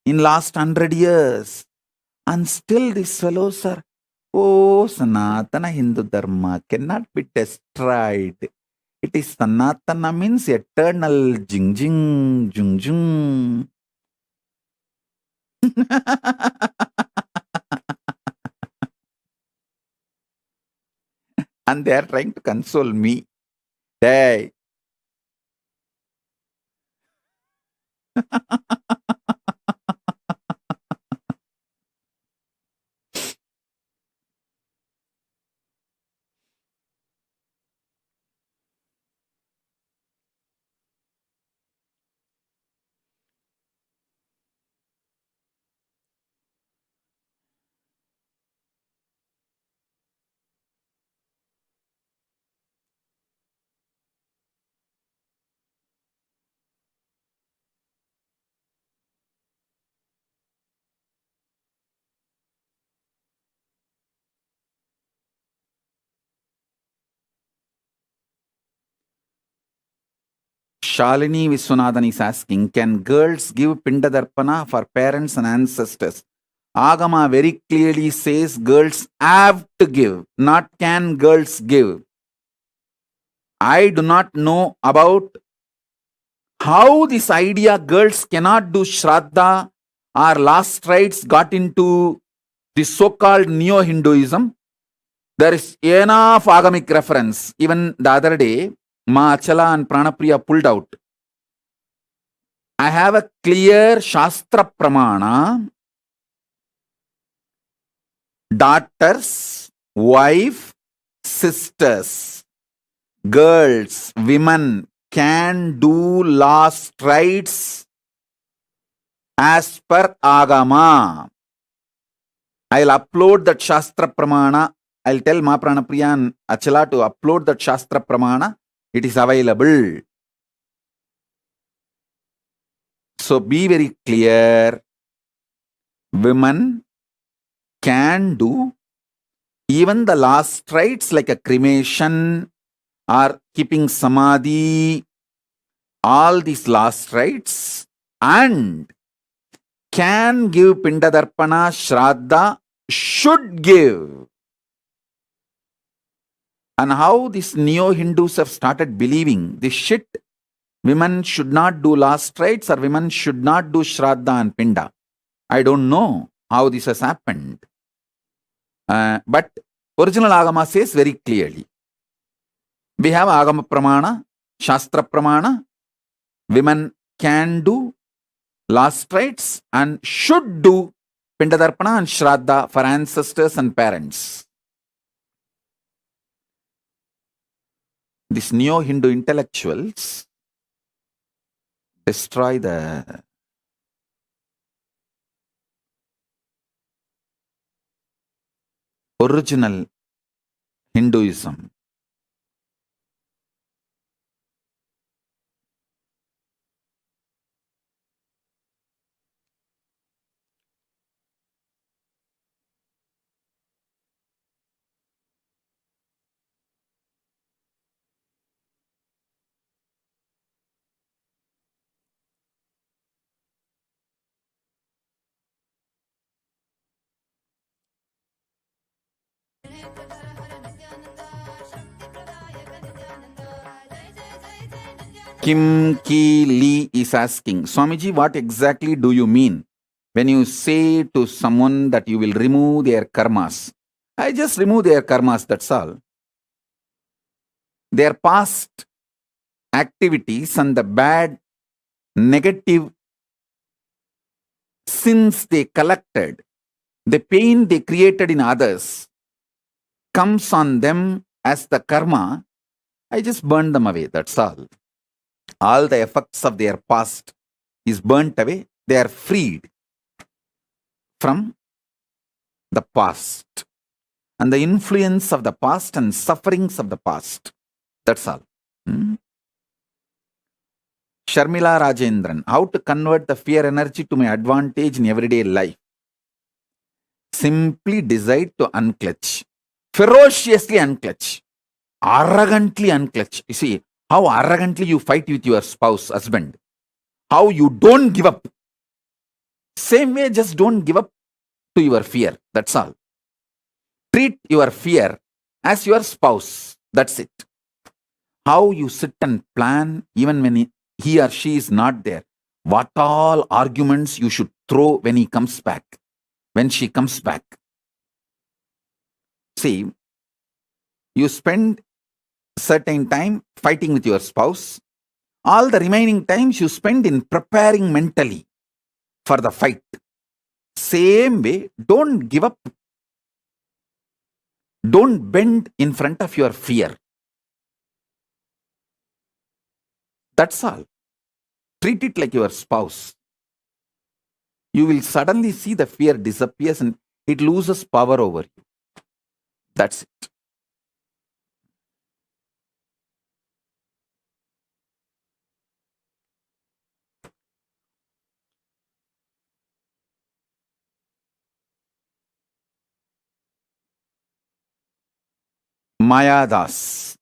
in last 100 years. And still these fellows are, oh, Sanatana Hindu Dharma cannot be destroyed. It is Sanatana means eternal, jing jing, jung jung. And they are trying to console me. Hey. Shalini Viswanathan is asking, can girls give Pindadarpana for parents and ancestors? Agama very clearly says girls have to give, not can girls give. I do not know about how this idea girls cannot do Shraddha or last rites got into the so-called Neo-Hinduism. There is enough agamic reference. Even the other day, Ma Achala and Pranapriya pulled out. I have a clear Shastra Pramana. Daughters, wife, sisters, girls, women can do last rites as per Agama. I'll upload that Shastra Pramana. I'll tell Ma Pranapriya and Achala to upload that Shastra Pramana. It is available. So be very clear. Women can do even the last rites like a cremation or keeping samadhi, all these last rites, and can give Pindadarpana, Shraddha, should give. And how these Neo-Hindus have started believing this shit, women should not do last rites or women should not do Shraddha and Pinda. I don't know how this has happened. But original Agama says very clearly. We have Agama Pramana, Shastra Pramana. Women can do last rites and should do Pindadarpana and Shraddha for ancestors and parents. These Neo-Hindu intellectuals destroy the original Hinduism. Kim Ki Lee is asking, Swamiji, what exactly do you mean when you say to someone that you will remove their karmas? I just remove their karmas, that's all. Their past activities and the bad, negative sins they collected, the pain they created in others, comes on them as the karma. I just burn them away, that's all. All the effects of their past is burnt away. They are freed from the past and the influence of the past and sufferings of the past. That's all. Sharmila Rajendran, how to convert the fear energy to my advantage in everyday life? Simply decide to unclutch. Ferociously unclutch. Arrogantly unclutch. You see how arrogantly you fight with your spouse, husband. How you don't give up. Same way, just don't give up to your fear. That's all. Treat your fear as your spouse. That's it. How you sit and plan even when he or she is not there. What all arguments you should throw when he comes back, when she comes back. See, you spend certain time fighting with your spouse. All the remaining times you spend in preparing mentally for the fight. Same way, don't give up. Don't bend in front of your fear. That's all. Treat it like your spouse. You will suddenly see the fear disappears and it loses power over you. That's it. Maya Das.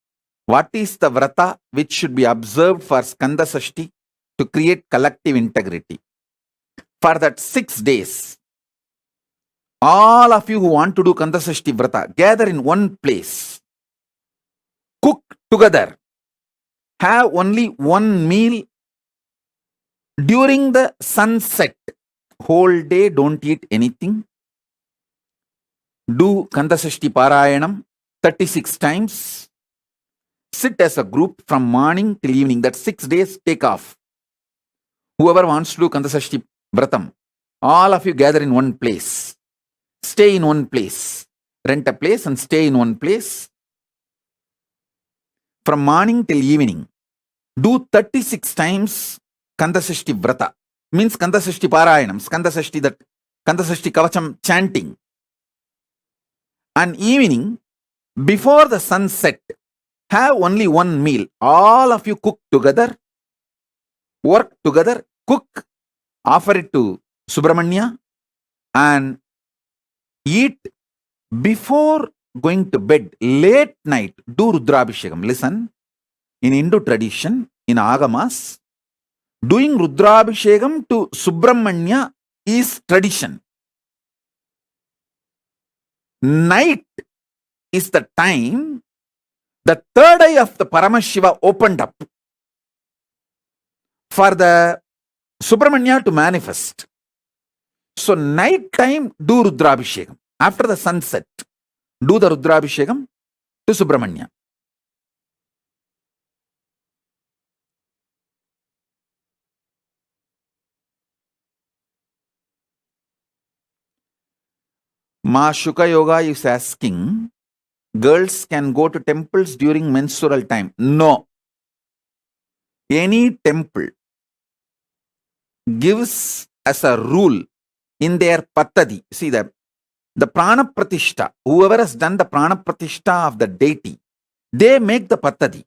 What is the vrata which should be observed for Skanda Sashti to create collective integrity? For that 6 days, all of you who want to do Kanda Sashti vrata, gather in one place, cook together, have only one meal during the sunset. Whole day don't eat anything. Do Kanda Sashti Parayanam 36 times. Sit as a group from morning till evening. That 6 days take off. Whoever wants to do Kanda Sashti Vratam, all of you gather in one place. Stay in one place. Rent a place and stay in one place. From morning till evening. Do 36 times Kanda Sashti Vrata. Means Kanda Sashti Parayanam. Kanda Sashti Kavacham chanting. And evening, before the sunset, have only one meal. All of you cook together, work together, cook, offer it to Subramanya, and eat before going to bed. Late night, do Rudrabhishekam. Listen, in Hindu tradition, in Agamas, doing Rudrabhishekam to Subramanya is tradition. Night is the time the third eye of the Paramashiva opened up for the Subramanya to manifest. So night time, do Rudrabhishekam. After the sunset, do the Rudrabhishekam to Subramanya. Ma Shuka Yoga is asking, girls can go to temples during menstrual time. No. Any temple gives as a rule in their patadi. See the prana pratishta, whoever has done the prana pratishta of the deity, they make the patadi.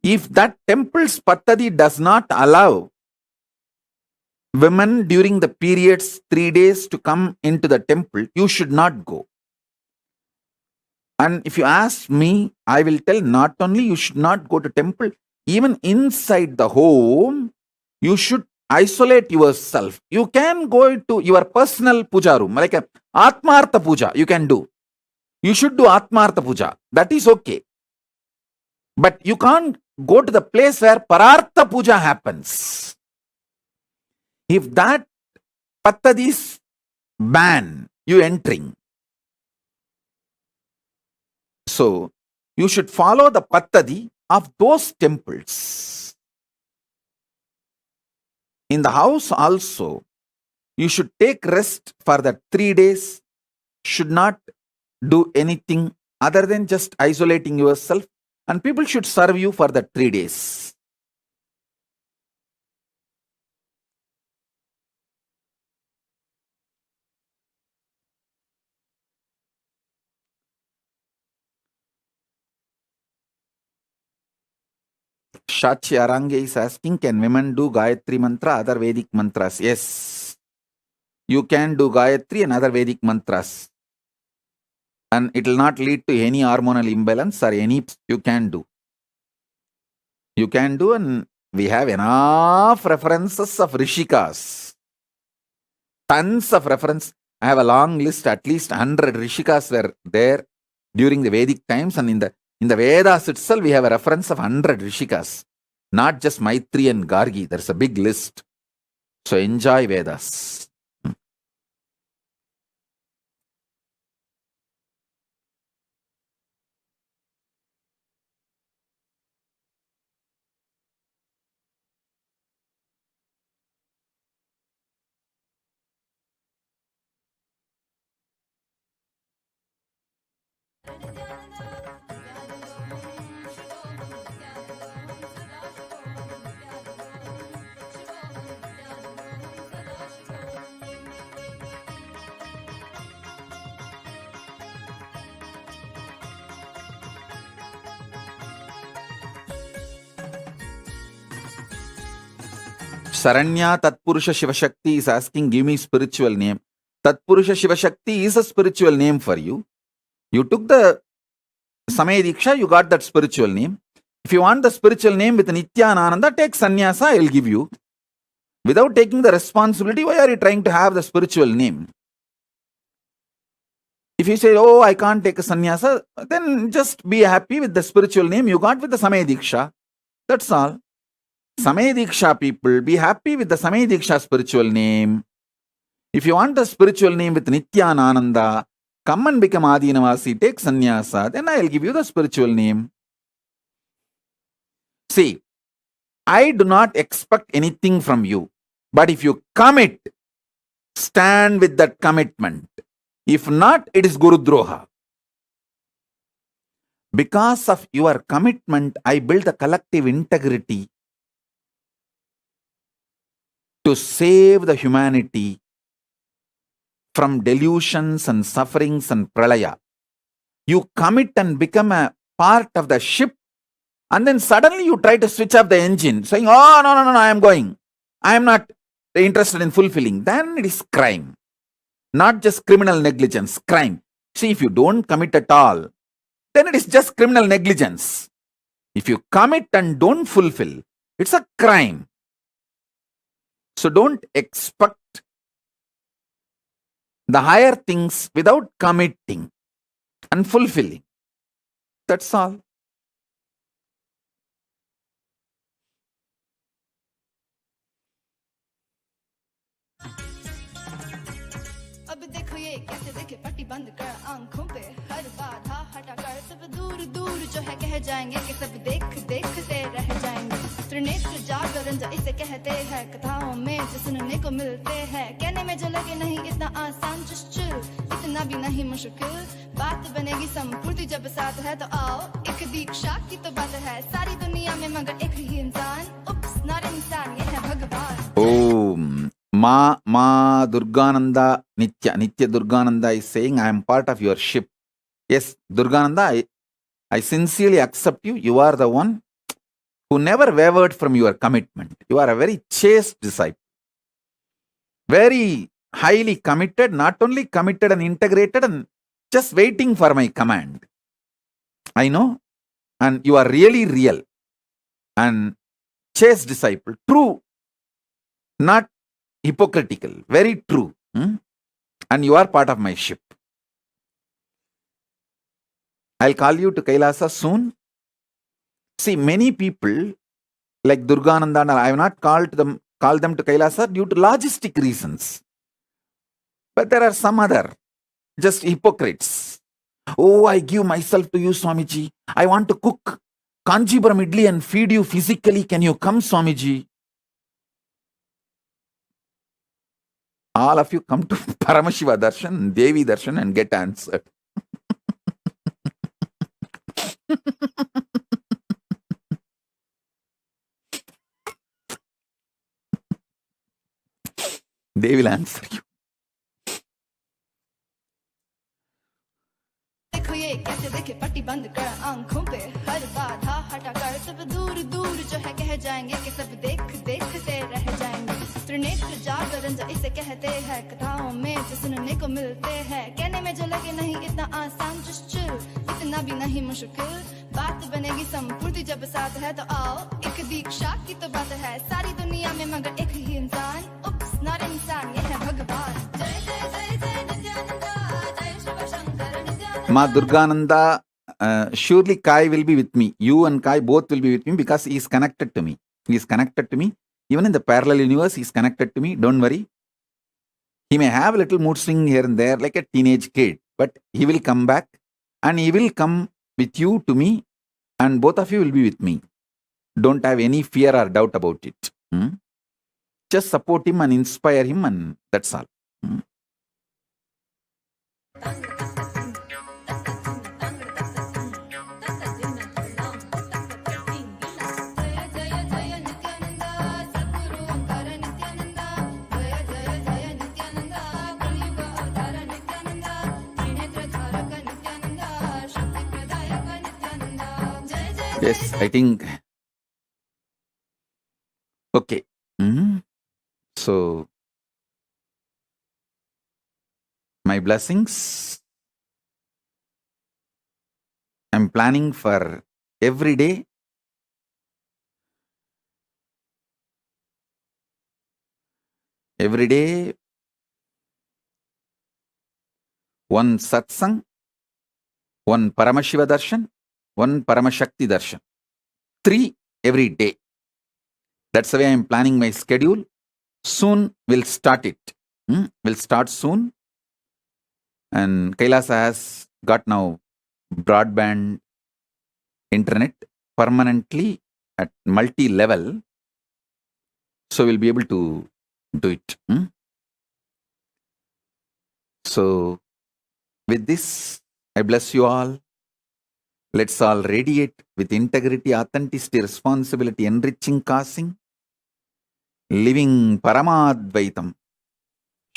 If that temple's patadi does not allow women during the periods 3 days to come into the temple, you should not go. And if you ask me, I will tell not only you should not go to temple, even inside the home, you should isolate yourself. You can go to your personal puja room, like a Atmartha puja you can do. You should do Atmartha puja. That is okay. But you can't go to the place where Parartha puja happens. If that pattadis ban you entering, so you should follow the pattadi of those temples. In the house also, you should take rest for the 3 days, should not do anything other than just isolating yourself, and people should serve you for the 3 days. Shachi Arange is asking, can women do Gayatri mantra, other Vedic mantras? Yes. You can do Gayatri and other Vedic mantras. And it will not lead to any hormonal imbalance or any. You can do. You can do, and we have enough references of Rishikas. Tons of reference. I have a long list, at least 100 Rishikas were there during the Vedic times, and in the Vedas itself, we have a reference of 100 Rishikas. Not just Maitri and Gargi. There's a big list. So enjoy Vedas. Saranya Tatpurusha Shivashakti is asking, give me spiritual name. Tatpurusha Shivashakti is a spiritual name for you. You took the Samaya Diksha, you got that spiritual name. If you want the spiritual name with Nithyananda, take sannyasa, I will give you. Without taking the responsibility, why are you trying to have the spiritual name? If you say, oh, I can't take a sannyasa, then just be happy with the spiritual name you got with the Samaya Diksha. That's all. Samaya Diksha people, be happy with the Samaya Diksha spiritual name. If you want a spiritual name with Nithyananda, come and become Adinavasi, take sannyasa, then I will give you the spiritual name. See, I do not expect anything from you. But if you commit, stand with that commitment. If not, it is Gurudroha. Because of your commitment, I build the collective integrity to save the humanity from delusions and sufferings and pralaya. You commit and become a part of the ship, and then suddenly you try to switch off the engine, saying, oh, no, I am going. I am not interested in fulfilling. Then it is crime. Not just criminal negligence, crime. See, if you don't commit at all, then it is just criminal negligence. If you commit and don't fulfill, it's a crime. So don't expect the higher things without committing and fulfilling. That's all. अब देखो ये कैसे देखे पट्टी बंद कर आंखों पे हर बाधा हटा कर सब दूर दूर जो है कह जाएंगे कि सब देखते रह जाएंगे त्रिनेत्र जागरण जो इसे कहते हैं कथाओं में जो सुनने को मिलते हैं कहने में जो लगे नहीं इतना आसान चुश्चुल इतना भी नहीं मुश्किल बात बनेगी संपूर्ति जब साथ है तो आओ एक दीक्षा की तो बात है सारी दुनिया में मगर एक ही इंसान उप्स नॉट इंसान ये है भगवान ओम Ma Durgananda Nitya Durgananda is saying, I am part of your ship. Yes, Durgananda, I sincerely accept you. You are the one who never wavered from your commitment. You are a very chaste disciple. Very highly committed, not only committed and integrated and just waiting for my command. I know. And you are really real. And chaste disciple. True. Not hypocritical, very true. And you are part of my ship. I'll call you to Kailasa soon. See, many people like Durgananda, I have not called them to Kailasa due to logistic reasons. But there are some other just hypocrites. Oh, I give myself to you, Swamiji. I want to cook Kanjipuram idli and feed you physically. Can you come, Swamiji? All of you come to Paramashiva Darshan, Devi Darshan and get answered. They will answer you. देखो ये कैसे देखे पट्टी बंद कर आंखों पे हर बाधा हटा कर सब दूर दूर जो है कह जाएंगे कि सब देखते रह जाएंगे त्रिनेत्र जागरण जो इसे कहते हैं कथाओं में जो सुनने को मिलते हैं कहने में जो लगे नहीं इतना आसान चुश्चुल इतना भी नहीं मुश्किल बात बनेगी संपूर्ति जब साथ है तो आओ एक दीक्षा की तो बात है सारी दुनिया में मगर एक ही इंसान उप्स नॉट इंसान ये है भगवान जय जय जय जय नित्यानंदा जय Shiv Shankar Nityananda Ma Durgananda, surely Kai will be with me. You and Kai both will be with me because he is connected to me. He is connected to me. Even in the parallel universe, he is connected to me. Don't worry. He may have a little mood swing here and there like a teenage kid, but he will come back and he will come with you to me and both of you will be with me. Don't have any fear or doubt about it. Just support him and inspire him and that's all. Yes, I think. Okay. So, my blessings. I'm planning for every day one satsang, one Paramashiva darshan, one Paramashakti darshan. 3 every day. That's the way I'm planning my schedule. Soon we'll start it. We'll start soon. And Kailasa has got now broadband internet permanently at multi-level. So we'll be able to do it. So with this, I bless you all. Let's all radiate with integrity, authenticity, responsibility, enriching, causing, living Paramadvaitam,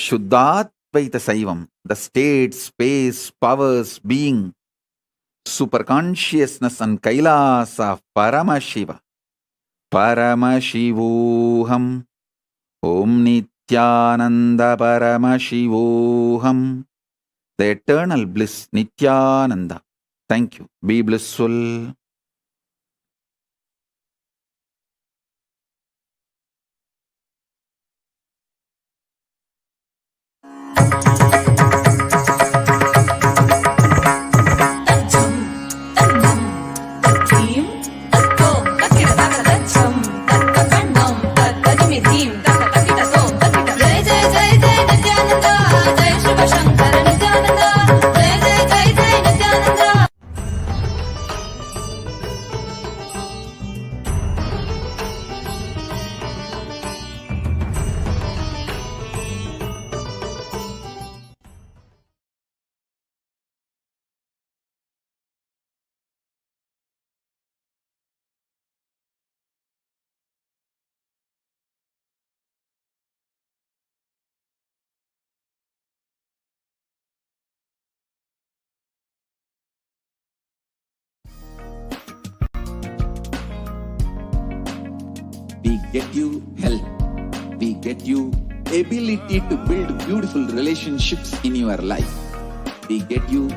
Shuddhadvaita Saivam, the state, space, powers, being, super consciousness and Kailasa of Paramashiva. Paramashivoham, Om Nithyananda Paramashivoham, the eternal bliss, Nithyananda. Thank you. Be blissful. We get you health. We get you ability to build beautiful relationships in your life. We get you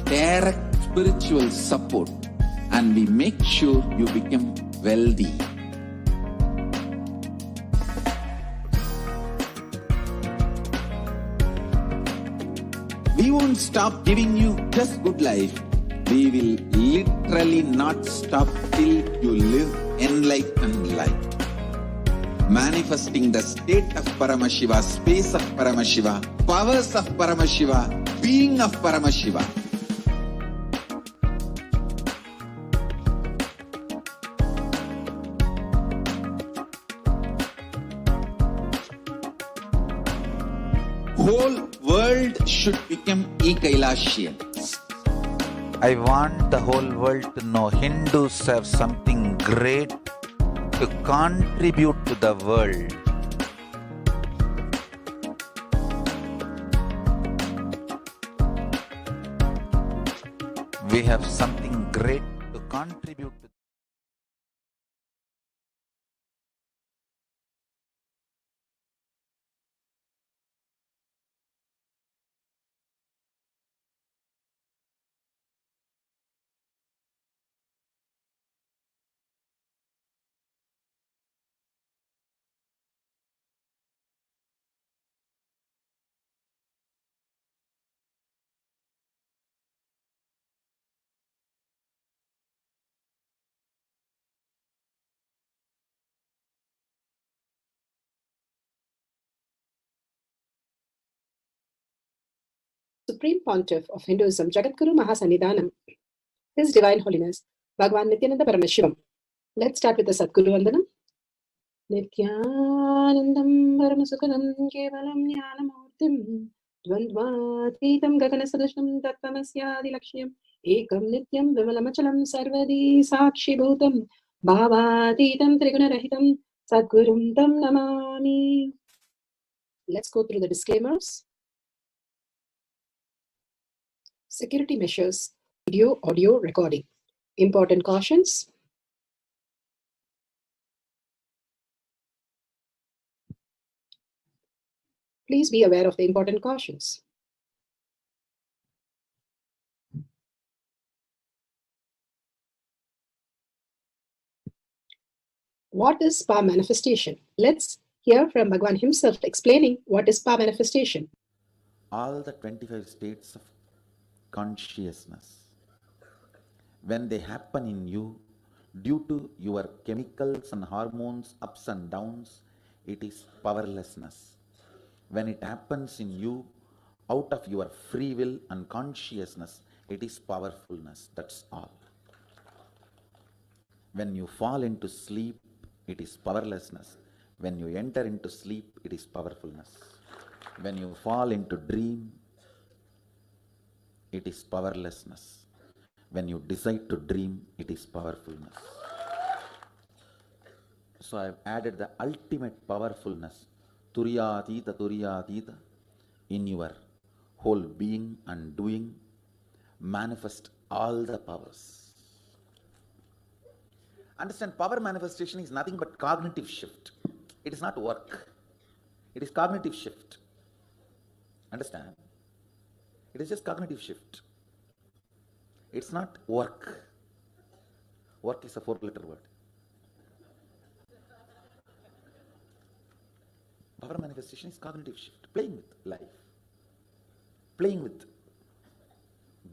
direct spiritual support, and we make sure you become wealthy. We won't stop giving you just good life. We will literally not stop till you live enlightened life. Manifesting the state of Paramashiva, space of Paramashiva, powers of Paramashiva, being of Paramashiva. Whole world should become e-Kailashians. I want the whole world to know Hindus have something great to contribute to the world. We have something great to contribute to. Supreme Pontiff of Hinduism, Jagadguru Mahasannidhanam, His Divine Holiness, Bhagavan Nithyananda Paramashivam. Let's start with the Sadguru Vandanam. Nithyanandam Paramasukhanam Kevalam Jnanamurtim Dvandvatitam Gaganasadashnam Tattvamasya Lakshmam Ekam Nityam Vimalamachalam Sarvadi Sakshi Bhutam Bhavatitam Trigunarahitam Sadgurum Tam Namami. Let's go through the disclaimers. Security measures, video, audio recording. Important cautions. Please be aware of the important cautions. What is power manifestation? Let's hear from Bhagwan himself explaining what is power manifestation. All the 25 states of consciousness, when they happen in you, due to your chemicals and hormones ups and downs, it is powerlessness. When it happens in you, out of your free will and consciousness, it is powerfulness. That's all. When you fall into sleep, it is powerlessness. When you enter into sleep, it is powerfulness. When you fall into dream, it is powerlessness. When you decide to dream, it is powerfulness. So I have added the ultimate powerfulness, Turiyatita, in your whole being and doing, manifest all the powers. Understand, power manifestation is nothing but cognitive shift. It is not work. It is cognitive shift. Understand? It is just cognitive shift. It's not work. Work is a 4-letter word. Power manifestation is cognitive shift, playing with life, playing with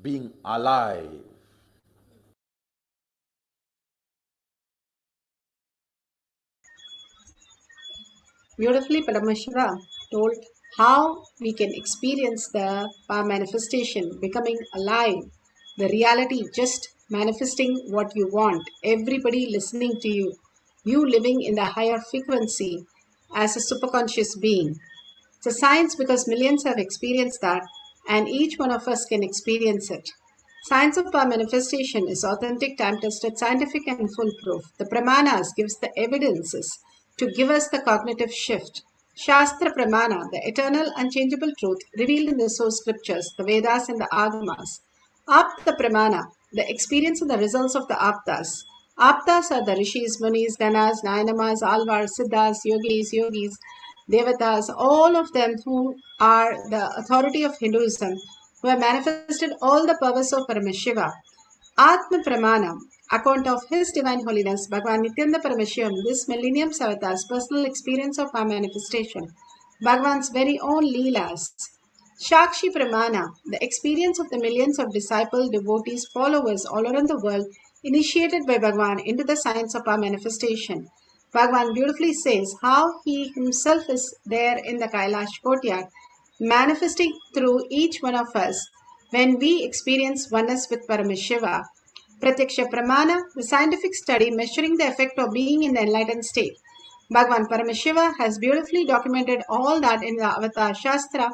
being alive. Beautifully, Paramashiva told how we can experience the power manifestation, becoming alive, the reality just manifesting what you want, everybody listening to you, you living in the higher frequency as a superconscious being. It's a science because millions have experienced that, and each one of us can experience it. Science of power manifestation is authentic, time-tested, scientific, and foolproof. The Pramanas gives the evidences to give us the cognitive shift. Shastra Pramana, the eternal, unchangeable truth revealed in the source scriptures, the Vedas and the Agamas. Apta Pramana, the experience and the results of the Aptas. Aptas are the Rishis, Munis, Ganas, Nayanamas, Alvars, Siddhas, Yogis, Devatas, all of them who are the authority of Hinduism, who have manifested all the powers of Paramashiva. Atma Pramana, account of His Divine Holiness, Bhagwan Nithyananda Paramashivam, this millennium's avatar's personal experience of our manifestation, Bhagwan's very own Leelas. Shakshi Pramana, the experience of the millions of disciples, devotees, followers all around the world, initiated by Bhagwan into the science of our manifestation. Bhagwan beautifully says how he himself is there in the Kailash courtyard, manifesting through each one of us when we experience oneness with Paramashiva. Pratyaksha Pramana, the scientific study measuring the effect of being in the enlightened state. Bhagwan Paramashiva has beautifully documented all that in the Avatar Shastra,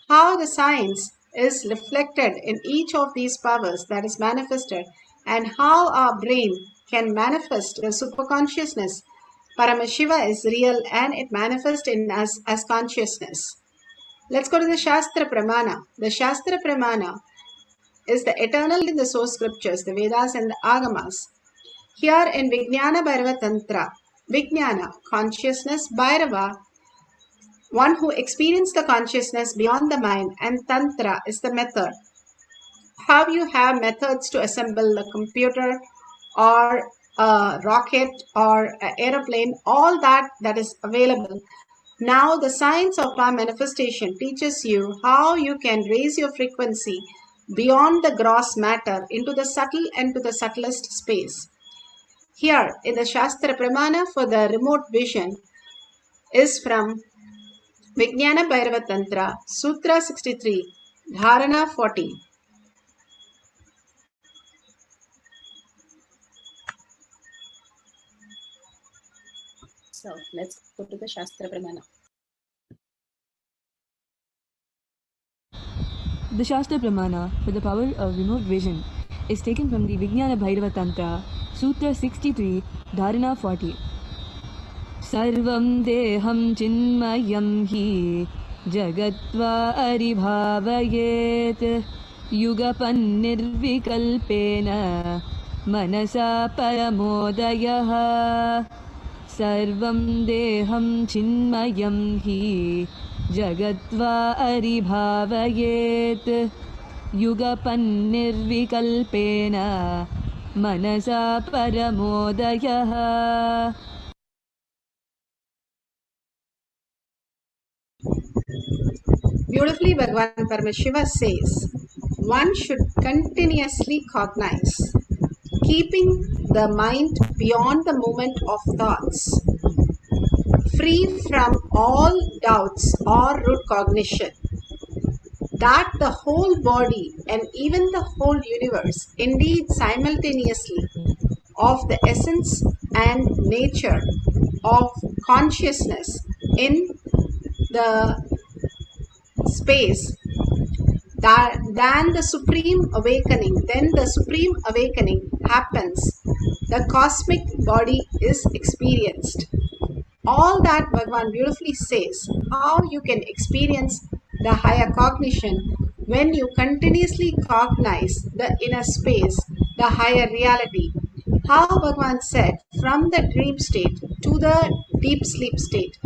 how the science is reflected in each of these powers that is manifested, and how our brain can manifest the superconsciousness. Paramashiva is real and it manifests in us as consciousness. Let's go to the Shastra Pramana. The Shastra Pramana is the eternal in the source scriptures, the Vedas and the Agamas. Here in Vijnana Bhairava Tantra, Vijnana, consciousness, Bhairava, one who experienced the consciousness beyond the mind, and Tantra is the method. How you have methods to assemble a computer or a rocket or an aeroplane, all that is available. Now the science of power manifestation teaches you how you can raise your frequency beyond the gross matter into the subtle and to the subtlest space. Here in the Shastra Pramana for the remote vision is from Vijnana Bhairava Tantra, Sutra 63, Dharana 40. So let's go to the Shastra Pramana. The Shastra Pramana for the power of remote vision is taken from the Vijnana Bhairava Tantra, Sutra 63, Dharana 40. Sarvam deham chinmayam hi jagatva aribhavayet yugapan nirvikalpena manasa paramodayah. Sarvam deham chinmayam hi jagatva aribhavayet yugapan nirvikalpena manasa paramodayah. Beautifully, Bhagavan Paramashiva says, one should continuously cognize, keeping the mind beyond the moment of thoughts, free from all doubts or root cognition, that the whole body and even the whole universe, indeed simultaneously, of the essence and nature of consciousness in the space, that then the supreme awakening happens, the cosmic body is experienced. All that Bhagavan beautifully says, how you can experience the higher cognition when you continuously cognize the inner space, the higher reality. How Bhagavan said, from the dream state to the deep sleep state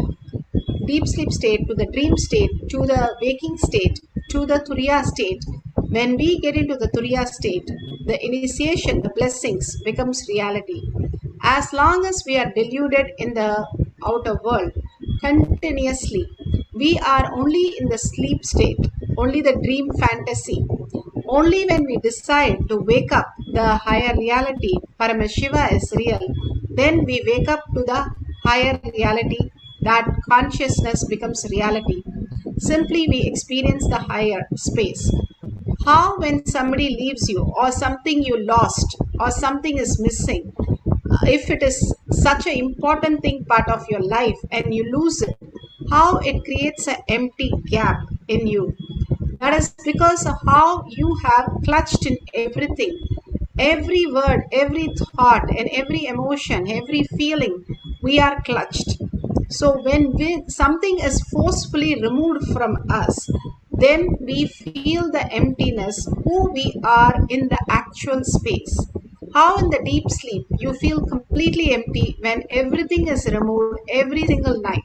to the dream state, to the waking state, to the Turiya state. When we get into the Turiya state, the initiation, the blessings becomes reality. As long as we are deluded in the outer world, continuously, we are only in the sleep state, only the dream fantasy. Only when we decide to wake up the higher reality, Paramashiva is real, then we wake up to the higher reality, that consciousness becomes reality. Simply we experience the higher space. How when somebody leaves you, or something you lost, or something is missing, if it is such an important thing part of your life and you lose it, how it creates an empty gap in you. That is because of how you have clutched in everything. Every word, every thought, and every emotion, every feeling, we are clutched. So when something is forcefully removed from us, then we feel the emptiness, who we are in the actual space. How in the deep sleep you feel completely empty when everything is removed every single night.